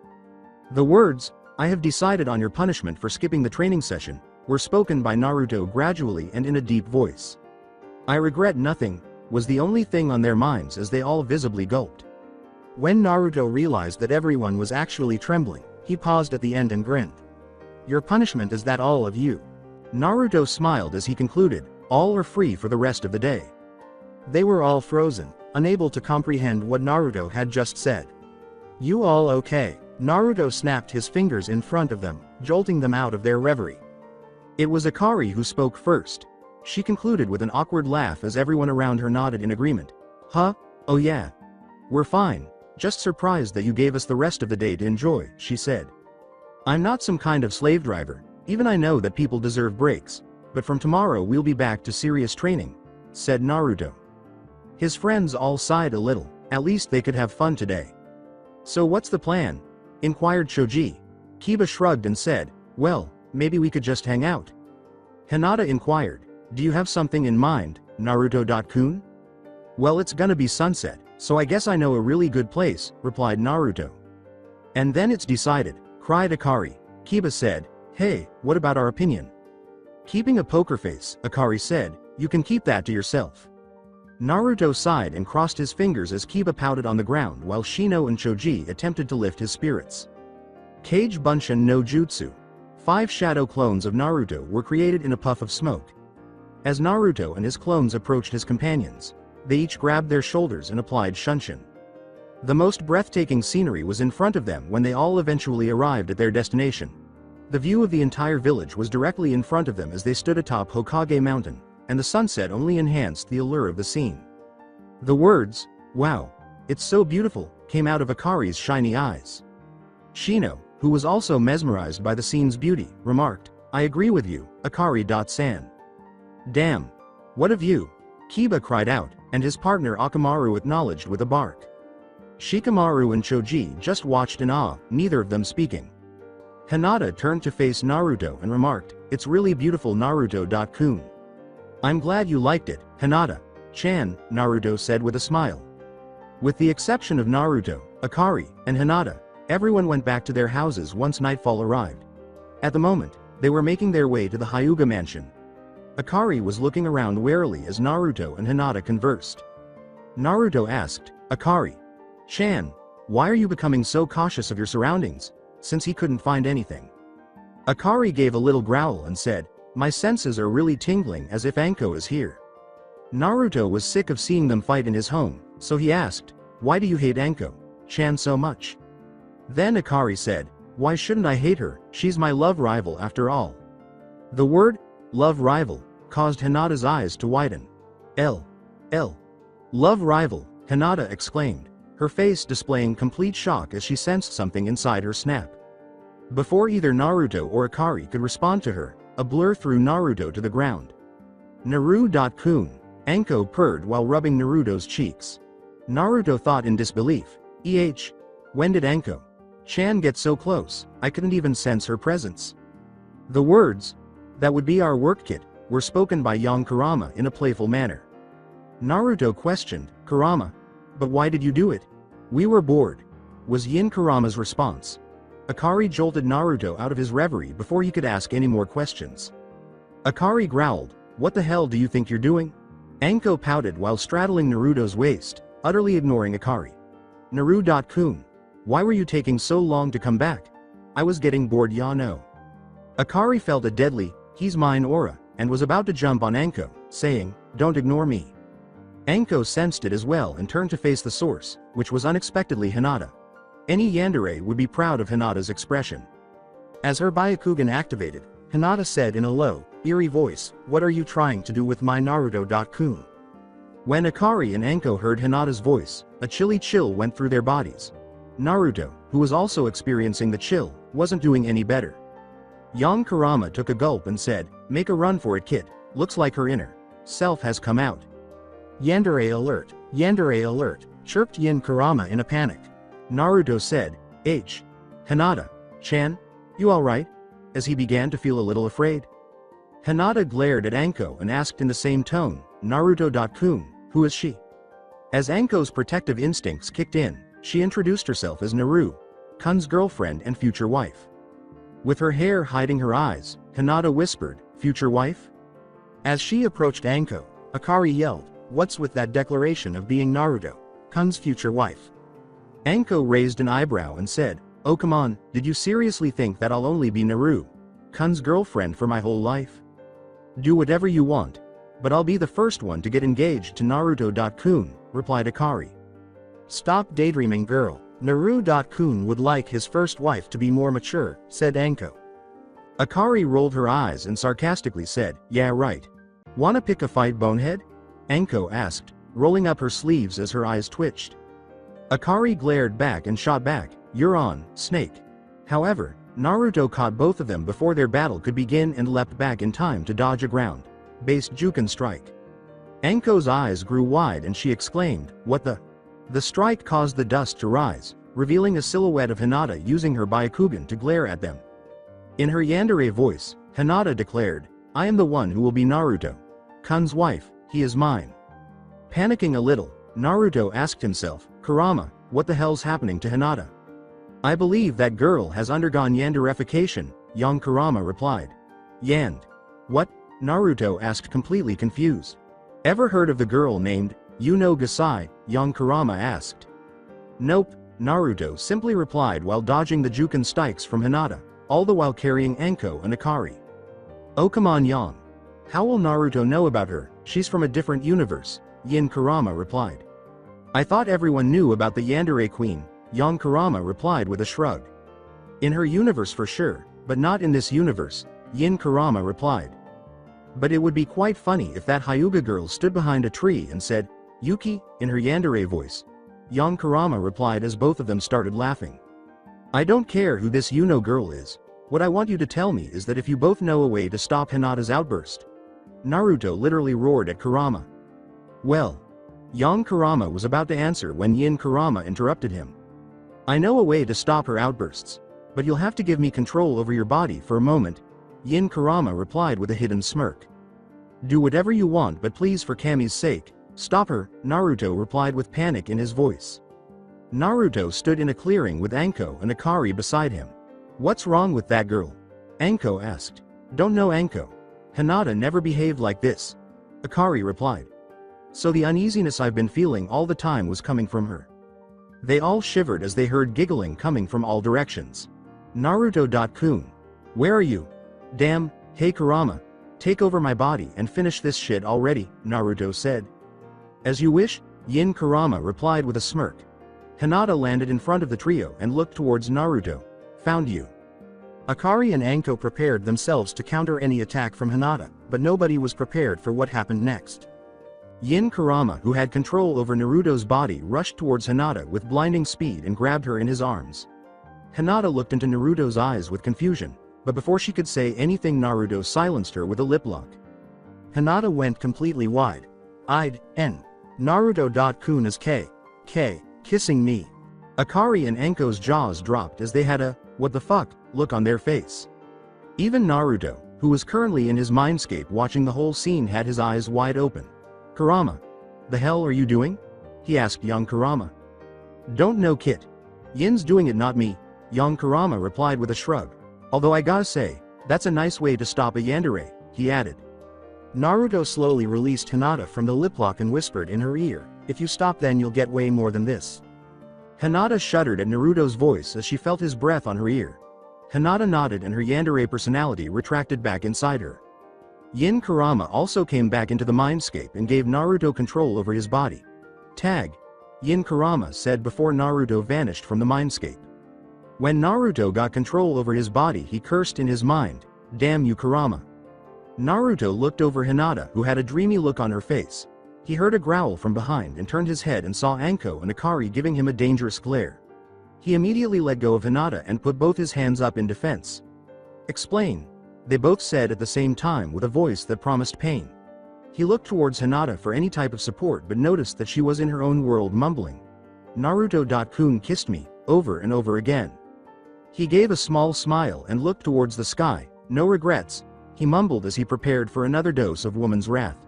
The words, I have decided on your punishment for skipping the training session, were spoken by Naruto gradually and in a deep voice. I regret nothing, was the only thing on their minds as they all visibly gulped. When Naruto realized that everyone was actually trembling, he paused at the end and grinned. Your punishment is that all of you. Naruto smiled as he concluded, all are free for the rest of the day. They were all frozen, unable to comprehend what Naruto had just said. You all okay? Naruto snapped his fingers in front of them, jolting them out of their reverie. It was Akari who spoke first. She concluded with an awkward laugh as everyone around her nodded in agreement. Huh? Oh yeah. We're fine, just surprised that you gave us the rest of the day to enjoy, she said. I'm not some kind of slave driver, even I know that people deserve breaks, but from tomorrow we'll be back to serious training, said Naruto. His friends all sighed a little, at least they could have fun today. So what's the plan? Inquired Choji. Kiba shrugged and said, well, maybe we could just hang out. Hinata inquired, do you have something in mind, Naruto-kun? Well, it's gonna be sunset, so I guess I know a really good place, replied Naruto. And then it's decided, cried Akari. Kiba said, hey, what about our opinion? Keeping a poker face, Akari said, you can keep that to yourself. Naruto sighed and crossed his fingers as Kiba pouted on the ground while Shino and Choji attempted to lift his spirits. Kage Bunshin no Jutsu. 5 shadow clones of Naruto were created in a puff of smoke. As Naruto and his clones approached his companions, they each grabbed their shoulders and applied Shunshin. The most breathtaking scenery was in front of them when they all eventually arrived at their destination. The view of the entire village was directly in front of them as they stood atop Hokage Mountain, and the sunset only enhanced the allure of the scene. The words, wow, it's so beautiful, came out of Akari's shiny eyes. Shino, who was also mesmerized by the scene's beauty, remarked, I agree with you, Akari-san. Damn. What a view. Kiba cried out, and his partner Akamaru acknowledged with a bark. Shikamaru and Choji just watched in awe, neither of them speaking. Hinata turned to face Naruto and remarked, "It's really beautiful, Naruto-kun. I'm glad you liked it, Hinata-chan," Naruto said with a smile. With the exception of Naruto, Akari, and Hinata, everyone went back to their houses once nightfall arrived. At the moment, they were making their way to the Hyuga mansion. Akari was looking around warily as Naruto and Hinata conversed. Naruto asked, "Akari-chan, why are you becoming so cautious of your surroundings?" Since he couldn't find anything. Akari gave a little growl and said, "My senses are really tingling as if Anko is here." Naruto was sick of seeing them fight in his home, so he asked, "Why do you hate Anko-chan so much?" Then Akari said, "Why shouldn't I hate her? She's my love rival after all." The word, love rival, caused Hinata's eyes to widen. L. Love rival, Hinata exclaimed, her face displaying complete shock as she sensed something inside her snap. Before either Naruto or Akari could respond to her, a blur threw Naruto to the ground. "Naru-kun," Anko purred while rubbing Naruto's cheeks. Naruto thought in disbelief, when did Anko-chan get so close? I couldn't even sense her presence." The words, "That would be our work kit," were spoken by young Kurama in a playful manner. Naruto questioned, "Kurama, but why did you do it?" "We were bored," was Yin Kurama's response. Akari jolted Naruto out of his reverie before he could ask any more questions. Akari growled, "What the hell do you think you're doing?" Anko pouted while straddling Naruto's waist, utterly ignoring Akari. "Naru-kun, why were you taking so long to come back?" "I was getting bored, ya know." Akari felt a deadly, "he's mine" aura, and was about to jump on Anko, saying, "Don't ignore me." Anko sensed it as well and turned to face the source, which was unexpectedly Hinata. Any yandere would be proud of Hinata's expression. As her Byakugan activated, Hinata said in a low, eerie voice, "What are you trying to do with my Naruto-kun?" When Akari and Anko heard Hinata's voice, a chilly chill went through their bodies. Naruto, who was also experiencing the chill, wasn't doing any better. Young Kurama took a gulp and said, "Make a run for it, kid. Looks like her inner self has come out." "Yandere alert," chirped Yin Kurama in a panic. Naruto said, Hinata-chan, you alright?" as he began to feel a little afraid. Hinata glared at Anko and asked in the same tone, "Naruto-kun, who is she?" As Anko's protective instincts kicked in, she introduced herself as Naru-kun's girlfriend and future wife. With her hair hiding her eyes, Hinata whispered, "Future wife?" As she approached Anko, Akari yelled, "What's with that declaration of being Naruto-kun's future wife?" Anko raised an eyebrow and said, "Oh come on, did you seriously think that I'll only be Naru-kun's girlfriend for my whole life?" "Do whatever you want. But I'll be the first one to get engaged to Naruto-kun, replied Akari. "Stop daydreaming, girl. Naru-kun would like his first wife to be more mature," said Anko. Akari rolled her eyes and sarcastically said, "Yeah right. Wanna pick a fight, bonehead?" Anko asked, rolling up her sleeves as her eyes twitched. Akari glared back and shot back, "You're on, snake." However, Naruto caught both of them before their battle could begin and leapt back in time to dodge a ground-based Juken strike. Anko's eyes grew wide and she exclaimed, "What the?" The strike caused the dust to rise, revealing a silhouette of Hinata using her Byakugan to glare at them. In her yandere voice, Hinata declared, "I am the one who will be Naruto-kun's wife, he is mine." Panicking a little, Naruto asked himself, "Kurama, what the hell's happening to Hinata?" "I believe that girl has undergone yanderification," young Kurama replied. "Yand? What?" Naruto asked, completely confused. "Ever heard of the girl named Ino-Naruto?" young Kurama asked. "Nope," Naruto simply replied while dodging the Juken strikes from Hinata, all the while carrying Anko and Akari. "Oh come on young. How will Naruto know about her? She's from a different universe," Yin Kurama replied. "I thought everyone knew about the Yandere Queen," young Kurama replied with a shrug. "In her universe for sure, but not in this universe," Yin Kurama replied. "But it would be quite funny if that Hyuga girl stood behind a tree and said, 'Yuki,' in her yandere voice," young Kurama replied as both of them started laughing. "I don't care who this Yuno girl is. What I want you to tell me is that if you both know a way to stop Hinata's outburst." Naruto literally roared at Kurama. "Well, Young Kurama was about to answer when Yin Kurama interrupted him. I know a way to stop her outbursts. But you'll have to give me control over your body for a moment, Yin Kurama replied with a hidden smirk. Do whatever you want, but please, for Kami's sake, stop her, Naruto replied with panic in his voice. Naruto stood in a clearing with Anko and Akari beside him. What's wrong with that girl? Anko asked. Don't know Anko. Hinata never behaved like this, Akari replied. So the uneasiness I've been feeling all the time was coming from her. They all shivered as they heard giggling coming from all directions. Naruto-kun. Where are you? Damn, hey Kurama. Take over my body and finish this shit already, Naruto said. As you wish, Yin Kurama replied with a smirk. Hinata landed in front of the trio and looked towards Naruto. Found you. Akari and Anko prepared themselves to counter any attack from Hinata, but nobody was prepared for what happened next. Yin Kurama, who had control over Naruto's body, rushed towards Hinata with blinding speed and grabbed her in his arms. Hinata looked into Naruto's eyes with confusion, but before she could say anything, Naruto silenced her with a lip lock. Hinata went completely wide-eyed. Naruto-kun is kissing me. Akari and Anko's jaws dropped as they had a what the fuck look on their face. Even Naruto, who was currently in his mindscape watching the whole scene, had his eyes wide open. Kurama. The hell are you doing? He asked young Kurama. Don't know, Kit. Yin's doing it, not me, young Kurama replied with a shrug. Although I gotta say, that's a nice way to stop a yandere, he added. Naruto slowly released Hinata from the lip lock and whispered in her ear, if you stop then you'll get way more than this. Hinata shuddered at Naruto's voice as she felt his breath on her ear. Hinata nodded and her yandere personality retracted back inside her. Yin Kurama also came back into the mindscape and gave Naruto control over his body. Tag. Yin Kurama said before Naruto vanished from the mindscape. When Naruto got control over his body, he cursed in his mind, damn you Kurama. Naruto looked over Hinata, who had a dreamy look on her face. He heard a growl from behind and turned his head and saw Anko and Akari giving him a dangerous glare. He immediately let go of Hinata and put both his hands up in defense. Explain. They both said at the same time with a voice that promised pain. He looked towards Hinata for any type of support but noticed that she was in her own world mumbling. Naruto-kun kissed me, over and over again. He gave a small smile and looked towards the sky, no regrets, he mumbled as he prepared for another dose of woman's wrath.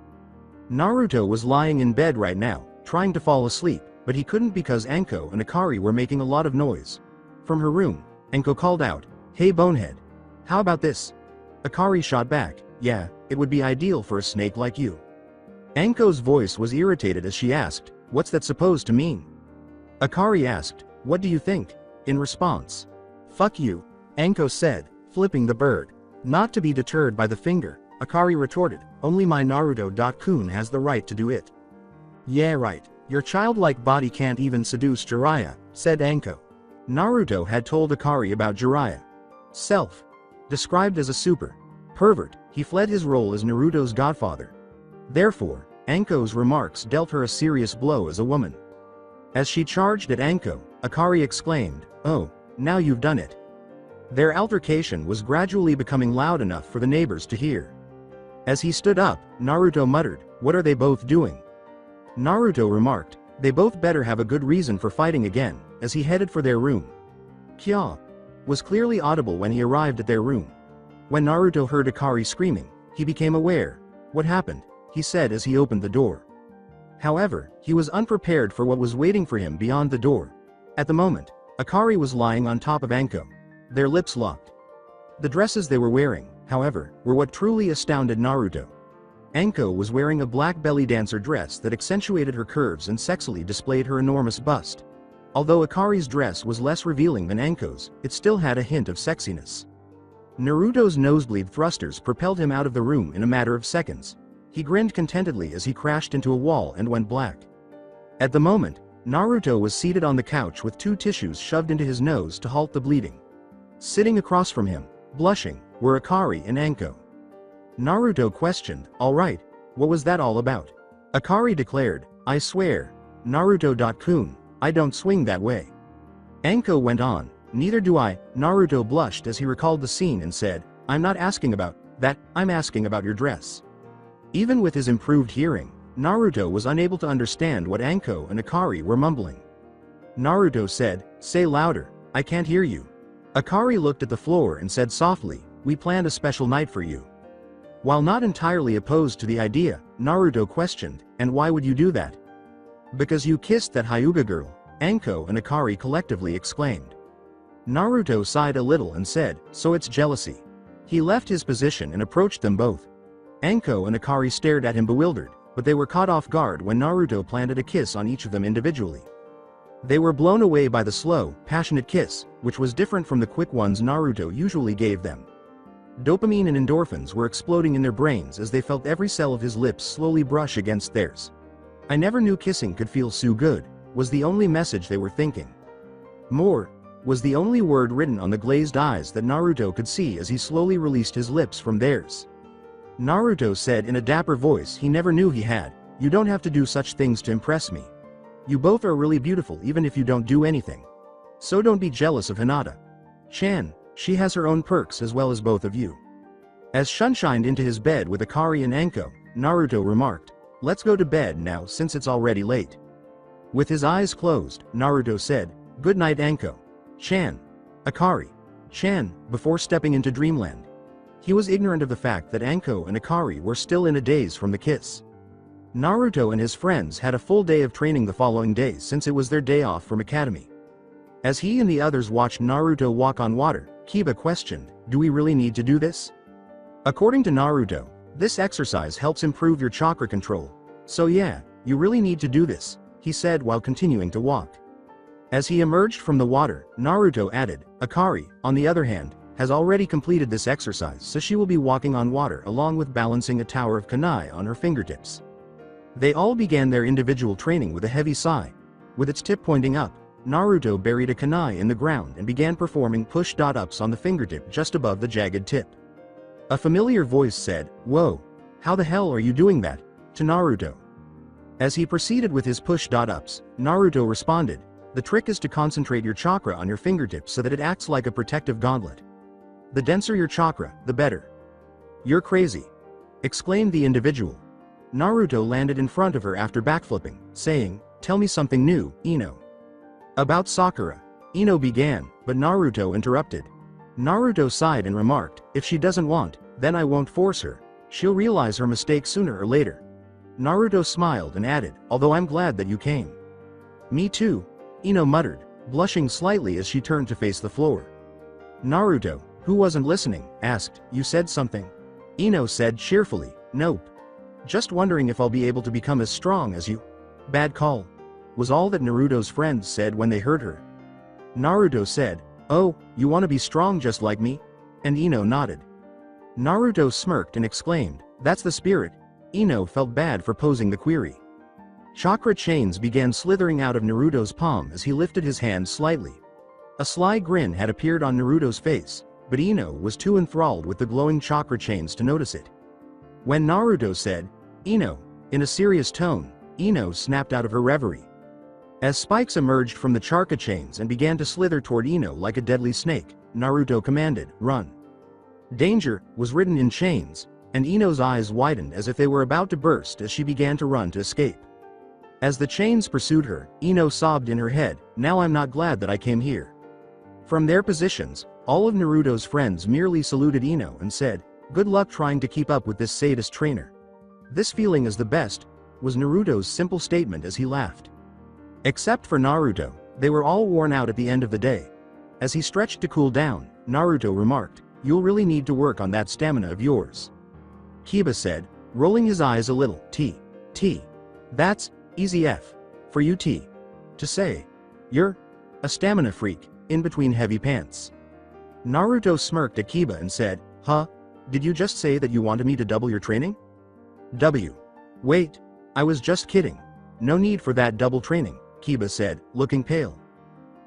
Naruto was lying in bed right now, trying to fall asleep, but he couldn't because Anko and Akari were making a lot of noise. From her room, Anko called out, hey bonehead. How about this? Akari shot back, yeah, it would be ideal for a snake like you. Anko's voice was irritated as she asked, what's that supposed to mean? Akari asked, what do you think? In response. Fuck you, Anko said, flipping the bird. Not to be deterred by the finger, Akari retorted, only my Naruto-kun has the right to do it. Yeah right, your childlike body can't even seduce Jiraiya, said Anko. Naruto had told Akari about Jiraiya. Self. Described as a super pervert, he fled his role as Naruto's godfather. Therefore, Anko's remarks dealt her a serious blow as a woman. As she charged at Anko, Akari exclaimed, oh, now you've done it. Their altercation was gradually becoming loud enough for the neighbors to hear. As he stood up, Naruto muttered, what are they both doing? Naruto remarked, they both better have a good reason for fighting again, as he headed for their room. Kya was clearly audible when he arrived at their room. When Naruto heard Akari screaming, he became aware. What happened? He said as he opened the door. However, he was unprepared for what was waiting for him beyond the door. At the moment, Akari was lying on top of Anko. Their lips locked. The dresses they were wearing, however, were what truly astounded Naruto. Anko was wearing a black belly dancer dress that accentuated her curves and sexily displayed her enormous bust. Although Akari's dress was less revealing than Anko's, it still had a hint of sexiness. Naruto's nosebleed thrusters propelled him out of the room in a matter of seconds. He grinned contentedly as he crashed into a wall and went black. At the moment, Naruto was seated on the couch with two tissues shoved into his nose to halt the bleeding. Sitting across from him, blushing, were Akari and Anko. Naruto questioned, alright, what was that all about? Akari declared, I swear, Naruto-kun, I don't swing that way. Anko went on, neither do I. Naruto blushed as he recalled the scene and said, I'm not asking about that, I'm asking about your dress. Even with his improved hearing, Naruto was unable to understand what Anko and Akari were mumbling. Naruto said, "Say louder, I can't hear you." Akari looked at the floor and said softly, "We planned a special night for you." While not entirely opposed to the idea, Naruto questioned, "And why would you do that?" "Because you kissed that Hyuga girl," Anko and Akari collectively exclaimed. Naruto sighed a little and said, "So it's jealousy." He left his position and approached them both. Anko and Akari stared at him bewildered, but they were caught off guard when Naruto planted a kiss on each of them individually. They were blown away by the slow, passionate kiss, which was different from the quick ones Naruto usually gave them. Dopamine and endorphins were exploding in their brains as they felt every cell of his lips slowly brush against theirs. "I never knew kissing could feel so good," was the only message they were thinking. "More," was the only word written on the glazed eyes that Naruto could see as he slowly released his lips from theirs. Naruto said in a dapper voice he never knew he had, "You don't have to do such things to impress me. You both are really beautiful even if you don't do anything. So don't be jealous of Hinata Chan, she has her own perks as well as both of you." As shunshined into his bed with Akari and Anko, Naruto remarked, "Let's go to bed now since it's already late." With his eyes closed, Naruto said, "Good night Anko Chan, Akari Chan," before stepping into dreamland. He was ignorant of the fact that Anko and Akari were still in a daze from the kiss. Naruto and his friends had a full day of training the following day since it was their day off from academy. As he and the others watched Naruto walk on water, Kiba questioned, "Do we really need to do this?" According to Naruto, this exercise helps improve your chakra control. "So yeah, you really need to do this," he said while continuing to walk. As he emerged from the water, Naruto added, "Akari, on the other hand, has already completed this exercise so she will be walking on water along with balancing a tower of kunai on her fingertips." They all began their individual training with a heavy sigh. With its tip pointing up, Naruto buried a kunai in the ground and began performing push-ups on the fingertip just above the jagged tip. A familiar voice said, "Whoa, how the hell are you doing that?" to Naruto. As he proceeded with his push-ups, Naruto responded, "The trick is to concentrate your chakra on your fingertips so that it acts like a protective gauntlet. The denser your chakra, the better." "You're crazy!" exclaimed the individual. Naruto landed in front of her after backflipping, saying, "Tell me something new, Ino." "About Sakura," Ino began, but Naruto interrupted. Naruto sighed and remarked, "If she doesn't want, then I won't force her. She'll realize her mistake sooner or later." Naruto smiled and added, "Although I'm glad that you came." "Me too," Ino muttered, blushing slightly as she turned to face the floor. Naruto, who wasn't listening, asked, "You said something?" Ino said cheerfully, "Nope. Just wondering if I'll be able to become as strong as you." "Bad call," was all that Naruto's friends said when they heard her. Naruto said, "Oh, you want to be strong just like me?" And Ino nodded. Naruto smirked and exclaimed, "That's the spirit." Ino felt bad for posing the query. Chakra chains began slithering out of Naruto's palm as he lifted his hand slightly. A sly grin had appeared on Naruto's face, but Ino was too enthralled with the glowing chakra chains to notice it. When Naruto said, "Ino," in a serious tone, Ino snapped out of her reverie. As spikes emerged from the chakra chains and began to slither toward Ino like a deadly snake, Naruto commanded, "Run." Danger was written in chains, and Ino's eyes widened as if they were about to burst as she began to run to escape. As the chains pursued her, Ino sobbed in her head, "Now I'm not glad that I came here." From their positions, all of Naruto's friends merely saluted Ino and said, "Good luck trying to keep up with this sadist trainer." "This feeling is the best," was Naruto's simple statement as he laughed. Except for Naruto, they were all worn out at the end of the day. As he stretched to cool down, Naruto remarked, "You'll really need to work on that stamina of yours." Kiba said, rolling his eyes a little, T. That's easy F for you T. to say. You're a stamina freak, in between heavy pants." Naruto smirked at Kiba and said, "Huh? Did you just say that you wanted me to double your training?" W. Wait, I was just kidding. No need for that double training, Kiba said, looking pale.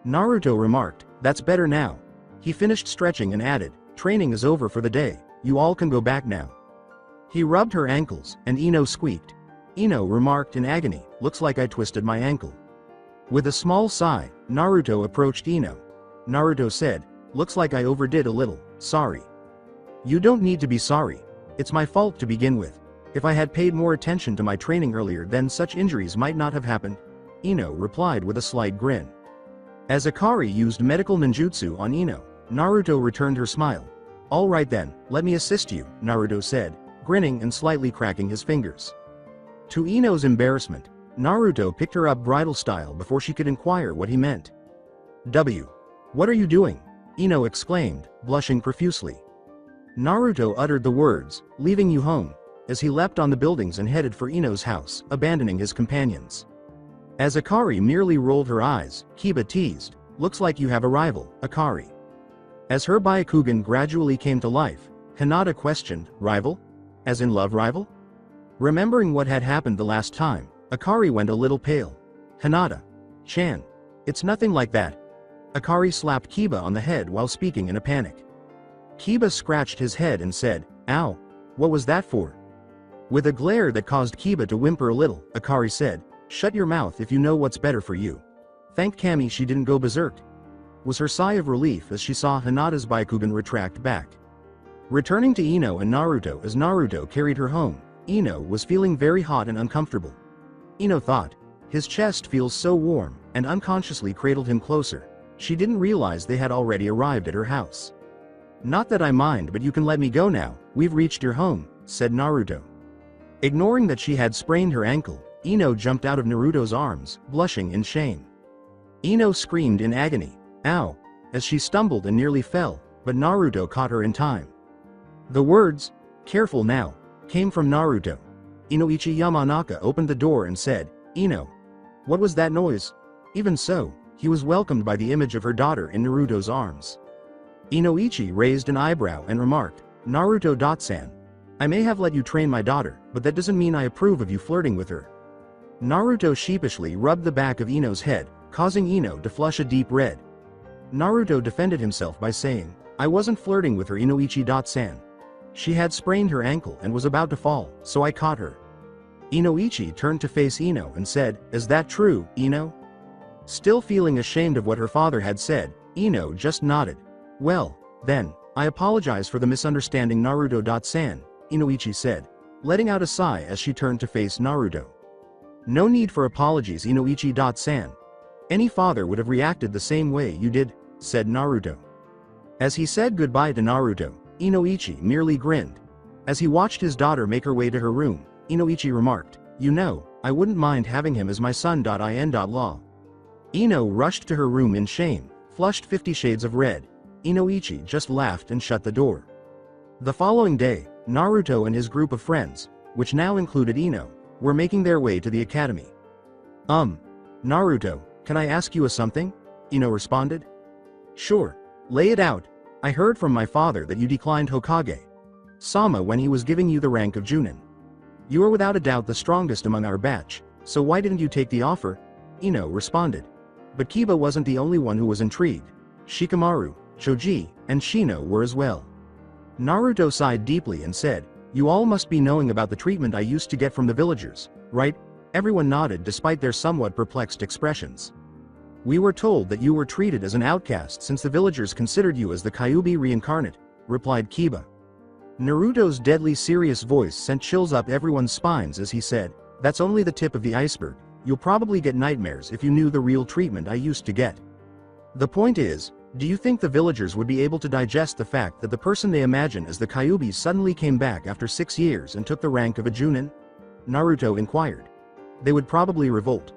Naruto remarked, "That's better now." He finished stretching and added, "Training is over for the day, you all can go back now." He rubbed her ankles, and Ino squeaked. Ino remarked in agony, "Looks like I twisted my ankle." With a small sigh, Naruto approached Ino. Naruto said, "Looks like I overdid a little, sorry." "You don't need to be sorry. It's my fault to begin with," If I had paid more attention to my training earlier, then such injuries might not have happened, Ino replied with a slight grin. As Akari used medical ninjutsu on Ino, Naruto returned her smile. All right then, let me assist you, Naruto said, grinning and slightly cracking his fingers. To Ino's embarrassment, Naruto picked her up bridal style before she could inquire what he meant. What are you doing? Ino exclaimed, blushing profusely. Naruto uttered the words, leaving you home, as he leapt on the buildings and headed for Ino's house, abandoning his companions. As Akari merely rolled her eyes, Kiba teased, looks like you have a rival, Akari. As her Byakugan gradually came to life, Hinata questioned, rival? As in love rival? Remembering what had happened the last time, Akari went a little pale. Hinata-chan. It's nothing like that. Akari slapped Kiba on the head while speaking in a panic. Kiba scratched his head and said, ow, what was that for? With a glare that caused Kiba to whimper a little, Akari said, shut your mouth if you know what's better for you. Thank Kami she didn't go berserk. Was her sigh of relief as she saw Hinata's Byakugan retract back. Returning to Ino and Naruto as Naruto carried her home, Ino was feeling very hot and uncomfortable. Ino thought, his chest feels so warm, and unconsciously cradled him closer. She didn't realize they had already arrived at her house. Not that I mind, but you can let me go now, we've reached your home, said Naruto. Ignoring that she had sprained her ankle, Ino jumped out of Naruto's arms, blushing in shame. Ino screamed in agony, ow, as she stumbled and nearly fell, but Naruto caught her in time. The words, careful now, came from Naruto. Inoichi Yamanaka opened the door and said, Ino. What was that noise? Even so, he was welcomed by the image of her daughter in Naruto's arms. Inoichi raised an eyebrow and remarked, Naruto-san. I may have let you train my daughter, but that doesn't mean I approve of you flirting with her. Naruto sheepishly rubbed the back of Ino's head, causing Ino to flush a deep red. Naruto defended himself by saying, I wasn't flirting with her, Inoichi-san. She had sprained her ankle and was about to fall, so I caught her. Inoichi turned to face Ino and said, is that true, Ino? Still feeling ashamed of what her father had said, Ino just nodded. Well, then, I apologize for the misunderstanding, Naruto-san, Inoichi said, letting out a sigh as she turned to face Naruto. No need for apologies, Inoichi-san. Any father would have reacted the same way you did, said Naruto. As he said goodbye to Naruto, Inoichi merely grinned. As he watched his daughter make her way to her room, Inoichi remarked, you know, I wouldn't mind having him as my son.in.law. Ino rushed to her room in shame, flushed 50 shades of red. Inoichi just laughed and shut the door. The following day, Naruto and his group of friends, which now included Ino, were making their way to the academy. Naruto, can I ask you something? Ino responded. Sure, lay it out. I heard from my father that you declined Hokage-sama when he was giving you the rank of Junin. You are without a doubt the strongest among our batch, so why didn't you take the offer? Ino responded. But Kiba wasn't the only one who was intrigued. Shikamaru, Choji, and Shino were as well. Naruto sighed deeply and said, you all must be knowing about the treatment I used to get from the villagers, right? Everyone nodded despite their somewhat perplexed expressions. We were told that you were treated as an outcast since the villagers considered you as the Kyuubi reincarnate, replied Kiba. Naruto's deadly serious voice sent chills up everyone's spines as he said, that's only the tip of the iceberg, you'll probably get nightmares if you knew the real treatment I used to get. The point is, do you think the villagers would be able to digest the fact that the person they imagine as the Kyuubi suddenly came back after 6 years and took the rank of a Junin? Naruto inquired. They would probably revolt.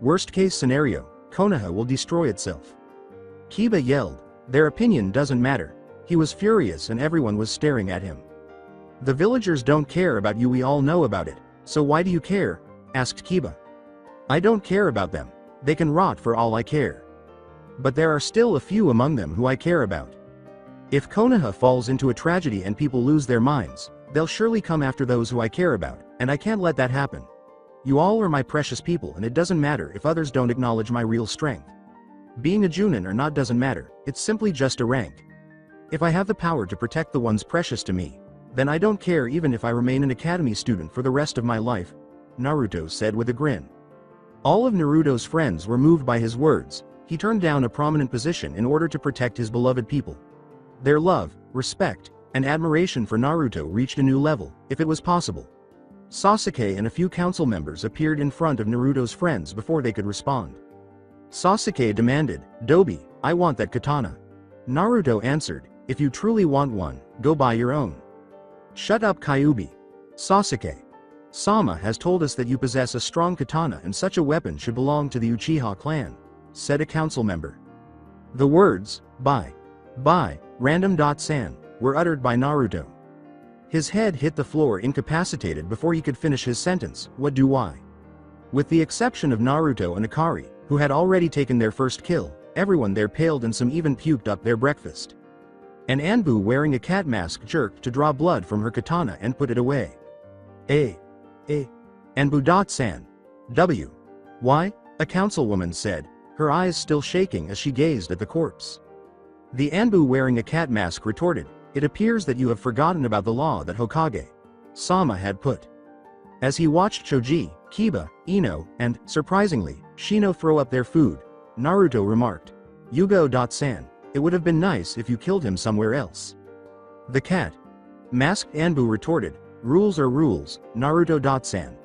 Worst case scenario, Konoha will destroy itself. Kiba yelled, their opinion doesn't matter. He was furious and everyone was staring at him. The villagers don't care about you, we all know about it, so why do you care? Asked Kiba. I don't care about them. They can rot for all I care. But there are still a few among them who I care about. If Konoha falls into a tragedy and people lose their minds, they'll surely come after those who I care about, and I can't let that happen. You all are my precious people and it doesn't matter if others don't acknowledge my real strength. Being a Junin or not doesn't matter, it's simply just a rank. If I have the power to protect the ones precious to me, then I don't care even if I remain an academy student for the rest of my life, Naruto said with a grin. All of Naruto's friends were moved by his words. He turned down a prominent position in order to protect his beloved people. Their love, respect, and admiration for Naruto reached a new level, if it was possible. Sasuke and a few council members appeared in front of Naruto's friends before they could respond. Sasuke demanded, "Dobi, I want that katana." Naruto answered, "If you truly want one, go buy your own." "Shut up, Kyuubi." Sasuke. "Sama has told us that you possess a strong katana and such a weapon should belong to the Uchiha clan," said a council member. The words, "Buy. Random.san, were uttered by Naruto. His head hit the floor incapacitated before he could finish his sentence, "What do I?" With the exception of Naruto and Akari, who had already taken their first kill, everyone there paled and some even puked up their breakfast. An Anbu wearing a cat mask jerked to draw blood from her katana and put it away. Anbu.san. W. Why? A councilwoman said, her eyes still shaking as she gazed at the corpse. The Anbu wearing a cat mask retorted, "It appears that you have forgotten about the law that Hokage Sama had put." As he watched Choji, Kiba, Ino, and, surprisingly, Shino throw up their food, Naruto remarked, "Yugo.san, it would have been nice if you killed him somewhere else." The cat masked Anbu retorted, "Rules are rules, Naruto.san.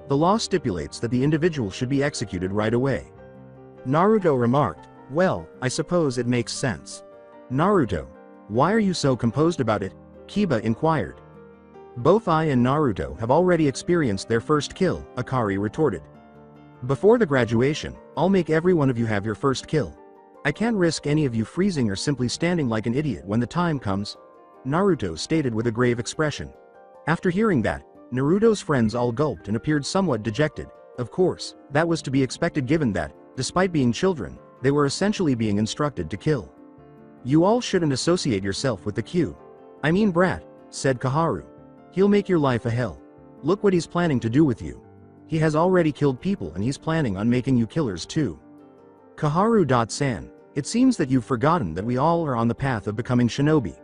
The law stipulates that the individual should be executed right away." Naruto remarked, "Well, I suppose it makes sense." Naruto. "Why are you so composed about it?" Kiba inquired. "Both I and Naruto have already experienced their first kill," Akari retorted. "Before the graduation, I'll make every one of you have your first kill. I can't risk any of you freezing or simply standing like an idiot when the time comes," Naruto stated with a grave expression. After hearing that, Naruto's friends all gulped and appeared somewhat dejected. Of course, that was to be expected given that, despite being children, they were essentially being instructed to kill. "You all shouldn't associate yourself with the brat," said Kaharu. "He'll make your life a hell. Look what he's planning to do with you. He has already killed people and he's planning on making you killers too." Kaharu.san, "It seems that you've forgotten that we all are on the path of becoming shinobi.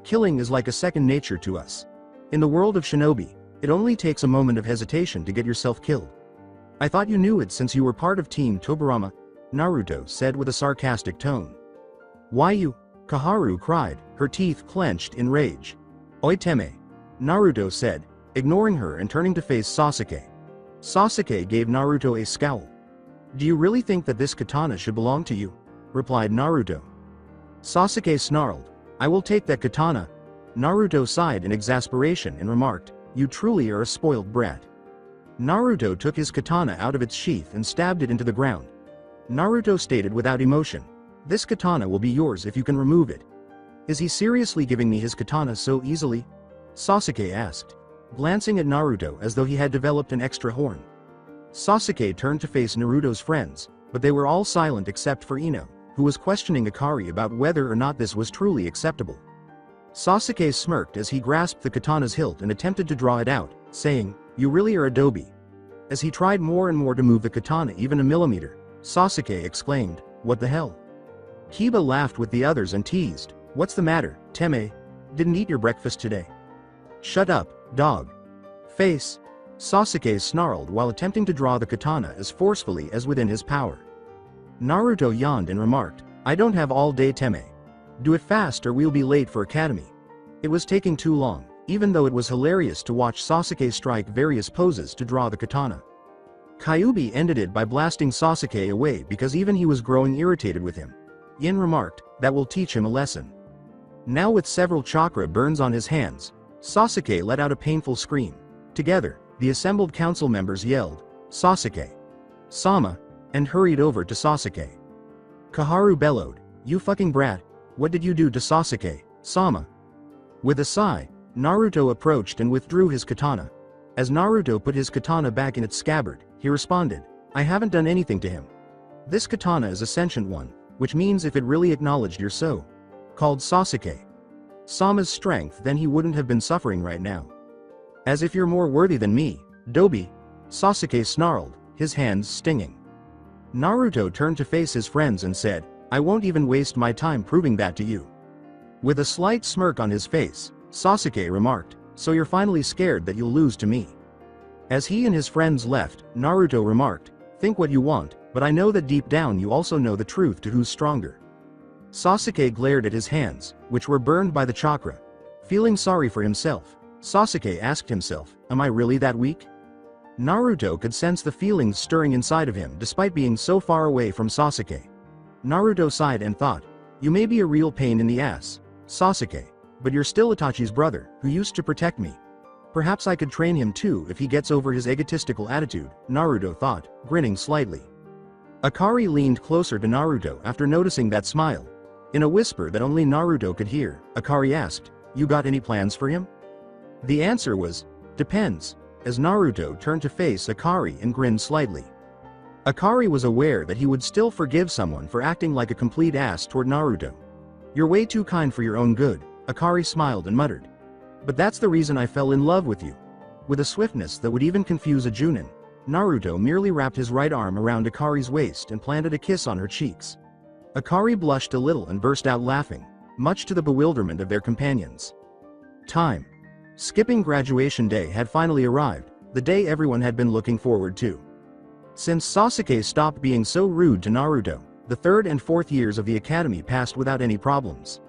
Killing is like a second nature to us. In the world of shinobi, it only takes a moment of hesitation to get yourself killed. I thought you knew it since you were part of Team Tobirama," Naruto said with a sarcastic tone. "Why you?" Kaharu cried, her teeth clenched in rage. "Oiteme," Naruto said, ignoring her and turning to face Sasuke. Sasuke gave Naruto a scowl. "Do you really think that this katana should belong to you?" replied Naruto. Sasuke snarled, "I will take that katana." Naruto sighed in exasperation and remarked, "You truly are a spoiled brat." Naruto took his katana out of its sheath and stabbed it into the ground. Naruto stated without emotion, "This katana will be yours if you can remove it." "Is he seriously giving me his katana so easily?" Sasuke asked, glancing at Naruto as though he had developed an extra horn. Sasuke turned to face Naruto's friends, but they were all silent except for Ino, who was questioning Akari about whether or not this was truly acceptable. Sasuke smirked as he grasped the katana's hilt and attempted to draw it out, saying, "You really are a dobi." As he tried more and more to move the katana even a millimeter, Sasuke exclaimed, "What the hell?" Kiba laughed with the others and teased, "What's the matter, Teme? Didn't eat your breakfast today?" "Shut up, dog. Face." Sasuke snarled while attempting to draw the katana as forcefully as within his power. Naruto yawned and remarked, "I don't have all day, Teme. Do it fast or we'll be late for academy." It was taking too long, even though it was hilarious to watch Sasuke strike various poses to draw the katana. Kyuubi ended it by blasting Sasuke away because even he was growing irritated with him. Yin remarked, "That will teach him a lesson." Now with several chakra burns on his hands, Sasuke let out a painful scream. Together, the assembled council members yelled, "Sasuke! Sama!" and hurried over to Sasuke. Kaharu bellowed, "You fucking brat, what did you do to Sasuke, Sama?" With a sigh, Naruto approached and withdrew his katana. As Naruto put his katana back in its scabbard, he responded, "I haven't done anything to him. This katana is a sentient one, which means if it really acknowledged your so-called Sasuke Sama's strength, then he wouldn't have been suffering right now." "As if you're more worthy than me, Dobi," Sasuke snarled, his hands stinging. Naruto turned to face his friends and said, "I won't even waste my time proving that to you." With a slight smirk on his face, Sasuke remarked, "So you're finally scared that you'll lose to me?" As he and his friends left, Naruto remarked, "Think what you want, but I know that deep down you also know the truth to who's stronger." Sasuke glared at his hands, which were burned by the chakra. Feeling sorry for himself, Sasuke asked himself, am I really that weak? Naruto could sense the feelings stirring inside of him despite being so far away from Sasuke. Naruto sighed and thought, you may be a real pain in the ass, Sasuke, but you're still Itachi's brother, who used to protect me. Perhaps I could train him too if he gets over his egotistical attitude, Naruto thought, grinning slightly. Akari leaned closer to Naruto after noticing that smile. In a whisper that only Naruto could hear, Akari asked, you got any plans for him? The answer was, depends, as Naruto turned to face Akari and grinned slightly. Akari was aware that he would still forgive someone for acting like a complete ass toward Naruto. You're way too kind for your own good, Akari smiled and muttered. But that's the reason I fell in love with you. With a swiftness that would even confuse a Junin, Naruto merely wrapped his right arm around Akari's waist and planted a kiss on her cheeks. Akari blushed a little and burst out laughing, much to the bewilderment of their companions. Time. Skipping graduation day had finally arrived, the day everyone had been looking forward to. Since Sasuke stopped being so rude to Naruto, the third and fourth years of the academy passed without any problems.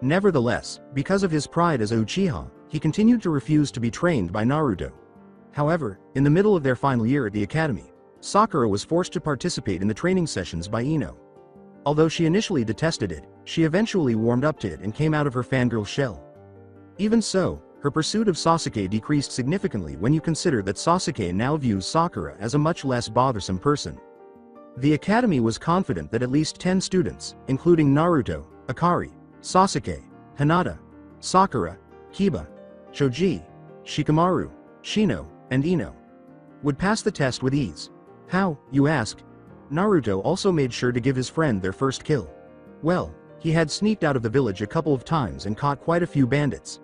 Nevertheless, because of his pride as a Uchiha, he continued to refuse to be trained by Naruto. However, in the middle of their final year at the academy, Sakura was forced to participate in the training sessions by Ino. Although she initially detested it, she eventually warmed up to it and came out of her fangirl shell. Even so, her pursuit of Sasuke decreased significantly when you consider that Sasuke now views Sakura as a much less bothersome person. The academy was confident that at least 10 students, including Naruto, Akari, Sasuke, Hinata, Sakura, Kiba, Choji, Shikamaru, Shino, and Ino, would pass the test with ease. How, you ask? Naruto also made sure to give his friend their first kill. Well, he had sneaked out of the village a couple of times and caught quite a few bandits.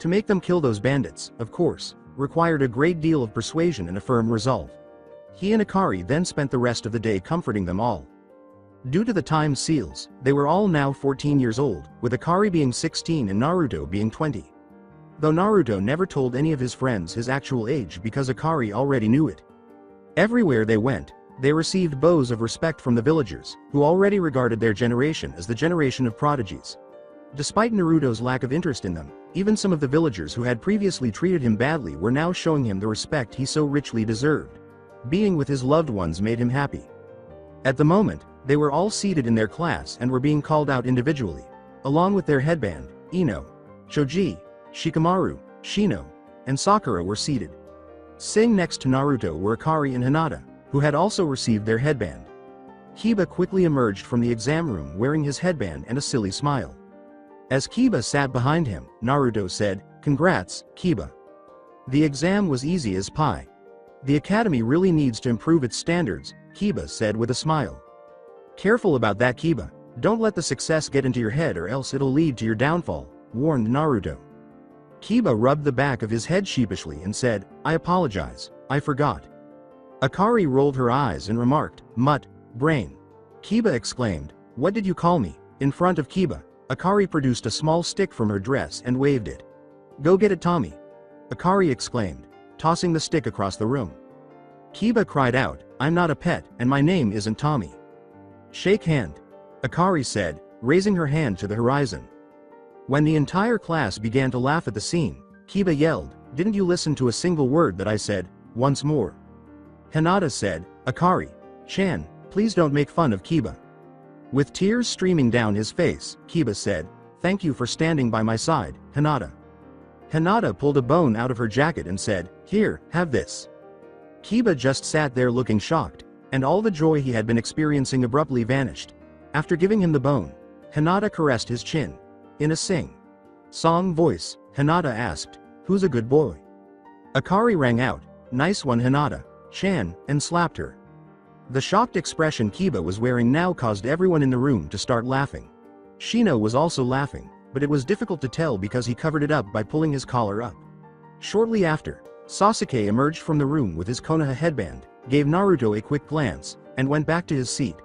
To make them kill those bandits, of course, required a great deal of persuasion and a firm resolve. He and Akari then spent the rest of the day comforting them all. Due to the time seals, they were all now 14 years old, with Akari being 16 and Naruto being 20. Though Naruto never told any of his friends his actual age because Akari already knew it. Everywhere they went, they received bows of respect from the villagers, who already regarded their generation as the generation of prodigies. Despite Naruto's lack of interest in them, even some of the villagers who had previously treated him badly were now showing him the respect he so richly deserved. Being with his loved ones made him happy. At the moment, they were all seated in their class and were being called out individually. Along with their headband, Ino, Choji, Shikamaru, Shino, and Sakura were seated. Sitting next to Naruto were Akari and Hinata, who had also received their headband. Kiba quickly emerged from the exam room wearing his headband and a silly smile. As Kiba sat behind him, Naruto said, "Congrats, Kiba. The exam was easy as pie. The academy really needs to improve its standards," Kiba said with a smile. "Careful about that, Kiba. Don't let the success get into your head or else it'll lead to your downfall," warned Naruto. Kiba rubbed the back of his head sheepishly and said, "I apologize, I forgot." Akari rolled her eyes and remarked, "Mutt, brain." Kiba exclaimed, "What did you call me?" In front of Kiba, Akari produced a small stick from her dress and waved it. "Go get it, Tommy," Akari exclaimed, tossing the stick across the room. Kiba cried out, "I'm not a pet, and my name isn't Tommy." "Shake hand," Akari said, raising her hand to the horizon. When the entire class began to laugh at the scene, Kiba yelled, "Didn't you listen to a single word that I said, once more?" Hinata said, "Akari-chan, please don't make fun of Kiba." With tears streaming down his face, Kiba said, "Thank you for standing by my side, Hinata." Hinata pulled a bone out of her jacket and said, "Here, have this." Kiba just sat there looking shocked, and all the joy he had been experiencing abruptly vanished. After giving him the bone, Hinata caressed his chin. In a sing-song voice, Hinata asked, "Who's a good boy?" Akari rang out, "Nice one, Hinata-chan," and slapped her. The shocked expression Kiba was wearing now caused everyone in the room to start laughing. Shino was also laughing, but it was difficult to tell because he covered it up by pulling his collar up. Shortly after, Sasuke emerged from the room with his Konoha headband, gave Naruto a quick glance, and went back to his seat.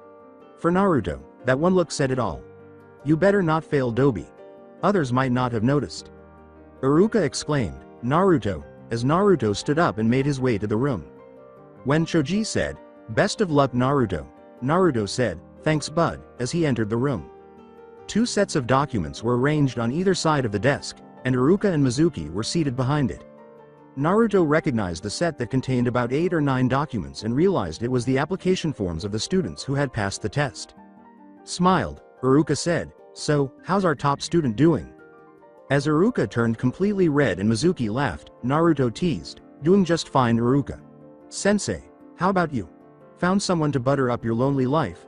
For Naruto, that one look said it all. "You better not fail, Dobi. Others might not have noticed." Iruka exclaimed, "Naruto," as Naruto stood up and made his way to the room. When Choji said, "Best of luck, Naruto," Naruto said, "Thanks, bud," as he entered the room. Two sets of documents were arranged on either side of the desk, and Iruka and Mizuki were seated behind it. Naruto recognized the set that contained about 8 or 9 documents and realized it was the application forms of the students who had passed the test. Smiled, Iruka said, "So, how's our top student doing?" As Iruka turned completely red and Mizuki laughed, Naruto teased, "Doing just fine, Iruka. Sensei, how about you? Found someone to butter up your lonely life?"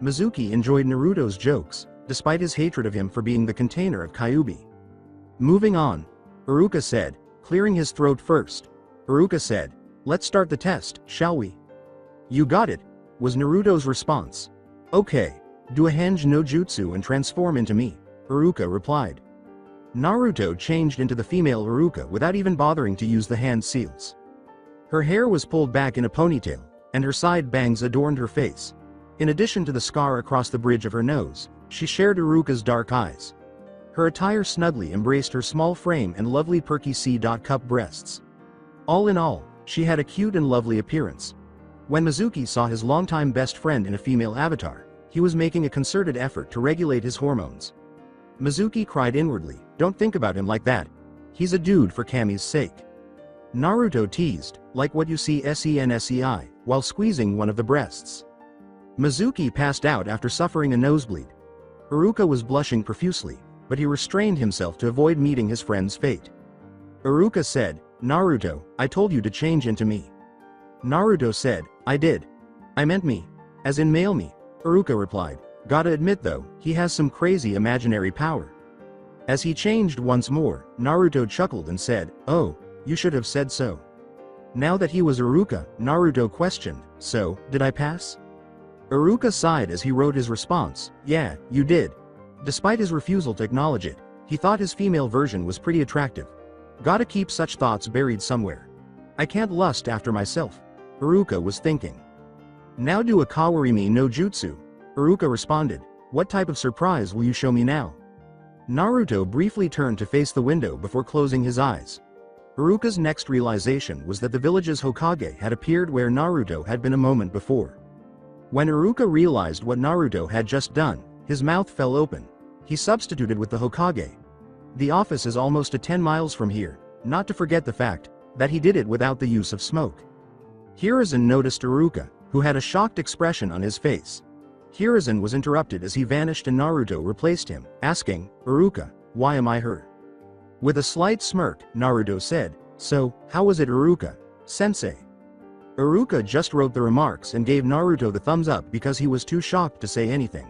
Mizuki enjoyed Naruto's jokes, despite his hatred of him for being the container of Kyuubi. Moving on, Iruka said, clearing his throat first. Iruka said, "Let's start the test, shall we?" "You got it," was Naruto's response. "Okay, do a Henge no Jutsu and transform into me," Iruka replied. Naruto changed into the female Iruka without even bothering to use the hand seals. Her hair was pulled back in a ponytail, and her side bangs adorned her face. In addition to the scar across the bridge of her nose, she shared Iruka's dark eyes. Her attire snugly embraced her small frame and lovely perky C-cup breasts. All in all, she had a cute and lovely appearance. When Mizuki saw his longtime best friend in a female avatar, he was making a concerted effort to regulate his hormones. Mizuki cried inwardly, "Don't think about him like that. He's a dude for Kami's sake." Naruto teased, "Like what you see SENSEI," while squeezing one of the breasts. Mizuki passed out after suffering a nosebleed. Iruka was blushing profusely, but he restrained himself to avoid meeting his friend's fate. Iruka said, "Naruto, I told you to change into me." Naruto said, "I did. I meant me. As in male me," Iruka replied. "Gotta admit though, he has some crazy imaginary power." As he changed once more, Naruto chuckled and said, "Oh, you should have said so." Now that he was Iruka, Naruto questioned, "So, did I pass?" Iruka sighed as he wrote his response, "Yeah, you did." Despite his refusal to acknowledge it, he thought his female version was pretty attractive. Gotta keep such thoughts buried somewhere. "I can't lust after myself," Iruka was thinking. "Now do a Kawarimi no Jutsu," Iruka responded. "What type of surprise will you show me now?" Naruto briefly turned to face the window before closing his eyes. Iruka's next realization was that the village's Hokage had appeared where Naruto had been a moment before. When Iruka realized what Naruto had just done, his mouth fell open. He substituted with the Hokage. "The office is almost 10 miles from here," not to forget the fact that he did it without the use of smoke. Hiruzen noticed Iruka, who had a shocked expression on his face. Hiruzen was interrupted as he vanished and Naruto replaced him, asking, "Iruka, why am I her?" With a slight smirk, Naruto said, "So, how was it, Iruka? Sensei?" Iruka just wrote the remarks and gave Naruto the thumbs up because he was too shocked to say anything.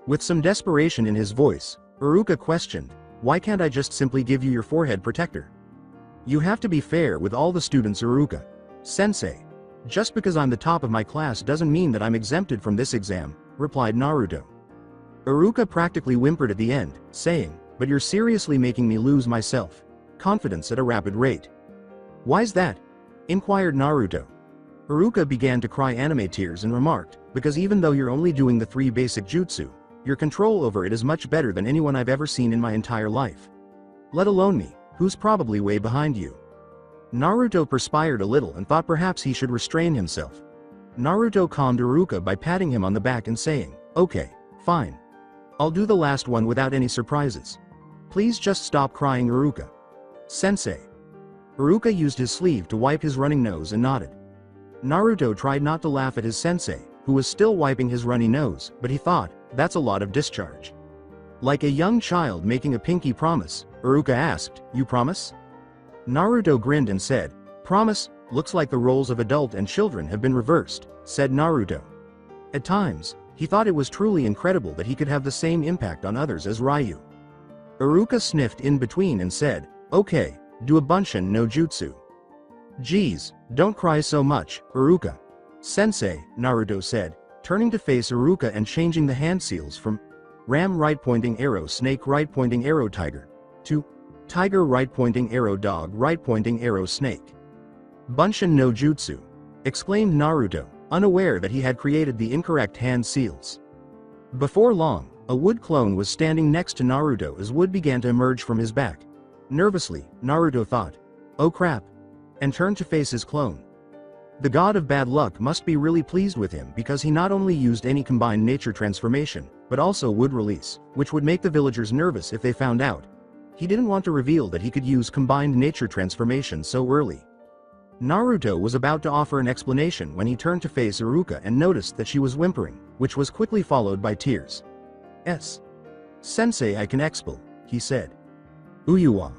With some desperation in his voice, Iruka questioned, "Why can't I just simply give you your forehead protector?" "You have to be fair with all the students, Iruka. Sensei. Just because I'm the top of my class doesn't mean that I'm exempted from this exam," replied Naruto. Iruka practically whimpered at the end, saying, "But you're seriously making me lose my self-confidence at a rapid rate." "Why's that?" inquired Naruto. Iruka began to cry anime tears and remarked, "Because even though you're only doing the 3 basic jutsu, your control over it is much better than anyone I've ever seen in my entire life. Let alone me, who's probably way behind you." Naruto perspired a little and thought perhaps he should restrain himself. Naruto calmed Iruka by patting him on the back and saying, "Okay, fine. I'll do the last one without any surprises. Please just stop crying, Iruka. Sensei." Iruka used his sleeve to wipe his running nose and nodded. Naruto tried not to laugh at his sensei, who was still wiping his runny nose, but he thought, "That's a lot of discharge." Like a young child making a pinky promise, Iruka asked, "You promise?" Naruto grinned and said, "Promise, looks like the roles of adult and children have been reversed," said Naruto. At times, he thought it was truly incredible that he could have the same impact on others as Ryu. Iruka sniffed in between and said, "Okay, do a Bunshin no Jutsu." "Geez, don't cry so much, Iruka. Sensei," Naruto said, turning to face Iruka and changing the hand seals from Ram right pointing arrow snake right pointing arrow tiger to Tiger right pointing arrow dog right pointing arrow snake. "Bunshin no Jutsu," exclaimed Naruto, unaware that he had created the incorrect hand seals. Before long, a wood clone was standing next to Naruto as wood began to emerge from his back. Nervously, Naruto thought, "Oh crap," and turned to face his clone. The god of bad luck must be really pleased with him because he not only used any combined nature transformation, but also wood release, which would make the villagers nervous if they found out. He didn't want to reveal that he could use combined nature transformation so early. Naruto was about to offer an explanation when he turned to face Iruka and noticed that she was whimpering, which was quickly followed by tears. Sensei, I can expel, he said. Uyuwa.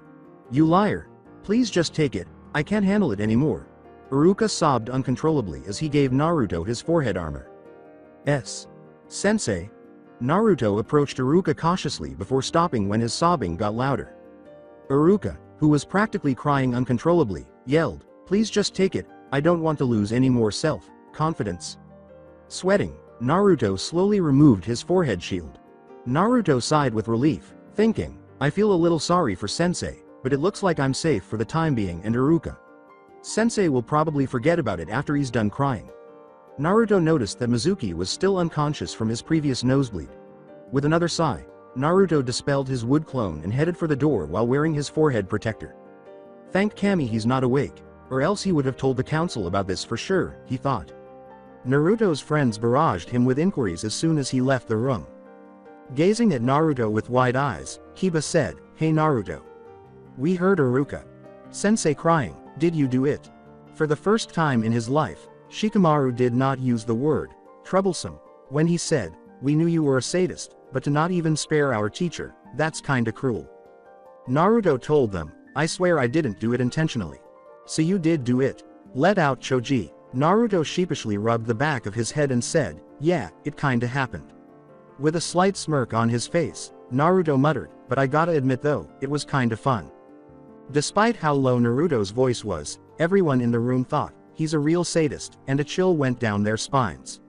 You liar. Please just take it, I can't handle it anymore. Iruka sobbed uncontrollably as he gave Naruto his forehead armor. Sensei. Naruto approached Iruka cautiously before stopping when his sobbing got louder. Iruka, who was practically crying uncontrollably, yelled, Please just take it, I don't want to lose any more self-confidence. Sweating, Naruto slowly removed his forehead shield. Naruto sighed with relief, thinking, I feel a little sorry for Sensei, but it looks like I'm safe for the time being and Iruka. Sensei will probably forget about it after he's done crying. Naruto noticed that Mizuki was still unconscious from his previous nosebleed. With another sigh, Naruto dispelled his wood clone and headed for the door while wearing his forehead protector. Thank Kami he's not awake, or else he would have told the council about this for sure, he thought. Naruto's friends barraged him with inquiries as soon as he left the room. Gazing at Naruto with wide eyes, Kiba said, Hey Naruto. We heard Iruka Sensei crying, did you do it? For the first time in his life, Shikamaru did not use the word troublesome when he said, we knew you were a sadist, but to not even spare our teacher, that's kinda cruel. Naruto told them, I swear I didn't do it intentionally. So you did do it. Let out Choji. Naruto sheepishly rubbed the back of his head and said, yeah, it kinda happened. With a slight smirk on his face, Naruto muttered, but I gotta admit though, it was kinda fun. Despite how low Naruto's voice was, everyone in the room thought, he's a real sadist, and a chill went down their spines.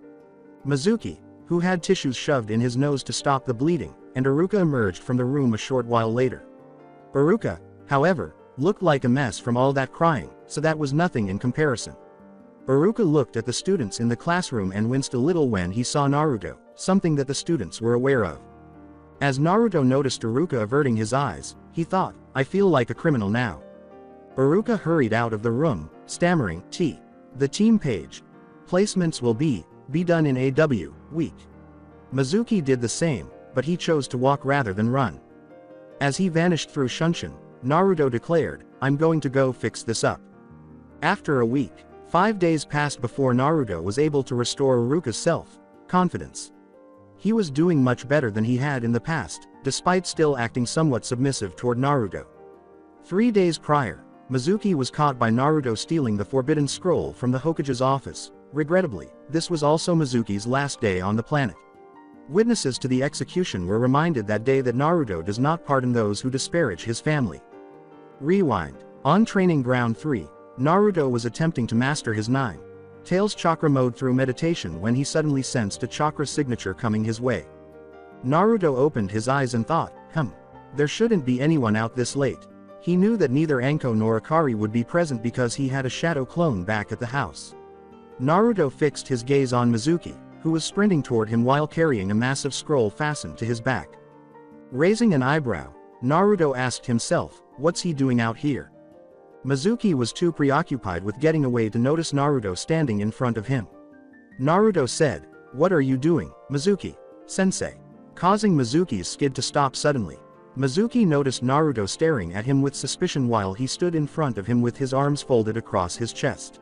Mizuki, who had tissues shoved in his nose to stop the bleeding, and Iruka emerged from the room a short while later. Iruka, however, looked like a mess from all that crying, so that was nothing in comparison. Iruka looked at the students in the classroom and winced a little when he saw Naruto, something that the students were aware of. As Naruto noticed Iruka averting his eyes, he thought, I feel like a criminal now. Iruka hurried out of the room, stammering, The team page. Placements will be done in AW, week. Mizuki did the same, but he chose to walk rather than run. As he vanished through Shunshin, Naruto declared, I'm going to go fix this up. After a week, 5 days passed before Naruto was able to restore Iruka's self-confidence. He was doing much better than he had in the past, despite still acting somewhat submissive toward Naruto. 3 days prior, Mizuki was caught by Naruto stealing the Forbidden Scroll from the Hokage's office. Regrettably, this was also Mizuki's last day on the planet. Witnesses to the execution were reminded that day that Naruto does not pardon those who disparage his family. Rewind. On Training Ground 3, Naruto was attempting to master his 9 Tails chakra mode through meditation when he suddenly sensed a chakra signature coming his way. Naruto opened his eyes and thought, there shouldn't be anyone out this late. He knew that neither Anko nor Akari would be present because he had a shadow clone back at the house. Naruto fixed his gaze on Mizuki, who was sprinting toward him while carrying a massive scroll fastened to his back. Raising an eyebrow, Naruto asked himself, what's he doing out here? Mizuki was too preoccupied with getting away to notice Naruto standing in front of him. Naruto said, what are you doing, Mizuki? Sensei. Causing Mizuki's skid to stop suddenly. Mizuki noticed Naruto staring at him with suspicion while he stood in front of him with his arms folded across his chest.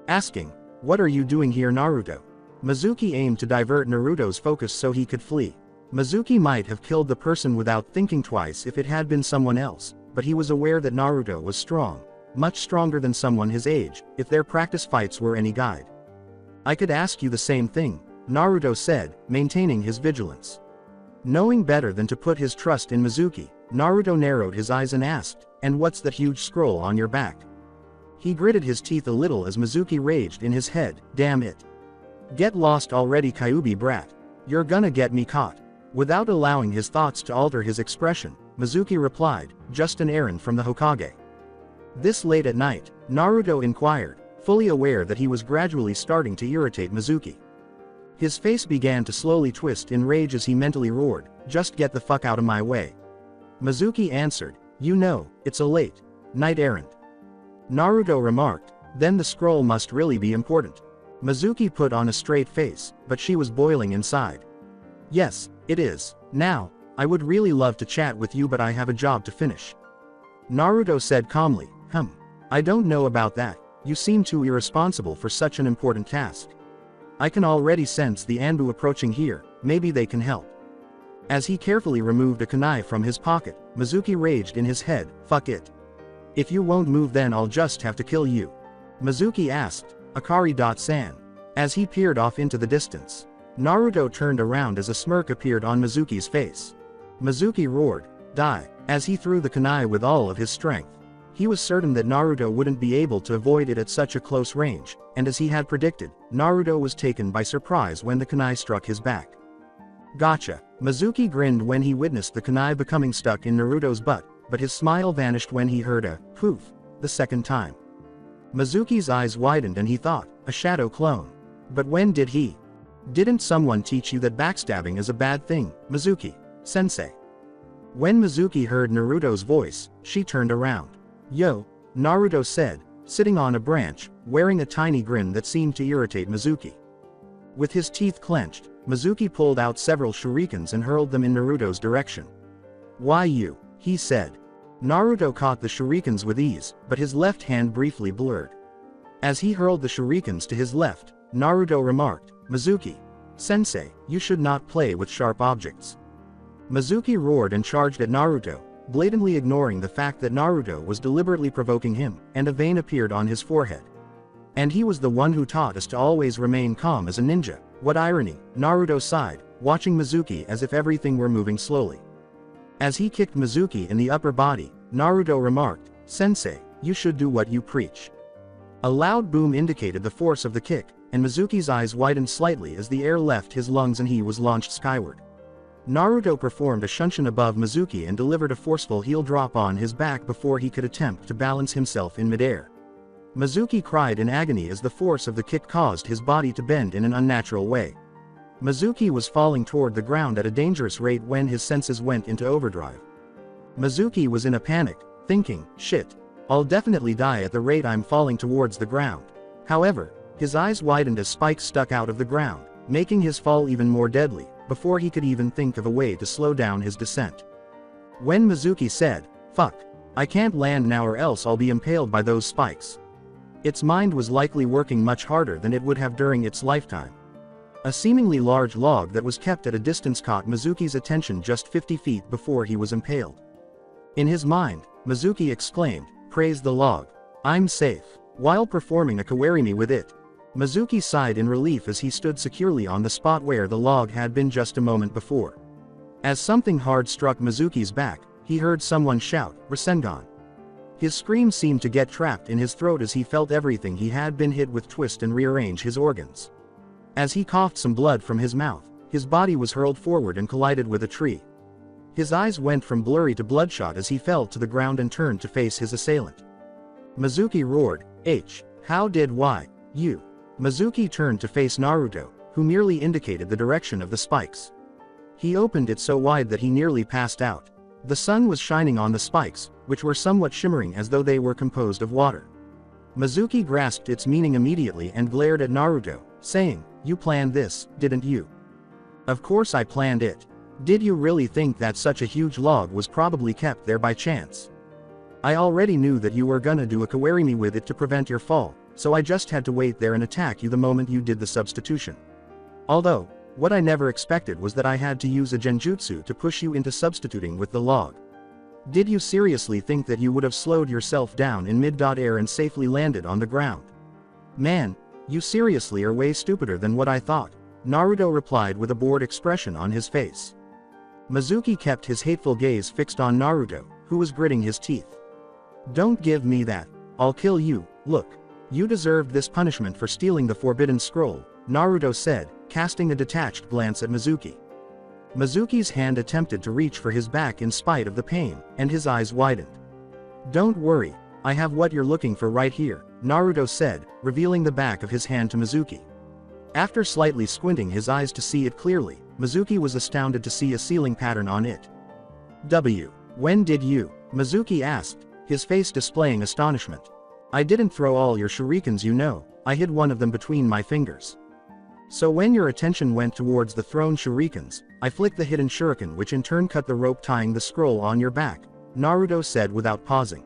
Asking, what are you doing here, Naruto? Mizuki aimed to divert Naruto's focus so he could flee. Mizuki might have killed the person without thinking twice if it had been someone else, but he was aware that Naruto was strong, much stronger than someone his age, if their practice fights were any guide. I could ask you the same thing, Naruto said, maintaining his vigilance. Knowing better than to put his trust in Mizuki, Naruto narrowed his eyes and asked, and what's that huge scroll on your back? He gritted his teeth a little as Mizuki raged in his head, damn it. Get lost already, Kyuubi brat. You're gonna get me caught. Without allowing his thoughts to alter his expression, Mizuki replied, just an errand from the Hokage. This late at night, Naruto inquired, fully aware that he was gradually starting to irritate Mizuki. His face began to slowly twist in rage as he mentally roared, just get the fuck out of my way. Mizuki answered, you know, it's a late night errand. Naruto remarked, then the scroll must really be important. Mizuki put on a straight face, but she was boiling inside. Yes, it is. Now, I would really love to chat with you, but I have a job to finish. Naruto said calmly. I don't know about that. You seem too irresponsible for such an important task. I can already sense the Anbu approaching here, maybe they can help. As he carefully removed a kunai from his pocket, Mizuki raged in his head, fuck it. If you won't move, then I'll just have to kill you. Mizuki asked, Akari-san. As he peered off into the distance. Naruto turned around as a smirk appeared on Mizuki's face. Mizuki roared, die, as he threw the kunai with all of his strength. He was certain that Naruto wouldn't be able to avoid it at such a close range, and as he had predicted, Naruto was taken by surprise when the kunai struck his back. Gotcha. Mizuki grinned when he witnessed the kunai becoming stuck in Naruto's butt, but his smile vanished when he heard a poof the second time. Mizuki's eyes widened and he thought, a shadow clone. But when did he? Didn't someone teach you that backstabbing is a bad thing, Mizuki-sensei? When Mizuki heard Naruto's voice, she turned around. Yo, Naruto said, sitting on a branch, wearing a tiny grin that seemed to irritate Mizuki. With his teeth clenched, Mizuki pulled out several shurikens and hurled them in Naruto's direction. Why you? He said. Naruto caught the shurikens with ease, but his left hand briefly blurred. As he hurled the shurikens to his left, Naruto remarked, Mizuki-sensei, you should not play with sharp objects. Mizuki roared and charged at Naruto, blatantly ignoring the fact that Naruto was deliberately provoking him, and a vein appeared on his forehead. And he was the one who taught us to always remain calm as a ninja. What irony, Naruto sighed, watching Mizuki as if everything were moving slowly. As he kicked Mizuki in the upper body, Naruto remarked, Sensei, you should do what you preach. A loud boom indicated the force of the kick, and Mizuki's eyes widened slightly as the air left his lungs and he was launched skyward. Naruto performed a shunshin above Mizuki and delivered a forceful heel drop on his back before he could attempt to balance himself in midair. Mizuki cried in agony as the force of the kick caused his body to bend in an unnatural way. Mizuki was falling toward the ground at a dangerous rate when his senses went into overdrive. Mizuki was in a panic, thinking, shit, I'll definitely die at the rate I'm falling towards the ground. However, his eyes widened as spikes stuck out of the ground, making his fall even more deadly, before he could even think of a way to slow down his descent. When Mizuki said, fuck, I can't land now or else I'll be impaled by those spikes. Its mind was likely working much harder than it would have during its lifetime. A seemingly large log that was kept at a distance caught Mizuki's attention just 50 feet before he was impaled. In his mind, Mizuki exclaimed, praise the log. I'm safe. While performing a kawarimi with it, Mizuki sighed in relief as he stood securely on the spot where the log had been just a moment before. As something hard struck Mizuki's back, he heard someone shout, Rasengan. His scream seemed to get trapped in his throat as he felt everything he had been hit with twist and rearrange his organs. As he coughed some blood from his mouth, his body was hurled forward and collided with a tree. His eyes went from blurry to bloodshot as he fell to the ground and turned to face his assailant. Mizuki roared, how did why, you? Mizuki turned to face Naruto, who merely indicated the direction of the spikes. He opened it so wide that he nearly passed out. The sun was shining on the spikes, which were somewhat shimmering as though they were composed of water. Mizuki grasped its meaning immediately and glared at Naruto, saying, you planned this, didn't you? Of course I planned it. Did you really think that such a huge log was probably kept there by chance? I already knew that you were gonna do a kawarimi with it to prevent your fall, so I just had to wait there and attack you the moment you did the substitution. Although, what I never expected was that I had to use a genjutsu to push you into substituting with the log. Did you seriously think that you would have slowed yourself down in mid-air and safely landed on the ground? Man, you seriously are way stupider than what I thought, Naruto replied with a bored expression on his face. Mizuki kept his hateful gaze fixed on Naruto, who was gritting his teeth. Don't give me that, I'll kill you, look. You deserved this punishment for stealing the forbidden scroll, Naruto said, casting a detached glance at Mizuki. Mizuki's hand attempted to reach for his back in spite of the pain, and his eyes widened. Don't worry, I have what you're looking for right here, Naruto said, revealing the back of his hand to Mizuki. After slightly squinting his eyes to see it clearly, Mizuki was astounded to see a sealing pattern on it. When did you? Mizuki asked, his face displaying astonishment. I didn't throw all your shurikens, you know, I hid one of them between my fingers. So when your attention went towards the thrown shurikens, I flicked the hidden shuriken which in turn cut the rope tying the scroll on your back, Naruto said without pausing.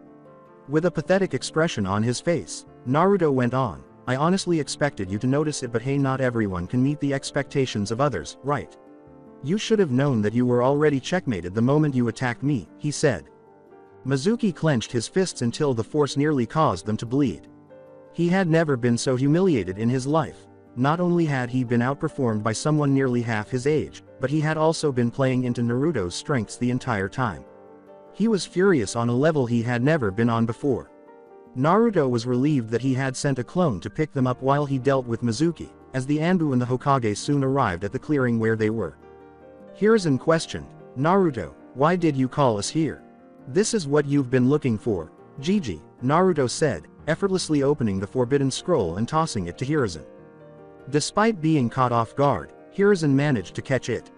With a pathetic expression on his face, Naruto went on, I honestly expected you to notice it, but hey, not everyone can meet the expectations of others, right? You should have known that you were already checkmated the moment you attacked me, he said. Mizuki clenched his fists until the force nearly caused them to bleed. He had never been so humiliated in his life. Not only had he been outperformed by someone nearly half his age, but he had also been playing into Naruto's strengths the entire time. He was furious on a level he had never been on before. Naruto was relieved that he had sent a clone to pick them up while he dealt with Mizuki, as the Anbu and the Hokage soon arrived at the clearing where they were. Hiruzen questioned, Naruto, why did you call us here? This is what you've been looking for, Gigi, Naruto said, effortlessly opening the forbidden scroll and tossing it to Hiruzen. Despite being caught off guard, Hiruzen managed to catch it.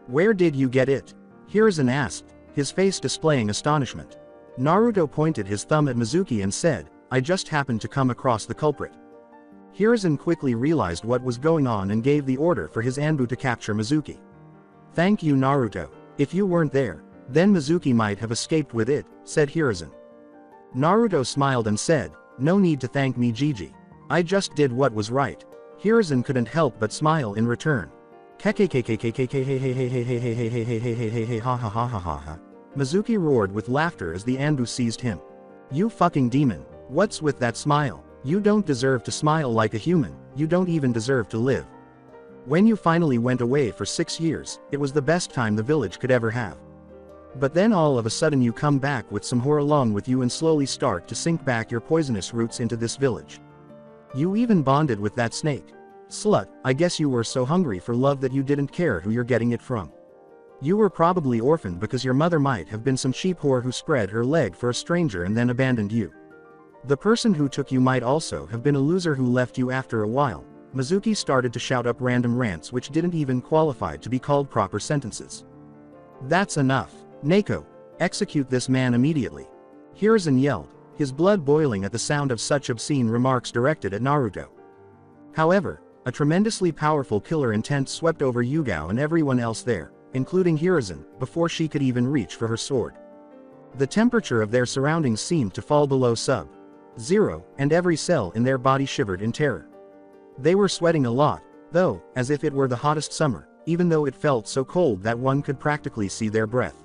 Where did you get it? Hiruzen asked, his face displaying astonishment. Naruto pointed his thumb at Mizuki and said, I just happened to come across the culprit. Hiruzen quickly realized what was going on and gave the order for his Anbu to capture Mizuki. Thank you, Naruto. If you weren't there, then Mizuki might have escaped with it, said Hiruzen. Naruto smiled and said, no need to thank me, Gigi. I just did what was right. Hiruzen couldn't help but smile in return. Mizuki roared with laughter as the Anbu seized him. You fucking demon, what's with that smile? You don't deserve to smile like a human, you don't even deserve to live. When you finally went away for 6 years, it was the best time the village could ever have. But then all of a sudden you come back with some whore along with you and slowly start to sink back your poisonous roots into this village. You even bonded with that snake. Slut, I guess you were so hungry for love that you didn't care who you're getting it from. You were probably orphaned because your mother might have been some cheap whore who spread her leg for a stranger and then abandoned you. The person who took you might also have been a loser who left you after a while. Mizuki started to shout up random rants which didn't even qualify to be called proper sentences. That's enough. Neko, execute this man immediately. Hiruzen yelled, his blood boiling at the sound of such obscene remarks directed at Naruto. However, a tremendously powerful killer intent swept over Hyuga and everyone else there, including Hiruzen, before she could even reach for her sword. The temperature of their surroundings seemed to fall below sub-zero, and every cell in their body shivered in terror. They were sweating a lot, though, as if it were the hottest summer, even though it felt so cold that one could practically see their breath.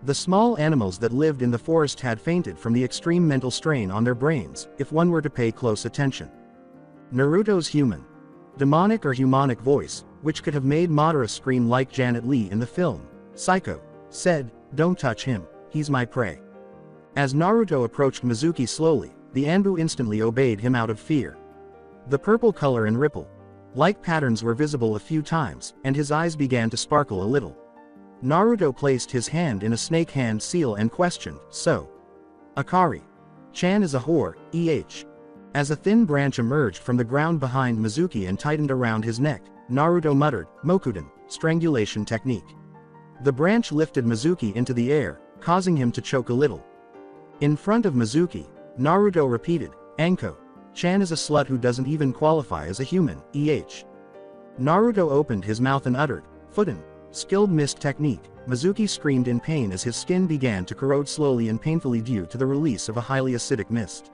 The small animals that lived in the forest had fainted from the extreme mental strain on their brains, if one were to pay close attention. Naruto's human, demonic or humanic voice, which could have made Madara scream like Janet Leigh in the film Psycho, said, don't touch him, he's my prey. As Naruto approached Mizuki slowly, the Anbu instantly obeyed him out of fear. The purple color and ripple-like patterns were visible a few times, and his eyes began to sparkle a little. Naruto placed his hand in a snake hand seal and questioned, so? Akari-chan is a whore, As a thin branch emerged from the ground behind Mizuki and tightened around his neck, Naruto muttered, Mokuden, strangulation technique. The branch lifted Mizuki into the air, causing him to choke a little. In front of Mizuki, Naruto repeated, Anko-chan is a slut who doesn't even qualify as a human, Naruto opened his mouth and uttered, Futen, skilled mist technique. Mizuki screamed in pain as his skin began to corrode slowly and painfully due to the release of a highly acidic mist.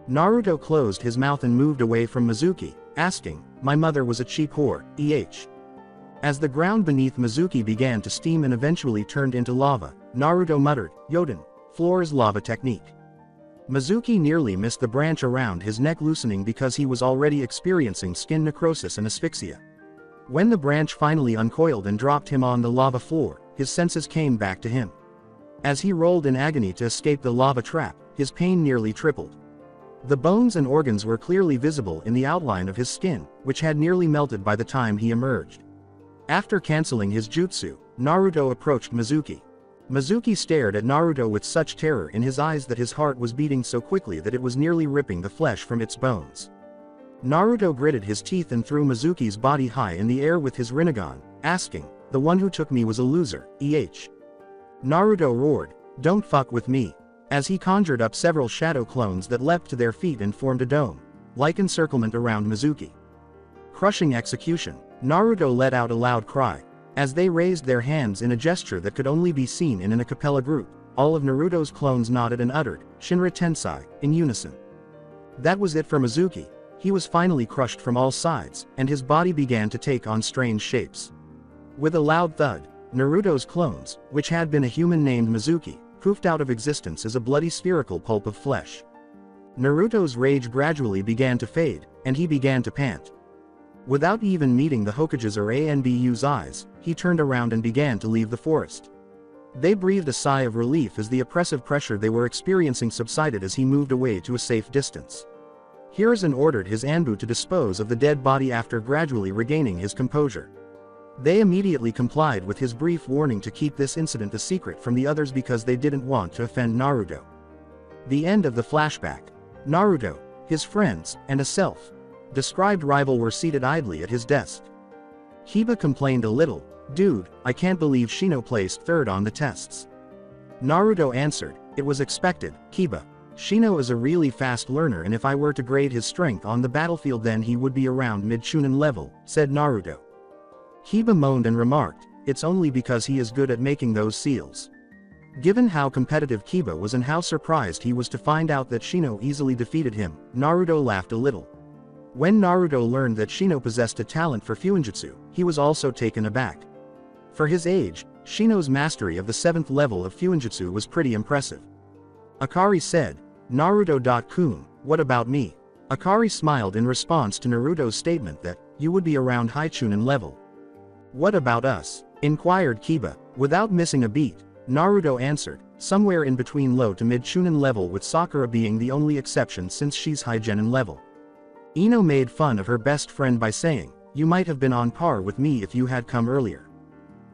Naruto closed his mouth and moved away from Mizuki, asking, my mother was a cheap whore, As the ground beneath Mizuki began to steam and eventually turned into lava, Naruto muttered, Yoden, floor is lava technique. Mizuki nearly missed the branch around his neck loosening because he was already experiencing skin necrosis and asphyxia. When the branch finally uncoiled and dropped him on the lava floor, his senses came back to him. As he rolled in agony to escape the lava trap, his pain nearly tripled. The bones and organs were clearly visible in the outline of his skin, which had nearly melted by the time he emerged. After canceling his jutsu, Naruto approached Mizuki. Mizuki stared at Naruto with such terror in his eyes that his heart was beating so quickly that it was nearly ripping the flesh from its bones. Naruto gritted his teeth and threw Mizuki's body high in the air with his Rinnegan, asking, the one who took me was a loser, Naruto roared, don't fuck with me. As he conjured up several shadow clones that leapt to their feet and formed a dome-like encirclement around Mizuki. Crushing execution, Naruto let out a loud cry. As they raised their hands in a gesture that could only be seen in an a cappella group, all of Naruto's clones nodded and uttered, Shinra Tensei, in unison. That was it for Mizuki. He was finally crushed from all sides, and his body began to take on strange shapes. With a loud thud, Naruto's clones, which had been a human named Mizuki, poofed out of existence as a bloody spherical pulp of flesh. Naruto's rage gradually began to fade, and he began to pant. Without even meeting the Hokage's or Anbu's eyes, he turned around and began to leave the forest. They breathed a sigh of relief as the oppressive pressure they were experiencing subsided as he moved away to a safe distance. Hiruzen ordered his Anbu to dispose of the dead body after gradually regaining his composure. They immediately complied with his brief warning to keep this incident a secret from the others because they didn't want to offend Naruto. The end of the flashback. Naruto, his friends, and a self-described rival were seated idly at his desk. Kiba complained a little, "Dude, I can't believe Shino placed third on the tests." Naruto answered, "It was expected, Kiba. Shino is a really fast learner and if I were to grade his strength on the battlefield then he would be around mid-Chunin level," said Naruto. Kiba moaned and remarked, "It's only because he is good at making those seals." Given how competitive Kiba was and how surprised he was to find out that Shino easily defeated him, Naruto laughed a little. When Naruto learned that Shino possessed a talent for Fuinjutsu, he was also taken aback. For his age, Shino's mastery of the 7th level of Fuinjutsu was pretty impressive. Akari said, "Naruto-kun, what about me?" Akari smiled in response to Naruto's statement that, "You would be around high Chunin level." "What about us?" inquired Kiba. Without missing a beat, Naruto answered, "Somewhere in between low to mid Chunin level with Sakura being the only exception since she's high Genin level." Ino made fun of her best friend by saying, "You might have been on par with me if you had come earlier."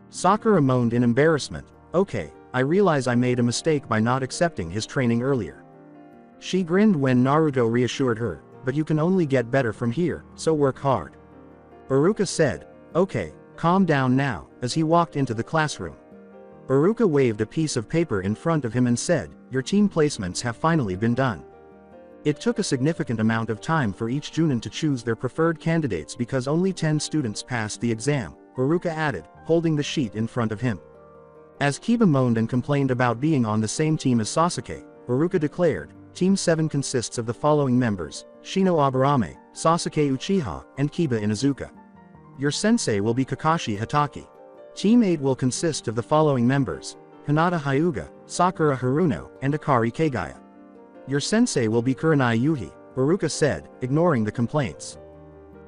Sakura moaned in embarrassment, "Okay, I realize I made a mistake by not accepting his training earlier." She grinned when Naruto reassured her, "But you can only get better from here, so work hard." Iruka said, "Okay, calm down now," as he walked into the classroom. Iruka waved a piece of paper in front of him and said, "Your team placements have finally been done." It took a significant amount of time for each Junin to choose their preferred candidates because only 10 students passed the exam, Iruka added, holding the sheet in front of him. As Kiba moaned and complained about being on the same team as Sasuke, Iruka declared, "Team 7 consists of the following members, Shino Aburame, Sasuke Uchiha, and Kiba Inuzuka. Your sensei will be Kakashi Hatake. Team 8 will consist of the following members, Hinata Hyuga, Sakura Haruno, and Akari Kagaya. Your sensei will be Kurenai Yuhi," Iruka said, ignoring the complaints.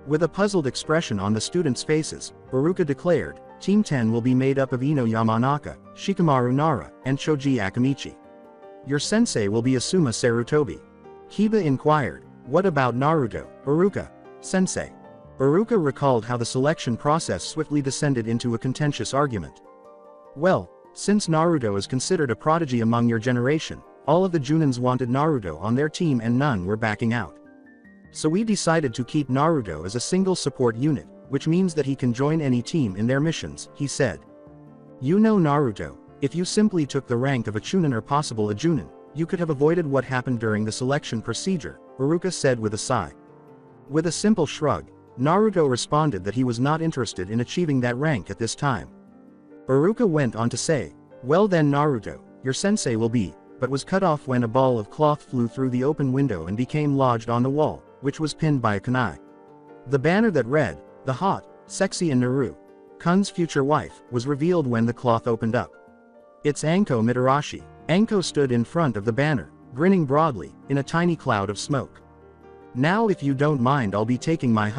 With a puzzled expression on the students' faces, Iruka declared, "Team 10 will be made up of Ino Yamanaka, Shikamaru Nara, and Choji Akamichi. Your sensei will be Asuma Sarutobi." Kiba inquired, "What about Naruto, Iruka, sensei?" Iruka recalled how the selection process swiftly descended into a contentious argument. "Well, since Naruto is considered a prodigy among your generation, all of the Junins wanted Naruto on their team and none were backing out. So we decided to keep Naruto as a single support unit, which means that he can join any team in their missions," he said. "You know Naruto, if you simply took the rank of a Chunin or possible a Junin, you could have avoided what happened during the selection procedure," Iruka said with a sigh. With a simple shrug, Naruto responded that he was not interested in achieving that rank at this time. Iruka went on to say, "Well then Naruto, your sensei will be," but was cut off when a ball of cloth flew through the open window and became lodged on the wall, which was pinned by a kunai. The banner that read, "The hot, sexy and Naru-kun's future wife," was revealed when the cloth opened up. "It's Anko Mitarashi." Anko stood in front of the banner, grinning broadly, in a tiny cloud of smoke. "Now if you don't mind I'll be taking my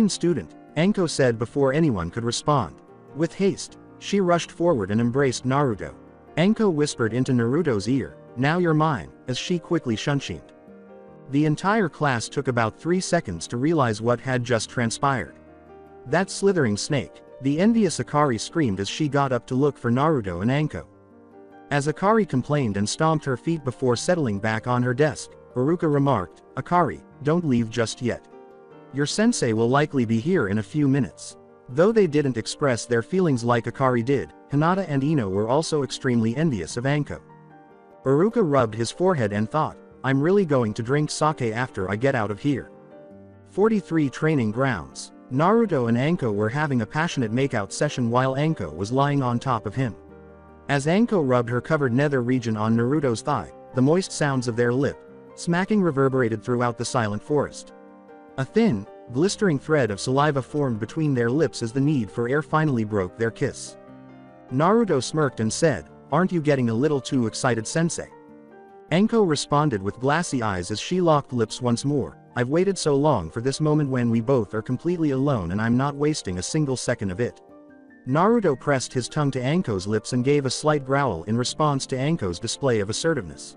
student," Anko said before anyone could respond. With haste, she rushed forward and embraced Naruto. Anko whispered into Naruto's ear, "Now you're mine," as she quickly shunshined. The entire class took about 3 seconds to realize what had just transpired. "That slithering snake," the envious Akari screamed as she got up to look for Naruto and Anko. As Akari complained and stomped her feet before settling back on her desk, Iruka remarked, "Akari, don't leave just yet. Your sensei will likely be here in a few minutes." Though they didn't express their feelings like Akari did, Hinata and Ino were also extremely envious of Anko. Iruka rubbed his forehead and thought, "I'm really going to drink sake after I get out of here." 43 Training Grounds. Naruto and Anko were having a passionate makeout session while Anko was lying on top of him. As Anko rubbed her covered nether region on Naruto's thigh, the moist sounds of their lip smacking reverberated throughout the silent forest. A thin, blistering thread of saliva formed between their lips as the need for air finally broke their kiss. Naruto smirked and said, "Aren't you getting a little too excited, sensei?" Anko responded with glassy eyes as she locked lips once more. "I've waited so long for this moment when we both are completely alone and I'm not wasting a single second of it." Naruto pressed his tongue to Anko's lips and gave a slight growl in response to Anko's display of assertiveness.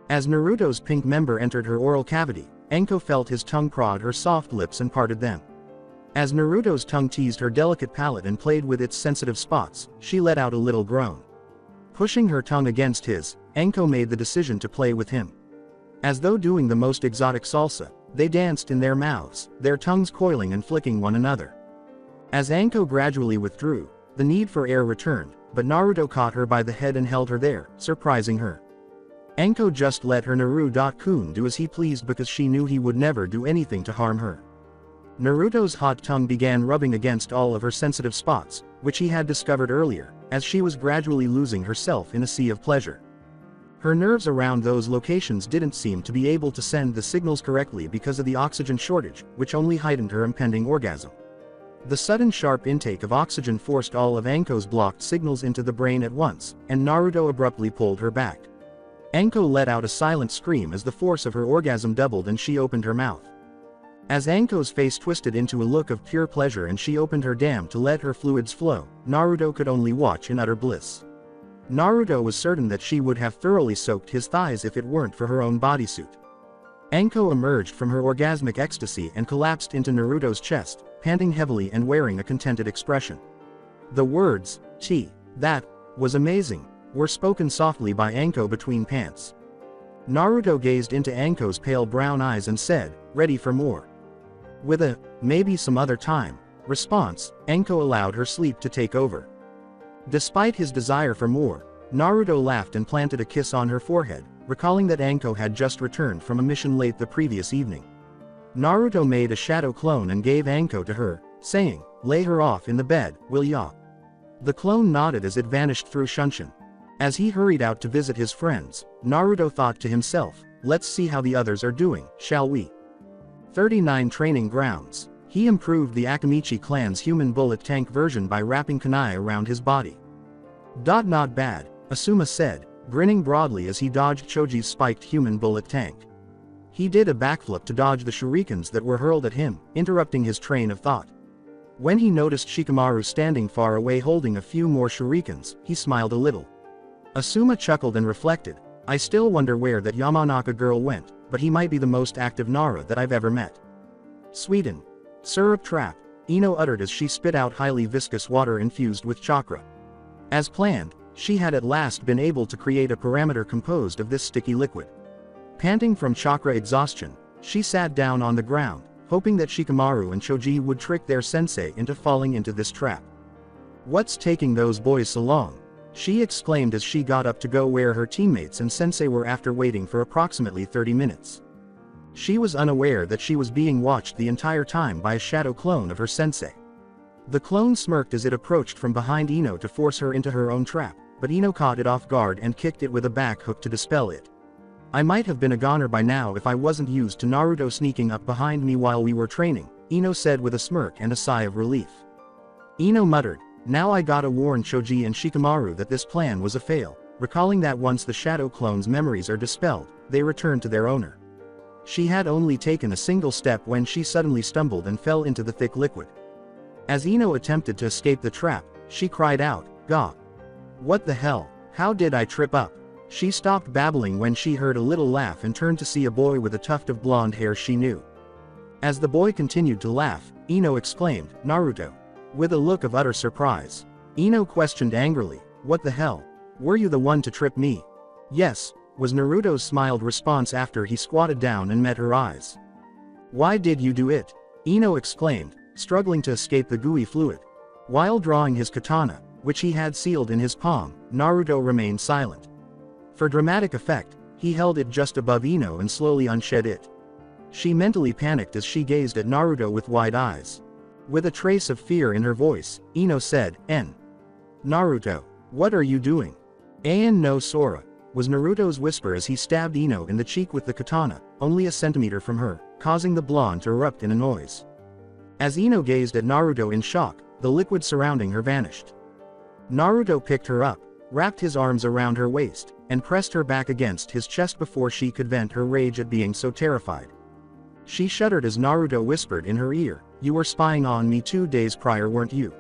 As Naruto's pink member entered her oral cavity, Anko felt his tongue prod her soft lips and parted them. As Naruto's tongue teased her delicate palate and played with its sensitive spots, she let out a little groan. Pushing her tongue against his, Anko made the decision to play with him. As though doing the most exotic salsa, they danced in their mouths, their tongues coiling and flicking one another. As Anko gradually withdrew, the need for air returned, but Naruto caught her by the head and held her there, surprising her. Anko just let her Naru-kun do as he pleased because she knew he would never do anything to harm her. Naruto's hot tongue began rubbing against all of her sensitive spots, which he had discovered earlier, as she was gradually losing herself in a sea of pleasure. Her nerves around those locations didn't seem to be able to send the signals correctly because of the oxygen shortage, which only heightened her impending orgasm. The sudden sharp intake of oxygen forced all of Anko's blocked signals into the brain at once, and Naruto abruptly pulled her back. Anko let out a silent scream as the force of her orgasm doubled and she opened her mouth. As Anko's face twisted into a look of pure pleasure and she opened her dam to let her fluids flow, Naruto could only watch in utter bliss. Naruto was certain that she would have thoroughly soaked his thighs if it weren't for her own bodysuit. Anko emerged from her orgasmic ecstasy and collapsed into Naruto's chest, panting heavily and wearing a contented expression. The words, "that was amazing," were spoken softly by Anko between pants. Naruto gazed into Anko's pale brown eyes and said, "Ready for more?" With a, "maybe some other time," response, Anko allowed her sleep to take over. Despite his desire for more, Naruto laughed and planted a kiss on her forehead, recalling that Anko had just returned from a mission late the previous evening. Naruto made a shadow clone and gave Anko to her, saying, "Lay her off in the bed, will ya?" The clone nodded as it vanished through Shunshin. As he hurried out to visit his friends, Naruto thought to himself, "Let's see how the others are doing, shall we?" 39 Training Grounds. He improved the Akamichi clan's human bullet tank version by wrapping kunai around his body. Not bad, Asuma said, grinning broadly as he dodged Choji's spiked human bullet tank. He did a backflip to dodge the shurikens that were hurled at him, interrupting his train of thought. When he noticed Shikamaru standing far away holding a few more shurikens, he smiled a little. Asuma chuckled and reflected, "I still wonder where that Yamanaka girl went, but he might be the most active Nara that I've ever met." Sweden. Syrup trap, Ino uttered as she spit out highly viscous water infused with chakra. As planned, she had at last been able to create a parameter composed of this sticky liquid. Panting from chakra exhaustion, she sat down on the ground, hoping that Shikamaru and Choji would trick their sensei into falling into this trap. "What's taking those boys so long?" she exclaimed as she got up to go where her teammates and sensei were after waiting for approximately 30 minutes. She was unaware that she was being watched the entire time by a shadow clone of her sensei. The clone smirked as it approached from behind Ino to force her into her own trap, but Ino caught it off guard and kicked it with a back hook to dispel it. "I might have been a goner by now if I wasn't used to Naruto sneaking up behind me while we were training," Ino said with a smirk and a sigh of relief. Ino muttered, "Now I gotta warn Choji and Shikamaru that this plan was a fail," recalling that once the shadow clone's memories are dispelled, they return to their owner. She had only taken a single step when she suddenly stumbled and fell into the thick liquid. As Ino attempted to escape the trap, she cried out, "Gah! What the hell? How did I trip up?" She stopped babbling when she heard a little laugh and turned to see a boy with a tuft of blonde hair she knew. As the boy continued to laugh, Ino exclaimed, "Naruto!" with a look of utter surprise. Ino questioned angrily, "What the hell? Were you the one to trip me?" "Yes," was Naruto's smiled response after he squatted down and met her eyes. "Why did you do it?" Ino exclaimed, struggling to escape the gooey fluid. While drawing his katana, which he had sealed in his palm, Naruto remained silent. For dramatic effect, he held it just above Ino and slowly unshed it. She mentally panicked as she gazed at Naruto with wide eyes. With a trace of fear in her voice, Ino said, Naruto, what are you doing? No Sora, was Naruto's whisper as he stabbed Ino in the cheek with the katana, only a centimeter from her, causing the blonde to erupt in a noise. As Ino gazed at Naruto in shock, the liquid surrounding her vanished. Naruto picked her up, wrapped his arms around her waist, and pressed her back against his chest before she could vent her rage at being so terrified. She shuddered as Naruto whispered in her ear, "You were spying on me 2 days prior, weren't you?"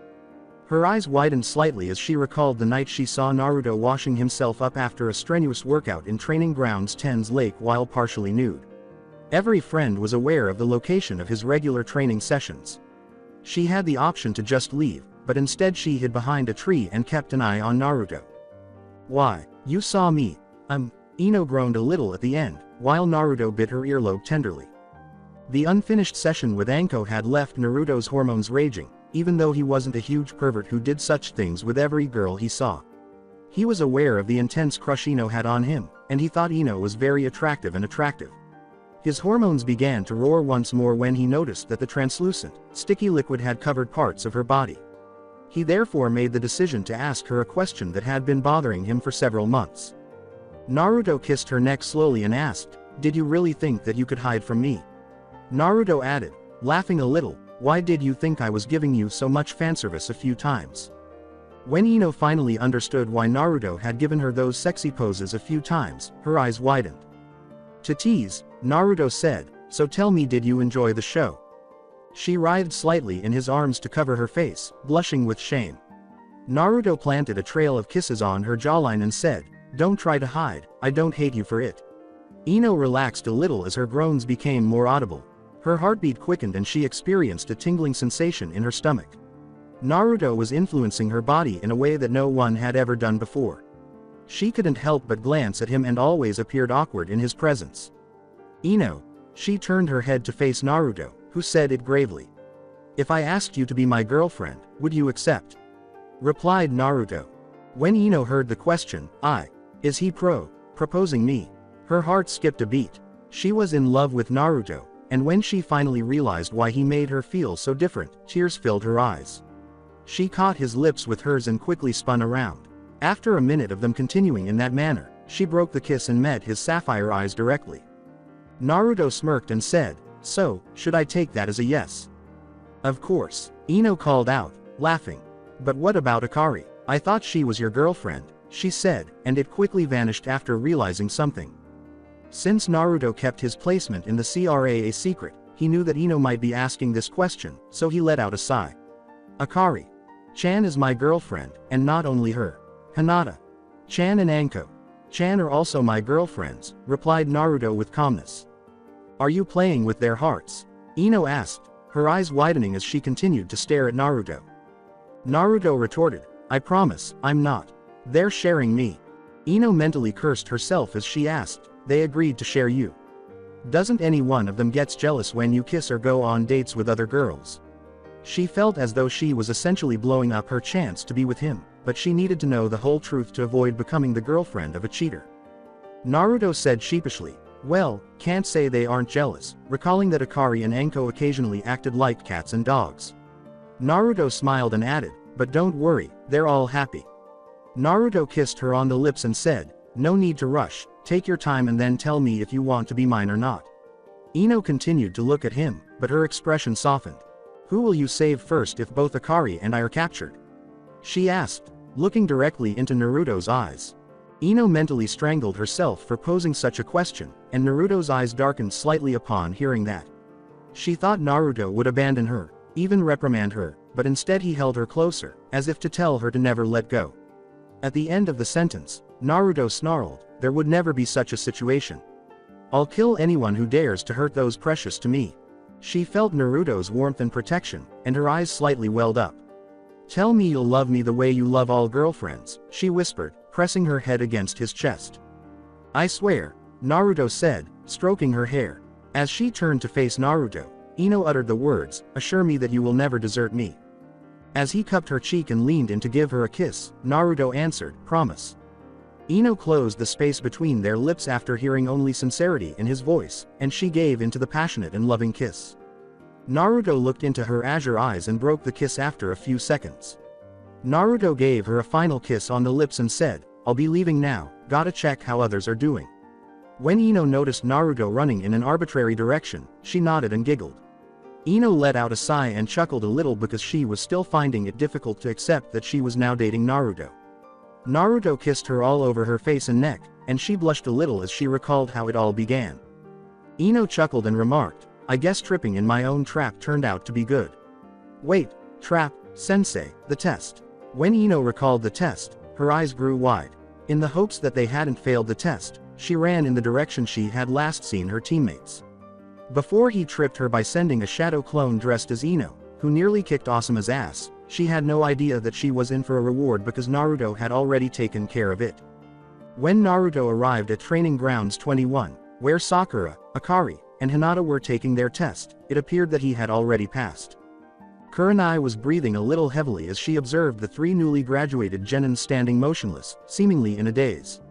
Her eyes widened slightly as she recalled the night she saw Naruto washing himself up after a strenuous workout in Training Grounds 10's lake while partially nude. Every friend was aware of the location of his regular training sessions. She had the option to just leave, but instead she hid behind a tree and kept an eye on Naruto. "Why, you saw me." Ino groaned a little at the end, while Naruto bit her earlobe tenderly. The unfinished session with Anko had left Naruto's hormones raging, even though he wasn't a huge pervert who did such things with every girl he saw. He was aware of the intense crush Ino had on him, and he thought Ino was very attractive. His hormones began to roar once more when he noticed that the translucent, sticky liquid had covered parts of her body. He therefore made the decision to ask her a question that had been bothering him for several months. Naruto kissed her neck slowly and asked, "Did you really think that you could hide from me?" Naruto added, laughing a little, "Why did you think I was giving you so much fanservice a few times?" When Ino finally understood why Naruto had given her those sexy poses a few times, her eyes widened. To tease, Naruto said, "So tell me, did you enjoy the show?" She writhed slightly in his arms to cover her face, blushing with shame. Naruto planted a trail of kisses on her jawline and said, "Don't try to hide, I don't hate you for it." Ino relaxed a little as her groans became more audible. Her heartbeat quickened and she experienced a tingling sensation in her stomach. Naruto was influencing her body in a way that no one had ever done before. She couldn't help but glance at him and always appeared awkward in his presence. "Ino." She turned her head to face Naruto, who said it gravely. "If I asked you to be my girlfriend, would you accept?" Replied Naruto. When Ino heard the question, "Is he proposing me?" Her heart skipped a beat. She was in love with Naruto, and when she finally realized why he made her feel so different, tears filled her eyes. She caught his lips with hers and quickly spun around. After a minute of them continuing in that manner, she broke the kiss and met his sapphire eyes directly. Naruto smirked and said, "So, should I take that as a yes?" "Of course," Ino called out, laughing. "But what about Akari? I thought she was your girlfriend," she said, and it quickly vanished after realizing something. Since Naruto kept his placement in the CRA a secret, he knew that Ino might be asking this question, so he let out a sigh. "Akari-chan is my girlfriend, and not only her. Hinata-chan and Anko-chan are also my girlfriends," replied Naruto with calmness. "Are you playing with their hearts?" Ino asked, her eyes widening as she continued to stare at Naruto. Naruto retorted, "I promise, I'm not. They're sharing me." Ino mentally cursed herself as she asked, "They agreed to share you? Doesn't any one of them gets jealous when you kiss or go on dates with other girls?" She felt as though she was essentially blowing up her chance to be with him, but she needed to know the whole truth to avoid becoming the girlfriend of a cheater. Naruto said sheepishly, "Well, can't say they aren't jealous," recalling that Akari and Anko occasionally acted like cats and dogs. Naruto smiled and added, "But don't worry, they're all happy." Naruto kissed her on the lips and said, "No need to rush, take your time and then tell me if you want to be mine or not." Ino continued to look at him, but her expression softened. "Who will you save first if both Akari and I are captured?" she asked, looking directly into Naruto's eyes. Ino mentally strangled herself for posing such a question, and Naruto's eyes darkened slightly upon hearing that. She thought Naruto would abandon her, even reprimand her, but instead he held her closer, as if to tell her to never let go. At the end of the sentence, Naruto snarled, "There would never be such a situation. I'll kill anyone who dares to hurt those precious to me." She felt Naruto's warmth and protection, and her eyes slightly welled up. "Tell me you'll love me the way you love all girlfriends," she whispered, pressing her head against his chest. "I swear," Naruto said, stroking her hair. As she turned to face Naruto, Ino uttered the words, "Assure me that you will never desert me." As he cupped her cheek and leaned in to give her a kiss, Naruto answered, "Promise." Ino closed the space between their lips after hearing only sincerity in his voice, and she gave into the passionate and loving kiss. Naruto looked into her azure eyes and broke the kiss after a few seconds. Naruto gave her a final kiss on the lips and said, "I'll be leaving now, gotta check how others are doing." When Ino noticed Naruto running in an arbitrary direction, she nodded and giggled. Ino let out a sigh and chuckled a little because she was still finding it difficult to accept that she was now dating Naruto. Naruto kissed her all over her face and neck, and she blushed a little as she recalled how it all began. Ino chuckled and remarked, "I guess tripping in my own trap turned out to be good." "Wait, trap, sensei, the test." When Ino recalled the test, her eyes grew wide. In the hopes that they hadn't failed the test, she ran in the direction she had last seen her teammates. Before he tripped her by sending a shadow clone dressed as Ino, who nearly kicked Asuma's ass, she had no idea that she was in for a reward because Naruto had already taken care of it. When Naruto arrived at Training Grounds 21, where Sakura, Akari, and Hinata were taking their test, it appeared that he had already passed. Kurenai was breathing a little heavily as she observed the three newly graduated Genins standing motionless, seemingly in a daze.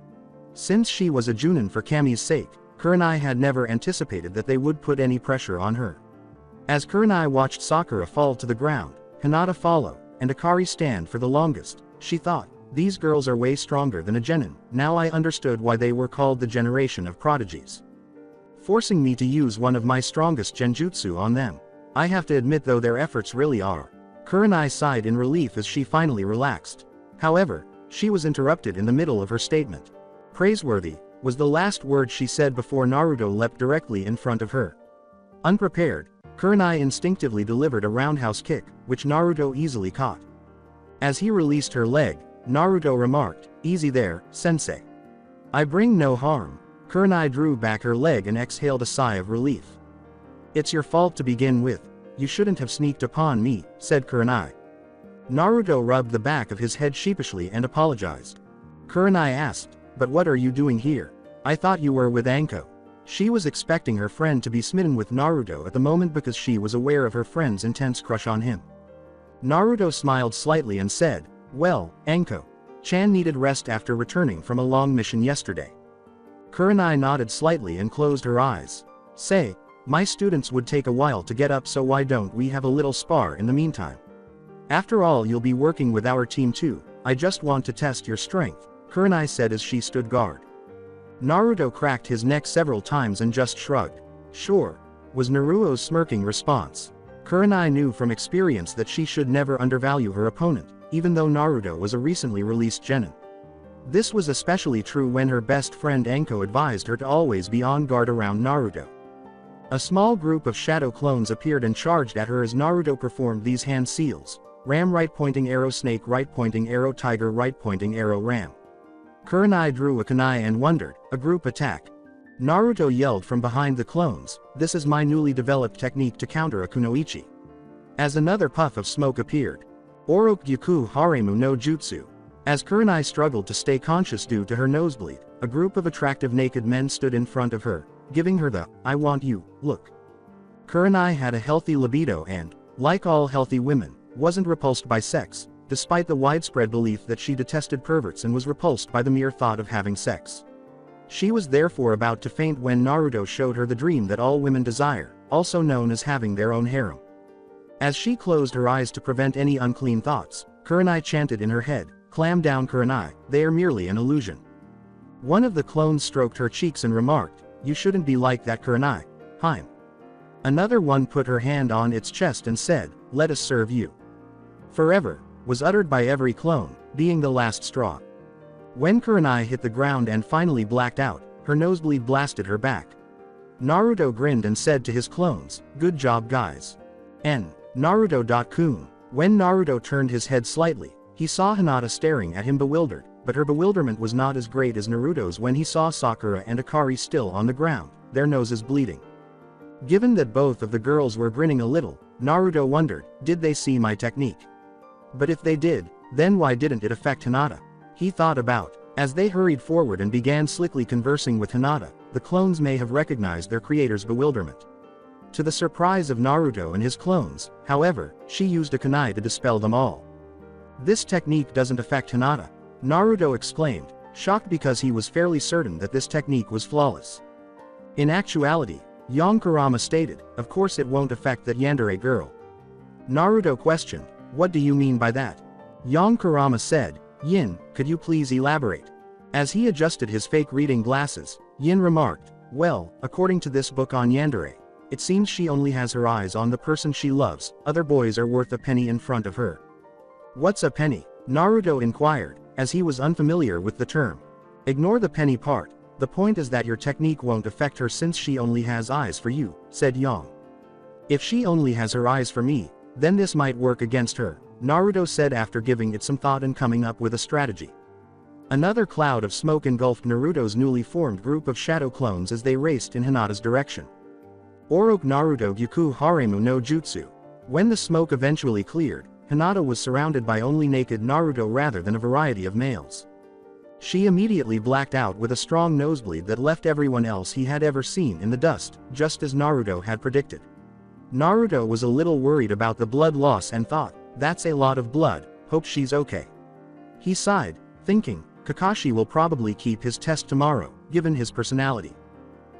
Since she was a Junin for Kami's sake, Kurenai had never anticipated that they would put any pressure on her. As Kurenai watched Sakura fall to the ground, Hinata follow, and Akari stand for the longest, she thought, "These girls are way stronger than a Genin." Now I understood why they were called the generation of prodigies. Forcing me to use one of my strongest genjutsu on them. I have to admit though their efforts really are. Kurenai sighed in relief as she finally relaxed. However, she was interrupted in the middle of her statement. "Praiseworthy," was the last word she said before Naruto leapt directly in front of her. Unprepared, Kurenai instinctively delivered a roundhouse kick, which Naruto easily caught. As he released her leg, Naruto remarked, "Easy there, sensei. I bring no harm." Kurenai drew back her leg and exhaled a sigh of relief. "It's your fault to begin with. You shouldn't have sneaked upon me," said Kurenai. Naruto rubbed the back of his head sheepishly and apologized. Kurenai asked, "But what are you doing here? I thought you were with Anko." She was expecting her friend to be smitten with Naruto at the moment because she was aware of her friend's intense crush on him. Naruto smiled slightly and said, "Well, Anko-chan needed rest after returning from a long mission yesterday." Kurenai nodded slightly and closed her eyes. "Say, my students would take a while to get up, so why don't we have a little spar in the meantime? After all, you'll be working with our team too. I just want to test your strength," Kurenai said as she stood guard. Naruto cracked his neck several times and just shrugged. "Sure," was Naruto's smirking response. Kurenai knew from experience that she should never undervalue her opponent, even though Naruto was a recently released genin. This was especially true when her best friend Anko advised her to always be on guard around Naruto. A small group of shadow clones appeared and charged at her as Naruto performed these hand seals: ram right pointing arrow, snake right pointing arrow, tiger right pointing arrow, ram. Kurenai drew a kunai and wondered, a group attack. Naruto yelled from behind the clones, "This is my newly developed technique to counter a kunoichi." As another puff of smoke appeared. Orokyuku Haremu no Jutsu. As Kurenai struggled to stay conscious due to her nosebleed, a group of attractive naked men stood in front of her, giving her the "I want you" look. Kurenai had a healthy libido and, like all healthy women, wasn't repulsed by sex, despite the widespread belief that she detested perverts and was repulsed by the mere thought of having sex. She was therefore about to faint when Naruto showed her the dream that all women desire, also known as having their own harem. As she closed her eyes to prevent any unclean thoughts, Kurenai chanted in her head, "Clam down Kurenai, they are merely an illusion." One of the clones stroked her cheeks and remarked, "You shouldn't be like that Kurenai, Heim." Another one put her hand on its chest and said, "Let us serve you." "Forever," was uttered by every clone, being the last straw. When Kurenai hit the ground and finally blacked out, her nosebleed blasted her back. Naruto grinned and said to his clones, "Good job guys." Naruto.kun. When Naruto turned his head slightly, he saw Hinata staring at him bewildered, but her bewilderment was not as great as Naruto's when he saw Sakura and Akari still on the ground, their noses bleeding. Given that both of the girls were grinning a little, Naruto wondered, did they see my technique? But if they did, then why didn't it affect Hinata? He thought about. As they hurried forward and began slickly conversing with Hinata, the clones may have recognized their creator's bewilderment. To the surprise of Naruto and his clones, however, she used a kunai to dispel them all. "This technique doesn't affect Hinata," Naruto exclaimed, shocked because he was fairly certain that this technique was flawless. In actuality, Young Kurama stated, of course it won't affect that yandere girl. Naruto questioned, what do you mean by that? Young Kurama said, Yin, could you please elaborate? As he adjusted his fake reading glasses, Yin remarked, well, according to this book on yandere, it seems she only has her eyes on the person she loves, other boys are worth a penny in front of her. What's a penny? Naruto inquired, as he was unfamiliar with the term. Ignore the penny part, the point is that your technique won't affect her since she only has eyes for you, said Yang. If she only has her eyes for me, then this might work against her, Naruto said after giving it some thought and coming up with a strategy. Another cloud of smoke engulfed Naruto's newly formed group of shadow clones as they raced in Hinata's direction. Oroku Naruto Gyuku Haremu no Jutsu. When the smoke eventually cleared, Hinata was surrounded by only naked Naruto rather than a variety of males. She immediately blacked out with a strong nosebleed that left everyone else he had ever seen in the dust, just as Naruto had predicted. Naruto was a little worried about the blood loss and thought, that's a lot of blood, hope she's okay. He sighed, thinking, Kakashi will probably keep his test tomorrow, given his personality.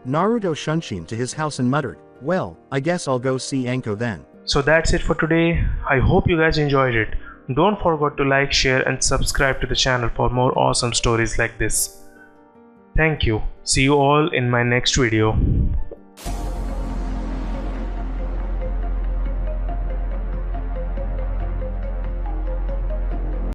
Naruto shunshin to his house and muttered, well, I guess I'll go see Anko then. So that's it for today. I hope you guys enjoyed it. Don't forget to like, share and subscribe to the channel for more awesome stories like this. Thank you. See you all in my next video.